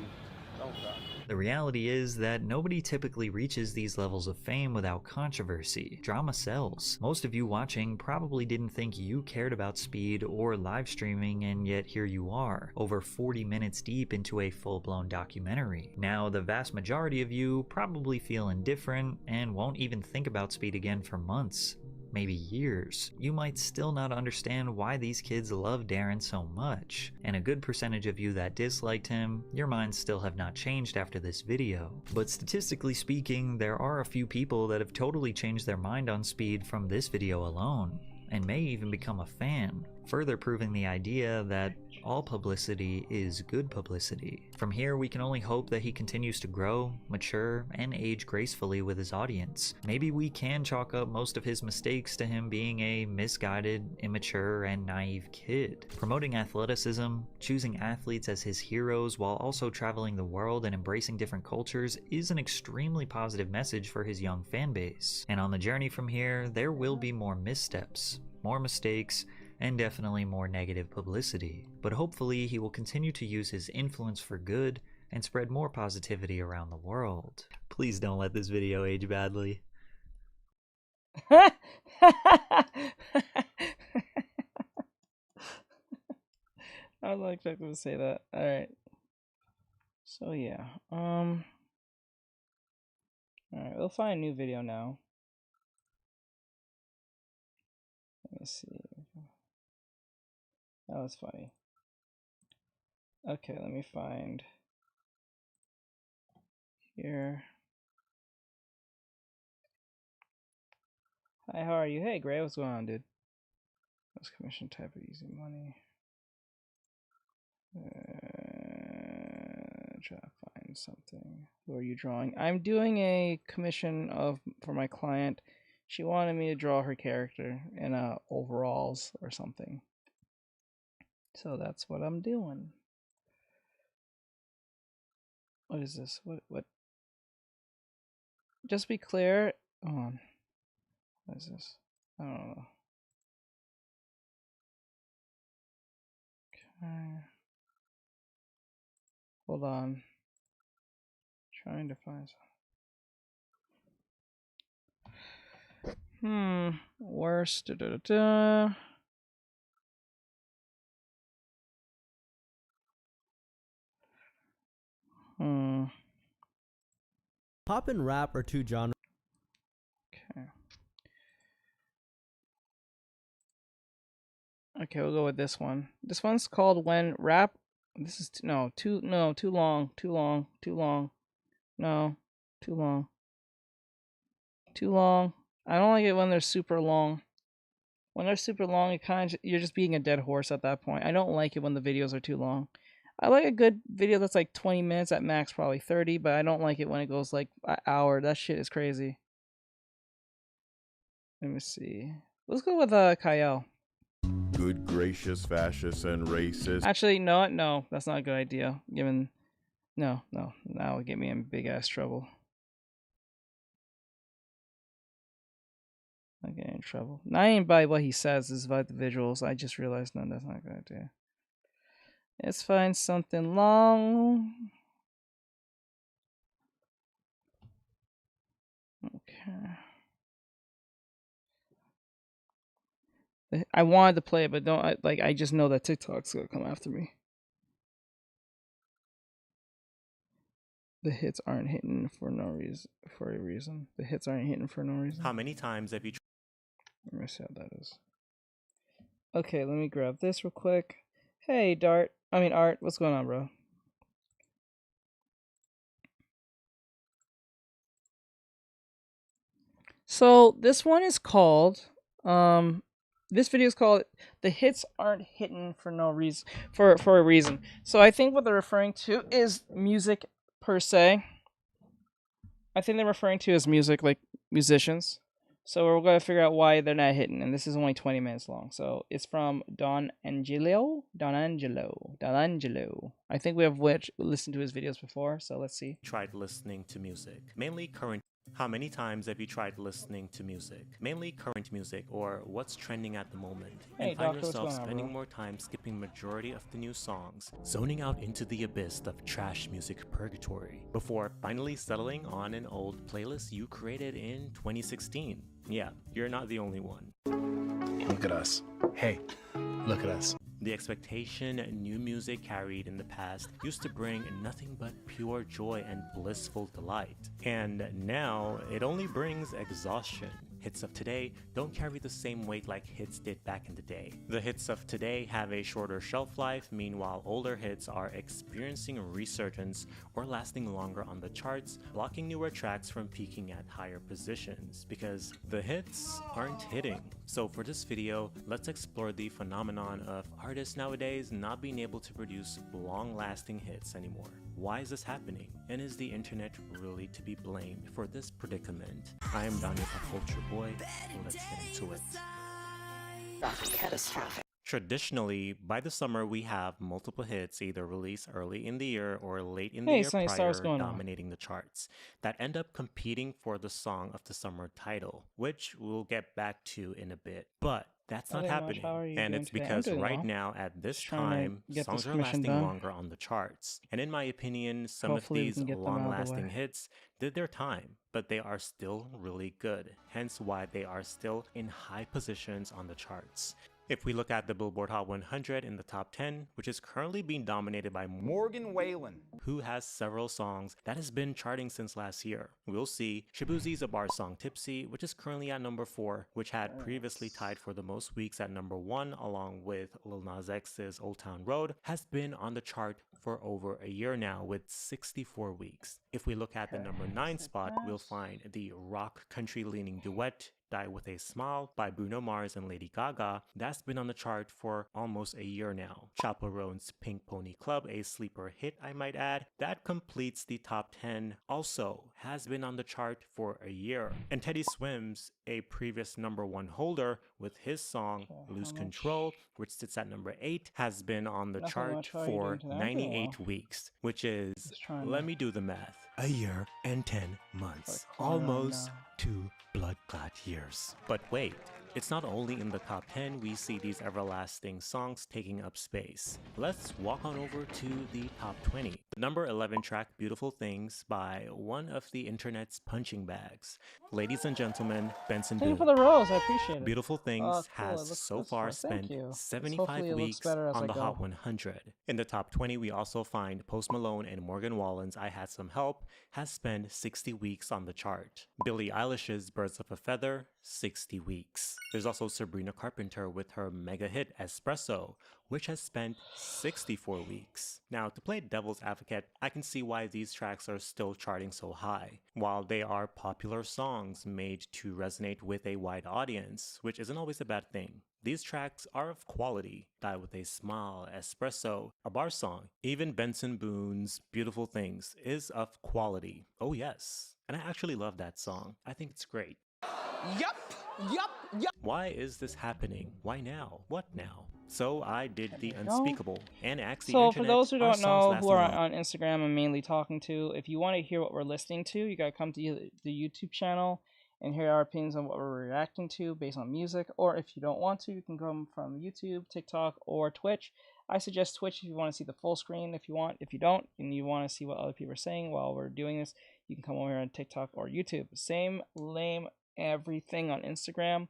The reality is that nobody typically reaches these levels of fame without controversy. Drama sells. Most of you watching probably didn't think you cared about speed or live streaming, and yet here you are, over 40 minutes deep into a full-blown documentary. Now, the vast majority of you probably feel indifferent and won't even think about speed again for months, maybe years. You might still not understand why these kids love Darren so much, and a good percentage of you that disliked him, your minds still have not changed after this video. But statistically speaking, there are a few people that have totally changed their mind on speed from this video alone, and may even become a fan, further proving the idea that all publicity is good publicity. From here, we can only hope that he continues to grow, mature, and age gracefully with his audience. Maybe we can chalk up most of his mistakes to him being a misguided, immature, and naive kid. Promoting athleticism, choosing athletes as his heroes while also traveling the world and embracing different cultures is an extremely positive message for his young fan base. And on the journey from here, there will be more missteps, more mistakes, and definitely more negative publicity. But hopefully he will continue to use his influence for good and spread more positivity around the world. Please don't let this video age badly.
I was not expecting to say that. Alright. So yeah. Alright, we'll find a new video now. Let me see. That was funny. Okay, let me find here. Hi, how are you? Hey, Gray, what's going on, dude? What's commission type of easy money? Try to find something. Who are you drawing? I'm doing a commission for my client. She wanted me to draw her character in overalls or something. So that's what I'm doing. What is this? What? Just be clear. Hold on. What is this? I don't know. Okay. Hold on. Trying to find something. Worst. Da, da, da, da.
Pop and rap are two genres.
Okay. Okay, we'll go with this one. This one's called When Rap. This is too long. No, too long. No, too long. I don't like it when they're super long. When they're super long, you're just being a dead horse at that point. I don't like it when the videos are too long. I like a good video that's like 20 minutes at max, probably 30, but I don't like it when it goes like an hour. That shit is crazy. Let me see. Let's go with Kyle.
Good gracious fascists and racist.
Actually, no, that's not a good idea. No, that would get me in big ass trouble. I get in trouble. Not even by what he says, it's by the visuals. I just realized, no, that's not a good idea. Let's find something long. Okay. I wanted to play it, but I just know that TikTok's gonna come after me. The hits aren't hitting for no reason. For a reason. The hits aren't hitting for no reason.
How many times have you
Let me see how that is. Okay, let me grab this real quick. Hey, Art, what's going on, bro? So this one is called, this video is called "The Hits Aren't Hitting for No Reason," for a reason. So I think what they're referring to is music per se. I think they're referring to as music, like musicians. So we're gonna figure out why they're not hitting, and this is only 20 minutes long. So it's from Don Angelo. I think we have listened to his videos before, so let's see.
tried listening to music? Mainly current. How many times have you tried listening to music, mainly current music or what's trending at the moment,
Hey,
and find
doctor, what's
yourself
going on,
spending
bro?
more time skipping majority of the new songs, zoning out into the abyss of trash music purgatory, before finally settling on an old playlist you created in 2016? Yeah, you're not the only one.
Look at us. Hey, look at us.
The expectation new music carried in the past used to bring nothing but pure joy and blissful delight. And now it only brings exhaustion. Hits of today don't carry the same weight like hits did back in the day. The hits of today have a shorter shelf life, meanwhile older hits are experiencing a resurgence or lasting longer on the charts, blocking newer tracks from peaking at higher positions because the hits aren't hitting. So for this video, let's explore the phenomenon of artists nowadays not being able to produce long-lasting hits anymore. Why is this happening? And is the internet really to be blamed for this predicament? I am Daniel Pop Culture Boy, let's get into it.
Catastrophic.
Traditionally, by the summer we have multiple hits either released early in the year or late in the
Hey,
year
Sunny Star,
prior
what's going on?
dominating the charts that end up competing for the Song of the Summer title, which we'll get back to in a bit. But that's not
Nothing much.
happening,
How are you
and
doing
it's
today? I'm
because
doing
right
well.
now at this
Just trying to
time,
get
songs
this
are
commission
lasting
done.
longer on the charts. And in my opinion, some
Hopefully we
of
can
these
get them out of the
long-lasting
way.
hits did their time, but they are still really good, hence why they are still in high positions on the charts. If we look at the Billboard Hot 100 in the top 10, which is currently being dominated by Morgan Wallen, who has several songs that has been charting since last year. We'll see Shabuzi's A Bar song Tipsy, which is currently at number 4, which had previously tied for the most weeks at number 1, along with Lil Nas X's Old Town Road, has been on the chart for over a year now with 64 weeks. If we look at the number 9 spot, we'll find the rock country leaning duet Die With A Smile by Bruno Mars and Lady Gaga. That's been on the chart for almost a year now. Chappell Roan's Pink Pony Club, a sleeper hit I might add, that completes the top 10, also has been on the chart for a year. And Teddy Swims, a previous number 1 holder with his song Lose Control, which sits at number 8, has been on the
Nothing
chart
much. How are you
for
doing today? I'm doing
98
well.
weeks, which is,
trying
let
to-
me do the math, a year and 10 months,
corner right
almost
now.
2 blood-clot years. But wait, it's not only in the top 10 we see these everlasting songs taking up space. Let's walk on over to the top 20. The number 11 track Beautiful Things by one of the internet's punching bags. Ladies and gentlemen, Benson
Thank you
Boone.
for the rose. I appreciate it.
Beautiful Things
Cool. It
has
looks
so
good
far
stuff. Thank
spent
you.
75
Hopefully it looks
weeks
better as
on
I
the
go.
Hot 100. In the top 20, we also find Post Malone and Morgan Wallen's I Had Some Help has spent 60 weeks on the chart. Billie Eilish's Birds of a Feather, 60 weeks. There's also Sabrina Carpenter with her mega hit Espresso, which has spent 64 weeks. Now, to play devil's advocate, I can see why these tracks are still charting so high. While they are popular songs made to resonate with a wide audience, which isn't always a bad thing, these tracks are of quality. Die With A Smile, Espresso, A Bar Song, even Benson Boone's Beautiful Things is of quality. Oh yes. And I actually love that song. I think it's great.
Yup.
Why is this happening? Why now? What now? So I did the
go.
unspeakable and asked the
So
internet,
for those who
are
don't
songs
know, who
lasting
are
long?
on Instagram I'm mainly talking to, if you want to hear what we're listening to, you gotta come to the YouTube channel and hear our opinions on what we're reacting to based on music. Or if you don't want to, you can come from YouTube, TikTok, or Twitch. I suggest Twitch if you want to see the full screen. If you want, if you don't, and you want to see what other people are saying while we're doing this, you can come over here on TikTok or YouTube. Same lame everything on Instagram.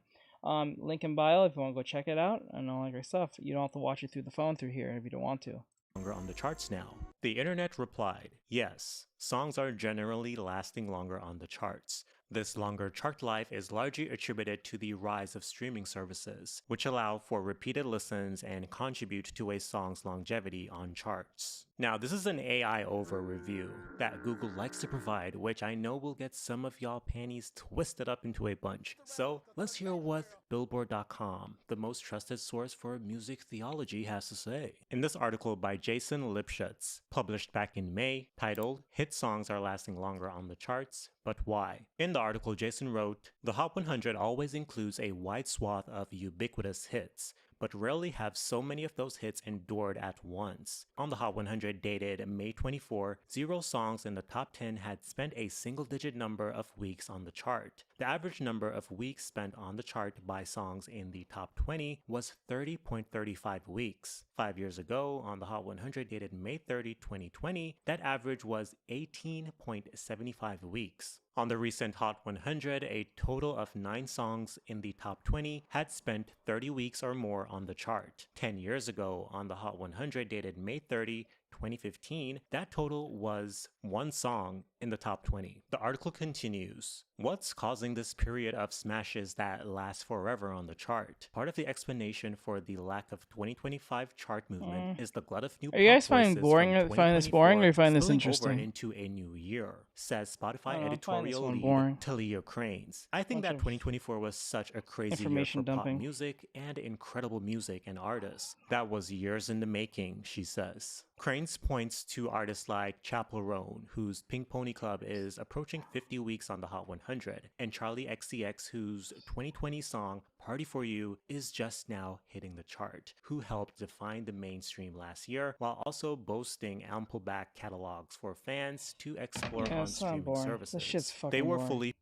Link in bio if you want to go check it out and all that great stuff. You don't have to watch it through the phone through here if you don't want to.
Longer on the charts now? The internet replied, yes, songs are generally lasting longer on the charts. This longer chart life is largely attributed to the rise of streaming services, which allow for repeated listens and contribute to a song's longevity on charts. Now, this is an AI over review that Google likes to provide, which I know will get some of y'all panties twisted up into a bunch. So let's hear what Billboard.com, the most trusted source for music theology, has to say. In this article by Jason Lipschutz, published back in May, titled Hit Songs Are Lasting Longer on the Charts, But Why? In the article, Jason wrote, the Hot 100 always includes a wide swath of ubiquitous hits, but rarely have so many of those hits endured at once. On the Hot 100 dated May 24, 0 songs in the top 10 had spent a single-digit number of weeks on the chart. The average number of weeks spent on the chart by songs in the top 20 was 30.35 weeks. 5 years ago, on the Hot 100 dated May 30, 2020, that average was 18.75 weeks. On the recent Hot 100, a total of 9 songs in the top 20 had spent 30 weeks or more on the chart. 10 years ago, on the Hot 100 dated May 30, 2015, that total was 1 song in the top 20. The article continues. What's causing this period of smashes that last forever on the chart? Part of the explanation for the lack of 2025 chart movement is the glut of new
Are you guys
pop
finding
voices
boring?
from
Find this boring, or you find this
spilling over
interesting?
into a new year, says Spotify
I find this
editorial
one
lead
boring.
Talia Cranes. I think
Bunch
that
of
2024 was such a crazy year for
information
pop
dumping.
music and incredible music and artists. That was years in the making, she says. Cranes points to artists like Chappell Roan, whose Pink Pony Club is approaching 50 weeks on the Hot 100, and Charlie XCX, whose 2020 song Party For You is just now hitting the chart, who helped define the mainstream last year while also boasting ample back catalogs for fans to explore
Yeah,
on
it's not
streaming
boring.
services.
This shit's fucking
They were
boring.
fully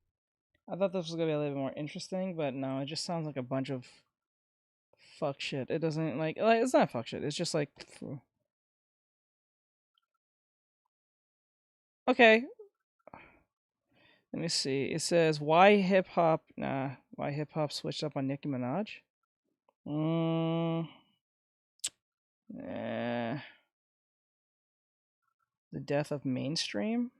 I thought this was gonna be a little bit more interesting, but no, it just sounds like a bunch of fuck shit. It doesn't like it's not fuck shit. It's just like okay. Let me see. It says why hip hop switched up on Nicki Minaj. The death of mainstream.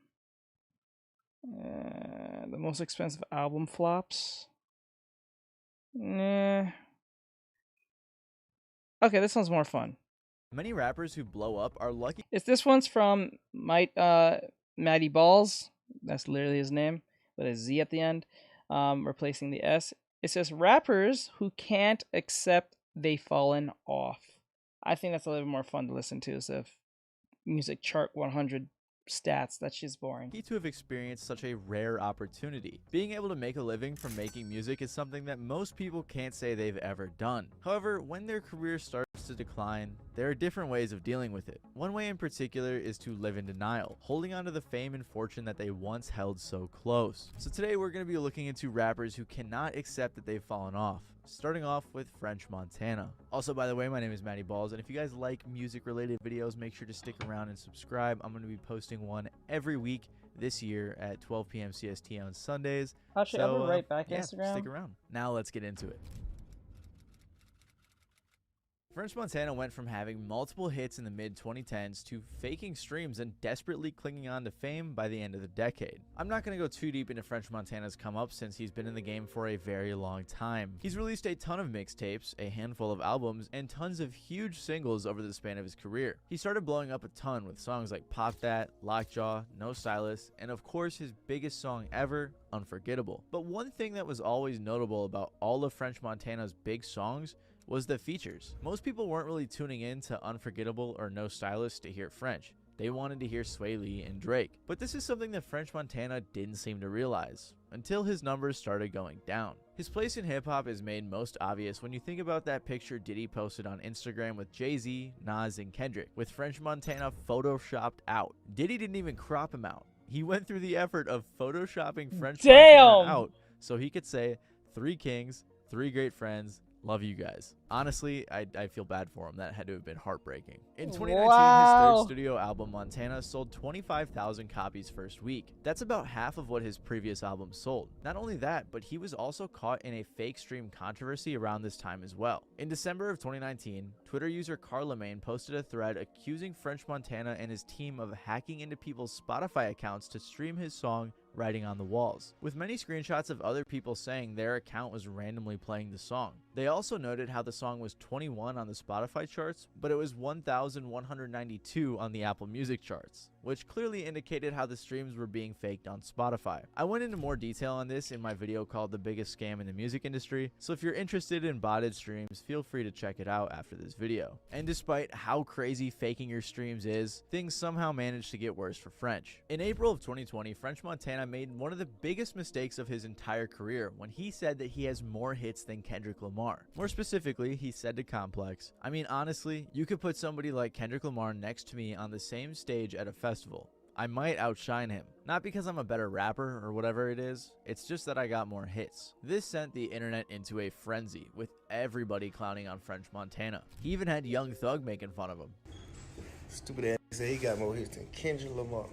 The most expensive album flops. Nah. Okay, this one's more fun.
Many rappers who blow up are lucky.
This one's from Matty Balls. That's literally his name, with a Z at the end, replacing the S. It says rappers who can't accept they fallen off. I think that's a little bit more fun to listen to instead of music chart 100 stats. That shit's boring.
To have experienced such a rare opportunity. Being able to make a living from making music is something that most people can't say they've ever done. However, when their career starts to decline, there are different ways of dealing with it. One way in particular is to live in denial, holding on to the fame and fortune that they once held so close. So today we're going to be looking into rappers who cannot accept that they've fallen off. Starting off with French Montana. Also, by the way, my name is Matty Balls, and if you guys like music-related videos, make sure to stick around and subscribe. I'm going to be posting one every week this year at 12 p.m. CST on Sundays.
Actually, I'll be right back,
yeah,
Instagram.
Stick around. Now let's get into it. French Montana went from having multiple hits in the mid-2010s to faking streams and desperately clinging on to fame by the end of the decade. I'm not going to go too deep into French Montana's come up since he's been in the game for a very long time. He's released a ton of mixtapes, a handful of albums, and tons of huge singles over the span of his career. He started blowing up a ton with songs like Pop That, Lockjaw, No Stylist, and of course his biggest song ever, Unforgettable. But one thing that was always notable about all of French Montana's big songs was the features. Most people weren't really tuning in to Unforgettable or No Stylist to hear French. They wanted to hear Sway Lee and Drake. But this is something that French Montana didn't seem to realize, until his numbers started going down. His place in hip-hop is made most obvious when you think about that picture Diddy posted on Instagram with Jay-Z, Nas, and Kendrick, with French Montana photoshopped out. Diddy didn't even crop him out. He went through the effort of photoshopping French Montana out so he could say, 3 kings, 3 great friends, love you guys. Honestly, I feel bad for him. That had to have been heartbreaking. In 2019, his third studio album, Montana, sold 25,000 copies first week. That's about half of what his previous album sold. Not only that, but he was also caught in a fake stream controversy around this time as well. In December of 2019, Twitter user Carlemagne posted a thread accusing French Montana and his team of hacking into people's Spotify accounts to stream his song Writing on the Walls, with many screenshots of other people saying their account was randomly playing the song. They also noted how the song was 21 on the Spotify charts, but it was 1,192 on the Apple Music charts. which clearly indicated how the streams were being faked on Spotify. I went into more detail on this in my video called The Biggest Scam in the Music Industry, so if you're interested in botted streams, feel free to check it out after this video. And despite how crazy faking your streams is, things somehow managed to get worse for French. In April of 2020, French Montana made one of the biggest mistakes of his entire career when he said that he has more hits than Kendrick Lamar. More specifically, he said to Complex, I mean, honestly, you could put somebody like Kendrick Lamar next to me on the same stage at a festival. I might outshine him. Not because I'm a better rapper or whatever it is, it's just that I got more hits. This sent the internet into a frenzy, with everybody clowning on French Montana. He even had Young Thug making fun of him.
Stupid ass say he got more hits than Kendrick Lamar.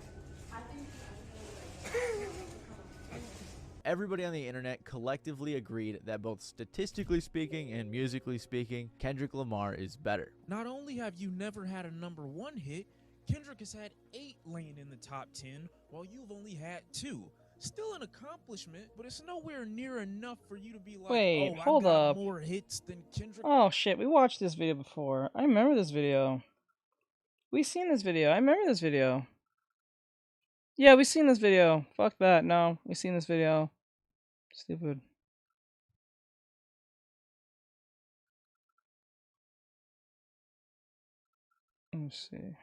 Everybody on the internet collectively agreed that both statistically speaking and musically speaking, Kendrick Lamar is better.
Not only have you never had a #1 hit, Kendrick has had 8 laying in the top 10, while you've only had 2. Still an accomplishment, but it's nowhere near enough for you to be like,
Wait,
oh,
hold
I got
up.
more hits than Kendrick.
Oh shit, we watched this video before. I remember this video. We seen this video. I remember this video. Yeah, we seen this video. Fuck that. No, we seen this video. Stupid. Let me see.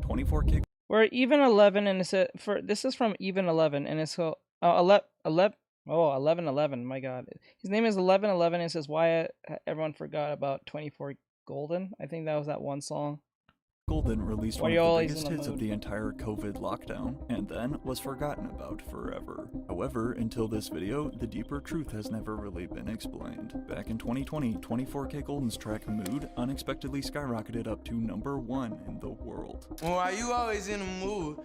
24K.
We're even 11 and it's this is from even 11 and it's 11. My god. His name is 1111 and it says why everyone forgot about 24 Golden. I think that was that one song.
Golden released
Why
one
you
of the
always
biggest
in the
hits of
mood?
the entire COVID lockdown, and then was forgotten about forever. However, until this video, the deeper truth has never really been explained. Back in 2020, 24K Golden's track Mood unexpectedly skyrocketed up to #1 in the world.
Why you always in the mood?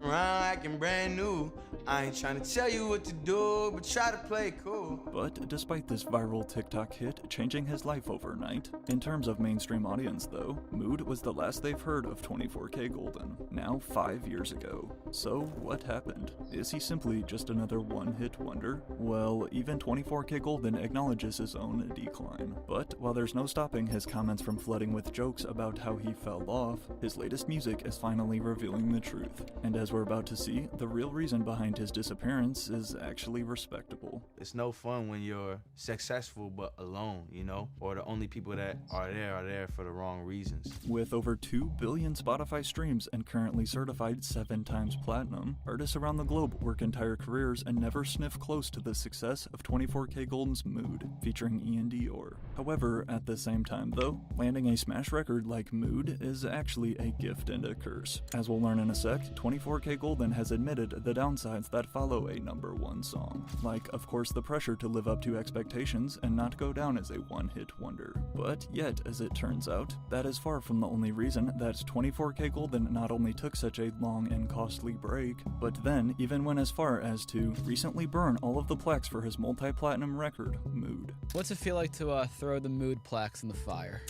Around acting brand new. I ain't trying to tell you what to do, but try to play it cool.
But despite this viral TikTok hit changing his life overnight, in terms of mainstream audience though, Mood was the last they've heard of 24K Golden, now 5 years ago. So what happened? Is he simply just another one-hit wonder? Well, even 24K Golden acknowledges his own decline. But while there's no stopping his comments from flooding with jokes about how he fell off, his latest music is finally revealing the truth. And as we're about to see, the real reason behind his disappearance is actually respectable.
It's no fun when you're successful but alone, you know? Or the only people that are there for the wrong reasons.
With over 2 billion Spotify streams and currently certified 7 times platinum, artists around the globe work entire careers and never sniff close to the success of 24K Golden's Mood, featuring Ian Dior. However, at the same time though, landing a smash record like Mood is actually a gift and a curse. As we'll learn in a sec, 24K Golden has admitted the downsides that follow a #1 song. Like, of course, the pressure to live up to expectations and not go down as a one-hit wonder. But yet, as it turns out, that is far from the only reason that 24K Golden not only took such a long and costly break, but then even went as far as to recently burn all of the plaques for his multi-platinum record, Mood.
What's it feel like to throw the Mood plaques in the fire?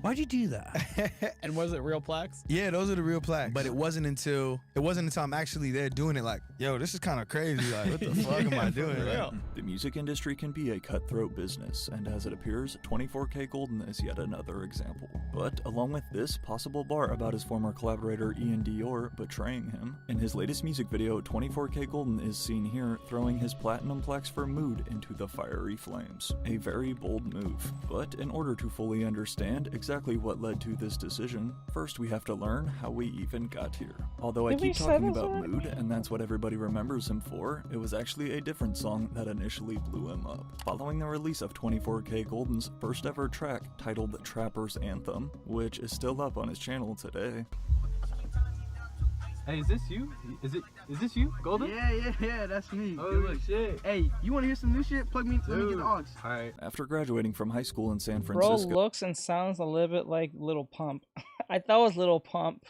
Why'd you do that?
And was it real plaques?
Yeah, those are the real plaques. But it wasn't until I'm actually there doing it like, yo, this is kind of crazy. Like, what the fuck am I doing? Like,
The music industry can be a cutthroat business, and as it appears, 24K Golden is yet another example. But along with this possible bar about his former collaborator Ian Dior betraying him, in his latest music video, 24K Golden is seen here throwing his platinum plaques for Mood into the fiery flames. A very bold move. But in order to fully understand exactly what led to this decision, first we have to learn how we even got here. Although I
Did we
keep
say
talking
this
about
already?
Mood, and that's what everybody remembers him for, it was actually a different song that initially blew him up. Following the release of 24K Golden's first ever track titled Trapper's Anthem, which is still up on his channel today.
Hey, is this you? Is this you, Golden?
Yeah, that's me.
Oh,
Good look.
shit.
Hey, you want to hear some new shit? Let me get the aux.
Alright. After graduating from high school in San
Bro
Francisco,
looks and sounds a little bit like Little Pump. I thought it was Little Pump.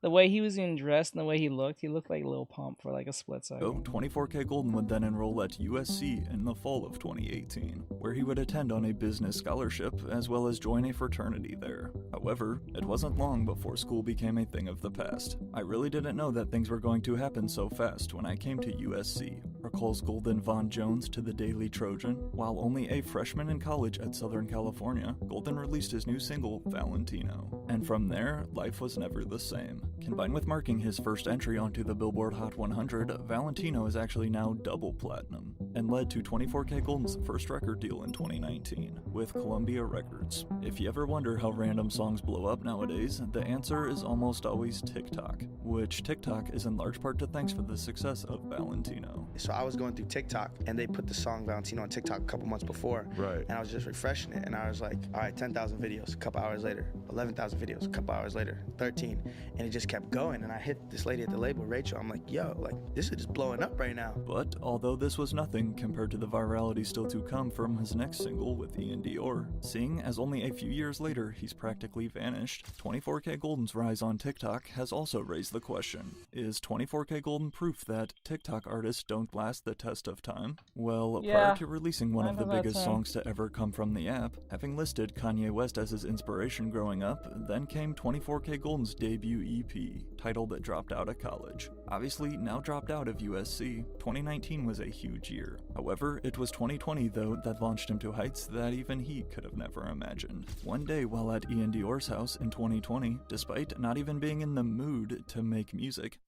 The way he was even dressed and the way he looked like Lil Pump for like a split second.
24K Golden would then enroll at USC in the fall of 2018, where he would attend on a business scholarship as well as join a fraternity there. However, it wasn't long before school became a thing of the past. I really didn't know that things were going to happen so fast when I came to USC. recalls Golden Von Jones to the Daily Trojan. While only a freshman in college at Southern California, Golden released his new single, Valentino. And from there, life was never the same. Combined with marking his first entry onto the Billboard Hot 100, Valentino is actually now double platinum, and led to 24K Golden's first record deal in 2019, with Columbia Records. If you ever wonder how random songs blow up nowadays, the answer is almost always TikTok, which TikTok is in large part to thanks for the success of Valentino.
So I was going through TikTok, and they put the song Valentino on TikTok a couple months before.
Right.
And I was just refreshing it, and I was like, all right, 10,000 videos, a couple hours later, 11,000 videos, a couple hours later, 13. And it just kept going, and I hit this lady at the label, Rachel. I'm like, yo, like, this is just blowing up right now.
But although this was nothing compared to the virality still to come from his next single with Ian Dior, seeing as only a few years later he's practically vanished, 24K Golden's rise on TikTok has also raised the question, is 24K Golden proof that TikTok artists don't last the test of time? Well, prior to releasing one of the biggest songs to ever come from the app, having listed Kanye West as his inspiration growing up, then came 24K Golden's debut EP, titled Dropped Out of College. Obviously, now dropped out of USC, 2019 was a huge year. However, it was 2020 though that launched him to heights that even he could have never imagined. One day while at Ian Dior's house in 2020, despite not even being in the mood to make music,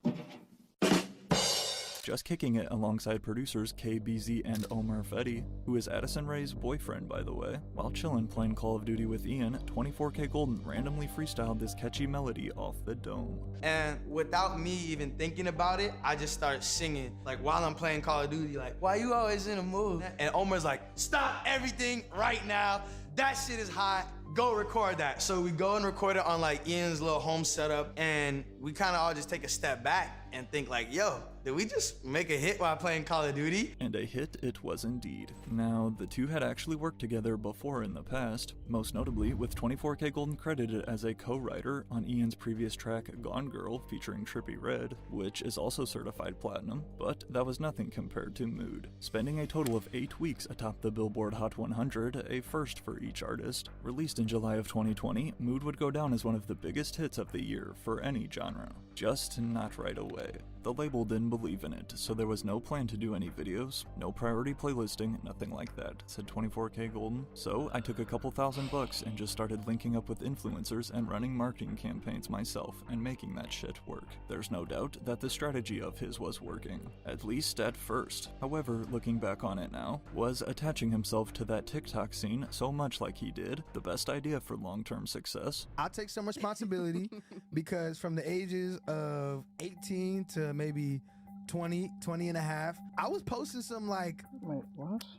just kicking it alongside producers KBZ and Omar Fetty, who is Addison Rae's boyfriend by the way. While chillin' playing Call of Duty with Ian, 24K Golden randomly freestyled this catchy melody off the dome.
And without me even thinking about it, I just started singing, like while I'm playing Call of Duty, like, why you always in a mood? And Omar's like, stop everything right now. That shit is hot. Go record that. So we go and record it on like Ian's little home setup, and we kind of all just take a step back and think like, yo, did we just make a hit while playing Call of Duty?
And a hit it was indeed. Now, the two had actually worked together before in the past, most notably with 24K Golden credited as a co-writer on Ian's previous track Gone Girl featuring Trippie Redd, which is also certified platinum, but that was nothing compared to Mood. Spending a total of 8 weeks atop the Billboard Hot 100, a first for each artist, released in July of 2020, Mood would go down as one of the biggest hits of the year for any genre. Just not right away. The label didn't believe in it, so there was no plan to do any videos, no priority playlisting, nothing like that, said 24K Golden. So I took a couple $1,000 and just started linking up with influencers and running marketing campaigns myself and making that shit work. There's no doubt that the strategy of his was working, at least at first. However, looking back on it now, was attaching himself to that TikTok scene so much like he did the best idea for long-term success?
I'll take some responsibility because from the ages of 18 to maybe 20 and a half, I was posting some like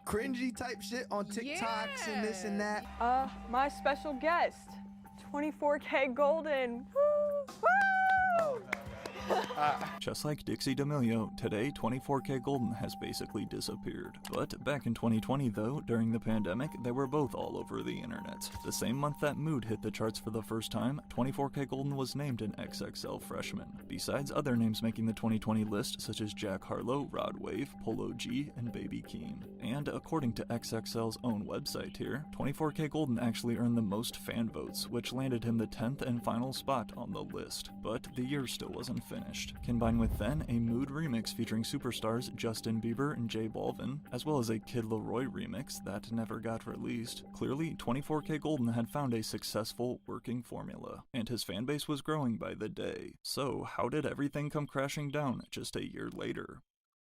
cringy type shit on TikToks and this and that.
My special guest, 24K Golden. Woo! Woo!
Just like Dixie D'Amelio, today 24K Golden has basically disappeared. But back in 2020 though, during the pandemic, they were both all over the internet. The same month that Mood hit the charts for the first time, 24K Golden was named an XXL freshman, besides other names making the 2020 list such as Jack Harlow, Rod Wave, Polo G, and Baby Keem. And according to XXL's own website here, 24K Golden actually earned the most fan votes, which landed him the 10th and final spot on the list. But the year still wasn't finished. Combined with then a Mood remix featuring superstars Justin Bieber and J Balvin, as well as a Kid Laroi remix that never got released, clearly 24K Golden had found a successful working formula, and his fanbase was growing by the day. So how did everything come crashing down just a year later?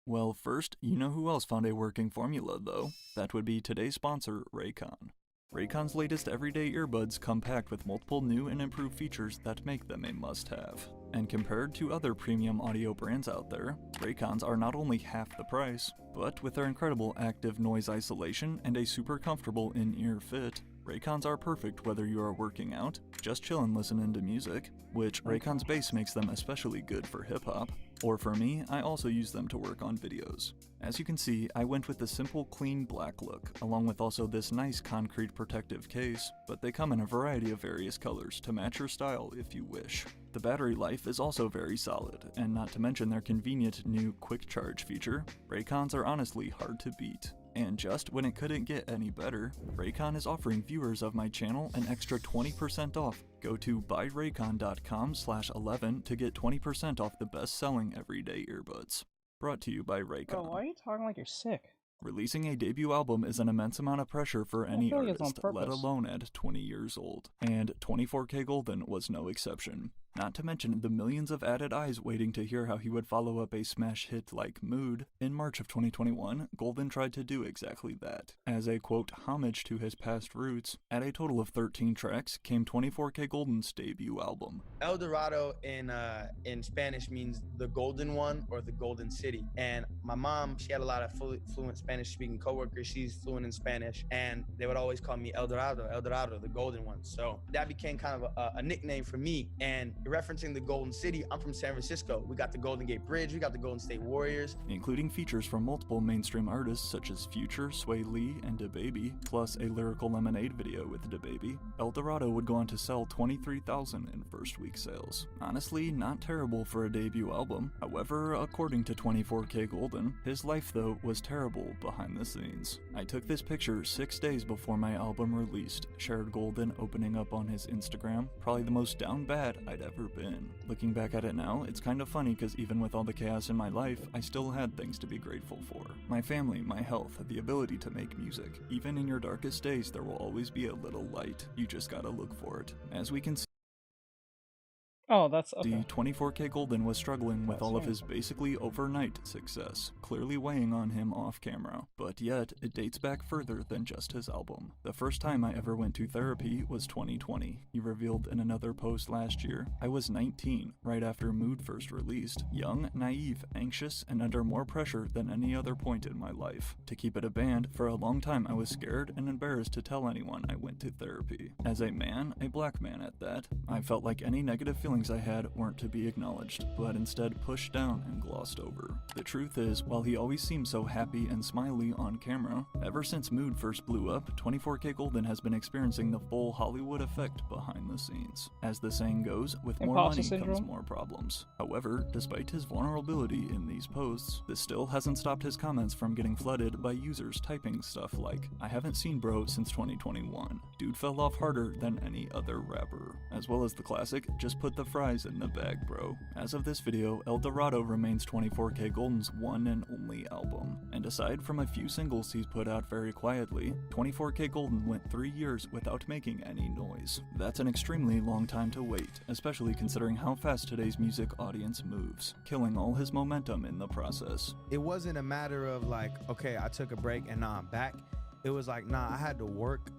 Well, first, you know who else found a working formula though? That would be today's sponsor, Raycon. Raycon's latest everyday earbuds come packed with multiple new and improved features that make them a must-have. And compared to other premium audio brands out there, Raycons are not only half the price, but with their incredible active noise isolation and a super comfortable in-ear fit, Raycons are perfect whether you are working out, just chillin' listening to music, which Raycon's bass makes them especially good for hip-hop, or for me, I also use them to work on videos. As you can see, I went with the simple clean black look, along with also this nice concrete protective case, but they come in a variety of various colors to match your style if you wish. The battery life is also very solid, and not to mention their convenient new quick charge feature, Raycons are honestly hard to beat. And just when it couldn't get any better, Raycon is offering viewers of my channel an extra 20% off. Go to buyraycon.com/11 to get 20% off the best-selling everyday earbuds. Brought to you by Raycon.
Bro, why are you talking like you're sick?
Releasing a debut album is an immense amount of pressure for any
feel like it's on
artist, let
purpose.
alone at 20 years old. And 24K Golden was no exception. Not to mention the millions of added eyes waiting to hear how he would follow up a smash hit like Mood. In March of 2021, Golden tried to do exactly that. As a quote homage to his past roots, at a total of 13 tracks came 24K Golden's debut album.
El Dorado in Spanish means the golden one or the golden city. And my mom, she had a lot of fluent Spanish speaking coworkers. She's fluent in Spanish, and they would always call me El Dorado, the golden one. So that became kind of a nickname for me. And referencing the Golden City, I'm from San Francisco. We got the Golden Gate Bridge, we got the Golden State Warriors.
Including features from multiple mainstream artists such as Future, Sway Lee, and DaBaby, plus a Lyrical Lemonade video with DaBaby. El Dorado would go on to sell 23,000 in first week sales. Honestly, not terrible for a debut album. However, according to 24K Golden, his life though was terrible behind the scenes. I took this picture 6 days before my album released, shared Golden opening up on his Instagram, probably the most down bad I'd ever been. Looking back at it now, it's kind of funny because even with all the chaos in my life, I still had things to be grateful for. My family, my health, the ability to make music. Even in your darkest days, there will always be a little light. You just gotta look for it. As we can see,
Oh, that's okay.
24K Golden was struggling with all of his basically overnight success, clearly weighing on him off camera. But yet, it dates back further than just his album. The first time I ever went to therapy was 2020. He revealed in another post last year, I was 19, right after Mood first released, young, naive, anxious, and under more pressure than any other point in my life. To keep it a band, for a long time I was scared and embarrassed to tell anyone I went to therapy. As a man, a black man at that, I felt like any negative feelings I had weren't to be acknowledged, but instead pushed down and glossed over. The truth is, while he always seemed so happy and smiley on camera, ever since Mood first blew up, 24K Golden has been experiencing the full Hollywood effect behind the scenes. As the saying goes, with more
Imposter
money comes
syndrome?
more problems. However, despite his vulnerability in these posts, this still hasn't stopped his comments from getting flooded by users typing stuff like, I haven't seen bro since 2021. Dude fell off harder than any other rapper. As well as the classic, just put the fries in the bag, bro. As of this video, El Dorado remains 24K Golden's one and only album. And aside from a few singles he's put out very quietly, 24K Golden went 3 years without making any noise. That's an extremely long time to wait, especially considering how fast today's music audience moves, killing all his momentum in the process.
It wasn't a matter of like, okay, I took a break and now I'm back. It was like, nah, I had to work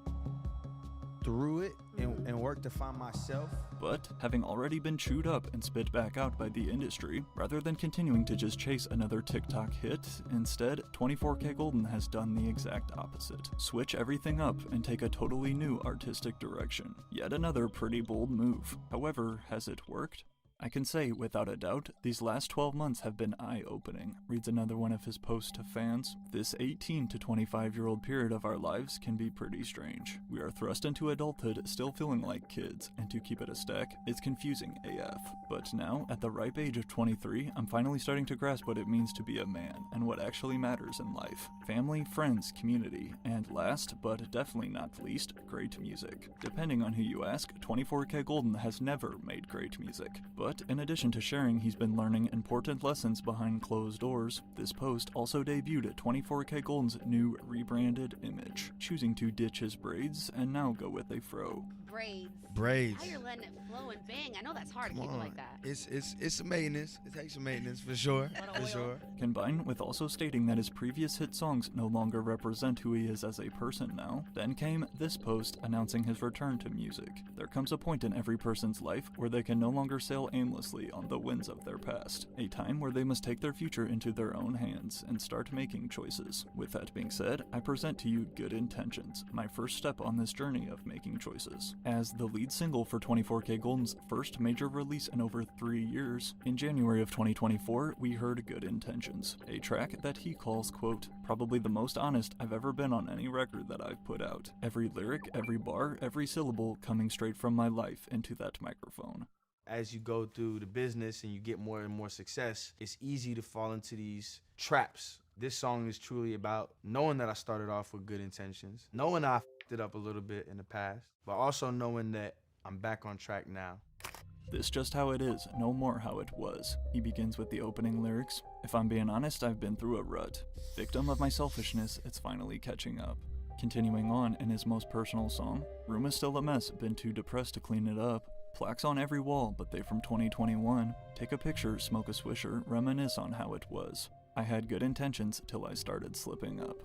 through it and work to find myself.
But, having already been chewed up and spit back out by the industry, rather than continuing to just chase another TikTok hit, instead, 24K Golden has done the exact opposite. Switch everything up and take a totally new artistic direction. Yet another pretty bold move. However, has it worked? I can say, without a doubt, these last 12 months have been eye-opening, reads another one of his posts to fans. This 18 to 25-year-old period of our lives can be pretty strange. We are thrust into adulthood still feeling like kids, and to keep it a stack, it's confusing AF. But now, at the ripe age of 23, I'm finally starting to grasp what it means to be a man, and what actually matters in life. Family, friends, community, and last, but definitely not least, great music. Depending on who you ask, 24K Golden has never made great music, but in addition to sharing he's been learning important lessons behind closed doors, this post also debuted at 24K Golden's new rebranded image, choosing to ditch his braids and now go with a fro.
Braids.
How you're letting it flow and bang. I know that's hard to keep it like that.
It's some maintenance. It takes some maintenance for sure. For sure.
Combined with also stating that his previous hit songs no longer represent who he is as a person now, then came this post announcing his return to music. There comes a point in every person's life where they can no longer sail aimlessly on the winds of their past, a time where they must take their future into their own hands and start making choices. With that being said, I present to you Good Intentions, my first step on this journey of making choices. As the lead single for 24K Golden's first major release in over 3 years, in January of 2024, we heard Good Intentions, a track that he calls, quote, probably the most honest I've ever been on any record that I've put out. Every lyric, every bar, every syllable coming straight from my life into that microphone.
As you go through the business and you get more and more success, it's easy to fall into these traps. This song is truly about knowing that I started off with good intentions, knowing I f***ed it up a little bit in the past, but also knowing that I'm back on track now.
This just how it is, no more how it was. He begins with the opening lyrics. If I'm being honest, I've been through a rut. Victim of my selfishness, it's finally catching up. Continuing on in his most personal song, room is still a mess, been too depressed to clean it up. Plaques on every wall, but they from 2021. Take a picture, smoke a swisher, reminisce on how it was. I had good intentions till I started slipping up.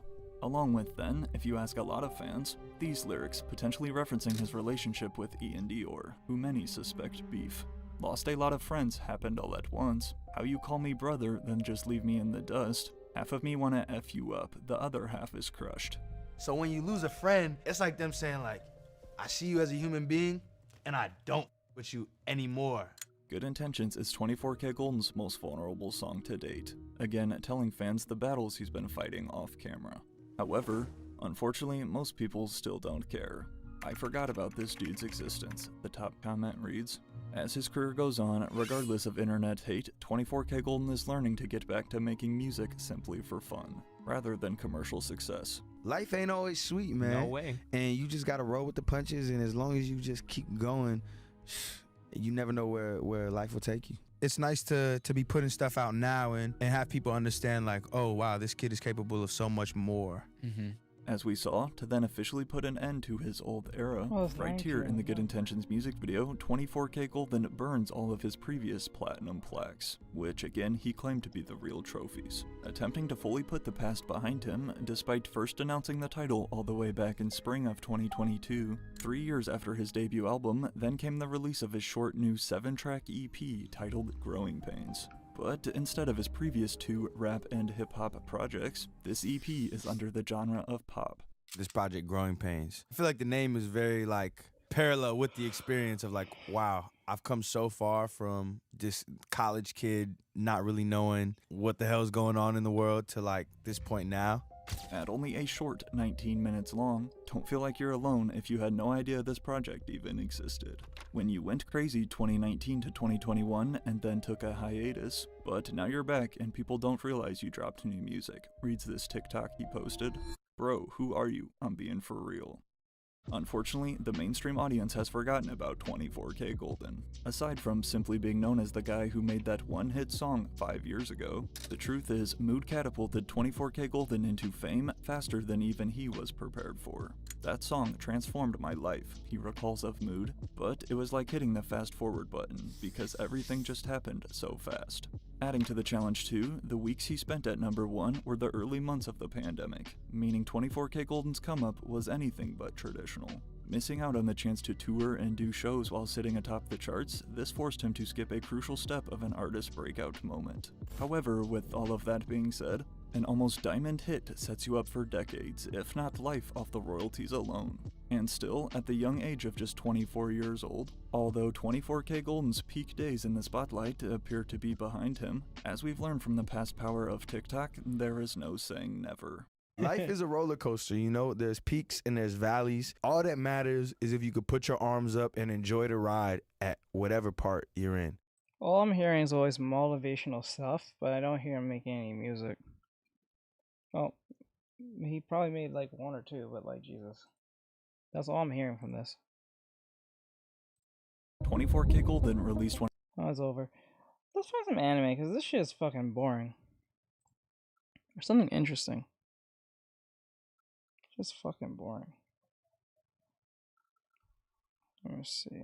Along with then, if you ask a lot of fans, these lyrics potentially referencing his relationship with Ian Dior, who many suspect beef. Lost a lot of friends, happened all at once. How you call me brother, then just leave me in the dust. Half of me wanna F you up, the other half is crushed.
So when you lose a friend, it's like them saying like, I see you as a human being, and I don't with you anymore.
Good Intentions is 24K Golden's most vulnerable song to date, again telling fans the battles he's been fighting off camera. However, unfortunately, most people still don't care. I forgot about this dude's existence. The top comment reads, as his career goes on, regardless of internet hate, 24K Golden is learning to get back to making music simply for fun, rather than commercial success.
Life ain't always sweet, man.
No way.
And you just gotta roll with the punches, and as long as you just keep going, you never know where life will take you. It's nice to be putting stuff out now and have people understand like, oh wow, this kid is capable of so much more.
As we saw, to then officially put an end to his old era, right here in the Good Intentions music video, 24K Golden burns all of his previous platinum plaques, which again he claimed to be the real trophies, attempting to fully put the past behind him, despite first announcing the title all the way back in spring of 2022. 3 years after his debut album, then came the release of his short new 7-track EP titled Growing Pains. But instead of his previous 2 rap and hip-hop projects, this EP is under the genre of pop.
This project, Growing Pains. I feel like the name is very like parallel with the experience of like, wow, I've come so far from this college kid not really knowing what the hell's going on in the world to like this point now.
At only a short 19 minutes long, don't feel like you're alone if you had no idea this project even existed. When you went crazy 2019 to 2021 and then took a hiatus, but now you're back and people don't realize you dropped new music, reads this TikTok he posted. Bro, who are you? I'm being for real. Unfortunately, the mainstream audience has forgotten about 24K Golden. Aside from simply being known as the guy who made that one-hit song 5 years ago, the truth is, Mood catapulted 24K Golden into fame faster than even he was prepared for. That song transformed my life, he recalls of Mood, but it was like hitting the fast-forward button, because everything just happened so fast. Adding to the challenge too, the weeks he spent at number 1 were the early months of the pandemic, meaning 24K Golden's come-up was anything but traditional. Missing out on the chance to tour and do shows while sitting atop the charts, this forced him to skip a crucial step of an artist's breakout moment. However, with all of that being said, an almost diamond hit sets you up for decades, if not life, off the royalties alone. And still, at the young age of just 24 years old, although 24K Golden's peak days in the spotlight appear to be behind him, as we've learned from the past power of TikTok, there is no saying never.
Life is a roller coaster, you know, there's peaks and there's valleys. All that matters is if you could put your arms up and enjoy the ride at whatever part you're in.
All I'm hearing is always motivational stuff, but I don't hear him making any music. Well, he probably made like 1 or 2, but like, Jesus. That's all I'm hearing from this.
24K Golden released one.
Oh, it's over. Let's find some anime, because this shit is fucking boring. Or something interesting. Just fucking boring. Let me see.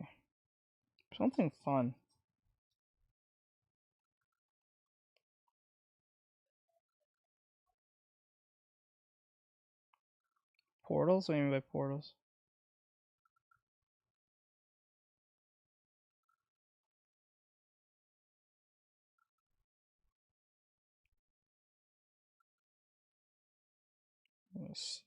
Something fun. Portals? What do you mean by portals? Let's see.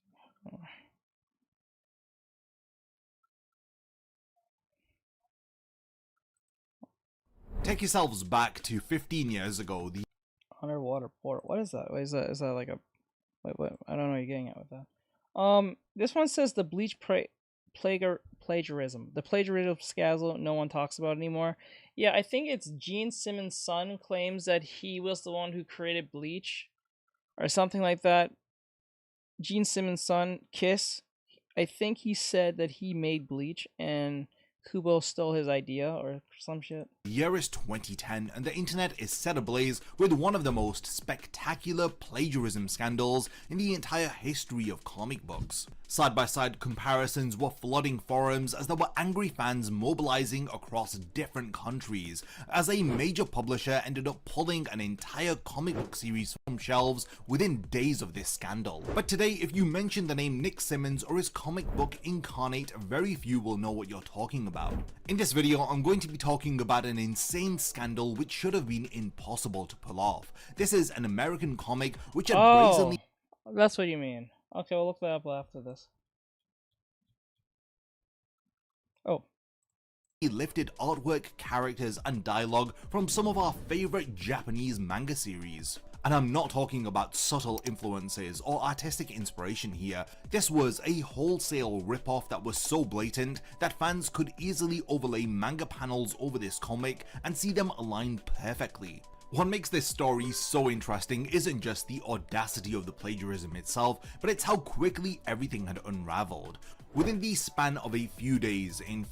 Take yourselves back to 15 years ago. The
Underwater portal. What is that? Is that like a... Wait, what? I don't know what you're getting at with that. This one says the Bleach plagiarism. The plagiarism scandal no one talks about anymore. Yeah, I think it's Gene Simmons' son claims that he was the one who created Bleach. Or something like that. Gene Simmons' son, Kiss, I think he said that he made Bleach, and Kubo stole his idea or some shit.
The year is 2010 and the internet is set ablaze with one of the most spectacular plagiarism scandals in the entire history of comic books. Side-by-side comparisons were flooding forums as there were angry fans mobilizing across different countries, as a major publisher ended up pulling an entire comic book series from shelves within days of this scandal. But today, if you mention the name Nick Simmons or his comic book Incarnate, very few will know what you're talking about. In this video, I'm going to be talking about an insane scandal which should have been impossible to pull off. This is an American comic which had brazenly...
That's what you mean. Okay, we'll look that up after this. Oh.
He lifted artwork, characters, and dialogue from some of our favorite Japanese manga series. And I'm not talking about subtle influences or artistic inspiration here. This was a wholesale ripoff that was so blatant that fans could easily overlay manga panels over this comic and see them align perfectly. What makes this story so interesting isn't just the audacity of the plagiarism itself, but it's how quickly everything had unraveled. Within the span of a few days in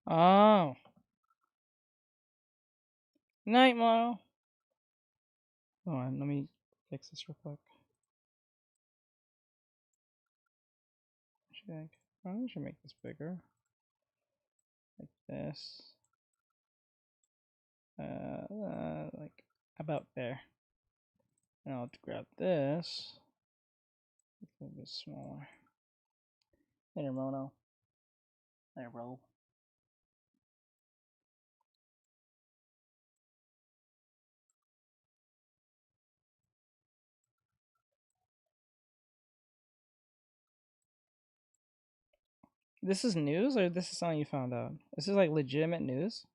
Oh. Night model. Hold on, let me fix this real quick. I should make this bigger. Like this. Like about there. And I'll grab this. It's a little bit smaller. There, Mono. There, bro. This is news, or this is something you found out? This is like legitimate news?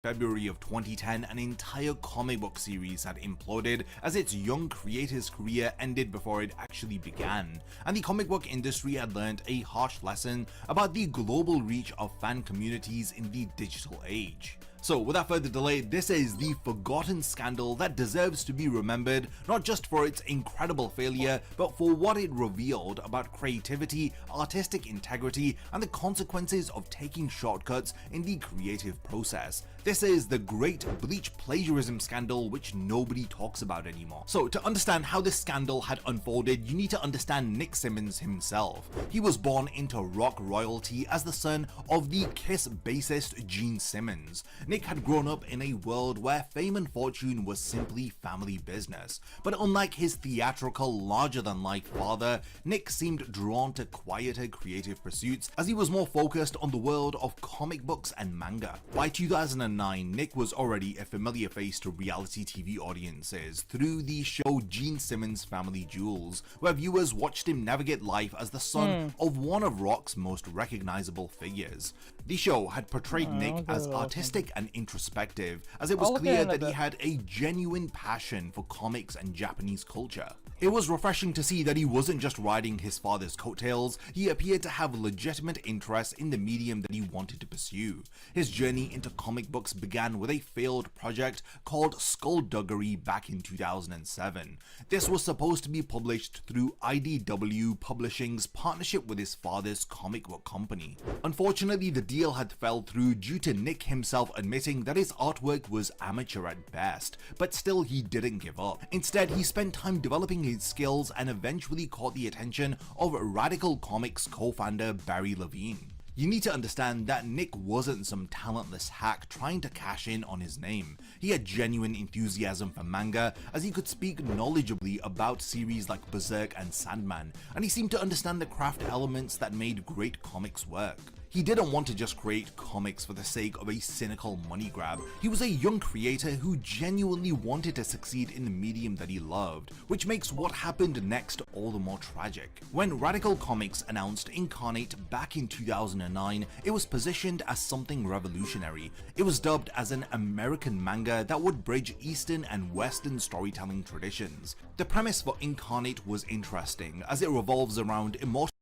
February of 2010, an entire comic book series had imploded as its young creator's career ended before it actually began, and the comic book industry had learned a harsh lesson about the global reach of fan communities in the digital age. So without further delay, this is the forgotten scandal that deserves to be remembered, not just for its incredible failure, but for what it revealed about creativity, artistic integrity, and the consequences of taking shortcuts in the creative process. This is the great Bleach plagiarism scandal which nobody talks about anymore. So to understand how this scandal had unfolded, you need to understand Nick Simmons himself. He was born into rock royalty as the son of the Kiss bassist Gene Simmons. Nick had grown up in a world where fame and fortune was simply family business, but unlike his theatrical, larger-than-life father, Nick seemed drawn to quieter creative pursuits as he was more focused on the world of comic books and manga. By 2009, Nick was already a familiar face to reality TV audiences through the show Gene Simmons' Family Jewels, where viewers watched him navigate life as the son of one of rock's most recognizable figures. The show had portrayed Nick as artistic and introspective, as it was clear that he had a genuine passion for comics and Japanese culture. It was refreshing to see that he wasn't just riding his father's coattails, he appeared to have legitimate interest in the medium that he wanted to pursue. His journey into comic books began with a failed project called Skullduggery back in 2007. This was supposed to be published through IDW Publishing's partnership with his father's comic book company. Unfortunately, the deal had fell through due to Nick himself admitting that his artwork was amateur at best, but still he didn't give up. Instead, he spent time developing his skills and eventually caught the attention of Radical Comics co-founder Barry Levine. You need to understand that Nick wasn't some talentless hack trying to cash in on his name. He had genuine enthusiasm for manga, as he could speak knowledgeably about series like Berserk and Sandman, and he seemed to understand the craft elements that made great comics work. He didn't want to just create comics for the sake of a cynical money grab. He was a young creator who genuinely wanted to succeed in the medium that he loved, which makes what happened next all the more tragic. When Radical Comics announced Incarnate back in 2009, it was positioned as something revolutionary. It was dubbed as an American manga that would bridge Eastern and Western storytelling traditions. The premise for Incarnate was interesting, as it revolves around immortal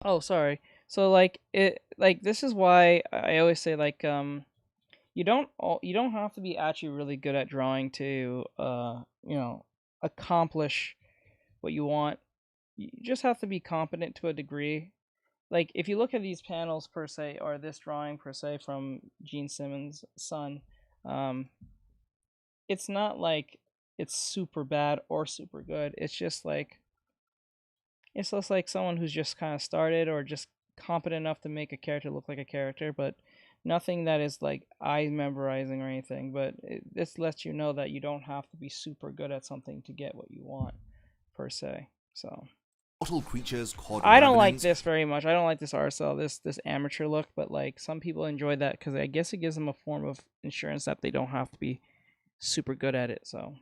Oh, sorry. So like this is why I always say like you don't have to be actually really good at drawing to accomplish what you want. You just have to be competent to a degree. Like if you look at these panels per se, or this drawing per se from Gene Simmons' son, um, it's not like it's super bad or super good. It's just like someone who's just kind of started or just competent enough to make a character look like a character, but nothing that is like eye memorizing or anything. But this lets you know that you don't have to be super good at something to get what you want, per se. So
Mortal creatures called
I don't like
revenants.
this very much. I don't like this art style, this amateur look. But like some people enjoy that because I guess it gives them a form of insurance that they don't have to be super good at it. So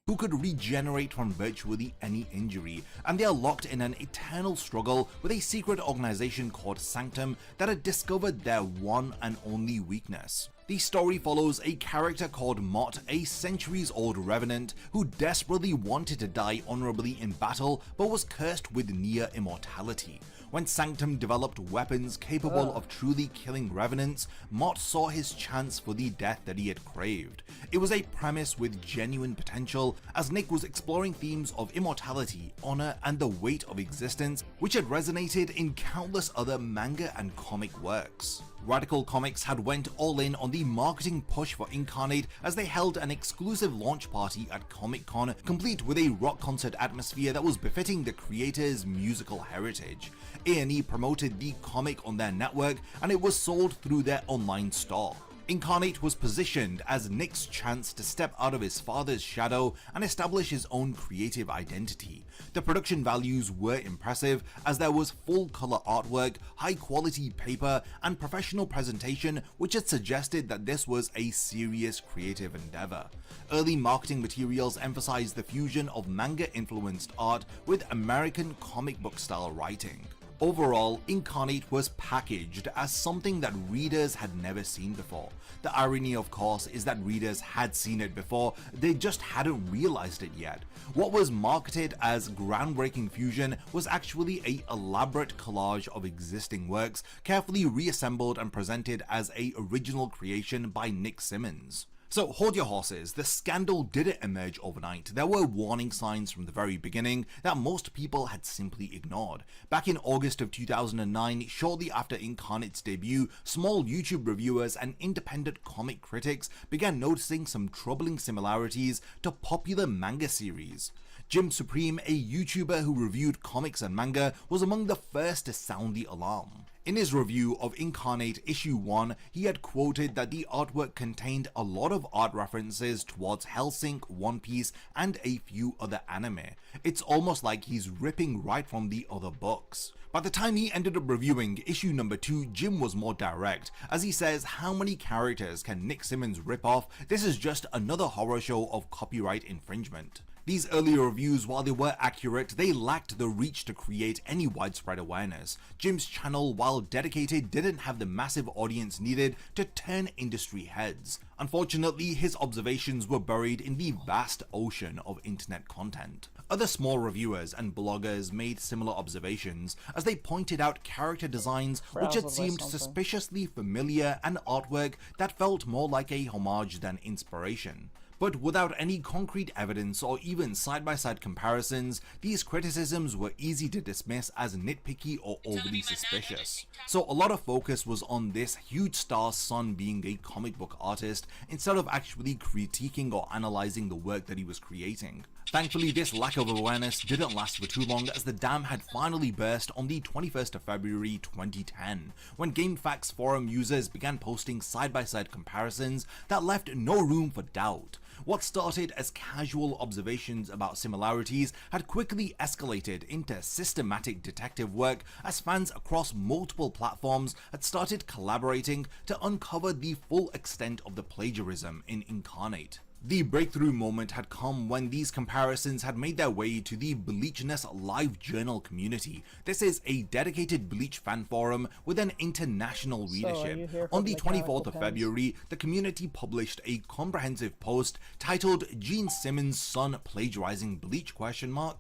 who could regenerate from virtually any injury, and they are locked in an eternal struggle with a secret organization called Sanctum that had discovered their one and only weakness. The story follows a character called Mott, a centuries-old revenant who desperately wanted to die honorably in battle but was cursed with near immortality. When Sanctum developed weapons capable of truly killing revenants, Mott saw his chance for the death that he had craved. It was a premise with genuine potential, as Nick was exploring themes of immortality, honor, and the weight of existence, which had resonated in countless other manga and comic works. Radical Comics had went all in on the marketing push for Incarnate as they held an exclusive launch party at Comic-Con, complete with a rock concert atmosphere that was befitting the creator's musical heritage. A&E promoted the comic on their network, and it was sold through their online store. Incarnate was positioned as Nick's chance to step out of his father's shadow and establish his own creative identity. The production values were impressive, as there was full color artwork, high quality paper, and professional presentation, which had suggested that this was a serious creative endeavor. Early marketing materials emphasized the fusion of manga influenced art with American comic book style writing. Overall, Incarnate was packaged as something that readers had never seen before. The irony, of course, is that readers had seen it before, they just hadn't realized it yet. What was marketed as groundbreaking fusion was actually an elaborate collage of existing works, carefully reassembled and presented as an original creation by Nick Simmons. So hold your horses, the scandal didn't emerge overnight. There were warning signs from the very beginning that most people had simply ignored. Back in August of 2009, shortly after Incarnate's debut, small YouTube reviewers and independent comic critics began noticing some troubling similarities to popular manga series. Jim Supreme, a YouTuber who reviewed comics and manga, was among the first to sound the alarm. In his review of Incarnate Issue 1, he had quoted that the artwork contained a lot of art references towards Hellsing, One Piece, and a few other anime. It's almost like he's ripping right from the other books. By the time he ended up reviewing issue number 2, Jim was more direct, as he says, how many characters can Nick Simmons rip off? This is just another horror show of copyright infringement. These earlier reviews, while they were accurate, they lacked the reach to create any widespread awareness. Jim's channel, while dedicated, didn't have the massive audience needed to turn industry heads. Unfortunately, his observations were buried in the vast ocean of internet content. Other small reviewers and bloggers made similar observations, as they pointed out character designs which had seemed suspiciously familiar and artwork that felt more like a homage than inspiration. But without any concrete evidence or even side-by-side comparisons, these criticisms were easy to dismiss as nitpicky or overly suspicious. So a lot of focus was on this huge star's son being a comic book artist, instead of actually critiquing or analyzing the work that he was creating. Thankfully, this lack of awareness didn't last for too long, as the dam had finally burst on the 21st of February 2010, when GameFAQs forum users began posting side-by-side comparisons that left no room for doubt. What started as casual observations about similarities had quickly escalated into systematic detective work, as fans across multiple platforms had started collaborating to uncover the full extent of the plagiarism in Incarnate. The breakthrough moment had come when these comparisons had made their way to the Bleachness live journal community. This is a dedicated Bleach fan forum with an international readership. On the 24th of February, the community published a comprehensive post titled Gene Simmons' Son Plagiarizing Bleach ?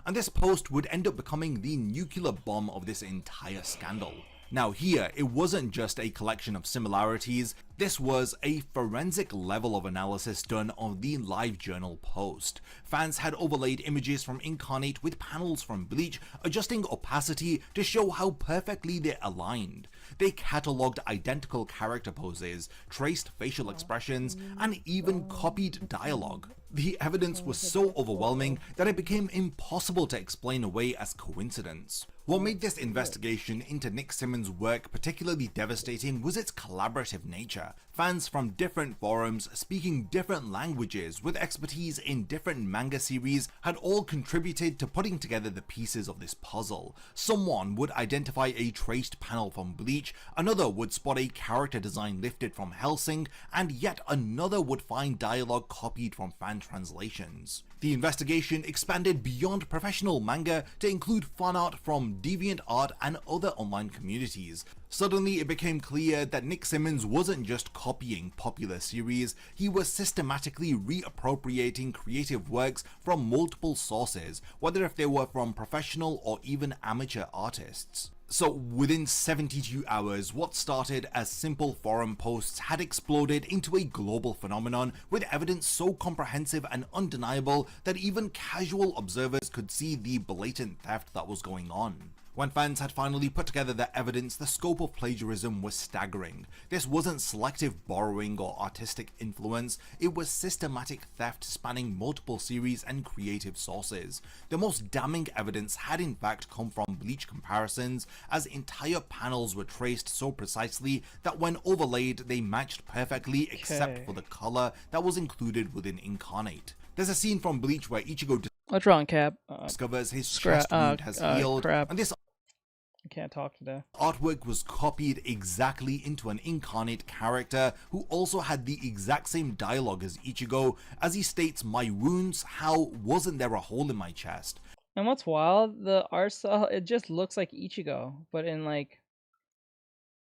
And this post would end up becoming the nuclear bomb of this entire scandal. Now here, it wasn't just a collection of similarities, this was a forensic level of analysis done on the live journal post. Fans had overlaid images from Incarnate with panels from Bleach, adjusting opacity to show how perfectly they aligned. They catalogued identical character poses, traced facial expressions, and even copied dialogue. The evidence was so overwhelming that it became impossible to explain away as coincidence. What made this investigation into Nick Simmons' work particularly devastating was its collaborative nature. Fans from different forums, speaking different languages with expertise in different manga series, had all contributed to putting together the pieces of this puzzle. Someone would identify a traced panel from Bleach, another would spot a character design lifted from Hellsing, and yet another would find dialogue copied from fan translations. The investigation expanded beyond professional manga to include fan art from DeviantArt and other online communities. Suddenly it became clear that Nick Simmons wasn't just copying popular series, he was systematically reappropriating creative works from multiple sources, whether if they were from professional or even amateur artists. So within 72 hours, what started as simple forum posts had exploded into a global phenomenon with evidence so comprehensive and undeniable that even casual observers could see the blatant theft that was going on. When fans had finally put together their evidence, the scope of plagiarism was staggering. This wasn't selective borrowing or artistic influence, it was systematic theft spanning multiple series and creative sources. The most damning evidence had in fact come from Bleach comparisons, as entire panels were traced so precisely that when overlaid they matched perfectly except for the color that was included within Incarnate. There's a scene from Bleach where Ichigo
What's wrong, Cap?
discovers his chest wound has healed, and this
I can't talk today.
artwork was copied exactly into an Incarnate character who also had the exact same dialogue as Ichigo, as he states, "My wounds, how wasn't there a hole in my chest?"
And what's wild, the art style, it just looks like Ichigo, but in like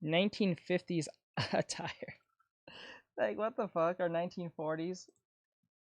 1950s attire. Like what the fuck, or 1940s?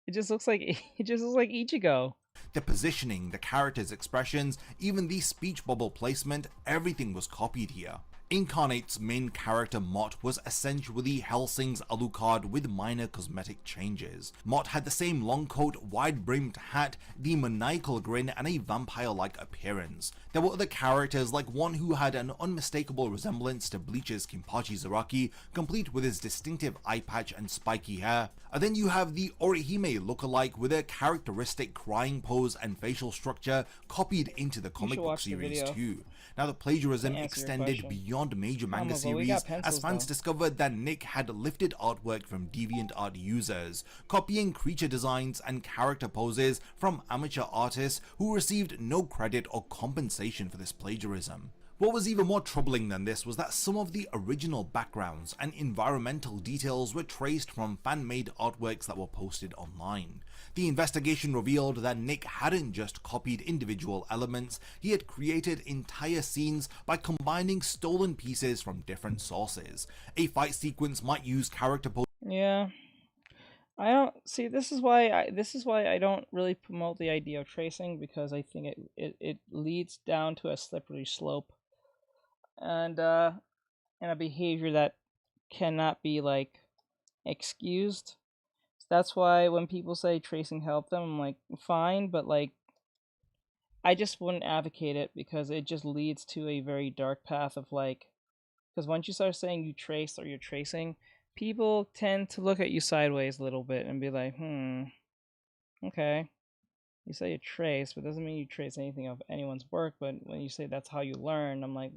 It just looks like Ichigo.
The positioning, the character's expressions, even the speech bubble placement, everything was copied here. Incarnate's main character Mott was essentially Hellsing's Alucard with minor cosmetic changes. Mott had the same long coat, wide brimmed hat, the maniacal grin, and a vampire-like appearance. There were other characters, like one who had an unmistakable resemblance to Bleach's Kinpachi Zaraki, complete with his distinctive eye patch and spiky hair. And then you have the Orihime lookalike with a characteristic crying pose and facial structure copied into the comic book series too. Now the plagiarism extended beyond major manga series, as fans discovered that Nick had lifted artwork from DeviantArt users, copying creature designs and character poses from amateur artists who received no credit or compensation for this plagiarism. What was even more troubling than this was that some of the original backgrounds and environmental details were traced from fan-made artworks that were posted online. The investigation revealed that Nick hadn't just copied individual elements, he had created entire scenes by combining stolen pieces from different sources. A fight sequence might use character poses.
Yeah. I don't see. This is why I don't really promote the idea of tracing, because I think it leads down to a slippery slope, and a behavior that cannot be like excused. That's why when people say tracing helped them, I'm like, fine, but like, I just wouldn't advocate it, because it just leads to a very dark path of like, because once you start saying you traced or you're tracing, people tend to look at you sideways a little bit and be like, okay, you say you trace, but doesn't mean you trace anything of anyone's work. But when you say that's how you learn, I'm like,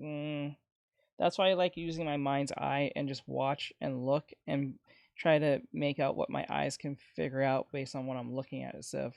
that's why I like using my mind's eye and just watch and look and try to make out what my eyes can figure out based on what I'm looking at, instead of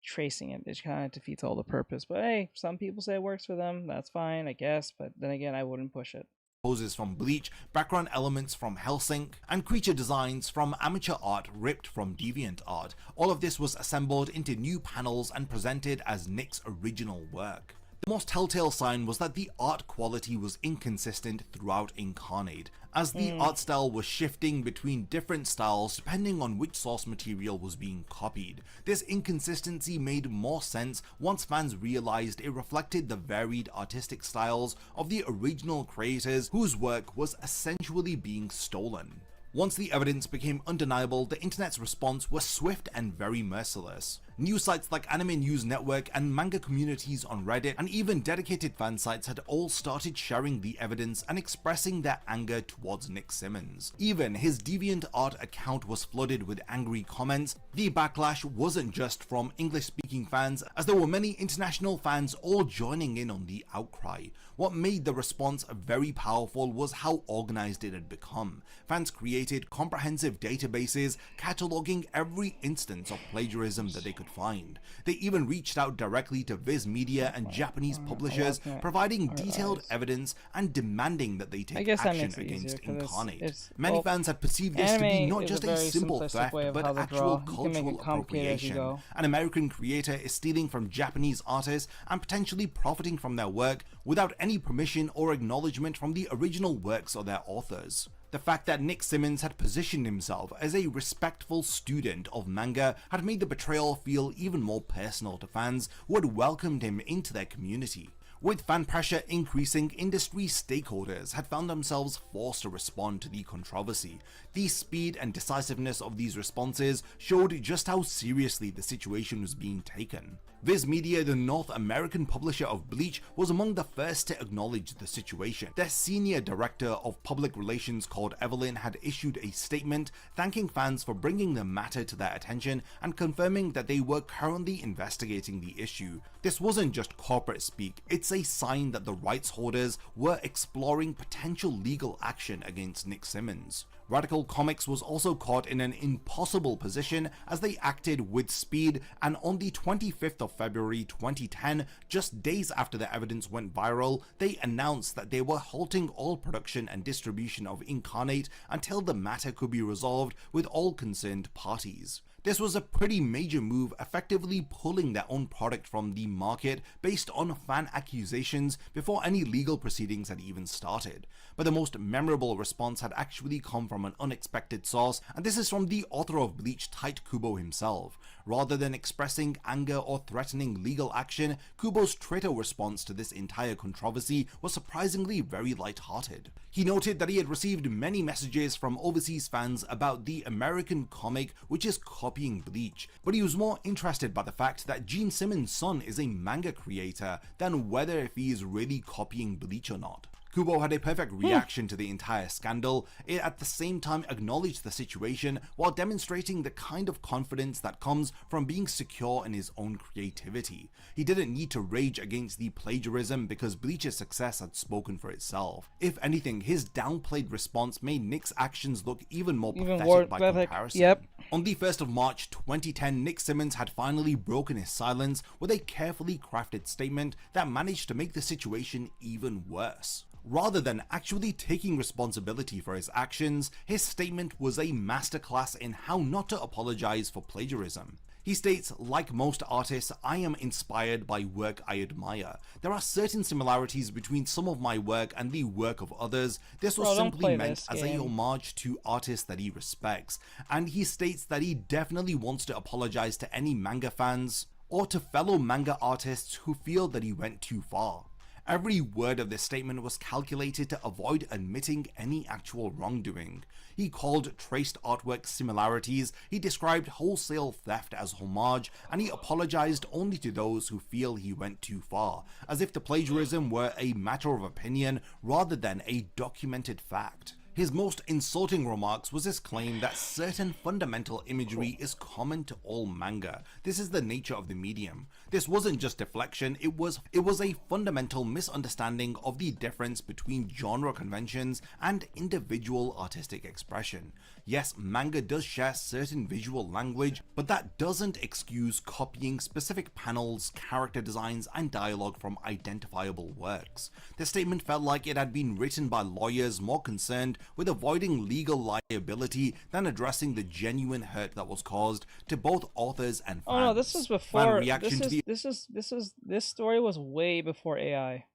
tracing it. It kind of defeats all the purpose. But hey, some people say it works for them. That's fine, I guess. But then again, I wouldn't push it.
poses from Bleach, background elements from Hellsink, and creature designs from amateur art ripped from DeviantArt. All of this was assembled into new panels and presented as Nick's original work. The most telltale sign was that the art quality was inconsistent throughout Incarnate, as the art style was shifting between different styles depending on which source material was being copied. This inconsistency made more sense once fans realized it reflected the varied artistic styles of the original creators whose work was essentially being stolen. Once the evidence became undeniable, the internet's response was swift and very merciless. News sites like Anime News Network and manga communities on Reddit and even dedicated fan sites had all started sharing the evidence and expressing their anger towards Nick Simmons. Even his DeviantArt account was flooded with angry comments. The backlash wasn't just from English-speaking fans, as there were many international fans all joining in on the outcry. What made the response very powerful was how organized it had become. Fans created comprehensive databases cataloging every instance of plagiarism that they could find. They even reached out directly to Viz Media and Japanese publishers, providing detailed evidence and demanding that they take action against Incarnate. Many fans had perceived this to be not just a simple theft, but actual cultural appropriation. An American creator is stealing from Japanese artists and potentially profiting from their work without any permission or acknowledgement from the original works or their authors. The fact that Nick Simmons had positioned himself as a respectful student of manga had made the betrayal feel even more personal to fans who had welcomed him into their community. With fan pressure increasing, industry stakeholders had found themselves forced to respond to the controversy. The speed and decisiveness of these responses showed just how seriously the situation was being taken. Viz Media, the North American publisher of Bleach, was among the first to acknowledge the situation. Their senior director of public relations called Evelyn had issued a statement thanking fans for bringing the matter to their attention and confirming that they were currently investigating the issue. This wasn't just corporate speak, it's a sign that the rights holders were exploring potential legal action against Nick Simmons. Radical Comics was also caught in an impossible position as they acted with speed, and on the 25th of February 2010, just days after the evidence went viral, they announced that they were halting all production and distribution of Incarnate until the matter could be resolved with all concerned parties. This was a pretty major move, effectively pulling their own product from the market based on fan accusations before any legal proceedings had even started. But the most memorable response had actually come from an unexpected source, and this is from the author of Bleach, Tite Kubo himself. Rather than expressing anger or threatening legal action, Kubo's Twitter response to this entire controversy was surprisingly very lighthearted. He noted that he had received many messages from overseas fans about the American comic which is copying Bleach, but he was more interested by the fact that Gene Simmons' son is a manga creator than whether if he is really copying Bleach or not. Kubo had a perfect reaction to the entire scandal. It at the same time acknowledged the situation while demonstrating the kind of confidence that comes from being secure in his own creativity. He didn't need to rage against the plagiarism because Bleach's success had spoken for itself. If anything, his downplayed response made Nick's actions look even more pathetic by comparison.
Yep.
On the 1st of March 2010, Nick Simmons had finally broken his silence with a carefully crafted statement that managed to make the situation even worse. Rather than actually taking responsibility for his actions, his statement was a masterclass in how not to apologize for plagiarism. He states, "Like most artists, I am inspired by work I admire. There are certain similarities between some of my work and the work of others. This was simply meant as a homage to artists that he respects." And he states that he definitely wants to apologize to any manga fans or to fellow manga artists who feel that he went too far. Every word of this statement was calculated to avoid admitting any actual wrongdoing. He called traced artwork similarities, he described wholesale theft as homage, and he apologized only to those who feel he went too far, as if the plagiarism were a matter of opinion rather than a documented fact. His most insulting remarks was his claim that certain fundamental imagery is common to all manga. This is the nature of the medium. This wasn't just deflection, it was a fundamental misunderstanding of the difference between genre conventions and individual artistic expression. Yes, manga does share certain visual language, but that doesn't excuse copying specific panels, character designs, and dialogue from identifiable works. The statement felt like it had been written by lawyers more concerned with avoiding legal liability than addressing the genuine hurt that was caused to both authors and fans.
Oh no, this was before. This story was way before AI.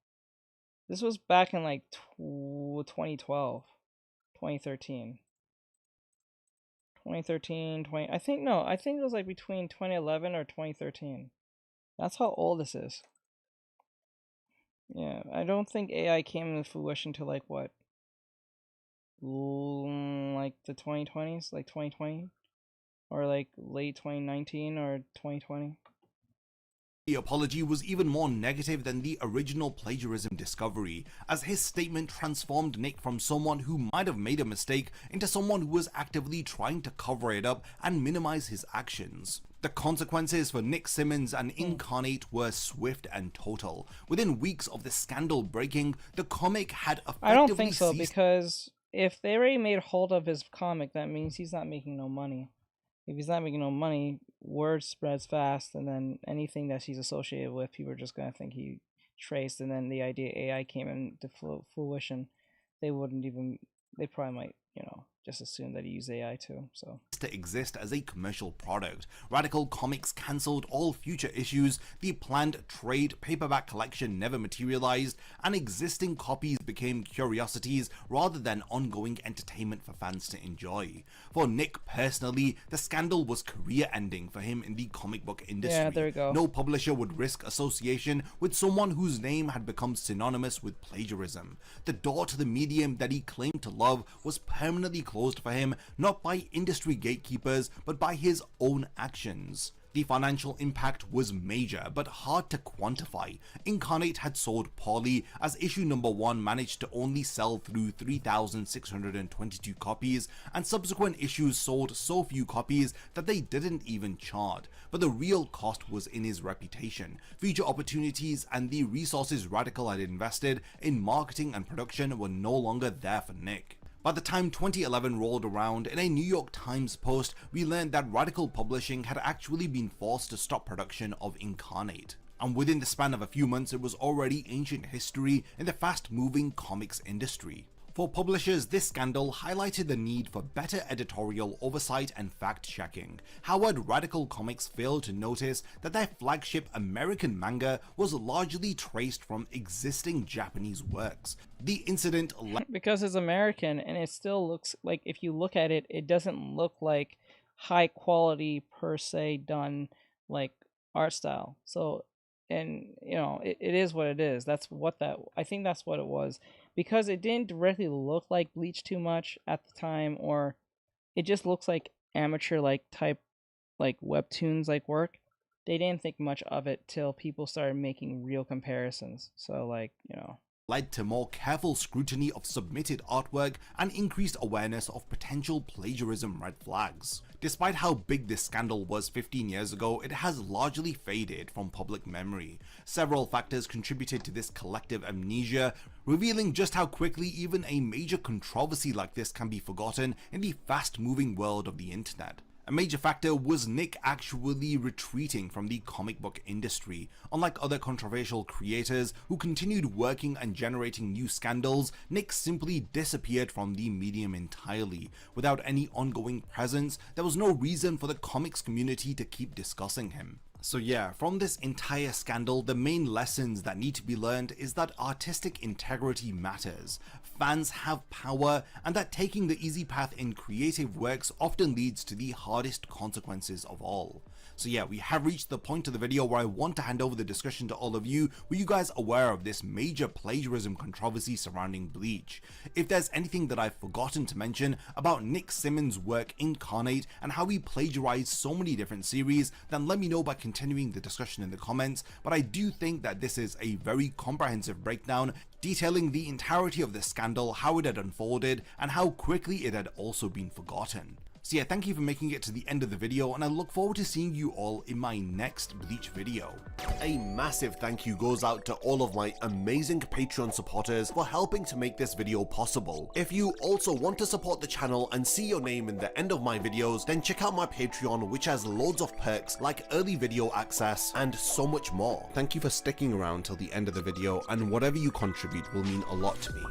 This was back in like 2012, 2013. 2013, I think it was like between 2011 or 2013. That's how old this is. Yeah, I don't think AI came into fruition until like what? Like the 2020s, like 2020? Or like late 2019 or 2020?
The apology was even more negative than the original plagiarism discovery, as his statement transformed Nick from someone who might have made a mistake into someone who was actively trying to cover it up and minimize his actions. The consequences for Nick Simmons and Incarnate were swift and total. Within weeks of the scandal breaking, the comic had effectively
I don't think so,
ceased.
because if they already made hold of his comic, that means he's not making no money. If he's not making no money, word spreads fast, and then anything that he's associated with, people are just gonna think he traced. And then the idea AI came into fruition, they probably might, just assume that he used AI too. So
to exist as a commercial product. Radical Comics cancelled all future issues, the planned trade paperback collection never materialized, and existing copies became curiosities rather than ongoing entertainment for fans to enjoy. For Nick personally, the scandal was career-ending for him in the comic book industry.
Yeah, there we go.
No publisher would risk association with someone whose name had become synonymous with plagiarism. The door to the medium that he claimed to love was permanently closed for him, not by industry gatekeepers, but by his own actions. The financial impact was major, but hard to quantify. Incarnate had sold poorly, as issue number 1 managed to only sell through 3,622 copies, and subsequent issues sold so few copies that they didn't even chart. But the real cost was in his reputation. Future opportunities and the resources Radical had invested in marketing and production were no longer there for Nick. By the time 2011 rolled around, in a New York Times post, we learned that Radical Publishing had actually been forced to stop production of Incarnate. And within the span of a few months, it was already ancient history in the fast-moving comics industry. For publishers, this scandal highlighted the need for better editorial oversight and fact-checking. How had Radical Comics failed to notice that their flagship American manga was largely traced from existing Japanese works? The incident
because it's American, and it still looks like, if you look at it, it doesn't look like high quality per se done like art style. So, and it is what it is. I think that's what it was, because it didn't directly look like Bleach too much at the time, or it just looks like amateur type webtoons work. They didn't think much of it till people started making real comparisons. So
led to more careful scrutiny of submitted artwork and increased awareness of potential plagiarism red flags. Despite how big this scandal was 15 years ago, it has largely faded from public memory. Several factors contributed to this collective amnesia, revealing just how quickly even a major controversy like this can be forgotten in the fast-moving world of the internet. A major factor was Nick actually retreating from the comic book industry. Unlike other controversial creators who continued working and generating new scandals, Nick simply disappeared from the medium entirely. Without any ongoing presence, there was no reason for the comics community to keep discussing him. So yeah, from this entire scandal, the main lessons that need to be learned is that artistic integrity matters, fans have power, and that taking the easy path in creative works often leads to the hardest consequences of all. So yeah, we have reached the point of the video where I want to hand over the discussion to all of you. Were you guys aware of this major plagiarism controversy surrounding Bleach? If there's anything that I've forgotten to mention about Nick Simmons' work Incarnate and how he plagiarized so many different series, then let me know by continuing the discussion in the comments. But I do think that this is a very comprehensive breakdown detailing the entirety of the scandal, how it had unfolded, and how quickly it had also been forgotten. So yeah, thank you for making it to the end of the video, and I look forward to seeing you all in my next Bleach video.
A massive thank you goes out to all of my amazing Patreon supporters for helping to make this video possible. If you also want to support the channel and see your name in the end of my videos, then check out my Patreon, which has loads of perks like early video access and so much more. Thank you for sticking around till the end of the video, and whatever you contribute will mean a lot to me.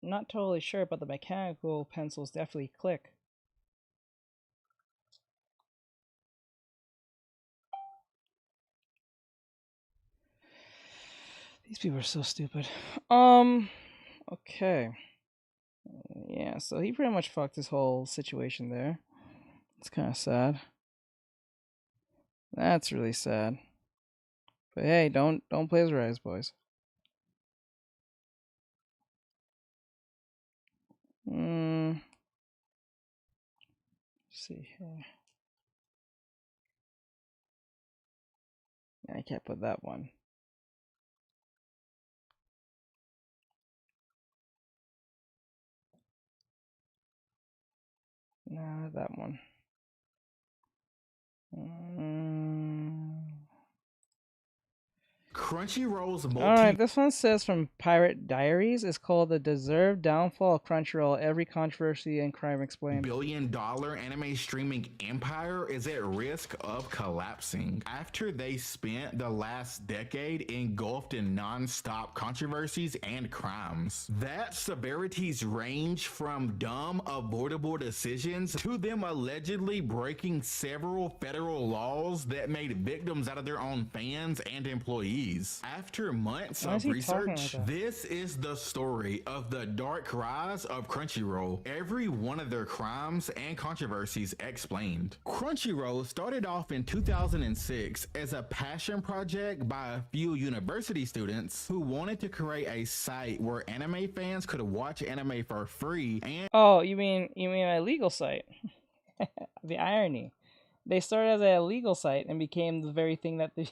Not totally sure, but the mechanical pencils definitely click. These people are so stupid. Okay. Yeah, so he pretty much fucked this whole situation there. It's kind of sad. That's really sad. But hey, don't plagiarize, boys. Let's see here. I can't put that one. No, that one.
Crunchyroll's
Alright, this one says from Pirate Diaries. It's called The Deserved Downfall of Crunchyroll. Every controversy and crime explained.
multi-billion-dollar anime streaming empire is at risk of collapsing after they spent the last decade engulfed in non-stop controversies and crimes. That severities range from dumb, avoidable decisions to them allegedly breaking several federal laws that made victims out of their own fans and employees. After months of research, this is the story of the dark rise of Crunchyroll. Every one of their crimes and controversies explained. Crunchyroll started off in 2006 as a passion project by a few university students who wanted to create a site where anime fans could watch anime for free and—
Oh, you mean a legal site? The irony. They started as a legal site and became the very thing that they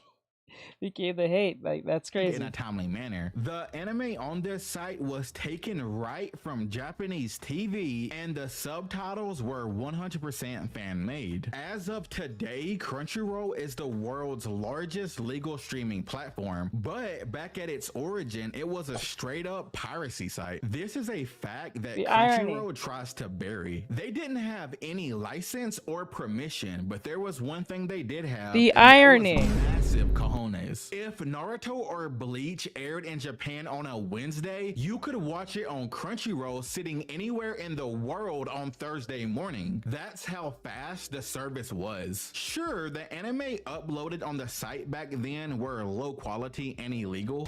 became the hate. Like, that's crazy.
in a timely manner. The anime on this site was taken right from Japanese TV, and the subtitles were 100% fan-made. As of today, Crunchyroll is the world's largest legal streaming platform, but back at its origin, it was a straight-up piracy site. This is a fact that Crunchyroll tries to bury. They didn't have any license or permission, but there was one thing they did have.
The irony.
Massive cojones. If Naruto or Bleach aired in Japan on a Wednesday, you could watch it on Crunchyroll sitting anywhere in the world on Thursday morning. That's how fast the service was. Sure, the anime uploaded on the site back then were low quality and illegal,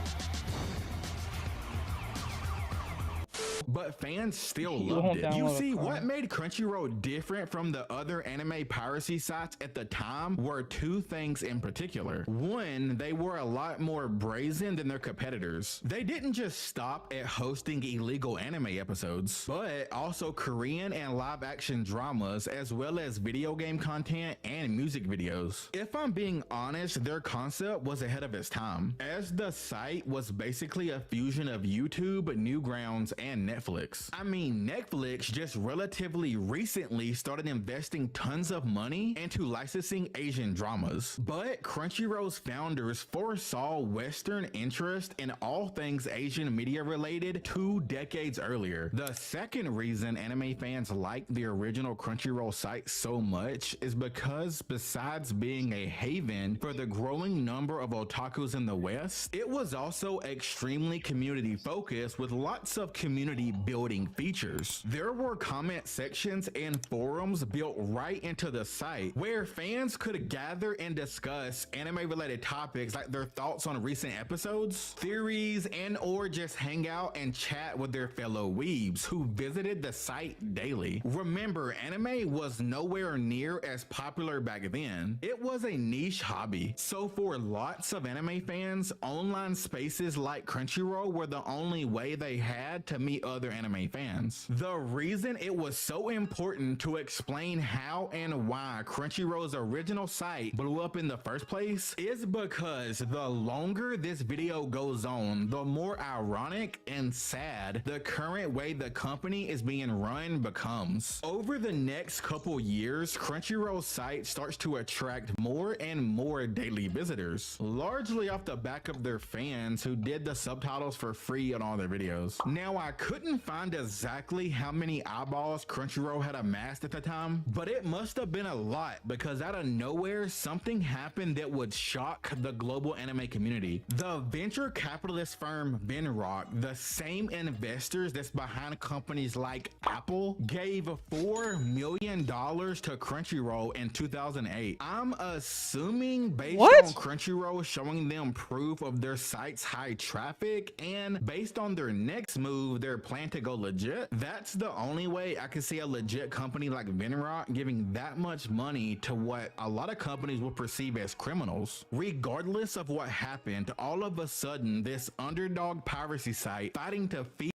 but fans still loved it. You see, what made Crunchyroll different from the other anime piracy sites at the time were two things in particular. One, they were a lot more brazen than their competitors. They didn't just stop at hosting illegal anime episodes, but also Korean and live action dramas, as well as video game content and music videos. If I'm being honest, their concept was ahead of its time, as the site was basically a fusion of YouTube, Newgrounds, and Netflix. I mean, Netflix just relatively recently started investing tons of money into licensing Asian dramas, but Crunchyroll's founders foresaw Western interest in all things Asian media related 2 decades earlier. The second reason anime fans like the original Crunchyroll site so much is because besides being a haven for the growing number of otakus in the West, it was also extremely community focused with lots of community community building features. There were comment sections and forums built right into the site where fans could gather and discuss anime related topics like their thoughts on recent episodes, theories, and or just hang out and chat with their fellow weebs who visited the site daily. Remember, anime was nowhere near as popular back then. It was a niche hobby. So for lots of anime fans, online spaces like Crunchyroll were the only way they had to meet other anime fans. The reason it was so important to explain how and why Crunchyroll's original site blew up in the first place is because the longer this video goes on, the more ironic and sad the current way the company is being run becomes. Over the next couple years, Crunchyroll's site starts to attract more and more daily visitors, largely off the back of their fans who did the subtitles for free on all their videos. Now, I couldn't find exactly how many eyeballs Crunchyroll had amassed at the time, but it must have been a lot because out of nowhere, something happened that would shock the global anime community. The venture capitalist firm Venrock, the same investors that's behind companies like Apple, gave $4 million to Crunchyroll in 2008. I'm assuming based on Crunchyroll showing them proof of their site's high traffic and based on their next move, their plan to go legit, that's the only way I can see a legit company like Venrock giving that much money to what a lot of companies will perceive as criminals. Regardless of what happened, all of a sudden this underdog piracy site fighting to feed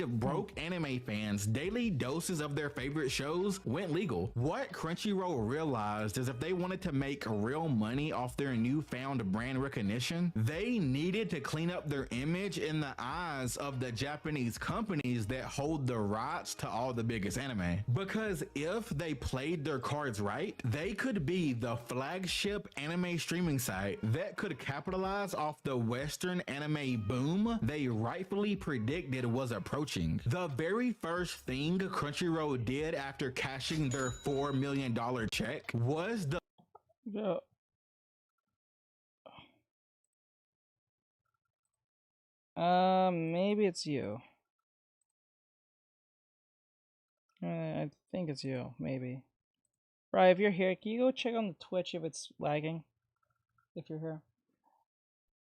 broke anime fans daily doses of their favorite shows went legal. What Crunchyroll realized is if they wanted to make real money off their newfound brand recognition, they needed to clean up their image in the eyes of the Japanese companies that hold the rights to all the biggest anime. Because if they played their cards right, they could be the flagship anime streaming site that could capitalize off the Western anime boom they rightfully predicted was approaching. The very first thing Crunchyroll did after cashing their $4 million check was the
maybe it's you. I think it's you, maybe. Right, if you're here, can you go check on the Twitch if it's lagging? If you're here.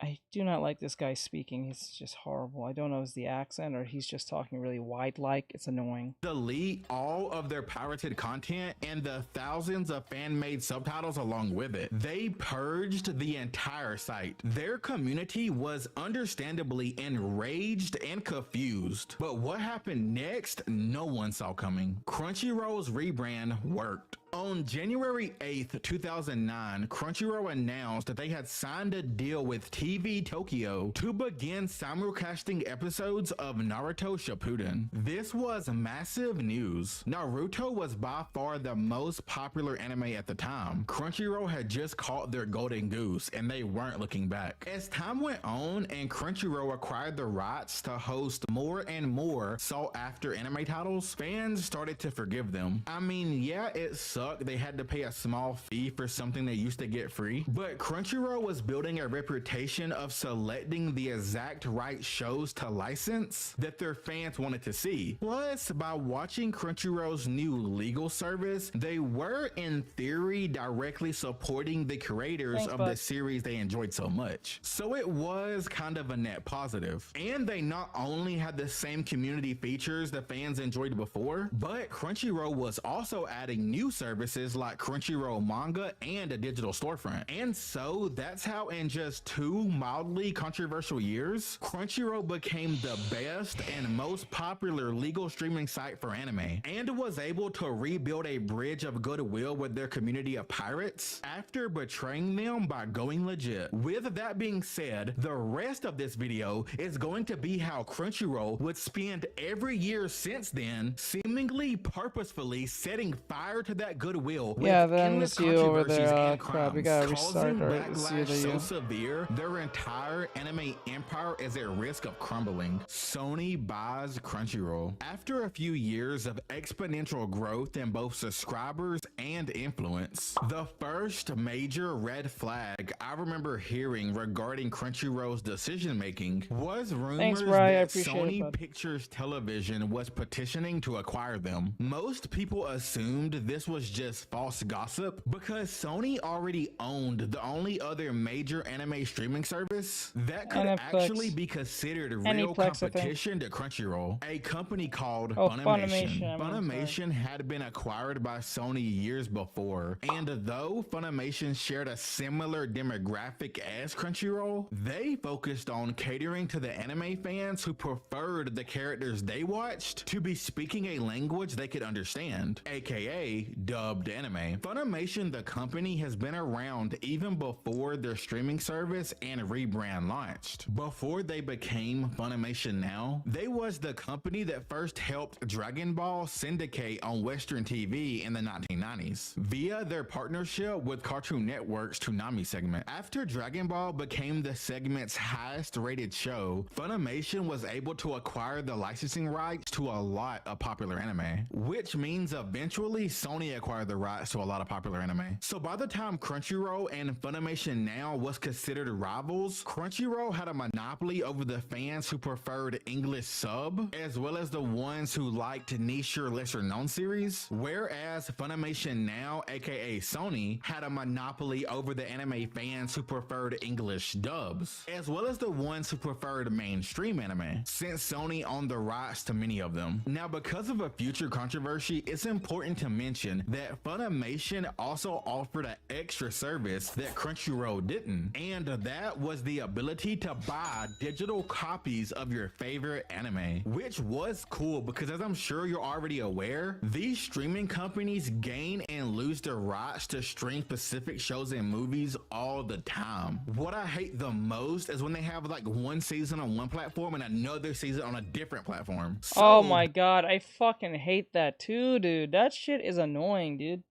I do not like this guy speaking. He's just horrible. I don't know if it's the accent or he's just talking really wide-like. It's annoying.
Delete all of their pirated content and the thousands of fan-made subtitles along with it. They purged the entire site. Their community was understandably enraged and confused. But what happened next, no one saw coming. Crunchyroll's rebrand worked. On January 8th, 2009, Crunchyroll announced that they had signed a deal with TV Tokyo to begin simulcasting episodes of Naruto Shippuden. This was massive news. Naruto was by far the most popular anime at the time. Crunchyroll had just caught their golden goose and they weren't looking back. As time went on and Crunchyroll acquired the rights to host more and more sought after anime titles, fans started to forgive them. I mean, yeah, it sucked. They had to pay a small fee for something they used to get free, but Crunchyroll was building a reputation of selecting the exact right shows to license that their fans wanted to see. Plus, by watching Crunchyroll's new legal service, they were in theory directly supporting the creators of the series they enjoyed so much. So it was kind of a net positive. And they not only had the same community features the fans enjoyed before, but Crunchyroll was also adding new services like Crunchyroll manga and a digital storefront. And so that's how in just 2 mildly controversial years, Crunchyroll became the best and most popular legal streaming site for anime and was able to rebuild a bridge of goodwill with their community of pirates after betraying them by going legit. With that being said, the rest of this video is going to be how Crunchyroll would spend every year since then seemingly purposefully setting fire to that goodwill
Yeah,
with
then
endless
it's you over
controversies
there.
and
Crap, we
crimes,
gotta
causing
restart. Alright, let's see
backlash
the
so
you.
severe their entire anime empire is at risk of crumbling. Sony buys Crunchyroll. After a few years of exponential growth in both subscribers and influence, the first major red flag I remember hearing regarding Crunchyroll's decision making was rumors
Thanks, Bri. I
that
appreciate it,
Sony
bud.
Pictures Television was petitioning to acquire them. Most people assumed this was just false gossip because Sony already owned the only other major anime streaming service that could
Netflix.
actually be considered real
Aniplex, I think.
competition to Crunchyroll. A company called
Oh,
Funimation.
Funimation, I mean,
Funimation had been acquired by Sony years before, and though Funimation shared a similar demographic as Crunchyroll, they focused on catering to the anime fans who preferred the characters they watched to be speaking a language they could understand, aka dubbed anime. Funimation, the company, has been around even before their streaming service and rebrand launched. Before they became Funimation Now, they was the company that first helped Dragon Ball syndicate on Western TV in the 1990s via their partnership with Cartoon Network's Toonami segment. After Dragon Ball became the segment's highest rated show, Funimation was able to acquire the licensing rights to a lot of popular anime, which means eventually Sony acquired the rights to a lot of popular anime. So by the time Crunchyroll and Funimation Now was considered rivals, Crunchyroll had a monopoly over the fans who preferred English sub, as well as the ones who liked niche or lesser known series, whereas Funimation Now, aka Sony, had a monopoly over the anime fans who preferred English dubs, as well as the ones who preferred mainstream anime, since Sony owned the rights to many of them. Now, because of a future controversy, it's important to mention that Funimation also offered an extra service that Crunchyroll didn't, and that was the ability to buy digital copies of your favorite anime, which was cool because, as I'm sure you're already aware, these streaming companies gain and lose their rights to stream specific shows and movies all the time. What I hate the most is when they have like one season on one platform and another season on a different platform.
Oh my god, I fucking hate that too, dude. That shit is annoying, dude.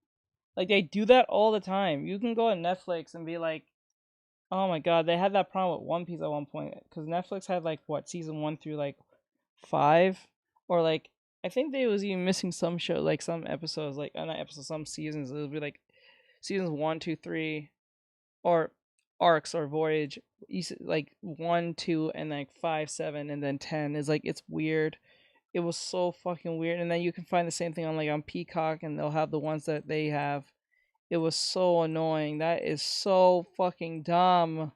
Like, they do that all the time. You can go on Netflix and be like, oh my god, they had that problem with One Piece at one point. Because Netflix had, like, what, season 1 through, like, 5? Or, like, I think they was even missing some show, like, some episodes, like, not episodes, some seasons. It would be, like, seasons 1, 2, 3, or arcs or voyage, like, 1, 2, and, like, 5, 7, and then 10. It's, like, it's weird. It was so fucking weird. And then you can find the same thing on, like, on Peacock, and they'll have the ones that they have. It was so annoying. That is so fucking dumb.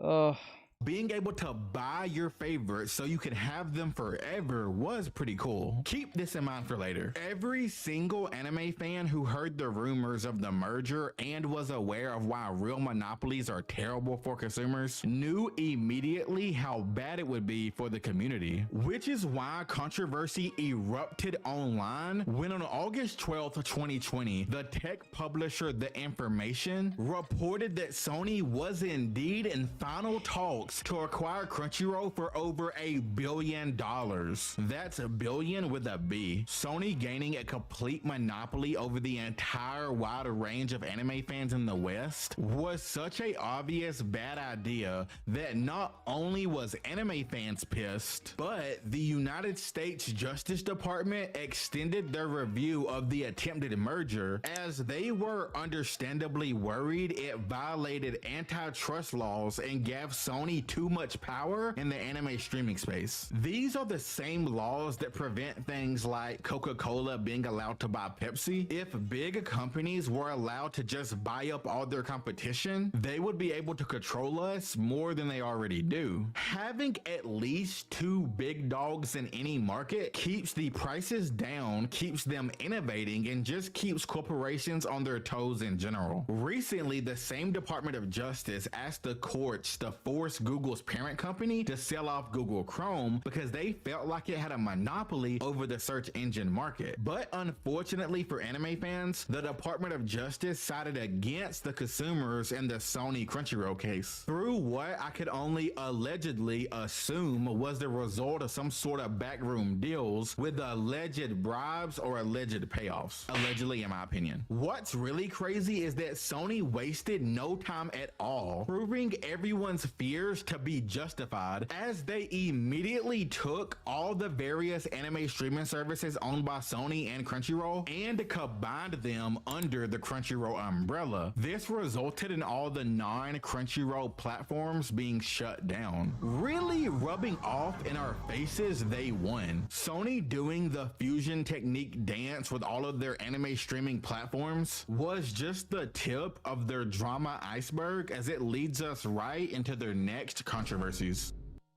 Ugh.
Being able to buy your favorites so you can have them forever was pretty cool. Keep this in mind for later. Every single anime fan who heard the rumors of the merger and was aware of why real monopolies are terrible for consumers knew immediately how bad it would be for the community, which is why controversy erupted online when on August 12th, 2020, the tech publisher The Information reported that Sony was indeed in final talks to acquire Crunchyroll for over $1 billion. That's a billion with a B. Sony gaining a complete monopoly over the entire wide range of anime fans in the West was such a obvious bad idea that not only was anime fans pissed, but the United States Justice Department extended their review of the attempted merger as they were understandably worried it violated antitrust laws and gave Sony too much power in the anime streaming space. These are the same laws that prevent things like Coca-Cola being allowed to buy Pepsi. If big companies were allowed to just buy up all their competition, they would be able to control us more than they already do. Having at least two big dogs in any market keeps the prices down, keeps them innovating, and just keeps corporations on their toes in general. Recently, the same Department of Justice asked the courts to force Google's parent company to sell off Google Chrome because they felt like it had a monopoly over the search engine market. But unfortunately for anime fans, the Department of Justice sided against the consumers in the Sony Crunchyroll case through what I could only allegedly assume was the result of some sort of backroom deals with alleged bribes or alleged payoffs. Allegedly, in my opinion. What's really crazy is that Sony wasted no time at all proving everyone's fears to be justified, as they immediately took all the various anime streaming services owned by Sony and Crunchyroll and combined them under the Crunchyroll umbrella. This resulted in all the non-Crunchyroll platforms being shut down, really rubbing off in our faces they won. Sony doing the fusion technique dance with all of their anime streaming platforms was just the tip of their drama iceberg, as it leads us right into their next controversies.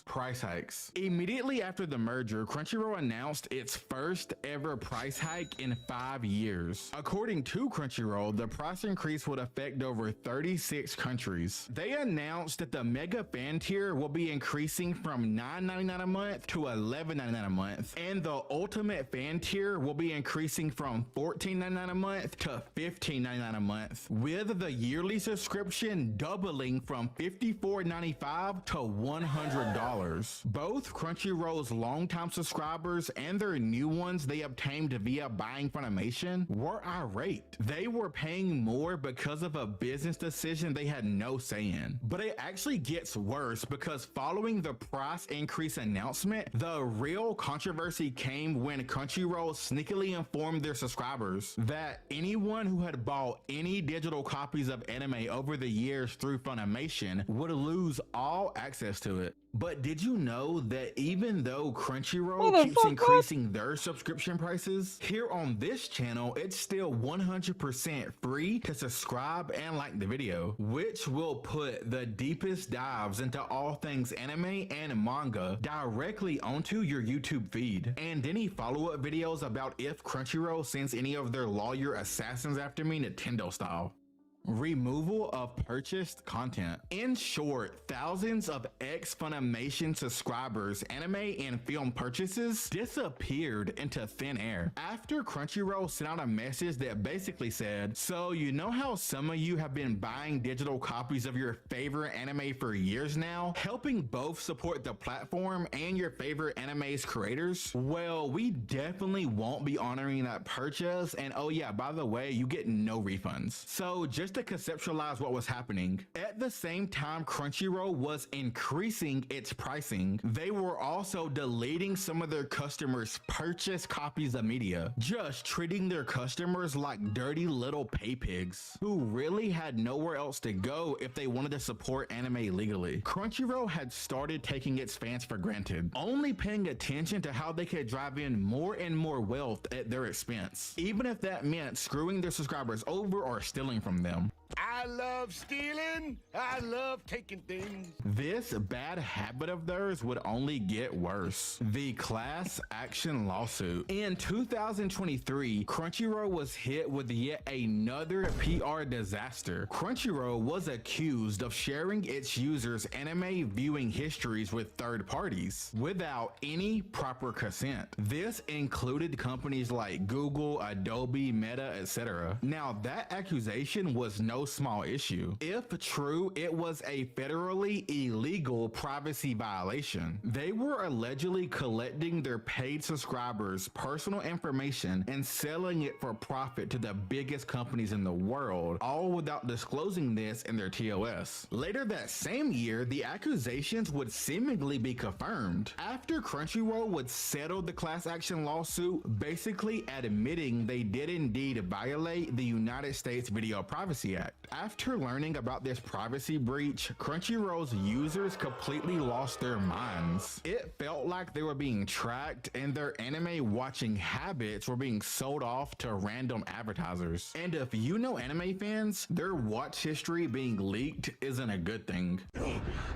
Price hikes. Immediately after the merger, Crunchyroll announced its first ever price hike in 5 years. According to Crunchyroll, the price increase would affect over 36 countries. They announced that the mega fan tier will be increasing from $9.99 a month to $11.99 a month, and the ultimate fan tier will be increasing from $14.99 a month to $15.99 a month, with the yearly subscription doubling from $54.95 to $100. Both Crunchyroll's longtime subscribers and their new ones they obtained via buying Funimation were irate. They were paying more because of a business decision they had no say in. But it actually gets worse, because following the price increase announcement, the real controversy came when Crunchyroll sneakily informed their subscribers that anyone who had bought any digital copies of anime over the years through Funimation would lose all access to it. But did you know that even though Crunchyroll keeps increasing their subscription prices, here on this channel, it's still 100% free to subscribe and like the video, which will put the deepest dives into all things anime and manga directly onto your YouTube feed. And any follow-up videos about if Crunchyroll sends any of their lawyer assassins after me, Nintendo style. Removal of purchased content. In short, thousands of ex-Funimation subscribers' anime and film purchases disappeared into thin air after Crunchyroll sent out a message that basically said, so you know how some of you have been buying digital copies of your favorite anime for years now, helping both support the platform and your favorite anime's creators? Well, we definitely won't be honoring that purchase, and oh yeah, by the way, you get no refunds. So just to conceptualize what was happening, at the same time Crunchyroll was increasing its pricing, they were also deleting some of their customers' purchased copies of media, just treating their customers like dirty little pay pigs who really had nowhere else to go if they wanted to support anime legally. Crunchyroll had started taking its fans for granted, only paying attention to how they could drive in more and more wealth at their expense, even if that meant screwing their subscribers over or stealing from them.
I love stealing. I love taking things.
This bad habit of theirs would only get worse. The class action lawsuit. In 2023, Crunchyroll was hit with yet another PR disaster. Crunchyroll was accused of sharing its users' anime viewing histories with third parties without any proper consent. This included companies like Google, Adobe, Meta, etc. Now, that accusation was no small issue. If true, it was a federally illegal privacy violation. They were allegedly collecting their paid subscribers' personal information and selling it for profit to the biggest companies in the world, all without disclosing this in their TOS. Later that same year, the accusations would seemingly be confirmed after Crunchyroll would settle the class action lawsuit, basically admitting they did indeed violate the United States Video Privacy Act. After learning about this privacy breach, Crunchyroll's users completely lost their minds. It felt like they were being tracked and their anime watching habits were being sold off to random advertisers. And if you know anime fans, their watch history being leaked isn't a good thing.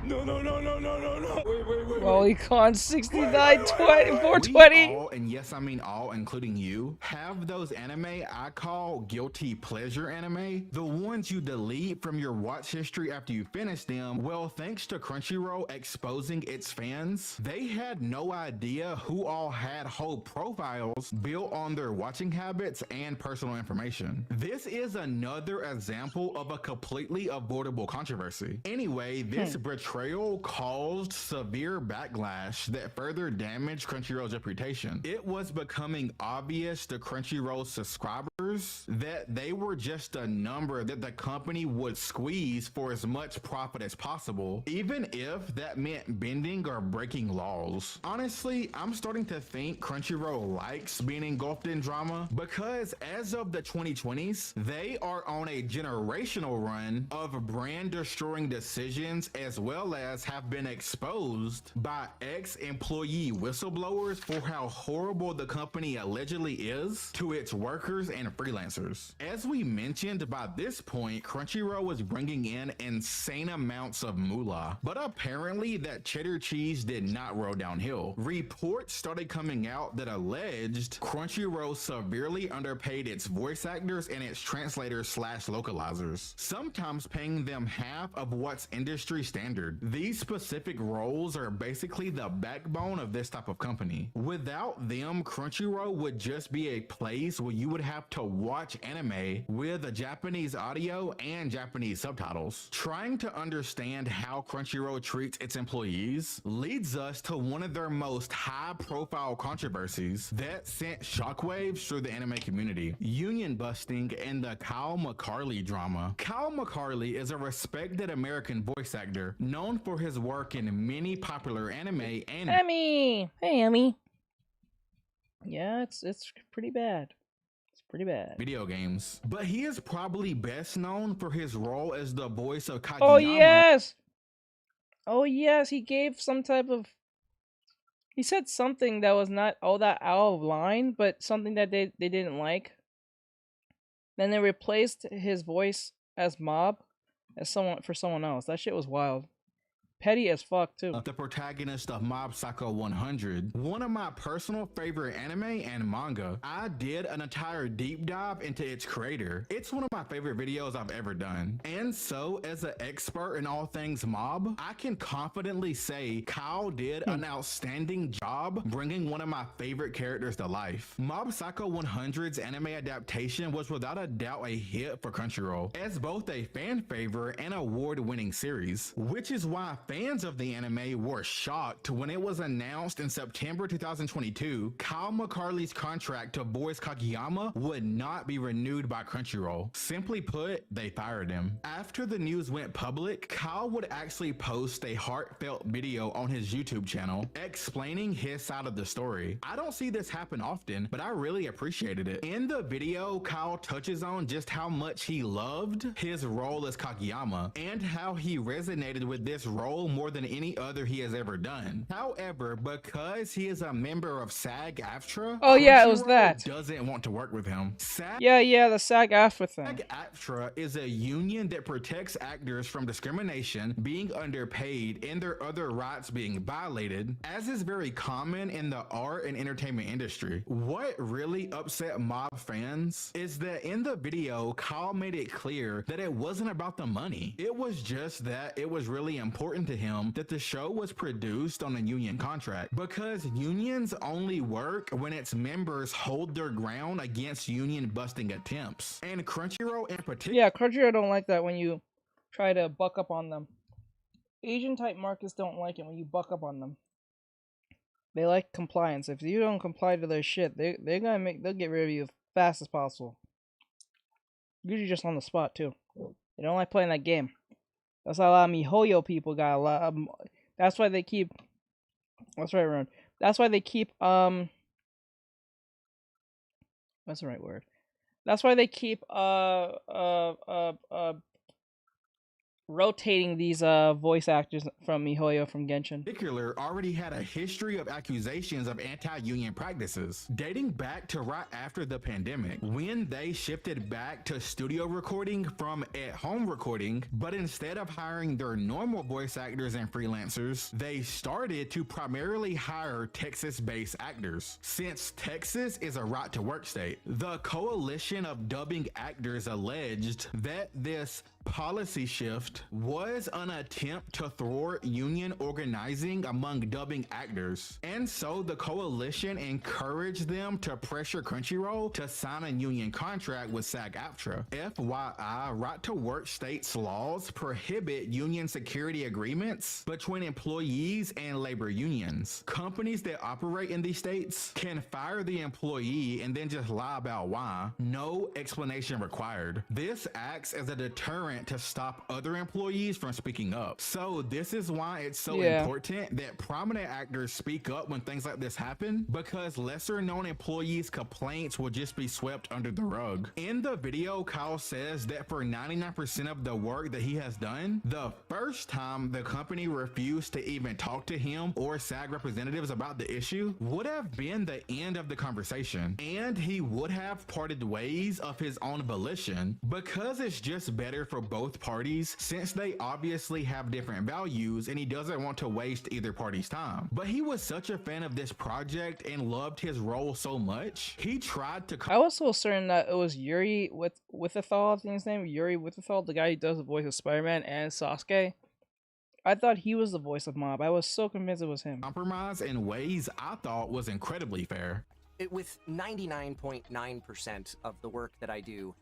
No, no, no, no, no, no, no. Wait.
Lolicon 69 20
We
420.
all, and yes, I mean all, including you, have those anime I call guilty pleasure anime. The ones you delete from your watch history after you finish them. Well, thanks to Crunchyroll exposing its fans, they had no idea who all had whole profiles built on their watching habits and personal information. This is another example of a completely avoidable controversy. Anyway, this betrayal caused severe backlash that further damaged Crunchyroll's reputation. It was becoming obvious to Crunchyroll subscribers that they were just a number that the company would squeeze for as much profit as possible, even if that meant bending or breaking laws. Honestly, I'm starting to think Crunchyroll likes being engulfed in drama because as of the 2020s, they are on a generational run of brand destroying decisions as well as have been exposed by ex-employee whistleblowers for how horrible the company allegedly is to its workers and freelancers. As we mentioned, by this point, Crunchyroll was bringing in insane amounts of moolah, but apparently that cheddar cheese did not roll downhill. Reports started coming out that alleged Crunchyroll severely underpaid its voice actors and its translators slash localizers, sometimes paying them half of what's industry standard. These specific roles are basically the backbone of this type of company. Without them, Crunchyroll would just be a place where you would have to watch anime with a Japanese audio and Japanese subtitles. Trying to understand how Crunchyroll treats its employees leads us to one of their most high-profile controversies that sent shockwaves through the anime community: union busting and the Kyle McCarley drama. Kyle McCarley is a respected American voice actor known for his work in many popular anime and
Emmy! Hey, Emmy. Yeah, it's pretty bad. It's pretty bad.
video games, but he is probably best known for his role as the voice of Kageyama.
Oh, yes! Oh, yes, he gave some type of... He said something that was not all that out of line, but something that they didn't like. Then they replaced his voice as Mob as someone else. That shit was wild. Petty as fuck too.
The protagonist of Mob Psycho 100, one of my personal favorite anime and manga. I did an entire deep dive into its creator. It's one of my favorite videos I've ever done. And so, as an expert in all things Mob, I can confidently say Kyle did an outstanding job bringing one of my favorite characters to life. Mob Psycho 100's anime adaptation was without a doubt a hit for Crunchyroll, as both a fan favorite and award-winning series, which is why fans of the anime were shocked when it was announced in September 2022 Kyle McCarley's contract to voice Kageyama would not be renewed by Crunchyroll. Simply put, they fired him. After the news went public, Kyle would actually post a heartfelt video on his YouTube channel explaining his side of the story. I don't see this happen often, but I really appreciated it. In the video, Kyle touches on just how much he loved his role as Kageyama and how he resonated with this role more than any other he has ever done. However, because he is a member of SAG-AFTRA,
oh yeah, it was that.
Doesn't want to work with him.
Yeah, the SAG-AFTRA thing.
SAG-AFTRA is a union that protects actors from discrimination, being underpaid, and their other rights being violated, as is very common in the art and entertainment industry. What really upset Mob fans is that in the video, Kyle made it clear that it wasn't about the money. It was just that it was really important to him that the show was produced on a union contract, because unions only work when its members hold their ground against union busting attempts. And Crunchyroll in particular,
yeah, Crunchyroll don't like that when you try to buck up on them. Asian type markets don't like it when you buck up on them. They like compliance. If you don't comply to their shit, they'll get rid of you as fast as possible. Usually just on the spot too. They don't like playing that game. That's why a lot of MiHoYo people got a lot of, that's why they keep, that's right, Ron. That's why they keep, what's the right word? That's why they keep, rotating these voice actors from MiHoYo from Genshin.
Particular already had a history of accusations of anti-union practices dating back to right after the pandemic, when they shifted back to studio recording from at-home recording. But instead of hiring their normal voice actors and freelancers, they started to primarily hire Texas-based actors. Since Texas is a right-to-work state, the Coalition of Dubbing Actors alleged that this policy shift was an attempt to thwart union organizing among dubbing actors, and so the coalition encouraged them to pressure Crunchyroll to sign a union contract with SAG-AFTRA. FYI, right-to-work states laws prohibit union security agreements between employees and labor unions. Companies that operate in these states can fire the employee and then just lie about why. No explanation required. This acts as a deterrent to stop other employees from speaking up. So this is why it's so important that prominent actors speak up when things like this happen, because lesser known employees' complaints will just be swept under the rug. In the video, Kyle says that for 99% of the work that he has done, the first time the company refused to even talk to him or SAG representatives about the issue would have been the end of the conversation, and he would have parted ways of his own volition, because it's just better for both parties, since they obviously have different values and he doesn't want to waste either party's time. But he was such a fan of this project and loved his role so much, he tried to...
I was so certain that it was Yuri Withethal, I think his name, Yuri Withethal, the guy who does the voice of Spider-Man and Sasuke. I thought he was the voice of Mob. I was so convinced it was him.
Compromise in ways I thought was incredibly fair.
With 99.9% of the work that I do,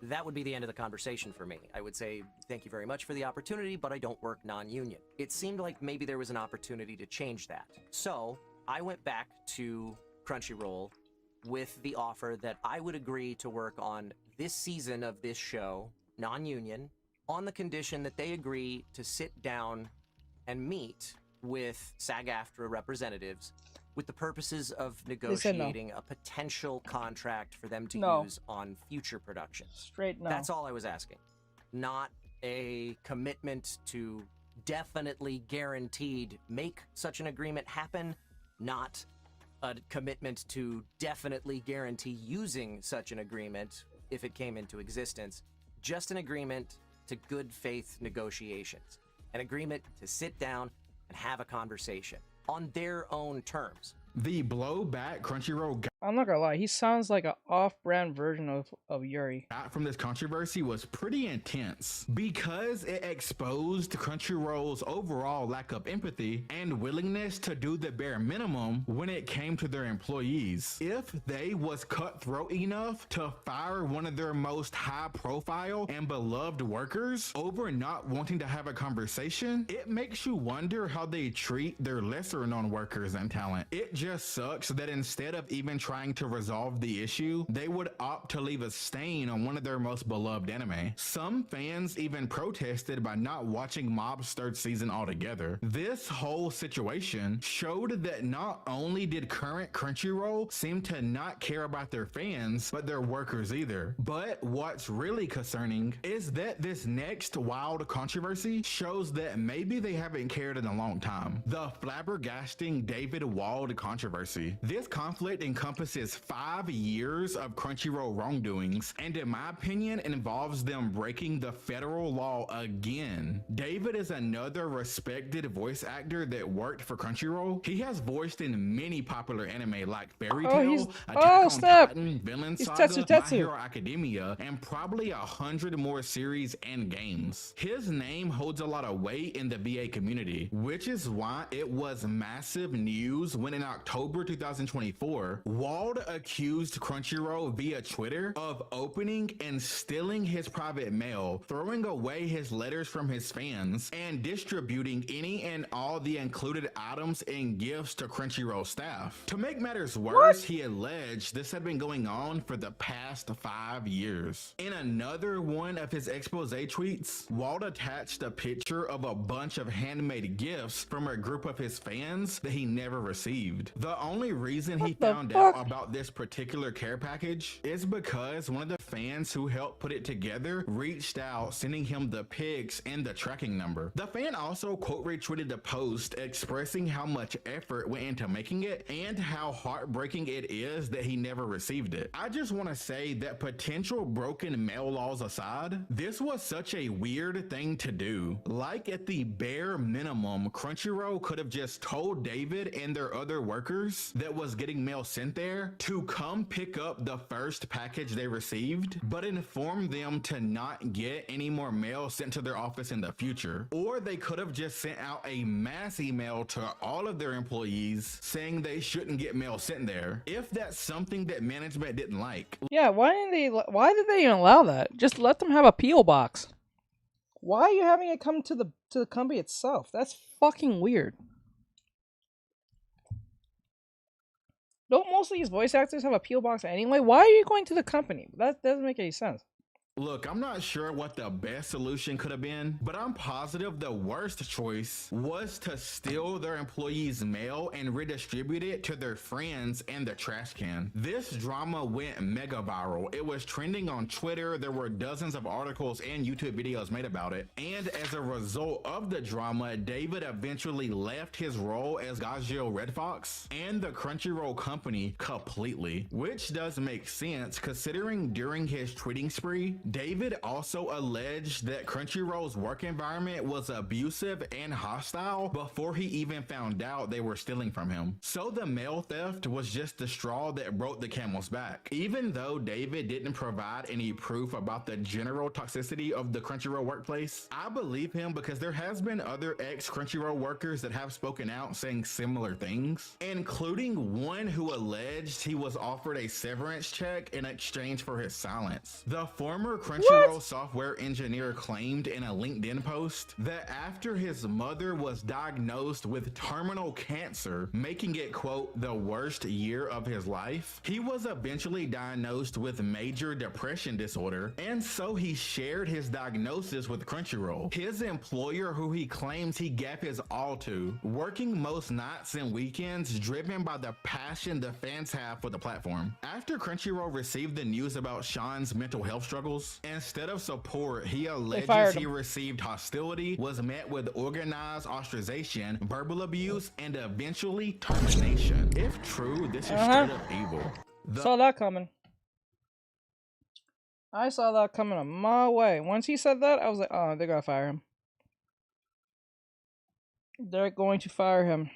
that would be the end of the conversation for me. I would say, thank you very much for the opportunity, but I don't work non-union. It seemed like maybe there was an opportunity to change that. So I went back to Crunchyroll with the offer that I would agree to work on this season of this show, non-union, on the condition that they agree to sit down and meet with SAG-AFTRA representatives with the purposes of negotiating a potential contract for them to use on future productions.
Straight no.
That's all I was asking. Not a commitment to definitely guaranteed make such an agreement happen, not a commitment to definitely guarantee using such an agreement if it came into existence, just an agreement to good faith negotiations, an agreement to sit down and have a conversation on their own terms.
The blowback Crunchyroll
I'm not gonna lie, he sounds like an off-brand version of Yuri.
got from this controversy was pretty intense, because it exposed Crunchyroll's overall lack of empathy and willingness to do the bare minimum when it came to their employees. If they was cutthroat enough to fire one of their most high-profile and beloved workers over not wanting to have a conversation, it makes you wonder how they treat their lesser-known workers and talent. It just sucks that instead of even trying to resolve the issue, they would opt to leave a stain on one of their most beloved anime. Some fans even protested by not watching Mob's third season altogether. This whole situation showed that not only did current Crunchyroll seem to not care about their fans, but their workers either. But what's really concerning is that this next wild controversy shows that maybe they haven't cared in a long time. The flabbergasting David Wald controversy. This conflict encompasses 5 years of Crunchyroll wrongdoings, and in my opinion involves them breaking the federal law again. David is another respected voice actor that worked for Crunchyroll. He has voiced in many popular anime like Fairy Tail, Attack on Titan, Vinland Saga, My Hero Academia, and probably 100 more series and games. His name holds a lot of weight in the VA community, which is why it was massive news when in October 2024, Wald accused Crunchyroll via Twitter of opening and stealing his private mail, throwing away his letters from his fans, and distributing any and all the included items and gifts to Crunchyroll staff. To make matters worse, he alleged this had been going on for the past 5 years. In another one of his expose tweets, Wald attached a picture of a bunch of handmade gifts from a group of his fans that he never received. The only reason he found out about this particular care package is because one of the fans who helped put it together reached out, sending him the pics and the tracking number. The fan also quote retweeted the post expressing how much effort went into making it and how heartbreaking it is that he never received it. I just want to say that potential broken mail laws aside, this was such a weird thing to do. Like, at the bare minimum, Crunchyroll could have just told David and their other workers that was getting mail sent there to come pick up the first package they received, but inform them to not get any more mail sent to their office in the future. Or they could have just sent out a mass email to all of their employees saying they shouldn't get mail sent there, if that's something that management didn't like.
Yeah, why did they even allow that? Just let them have a P.O. box. Why are you having it come to the company itself? That's fucking weird. Don't most of these voice actors have a P.O. box anyway? Why are you going to the company? That doesn't make any sense.
Look, I'm not sure what the best solution could have been, but I'm positive the worst choice was to steal their employees' mail and redistribute it to their friends and the trash can. This drama went mega viral. It was trending on Twitter. There were dozens of articles and YouTube videos made about it. And as a result of the drama, David eventually left his role as Gajeel Red Fox and the Crunchyroll company completely, which does make sense considering during his tweeting spree, David also alleged that Crunchyroll's work environment was abusive and hostile before he even found out they were stealing from him. So the mail theft was just the straw that broke the camel's back. Even though David didn't provide any proof about the general toxicity of the Crunchyroll workplace, I believe him because there has been other ex-Crunchyroll workers that have spoken out saying similar things, including one who alleged he was offered a severance check in exchange for his silence. The former Crunchyroll software engineer claimed in a LinkedIn post that after his mother was diagnosed with terminal cancer, making it, quote, the worst year of his life, he was eventually diagnosed with major depression disorder, and so he shared his diagnosis with Crunchyroll, his employer who he claims he gave his all to, working most nights and weekends driven by the passion the fans have for the platform. After Crunchyroll received the news about Sean's mental health struggles, instead of support, he alleges he received hostility, was met with organized ostracization, verbal abuse, and eventually termination. If true, this is straight up evil.
Saw that coming. I saw that coming a mile away. Once he said that, I was like, oh, they're gonna fire him. They're going to fire him.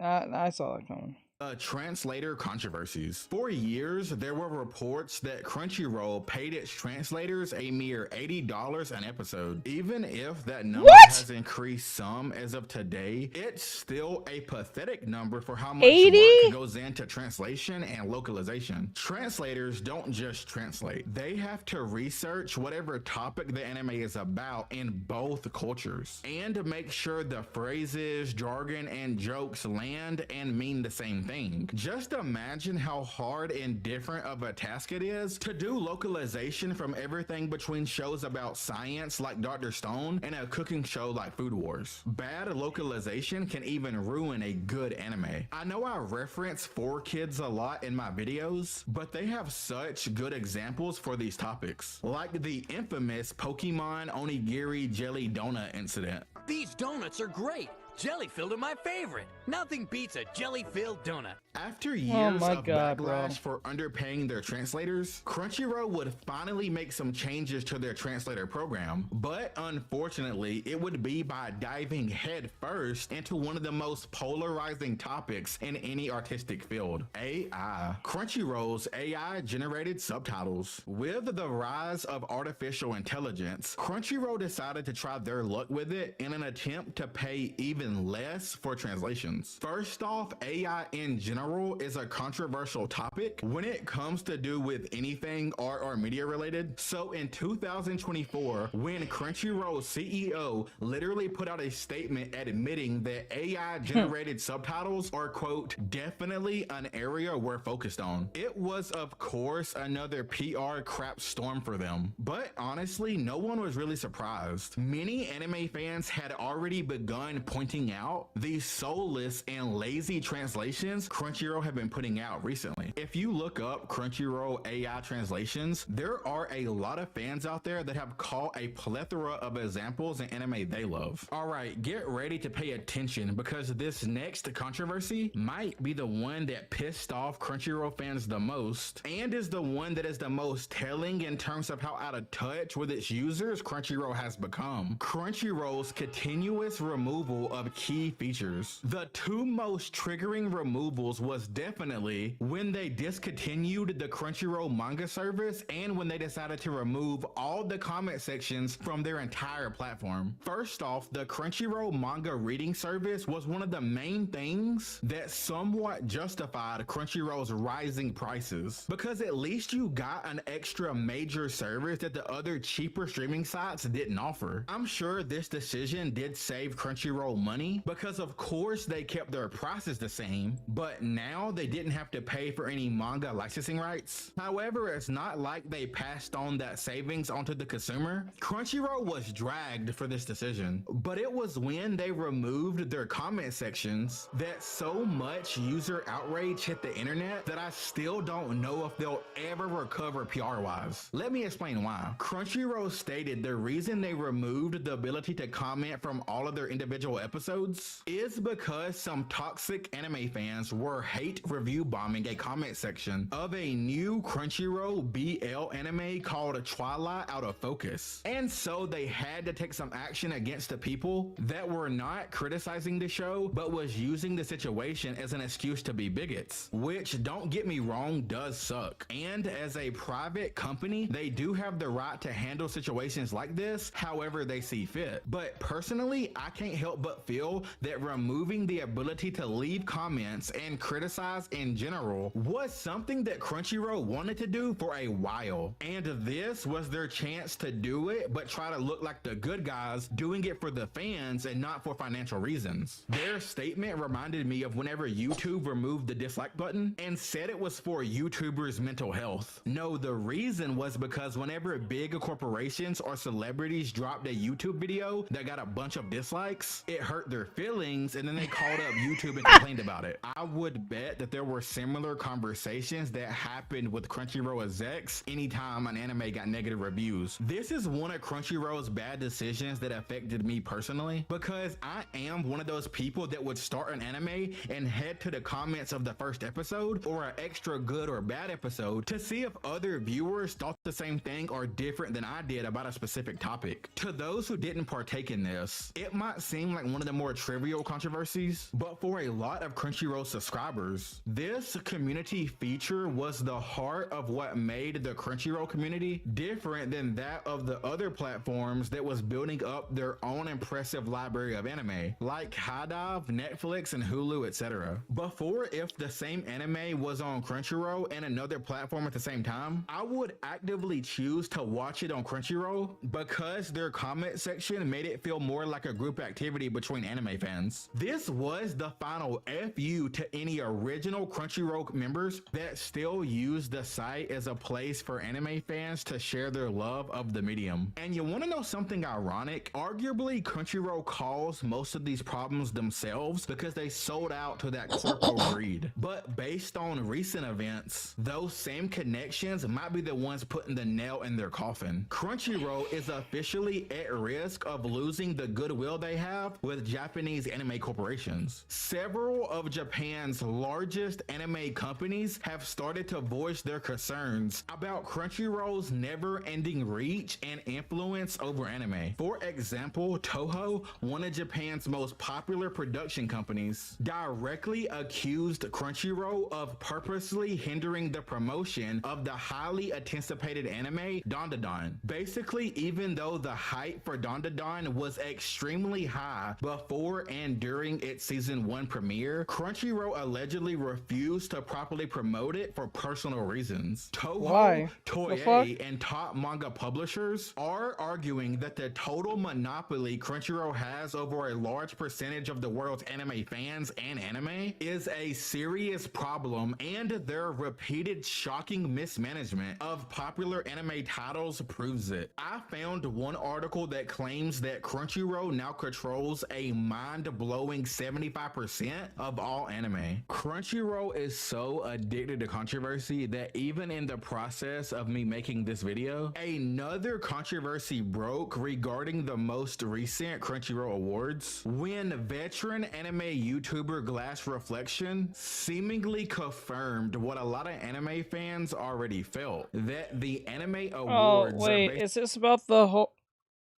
I saw that coming.
Translator controversies. For years, there were reports that Crunchyroll paid its translators a mere $80 an episode. Even if that number has increased some as of today, it's still a pathetic number for how much work goes into translation and localization. Translators don't just translate. They have to research whatever topic the anime is about in both cultures and make sure the phrases, jargon, and jokes land and mean the same thing. Just imagine how hard and different of a task it is to do localization from everything between shows about science like Dr. Stone and a cooking show like Food Wars. Bad localization can even ruin a good anime. I know I reference 4Kids a lot in my videos, but they have such good examples for these topics, like the infamous Pokemon Onigiri Jelly Donut incident.
These donuts are great. Jelly-filled are my favorite. Nothing beats a jelly-filled donut.
After years of backlash for underpaying their translators, Crunchyroll would finally make some changes to their translator program, but unfortunately, it would be by diving headfirst into one of the most polarizing topics in any artistic field: AI. Crunchyroll's AI-generated subtitles. With the rise of artificial intelligence, Crunchyroll decided to try their luck with it in an attempt to pay even less for translations. First off, AI in general is a controversial topic when it comes to do with anything art or media related. So in 2024, when Crunchyroll's CEO literally put out a statement admitting that AI generated subtitles are, quote, definitely an area we're focused on, it was of course another PR crap storm for them. But honestly, no one was really surprised. Many anime fans had already begun pointing taking out the soulless and lazy translations Crunchyroll have been putting out recently. If you look up Crunchyroll AI translations, there are a lot of fans out there that have caught a plethora of examples in anime they love. Alright, get ready to pay attention because this next controversy might be the one that pissed off Crunchyroll fans the most and is the one that is the most telling in terms of how out of touch with its users Crunchyroll has become. Crunchyroll's continuous removal of key features. The two most triggering removals was definitely when they discontinued the Crunchyroll manga service and when they decided to remove all the comment sections from their entire platform. First off, the Crunchyroll manga reading service was one of the main things that somewhat justified Crunchyroll's rising prices, because at least you got an extra major service that the other cheaper streaming sites didn't offer. I'm sure this decision did save Crunchyroll money because of course they kept their prices the same, but now they didn't have to pay for any manga licensing rights. However, it's not like they passed on that savings onto the consumer. Crunchyroll was dragged for this decision, but it was when they removed their comment sections that so much user outrage hit the internet that I still don't know if they'll ever recover PR-wise. Let me explain why. Crunchyroll stated the reason they removed the ability to comment from all of their individual episodes is because some toxic anime fans were hate review bombing a comment section of a new Crunchyroll BL anime called Twilight Out of Focus. And so they had to take some action against the people that were not criticizing the show but was using the situation as an excuse to be bigots, which, don't get me wrong, does suck. And as a private company, they do have the right to handle situations like this however they see fit. But personally, I can't help but feel that removing the ability to leave comments and criticize in general was something that Crunchyroll wanted to do for a while. And this was their chance to do it, but try to look like the good guys doing it for the fans and not for financial reasons. Their statement reminded me of whenever YouTube removed the dislike button and said it was for YouTubers' mental health. No, the reason was because whenever big corporations or celebrities dropped a YouTube video that got a bunch of dislikes, it hurt their feelings and then they called up YouTube and complained about it. I would bet that there were similar conversations that happened with Crunchyroll execs anytime an anime got negative reviews. This is one of Crunchyroll's bad decisions that affected me personally, because I am one of those people that would start an anime and head to the comments of the first episode or an extra good or bad episode to see if other viewers thought the same thing or different than I did about a specific topic. To those who didn't partake in this, it might seem like one of the more trivial controversies, but for a lot of Crunchyroll subscribers, this community feature was the heart of what made the Crunchyroll community different than that of the other platforms that was building up their own impressive library of anime, like HiDive, Netflix, and Hulu, etc. Before, if the same anime was on Crunchyroll and another platform at the same time, I would actively choose to watch it on Crunchyroll because their comment section made it feel more like a group activity between anime fans. This was the final FU to any original Crunchyroll members that still use the site as a place for anime fans to share their love of the medium. And you want to know something ironic? Arguably, Crunchyroll caused most of these problems themselves because they sold out to that corporate greed. But based on recent events, those same connections might be the ones putting the nail in their coffin. Crunchyroll is officially at risk of losing the goodwill they have with Japanese anime corporations. Several of Japan's largest anime companies have started to voice their concerns about Crunchyroll's never-ending reach and influence over anime. For example, Toho, one of Japan's most popular production companies, directly accused Crunchyroll of purposely hindering the promotion of the highly anticipated anime Dandadan. Basically, even though the hype for Dandadan was extremely high before and during its season 1 premiere, Crunchyroll allegedly refused to properly promote it for personal reasons. Toho, Toei, and top manga publishers are arguing that the total monopoly Crunchyroll has over a large percentage of the world's anime fans and anime is a serious problem, and their repeated shocking mismanagement of popular anime titles proves it. I found one article that claims that Crunchyroll now controls a a mind-blowing 75% of all anime. Crunchyroll is so addicted to controversy that even in the process of me making this video, another controversy broke regarding the most recent Crunchyroll awards when veteran anime YouTuber Glass Reflection seemingly confirmed what a lot of anime fans already felt, that the anime awards
Oh wait, is this about the whole?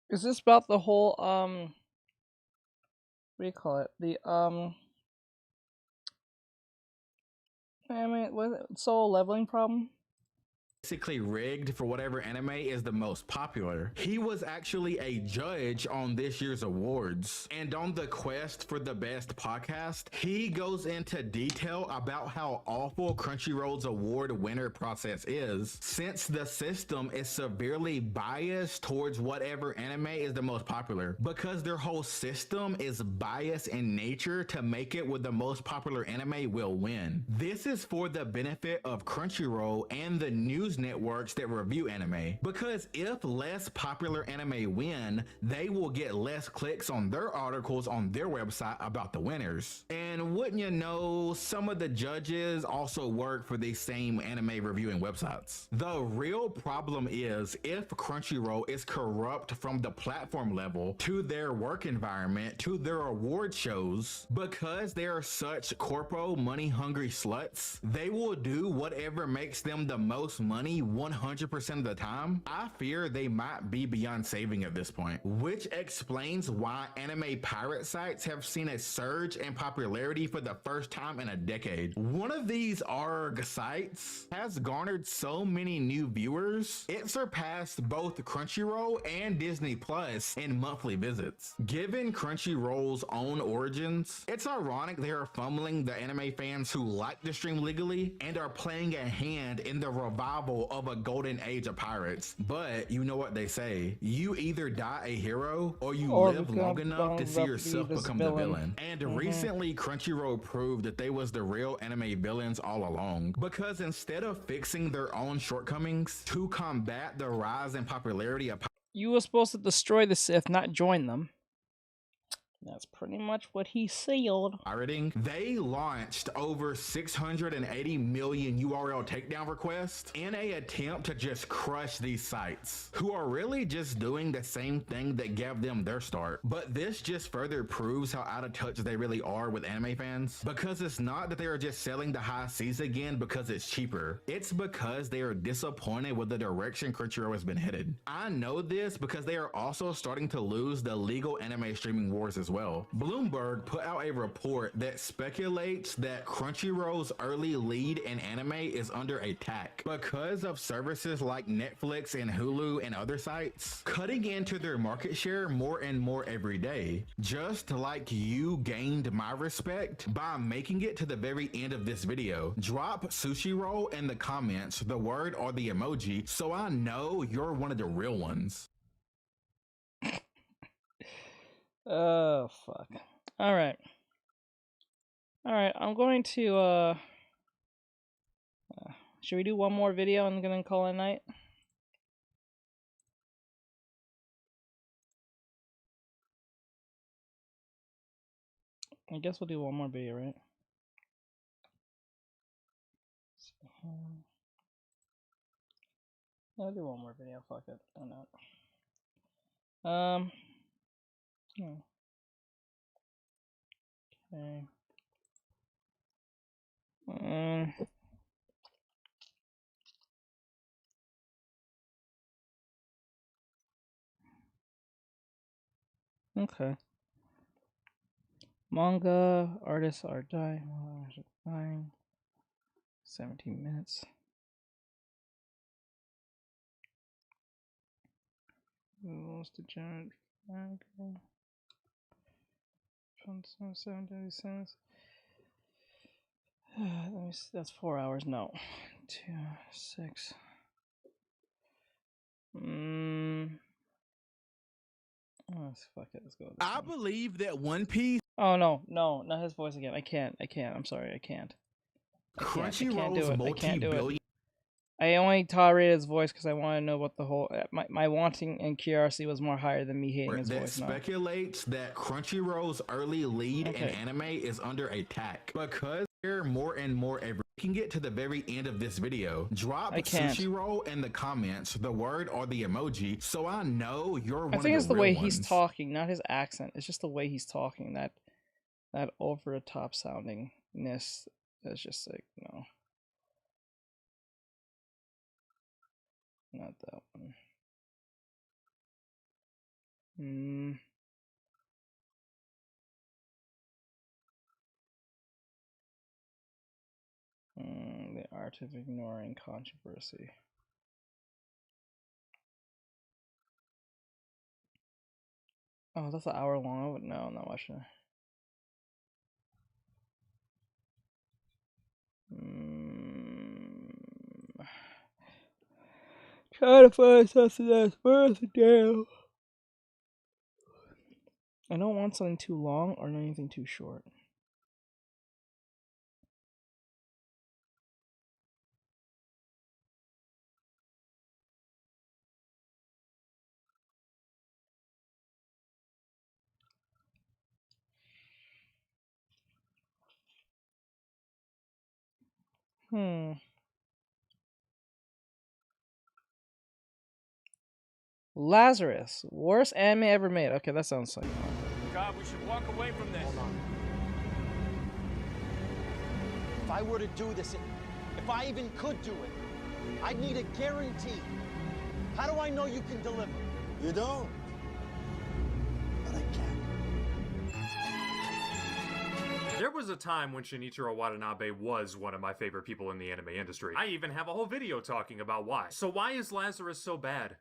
Is this about the whole what do you call it? The I mean, was it soul leveling problem?
basically rigged for whatever anime is the most popular. He was actually a judge on this year's awards, and on the quest for the best podcast, he goes into detail about how awful Crunchyroll's award winner process is, since the system is severely biased towards whatever anime is the most popular, because their whole system is biased in nature to make it with the most popular anime will win. This is for the benefit of Crunchyroll and the news networks that review anime, because if less popular anime win, they will get less clicks on their articles on their website about the winners. And wouldn't you know, some of the judges also work for these same anime reviewing websites. The real problem is if Crunchyroll is corrupt from the platform level to their work environment to their award shows, because they are such corpo money hungry sluts, they will do whatever makes them the most money 100% of the time. I fear they might be beyond saving at this point, which explains why anime pirate sites have seen a surge in popularity for the first time in a decade. One of these ARG sites has garnered so many new viewers, it surpassed both Crunchyroll and Disney Plus in monthly visits. Given Crunchyroll's own origins, it's ironic they are fumbling the anime fans who like to stream legally and are playing a hand in the revival of a golden age of pirates. But you know what they say, you either die a hero or you live long enough to see yourself become the villain. And recently Crunchyroll proved that they was the real anime villains all along, because instead of fixing their own shortcomings to combat the rise in popularity of
You were supposed to destroy the Sith, not join them. That's pretty much what he sealed.
pirating, they launched over 680 million URL takedown requests in an attempt to just crush these sites, who are really just doing the same thing that gave them their start. But this just further proves how out of touch they really are with anime fans, because it's not that they are just selling the high seas again because it's cheaper. It's because they are disappointed with the direction Crunchyroll has been headed. I know this because they are also starting to lose the legal anime streaming wars as well. Bloomberg put out a report that speculates that Crunchyroll's early lead in anime is under attack because of services like Netflix and Hulu and other sites cutting into their market share more and more every day. Just like you gained my respect by making it to the very end of this video. Drop sushi roll in the comments, the word or the emoji, so I know you're one of the real ones.
Oh, fuck. Alright. Alright, I'm going to, should we do one more video and then call it a night? I guess we'll do one more video, right? Yeah, I'll do one more video, fuck it. Why not? Oh. Okay. Okay. Manga, artists are dying. 17 minutes. Most degenerate. 7 cents. Let me see, that's 4 hours. No. 2, 6. Oh, fuck it. Let's go.
I believe that One Piece.
Oh no, not his voice again. I can't. I'm sorry, I can't.
Crunchyroll's multi-billion.
I only tolerated his voice because I want to know what the whole my wanting in QRC was more higher than me hating his
that
voice. Now.
Speculates that Crunchyroll's early lead in anime is under attack because there more and more every. You can get to the very end of this video. Drop sushi roll in the comments, the word or the emoji, so I know you're one of the real ones.
I think it's the way he's talking, not his accent. It's just the way he's talking that over the top soundingness is just like no. Not that one. The art of ignoring controversy. Oh, that's an hour long. No, I'm not watching it. Trying to find something that's worth a damn. I don't want something too long or anything too short. Lazarus, worst anime ever made. Okay, that sounds like.
God, we should walk away from this.
If I were to do this, if I even could do it, I'd need a guarantee. How do I know you can deliver? You don't. But I can.
There was a time when Shinichiro Watanabe was one of my favorite people in the anime industry. I even have a whole video talking about why. So why is Lazarus so bad?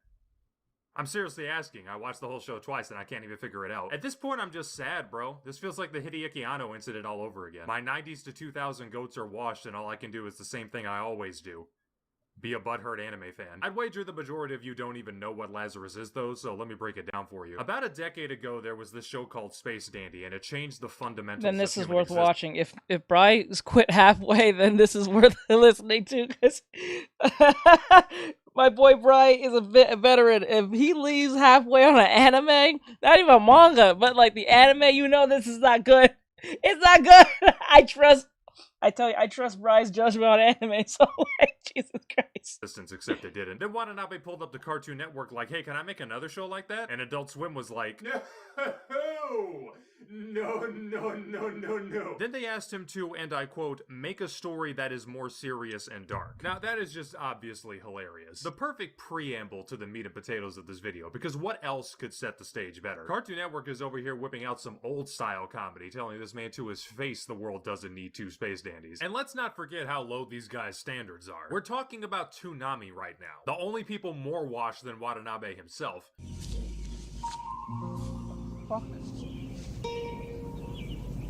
I'm seriously asking. I watched the whole show twice and I can't even figure it out. At this point, I'm just sad, bro. This feels like the Hideaki Anno incident all over again. My 90s to 2000 goats are washed and all I can do is the same thing I always do. Be a butthurt anime fan. I'd wager the majority of you don't even know what Lazarus is though, so let me break it down for you. About a decade ago, there was this show called Space Dandy, and it changed the fundamentals
Then this
of
is
human
worth
existence.
watching. If Bryce quit halfway, then this is worth listening to, because my boy Bry is a veteran. If he leaves halfway on an anime, not even a manga, but like the anime, you know this is not good. It's not good. I tell you, I trust Bry's judgment on anime, so like, Jesus Christ.
Except it didn't. Then Watanabe pulled up the Cartoon Network like, hey, can I make another show like that? And Adult Swim was like, no. Then they asked him to, and I quote, make a story that is more serious and dark. Now, that is just obviously hilarious. The perfect preamble to the meat and potatoes of this video, because what else could set the stage better? Cartoon Network is over here whipping out some old-style comedy, telling this man to his face the world doesn't need two space dandies. And let's not forget how low these guys' standards are. We're talking about Toonami right now. The only people more washed than Watanabe himself.
Fuck.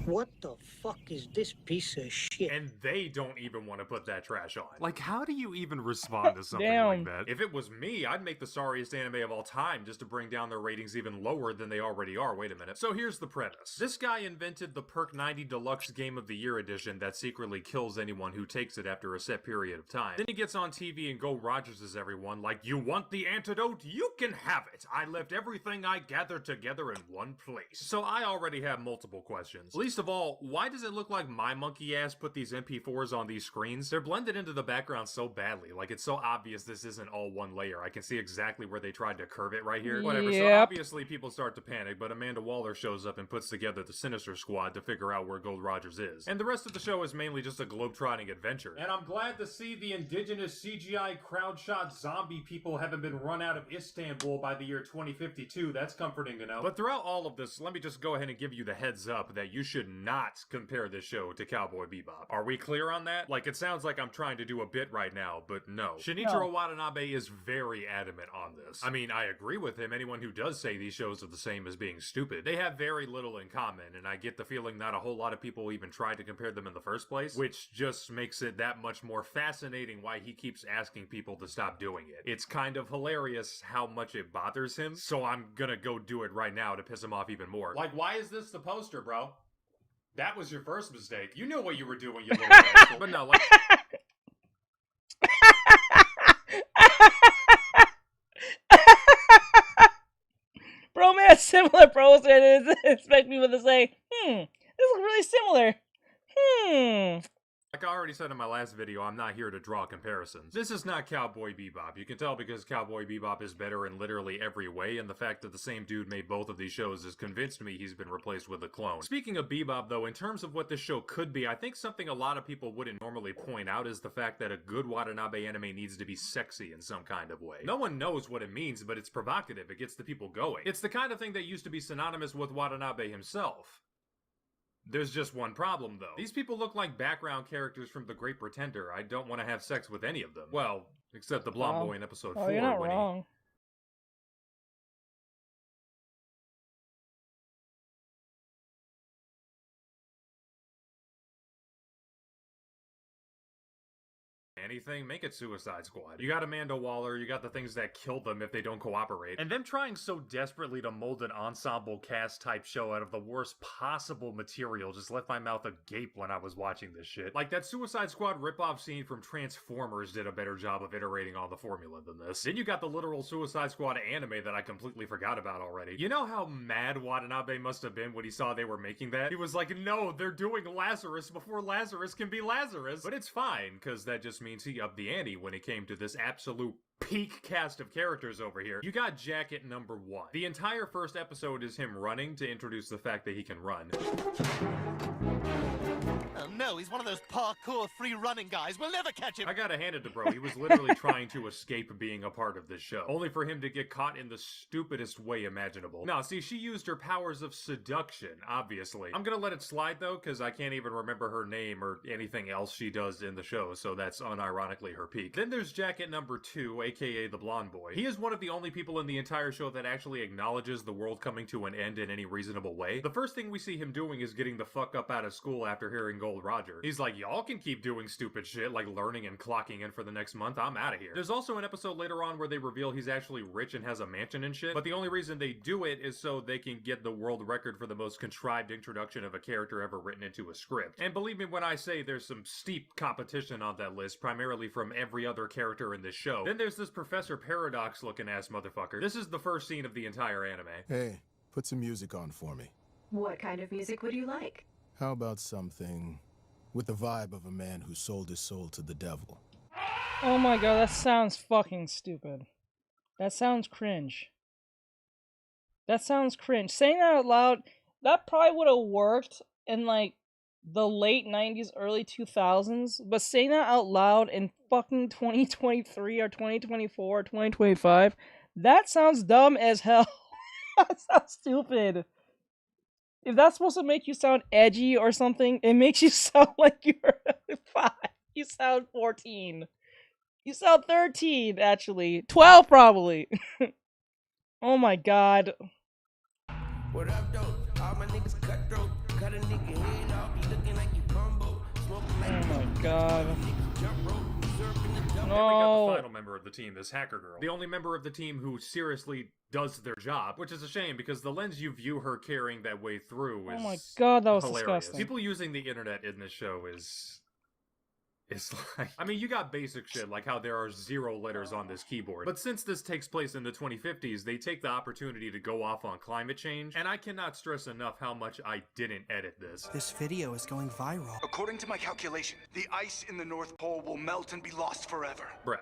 What the fuck is this piece of shit?
And they don't even want to put that trash on. Like, how do you even respond to something like that? If it was me, I'd make the sorriest anime of all time just to bring down their ratings even lower than they already are. Wait a minute. So here's the premise. This guy invented the Perk 90 Deluxe Game of the Year edition that secretly kills anyone who takes it after a set period of time. Then he gets on TV and Go Rogerses everyone like, you want the antidote? You can have it. I left everything I gathered together in one place. So I already have multiple questions. Least of all, why does it look like my monkey ass put these MP4s on these screens? They're blended into the background so badly, like it's so obvious this isn't all one layer. I can see exactly where they tried to curve it right here. Whatever, so obviously people start to panic, but Amanda Waller shows up and puts together the Sinister Squad to figure out where Gold Rogers is. And the rest of the show is mainly just a globetrotting adventure. And I'm glad to see the indigenous CGI crowd-shot zombie people haven't been run out of Istanbul by the year 2052. That's comforting to know. But throughout all of this, let me just go ahead and give you the heads up that you should not compare this show to Cowboy Bebop. Are we clear on that? Like, it sounds like I'm trying to do a bit right now, but no. Shinichiro Watanabe is very adamant on this. I mean, I agree with him. Anyone who does say these shows are the same as being stupid. They have very little in common, and I get the feeling not a whole lot of people even tried to compare them in the first place, which just makes it that much more fascinating why he keeps asking people to stop doing it. It's kind of hilarious how much it bothers him, so I'm gonna go do it right now to piss him off even more. Like, why is this the poster, bro? That was your first mistake. You knew what you were doing, you little asshole. But no, like...
that similar poster and expect people to say, this looks really similar.
Like I already said in my last video, I'm not here to draw comparisons. This is not Cowboy Bebop. You can tell because Cowboy Bebop is better in literally every way, and the fact that the same dude made both of these shows has convinced me he's been replaced with a clone. Speaking of Bebop though, in terms of what this show could be, I think something a lot of people wouldn't normally point out is the fact that a good Watanabe anime needs to be sexy in some kind of way. No one knows what it means, but it's provocative. It gets the people going. It's the kind of thing that used to be synonymous with Watanabe himself. There's just one problem, though. These people look like background characters from The Great Pretender. I don't want to have sex with any of them. Well, except the blonde boy in episode 4.
You're not wrong.
Anything, make it Suicide Squad. You got Amanda Waller, you got the things that kill them if they don't cooperate, and them trying so desperately to mold an ensemble cast type show out of the worst possible material just left my mouth agape when I was watching this shit. Like that Suicide Squad ripoff scene from Transformers did a better job of iterating on the formula than this. Then you got the literal Suicide Squad anime that I completely forgot about already. You know how mad Watanabe must have been when he saw they were making that? He was like, no, they're doing Lazarus before Lazarus can be Lazarus. But it's fine, because that just means he upped the ante when it came to this absolute peak cast of characters over here. You got Jacket number 1. The entire first episode is him running to introduce the fact that he can run.
Oh no, he's one of those parkour free running guys. We'll never catch him.
I gotta hand it to bro. He was literally trying to escape being a part of this show, only for him to get caught in the stupidest way imaginable. Now, see, she used her powers of seduction, obviously. I'm gonna let it slide though, because I can't even remember her name or anything else she does in the show, so that's unironically her peak. Then there's Jacket number 2, aka the blonde boy. He is one of the only people in the entire show that actually acknowledges the world coming to an end in any reasonable way. The first thing we see him doing is getting the fuck up out of school after hearing Gold Roger. He's like, y'all can keep doing stupid shit like learning and clocking in for the next month. I'm out of here. There's also an episode later on where they reveal he's actually rich and has a mansion and shit, but the only reason they do it is so they can get the world record for the most contrived introduction of a character ever written into a script. And believe me when I say there's some steep competition on that list, primarily from every other character in this show. Then there's this Professor Paradox looking ass motherfucker. This is the first scene of the entire anime.
Hey, put some music on for me.
What kind of music would you like?
How about something with the vibe of a man who sold his soul to the devil?
Oh my god, that sounds fucking stupid. That sounds cringe. That sounds cringe. Saying that out loud, that probably would have worked in like the late 90s, early 2000s, but saying that out loud in fucking 2023 or 2024 or 2025, that sounds dumb as hell. That sounds stupid. If that's supposed to make you sound edgy or something, it makes you sound like you're 5. You sound 14. You sound 13, actually. 12, probably. Oh my god.
What up, though? All my niggas cutthroat. Cut a nigga head off. You looking like you Bumbo. Smoking like
oh my god.
No. Then we got the final member of the team, this hacker girl. The only member of the team who seriously does their job, which is a shame because the lens you view her carrying that way through is
oh my god, that was
hilarious.
Disgusting.
People using the internet in this show is like, I mean, you got basic shit like how there are 0 letters on this keyboard, but since this takes place in the 2050s, they take the opportunity to go off on climate change, and I cannot stress enough how much I didn't edit this.
This video is going viral.
According to my calculation, the ice in the North Pole will melt and be lost forever.
Bruh.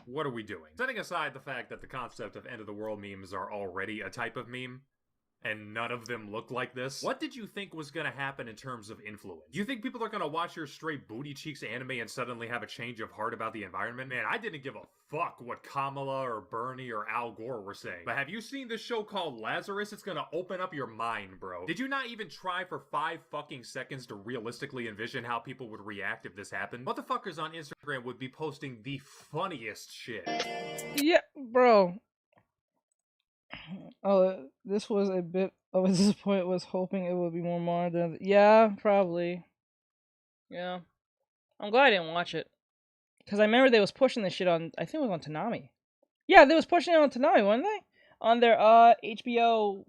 What are we doing? Setting aside the fact that the concept of end of the world memes are already a type of meme, and none of them look like this, what did you think was gonna happen in terms of influence? You think people are gonna watch your straight booty cheeks anime and suddenly have a change of heart about the environment? Man, I didn't give a fuck what Kamala or Bernie or Al Gore were saying. But have you seen this show called Lazarus? It's gonna open up your mind, bro. Did you not even try for 5 fucking seconds to realistically envision how people would react if this happened? Motherfuckers on Instagram would be posting the funniest shit.
Yeah, bro. Oh, this was a bit of a disappointment. Was hoping it would be more modern. Yeah, probably. Yeah, I'm glad I didn't watch it because I remember they was pushing this shit on. I think it was on Toonami. Yeah, they was pushing it on Toonami, weren't they? On their HBO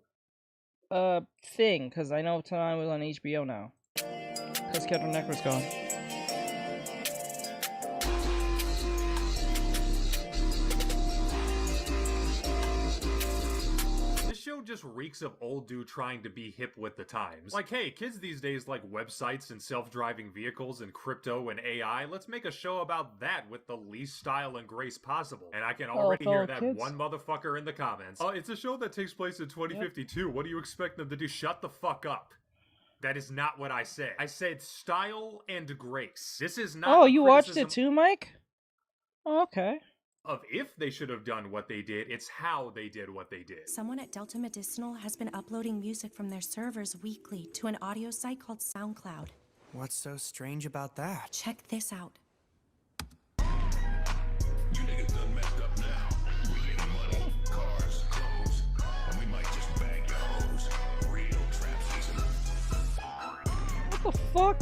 thing, because I know Toonami was on HBO now. Because Cartoon Network's gone.
just reeks of old dude trying to be hip with the times. Like, hey, kids these days like websites and self-driving vehicles and crypto and AI. Let's make a show about that with the least style and grace possible. And I can already hear that one motherfucker in the comments. It's a show that takes place in 2052. What do you expect them to do? Shut the fuck up. That is not what I said. I said style and grace. This is not.
Oh, you watched it too, Mike? Oh, okay.
Of if they should have done what they did, it's how they did what they did.
Someone at Delta Medicinal has been uploading music from their servers weekly to an audio site called SoundCloud.
What's so strange about that?
Check this out.
You niggas done messed up now. We getting money, cars, clothes, and we might just bag your hoes. Real trap season.
What the fuck?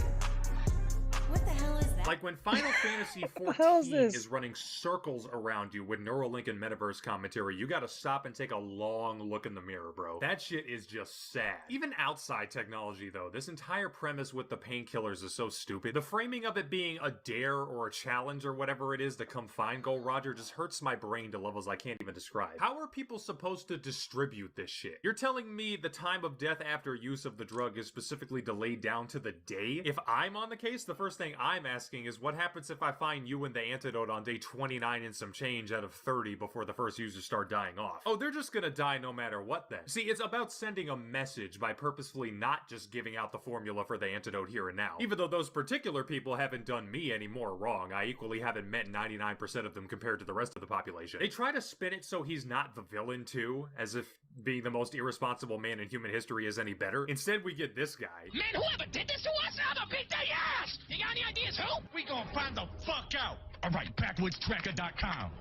What the hell is that?
Like when Final Fantasy XIV is running circles around you with Neuralink and Metaverse commentary, you gotta stop and take a long look in the mirror, bro. That shit is just sad. Even outside technology, though, this entire premise with the painkillers is so stupid. The framing of it being a dare or a challenge or whatever it is to come find Gold Roger just hurts my brain to levels I can't even describe. How are people supposed to distribute this shit? You're telling me the time of death after use of the drug is specifically delayed down to the day? If I'm on the case, the first thing I'm asking is what happens if I find you and the antidote on day 29 and some change out of 30 before the first users start dying off? Oh, they're just gonna die no matter what then. See, it's about sending a message by purposefully not just giving out the formula for the antidote here and now. Even though those particular people haven't done me any more wrong, I equally haven't met 99% of them compared to the rest of the population. They try to spin it so he's not the villain too, as if being the most irresponsible man in human history is any better. Instead, we get this guy.
Man, whoever did this to us, I'm gonna beat their ass! You got any ideas, who? We gonna find the fuck out! Alright, backwoodstracker.com.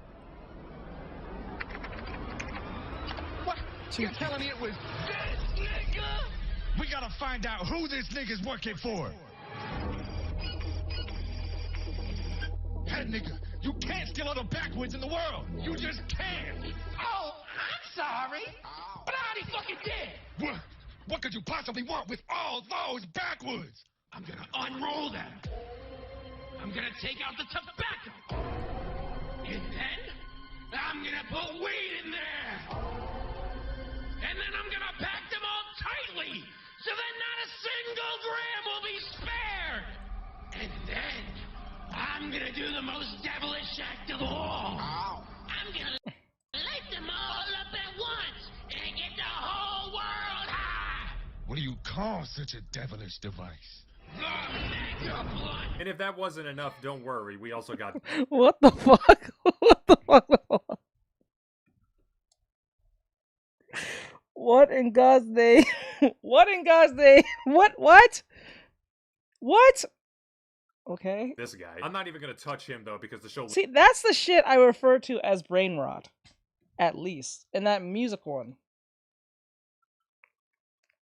What? You're telling me it was this nigga? We gotta find out who this nigga's working for. Hey, nigga, you can't steal all the backwoods in the world. You just can't. Oh, I'm sorry. But I already fucking did. What? What could you possibly want with all those backwoods? I'm gonna unroll them. I'm gonna take out the tobacco. And then I'm gonna put weed in there. And then I'm gonna pack them all tightly so that not a single gram will be spared. And then I'm gonna do the most devilish act of all. Ow. I'm gonna light them all up at once and get the whole world high. What do you call such a devilish device?
And if that wasn't enough, don't worry, we also got...
What the fuck? What the fuck? What in God's name? What in God's name? What? Okay.
This guy. I'm not even gonna touch him, though, because the show...
See, that's the shit I refer to as brain rot. At least. In that music one.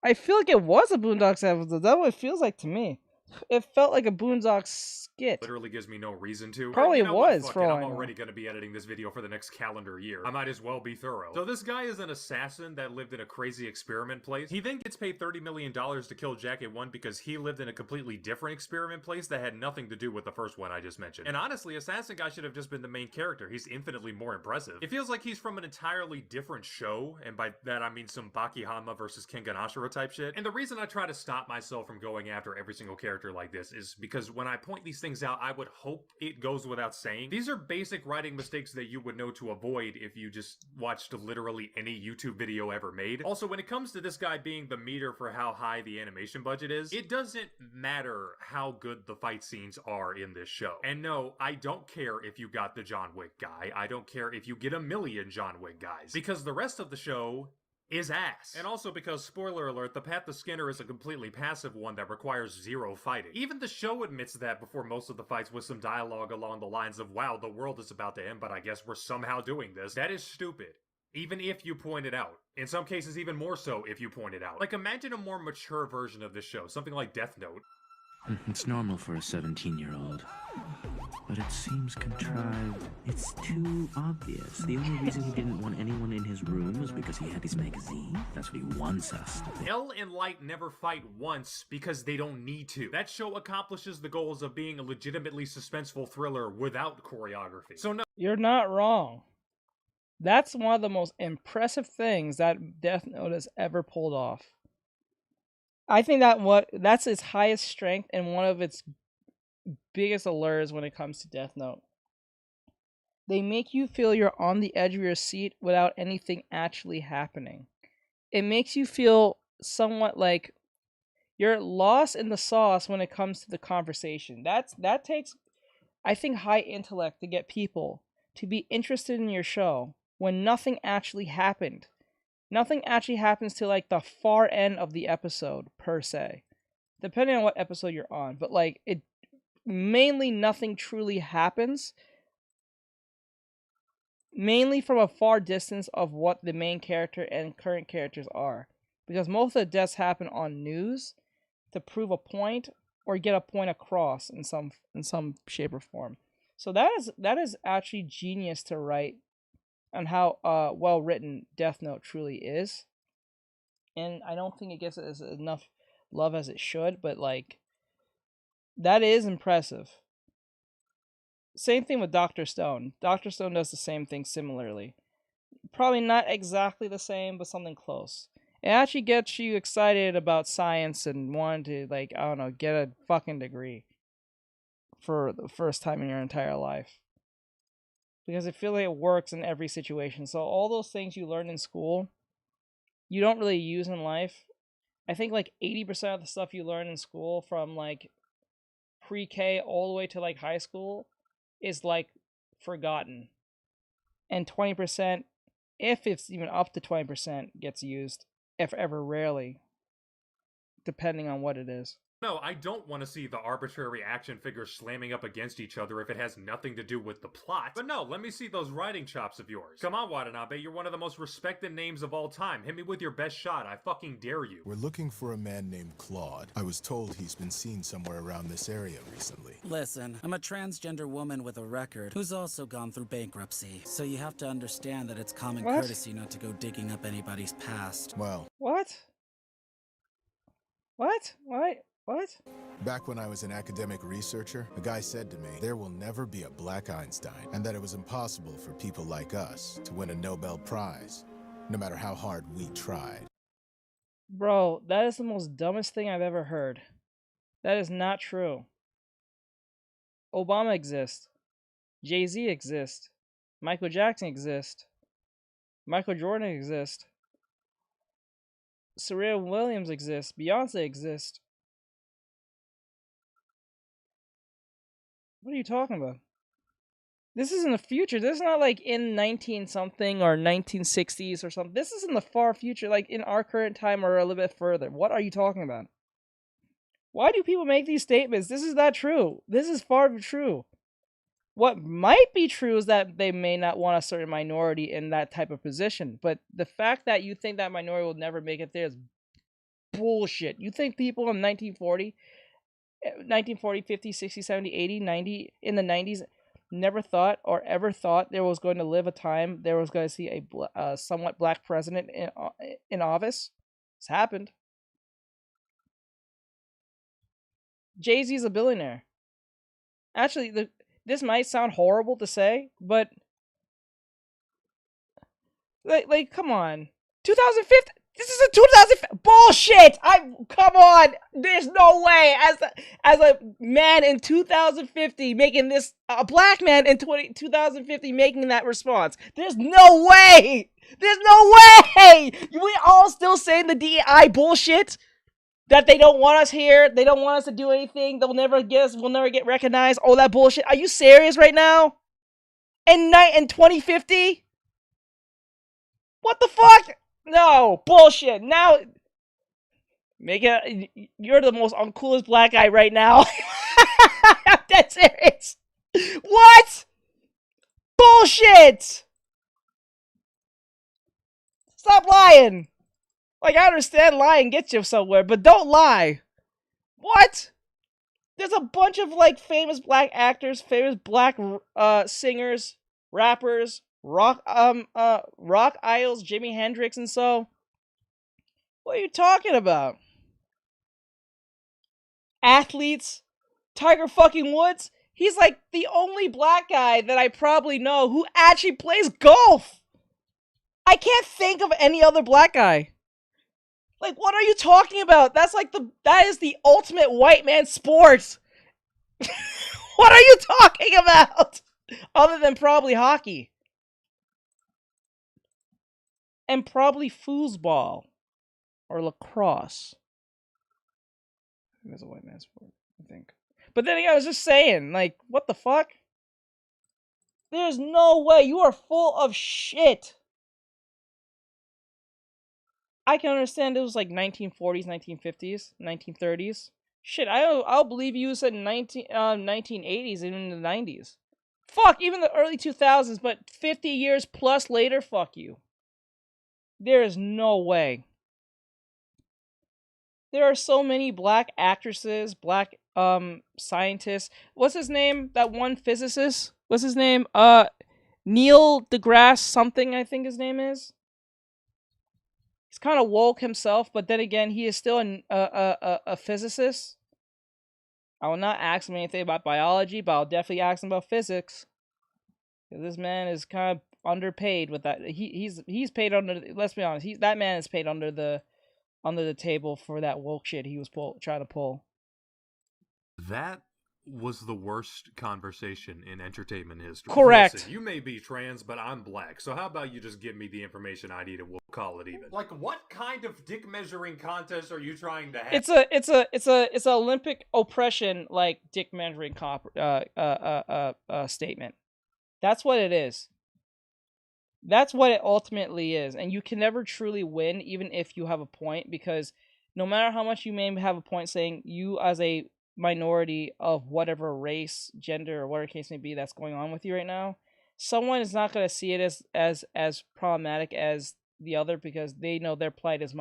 I feel like it was a Boondocks episode. That's what it feels like to me. It felt like a Boondocks skit.
Literally gives me no reason to.
Probably
You know
was,
what?
for all
I'm
I know.
already going to be editing this video for the next calendar year. I might as well be thorough. So this guy is an assassin that lived in a crazy experiment place. He then gets paid $30 million to kill Jacket 1 because he lived in a completely different experiment place that had nothing to do with the first one I just mentioned. And honestly, Assassin Guy should have just been the main character. He's infinitely more impressive. It feels like he's from an entirely different show, and by that I mean some Bakihama versus Kengan Ashura type shit. And the reason I try to stop myself from going after every single character like this is because when I point these things out, I would hope it goes without saying. These are basic writing mistakes that you would know to avoid if you just watched literally any YouTube video ever made. Also, when it comes to this guy being the meter for how high the animation budget is, it doesn't matter how good the fight scenes are in this show. And no, I don't care if you got the John Wick guy. I don't care if you get a million John Wick guys. Because the rest of the show is ass. And also because, spoiler alert, the path to Skinner is a completely passive one that requires zero fighting. Even the show admits that before most of the fights with some dialogue along the lines of, wow, the world is about to end, but I guess we're somehow doing this. That is stupid. Even if you point it out. In some cases, even more so if you point it out. Like, imagine a more mature version of this show, something like Death Note.
It's normal for a 17-year-old. But it seems contrived. It's too obvious. The only reason he didn't want anyone in his room was because he had his magazine. That's what he wants us to think.
L and Light never fight once because they don't need to. That show accomplishes the goals of being a legitimately suspenseful thriller without choreography. So no.
You're not wrong. That's one of the most impressive things that Death Note has ever pulled off. I think that's its highest strength and one of its biggest allures when it comes to Death Note. They make you feel you're on the edge of your seat without anything actually happening. It makes you feel somewhat like you're lost in the sauce when it comes to the conversation. That takes, I think, high intellect to get people to be interested in your show when nothing actually happened. Nothing actually happens to like the far end of the episode per se, depending on what episode you're on. But like it, mainly nothing truly happens. Mainly from a far distance of what the main character and current characters are, because most of the deaths happen on news to prove a point or get a point across in some shape or form. So that is actually genius to write on how well written Death Note truly is. And I don't think it gets as enough love as it should, but like that is impressive. Same thing with Dr. Stone. Dr. Stone does the same thing similarly. Probably not exactly the same, but something close. It actually gets you excited about science and wanting to, like, I don't know, get a fucking degree for the first time in your entire life. Because it feels like it works in every situation. So all those things you learn in school, you don't really use in life. I think like 80% of the stuff you learn in school from like pre-K all the way to like high school is like forgotten. And 20%, if it's even up to 20%, gets used, if ever rarely, depending on what it is.
No, I don't want to see the arbitrary action figures slamming up against each other if it has nothing to do with the plot. But no, let me see those writing chops of yours. Come on, Watanabe, you're one of the most respected names of all time. Hit me with your best shot, I fucking dare you.
We're looking for a man named Claude. I was told he's been seen somewhere around this area recently.
Listen, I'm a transgender woman with a record who's also gone through bankruptcy, so you have to understand that it's common courtesy not to go digging up anybody's past.
Well...
What? What? What?
Back when I was an academic researcher, a guy said to me, there will never be a Black Einstein, and that it was impossible for people like us to win a Nobel Prize, no matter how hard we tried.
Bro, that is the most dumbest thing I've ever heard. That is not true. Obama exists. Jay-Z exists. Michael Jackson exists. Michael Jordan exists. Serena Williams exists. Beyonce exists. What are you talking about? This is in the future. This is not like in 19-something or 1960s or something. This is in the far future, like in our current time or a little bit further. What are you talking about? Why do people make these statements? This is not true. This is far from true. What might be true is that they may not want a certain minority in that type of position. But the fact that you think that minority will never make it there is bullshit. You think people in 1940, 50, 60, 70, 80, 90, in the 90s never thought or ever thought there was going to live a time there was going to see a somewhat black president in office? It's happened. Jay-Z is a billionaire. Actually, this might sound horrible to say, but like come on. 2015. This is a 2000 bullshit. Come on. There's no way as a man in 2050 making this, a black man in 2050 making that response. There's no way. There's no way. We all still saying the DEI bullshit that they don't want us here. They don't want us to do anything. They'll never get us. We'll never get recognized. All that bullshit. Are you serious right now? In 2050? What the fuck? No, bullshit. Now, you're the most uncoolest black guy right now. I'm dead serious. What? Bullshit. Stop lying. Like, I understand lying gets you somewhere, but don't lie. What? There's a bunch of, like, famous black actors, famous black singers, rappers, rock idols, Jimi Hendrix and so. What are you talking about? Athletes? Tiger fucking Woods? He's like the only black guy that I probably know who actually plays golf. I can't think of any other black guy. Like, what are you talking about? That is the ultimate white man sport. What are you talking about? Other than probably hockey. And probably foosball. Or lacrosse. That's a white man sport, I think. But then again, I was just saying, like, what the fuck? There's no way. You are full of shit. I can understand it was like 1940s, 1950s, 1930s. Shit, I'll believe you said 1980s and in the 90s. Fuck, even the early 2000s, but 50 years plus later, fuck you. There is no way. There are so many black actresses, black scientists. What's his name? That one physicist? What's his name? Neil deGrasse something, I think his name is. He's kind of woke himself, but then again, he is still a physicist. I will not ask him anything about biology, but I'll definitely ask him about physics. This man is kind of underpaid with that. He's paid under. Let's be honest. That man is paid under the table for that woke shit he was trying to pull.
That was the worst conversation in entertainment history.
Correct.
Listen, you may be trans, but I'm black. So how about you just give me the information I need and we'll call it even. Like, what kind of dick measuring contest are you trying to have?
It's a Olympic oppression like dick measuring statement. That's what it is. That's what it ultimately is, and you can never truly win, even if you have a point, because no matter how much you may have a point saying you as a minority of whatever race, gender, or whatever case may be that's going on with you right now, someone is not going to see it as problematic as the other because they know their plight is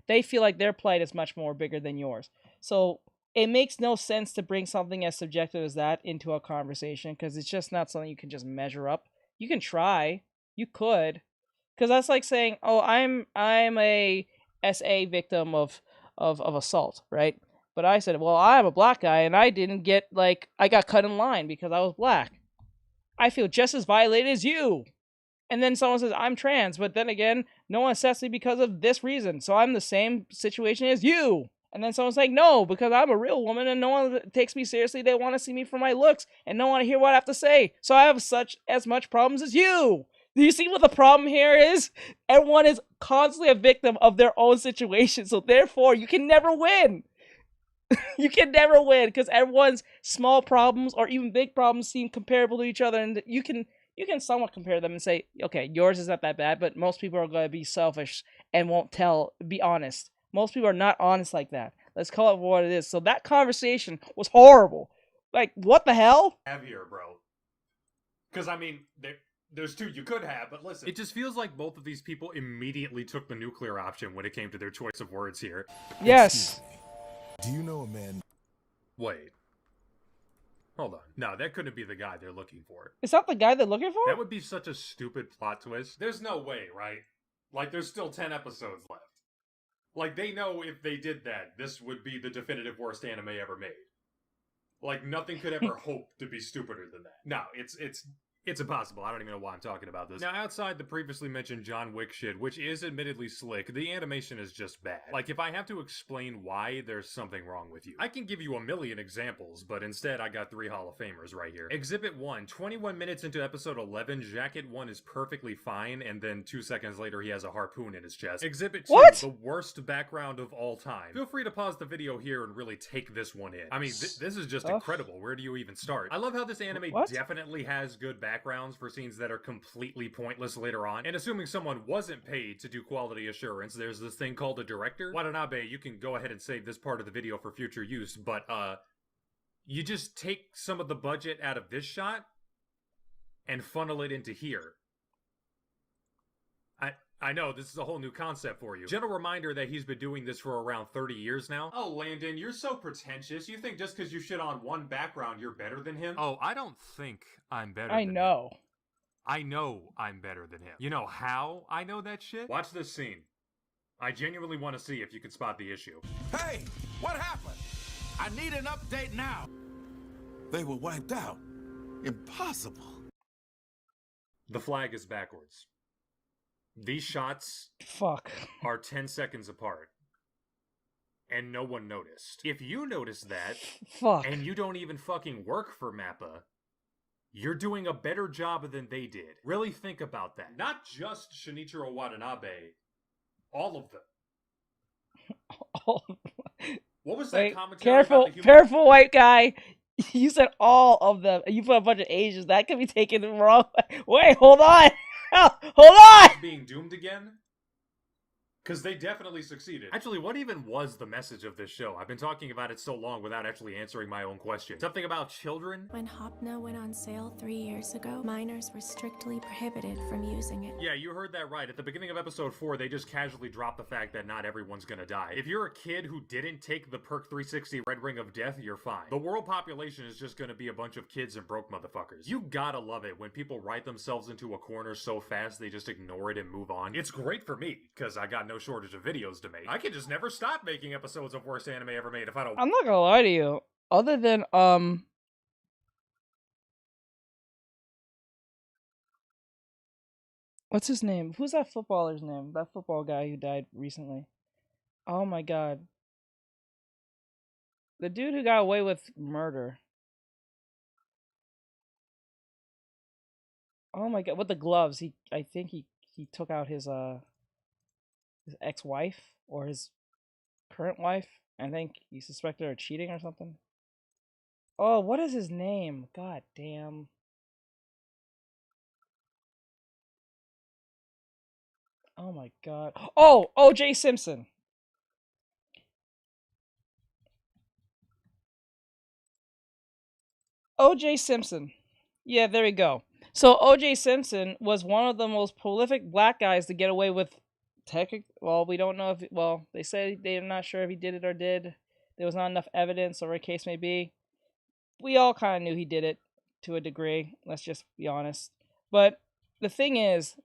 they feel like their plight is much more bigger than yours. So it makes no sense to bring something as subjective as that into a conversation because it's just not something you can just measure up. You can try. You could, because that's like saying, "Oh, I'm a SA victim of assault," right? But I said, "Well, I'm a black guy, and I didn't get I got cut in line because I was black. I feel just as violated as you." And then someone says, "I'm trans," but then again, no one assessed me because of this reason, so I'm the same situation as you. And then someone's like, "No, because I'm a real woman, and no one takes me seriously. They want to see me for my looks, and no one want to hear what I have to say. So I have as much problems as you." Do you see what the problem here is? Everyone is constantly a victim of their own situation, so therefore you can never win. You can never win because everyone's small problems or even big problems seem comparable to each other, and you can somewhat compare them and say, okay, yours is not that bad, but most people are going to be selfish and won't be honest. Most people are not honest like that. Let's call it what it is. So that conversation was horrible. Like, what the hell?
Have here, bro. Because I mean, there's two you could have, but listen. It just feels like both of these people immediately took the nuclear option when it came to their choice of words here.
Yes.
Do you know a man?
Wait. Hold on. No, that couldn't be the guy they're looking for.
Is that the guy they're looking for?
That would be such a stupid plot twist. There's no way, right? Like, there's still 10 episodes left. Like, they know if they did that, this would be the definitive worst anime ever made. Like, nothing could ever hope to be stupider than that. No, it's impossible. I don't even know why I'm talking about this. Now, outside the previously mentioned John Wick shit, which is admittedly slick, the animation is just bad. Like, if I have to explain why, there's something wrong with you. I can give you a million examples, but instead I got 3 Hall of Famers right here. Exhibit 1, 21 minutes into episode 11, Jacket 1 is perfectly fine, and then 2 seconds later he has a harpoon in his chest. Exhibit 2, the worst background of all time. Feel free to pause the video here and really take this one in. I mean, this is just incredible. Where do you even start? I love how this anime definitely has good backgrounds for scenes that are completely pointless later on. And assuming someone wasn't paid to do quality assurance, there's this thing called a director. Watanabe, you can go ahead and save this part of the video for future use, but you just take some of the budget out of this shot and funnel it into here. I know, this is a whole new concept for you. Gentle reminder that he's been doing this for around 30 years now. Oh, Landon, you're so pretentious. You think just because you shit on one background, you're better than him? Oh, I don't think I'm better than him. I know I'm better than him. You know how I know that shit? Watch this scene. I genuinely want to see if you can spot the issue.
Hey, what happened? I need an update now. They were wiped out. Impossible.
The flag is backwards. These shots are 10 seconds apart. And no one noticed. If you notice that, and you don't even fucking work for MAPPA, you're doing a better job than they did. Really think about that. Not just Shinichiro Watanabe, all of them. What was that commentary about the human...
Careful, white guy. You said all of them. You put a bunch of Asians. That could be taken the wrong way. Wait, hold on. Hold on.
Being doomed again? Because they definitely succeeded. Actually, what even was the message of this show? I've been talking about it so long without actually answering my own question. Something about children?
When Hopna went on sale 3 years ago, minors were strictly prohibited from using it.
Yeah, you heard that right. At the beginning of episode 4, they just casually dropped the fact that not everyone's gonna die. If you're a kid who didn't take the Perk 360 Red Ring of Death, you're fine. The world population is just gonna be a bunch of kids and broke motherfuckers. You gotta love it when people write themselves into a corner so fast they just ignore it and move on. It's great for me, because I got no shortage of videos to make. I can just never stop making episodes of worst anime ever made if I don't.
I'm not gonna lie to you. Other than what's his name? Who's that footballer's name? That football guy who died recently. Oh my god. The dude who got away with murder. Oh my god, with the gloves. I think he took out his ex-wife or his current wife. I think he suspected her of cheating or something. Oh, what is his name? God damn. Oh my god. Oh, O.J. Simpson. O.J. Simpson. Yeah, there we go. So O.J. Simpson was one of the most prolific black guys to get away with well, we don't know if they say they're not sure if he did it or did. There was not enough evidence, or whatever case may be. We all kind of knew he did it to a degree. Let's just be honest. But the thing is,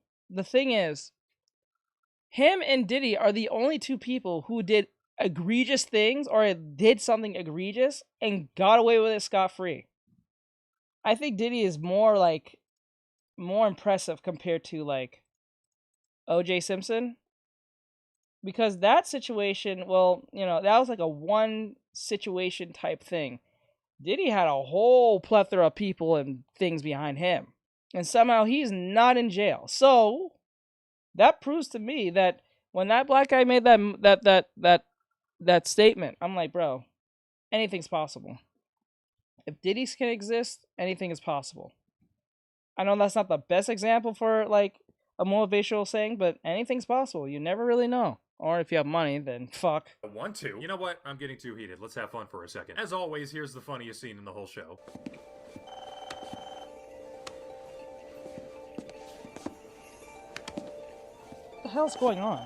him and Diddy are the only two people who did egregious things or did something egregious and got away with it scot-free. I think Diddy is more impressive compared to like O.J. Simpson. Because that situation, well, that was like a one situation type thing. Diddy had a whole plethora of people and things behind him. And somehow he's not in jail. So that proves to me that when that black guy made that statement, I'm like, bro, anything's possible. If Diddy can exist, anything is possible. I know that's not the best example for like a motivational saying, but anything's possible. You never really know. Or if you have money, then fuck.
I want to. You know what? I'm getting too heated. Let's have fun for a second. As always, here's the funniest scene in the whole show.
What the hell's going on?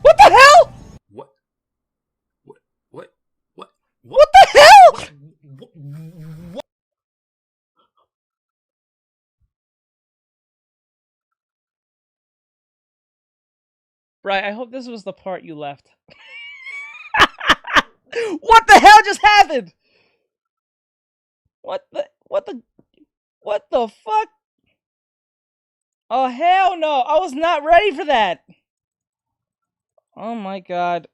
What the hell?
What?
What the hell?
What?
Right, I hope this was the part you left. What the hell just happened? What the fuck? Oh, hell no. I was not ready for that. Oh my god.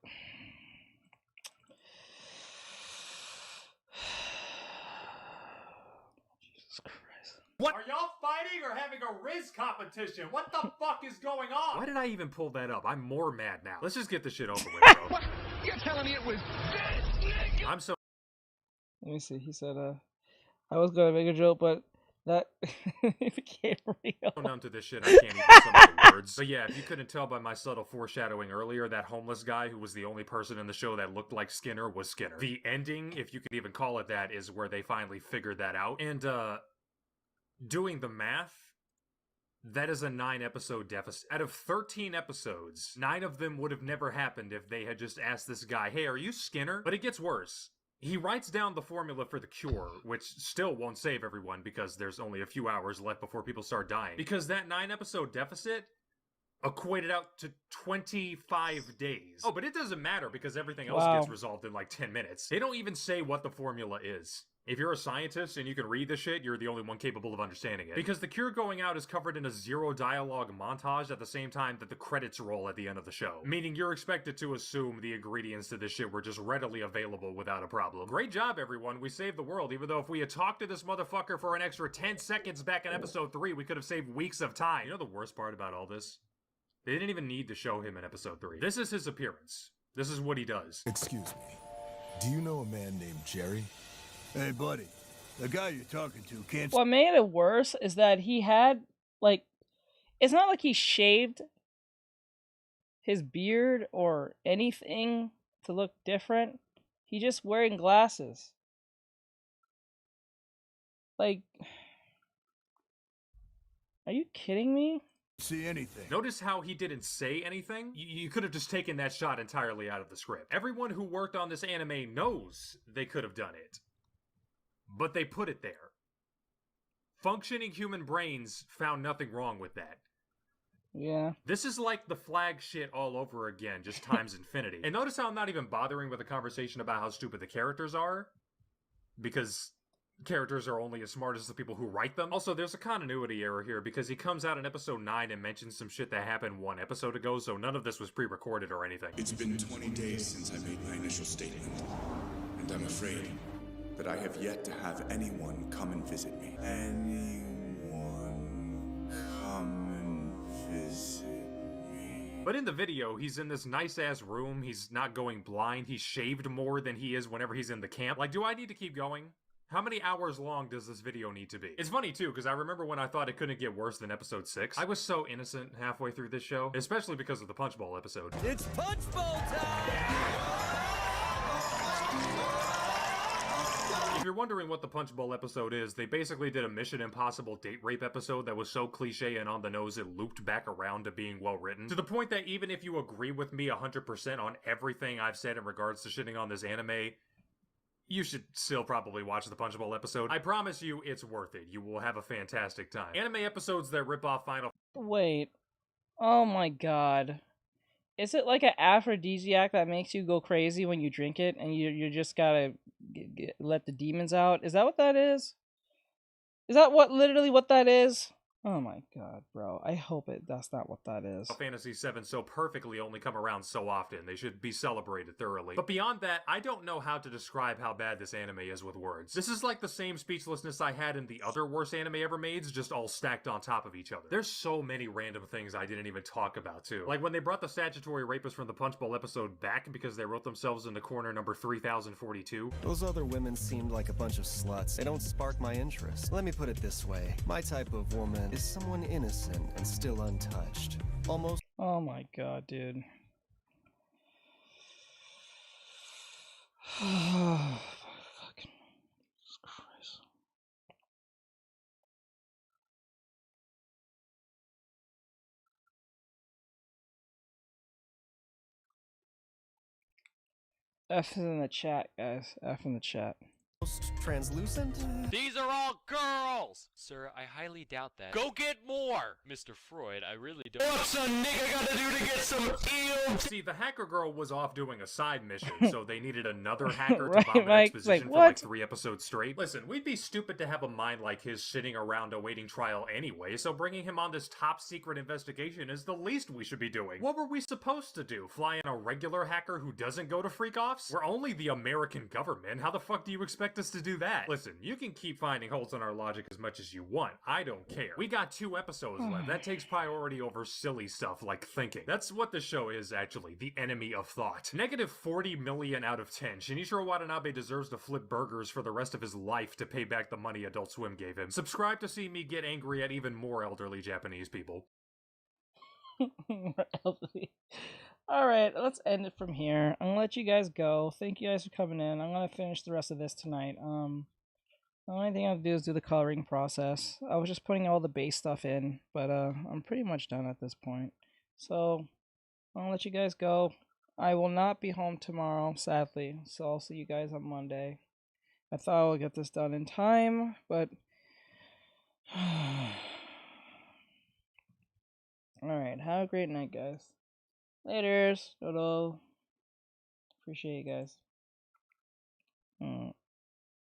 Jesus Christ.
What? Are y'all fighting or having a Riz competition? What the fuck is going on? Why did I even pull that up? I'm more mad now. Let's just get this shit over with, bro.
You're telling me it was this nigga?
I'm so...
Let me see. He said, I was gonna make a joke, but that became real.
I'm numb to this shit, I can't even sum up the words. But yeah, if you couldn't tell by my subtle foreshadowing earlier, that homeless guy who was the only person in the show that looked like Skinner was Skinner. The ending, if you could even call it that, is where they finally figured that out. And, doing the math, that is a 9-episode deficit. Out of 13 episodes, 9 of them would have never happened if they had just asked this guy, hey, are you Skinner? But it gets worse. He writes down the formula for the cure, which still won't save everyone because there's only a few hours left before people start dying. Because that 9-episode deficit equated out to 25 days. Oh, but it doesn't matter because everything else gets resolved in like 10 minutes. They don't even say what the formula is. If you're a scientist and you can read this shit, you're the only one capable of understanding it. Because the cure going out is covered in a zero dialogue montage at the same time that the credits roll at the end of the show. Meaning you're expected to assume the ingredients to this shit were just readily available without a problem. Great job, everyone. We saved the world, even though if we had talked to this motherfucker for an extra 10 seconds back in episode 3, we could have saved weeks of time. You know the worst part about all this? They didn't even need to show him in episode 3. This is his appearance. This is what he does.
Excuse me. Do you know a man named Jerry?
Hey, buddy. The guy you're talking to can't...
What made it worse is that he had, like... It's not like he shaved his beard or anything to look different. He's just wearing glasses. Like... Are you kidding me?
See anything.
Notice how he didn't say anything? You could have just taken that shot entirely out of the script. Everyone who worked on this anime knows they could have done it. But they put it there. Functioning human brains found nothing wrong with that.
Yeah.
This is like the flag shit all over again, just times infinity. And notice how I'm not even bothering with a conversation about how stupid the characters are. Because characters are only as smart as the people who write them. Also, there's a continuity error here because he comes out in episode 9 and mentions some shit that happened 1 episode ago, so none of this was pre-recorded or anything.
It's been 20 days since I made my initial statement, and I'm afraid that I have yet to have anyone come and visit me. Anyone come and visit me?
But in the video, he's in this nice-ass room, he's not going blind, he's shaved more than he is whenever he's in the camp. Like, do I need to keep going? How many hours long does this video need to be? It's funny too, because I remember when I thought it couldn't get worse than episode 6. I was so innocent halfway through this show, especially because of the Punch Bowl episode.
It's Punch Bowl time!
If you're wondering what the Punch Bowl episode is, they basically did a Mission Impossible date rape episode that was so cliche and on the nose it looped back around to being well written. To the point that even if you agree with me 100% on everything I've said in regards to shitting on this anime, you should still probably watch the Punch Bowl episode. I promise you, it's worth it. You will have a fantastic time. Anime episodes that rip off Final...
Wait. Oh my god. Is it like an aphrodisiac that makes you go crazy when you drink it and you just gotta let the demons out? Is that what that is? Is that literally what that is? Oh my god, bro. I hope that's not what that is.
Fantasy VII so perfectly only come around so often. They should be celebrated thoroughly. But beyond that, I don't know how to describe how bad this anime is with words. This is like the same speechlessness I had in the other worst anime ever made, just all stacked on top of each other. There's so many random things I didn't even talk about too. Like when they brought the statutory rapist from the Punch Bowl episode back because they wrote themselves into corner number 3042.
Those other women seemed like a bunch of sluts. They don't spark my interest. Let me put it this way. My type of woman is someone innocent and still untouched. Almost.
Oh my god, dude. Fucking Jesus Christ. F is in the chat, guys. F in the chat.
Translucent?
These are all girls! Sir, I highly doubt that. Go get more! Mr. Freud, I really don't— What's a nigga gotta do to get some eel?
See, the hacker girl was off doing a side mission, so they needed another hacker
Right,
to bomb an
Mike?
exposition
Like,
for like
what?
3 episodes straight. Listen, we'd be stupid to have a mind like his sitting around awaiting trial anyway, so bringing him on this top secret investigation is the least we should be doing. What were we supposed to do? Fly in a regular hacker who doesn't go to freak-offs? We're only the American government. How the fuck do you expect us to do that? Listen, you can keep finding holes in our logic as much as you want. I don't care. We got 2 episodes left. That takes priority over silly stuff like thinking. That's what the show is, actually. The enemy of thought. Negative 40 million out of 10. Shinichiro Watanabe deserves to flip burgers for the rest of his life to pay back the money Adult Swim gave him. Subscribe to see me get angry at even more elderly Japanese people.
Elderly. Alright, let's end it from here. I'm gonna let you guys go. Thank you guys for coming in. I'm gonna finish the rest of this tonight. The only thing I have to do is do the coloring process. I was just putting all the base stuff in, but I'm pretty much done at this point. So, I'll let you guys go. I will not be home tomorrow, sadly, so I'll see you guys on Monday. I thought I would get this done in time, but... Alright, have a great night, guys. Laters. Dodo. Appreciate you guys.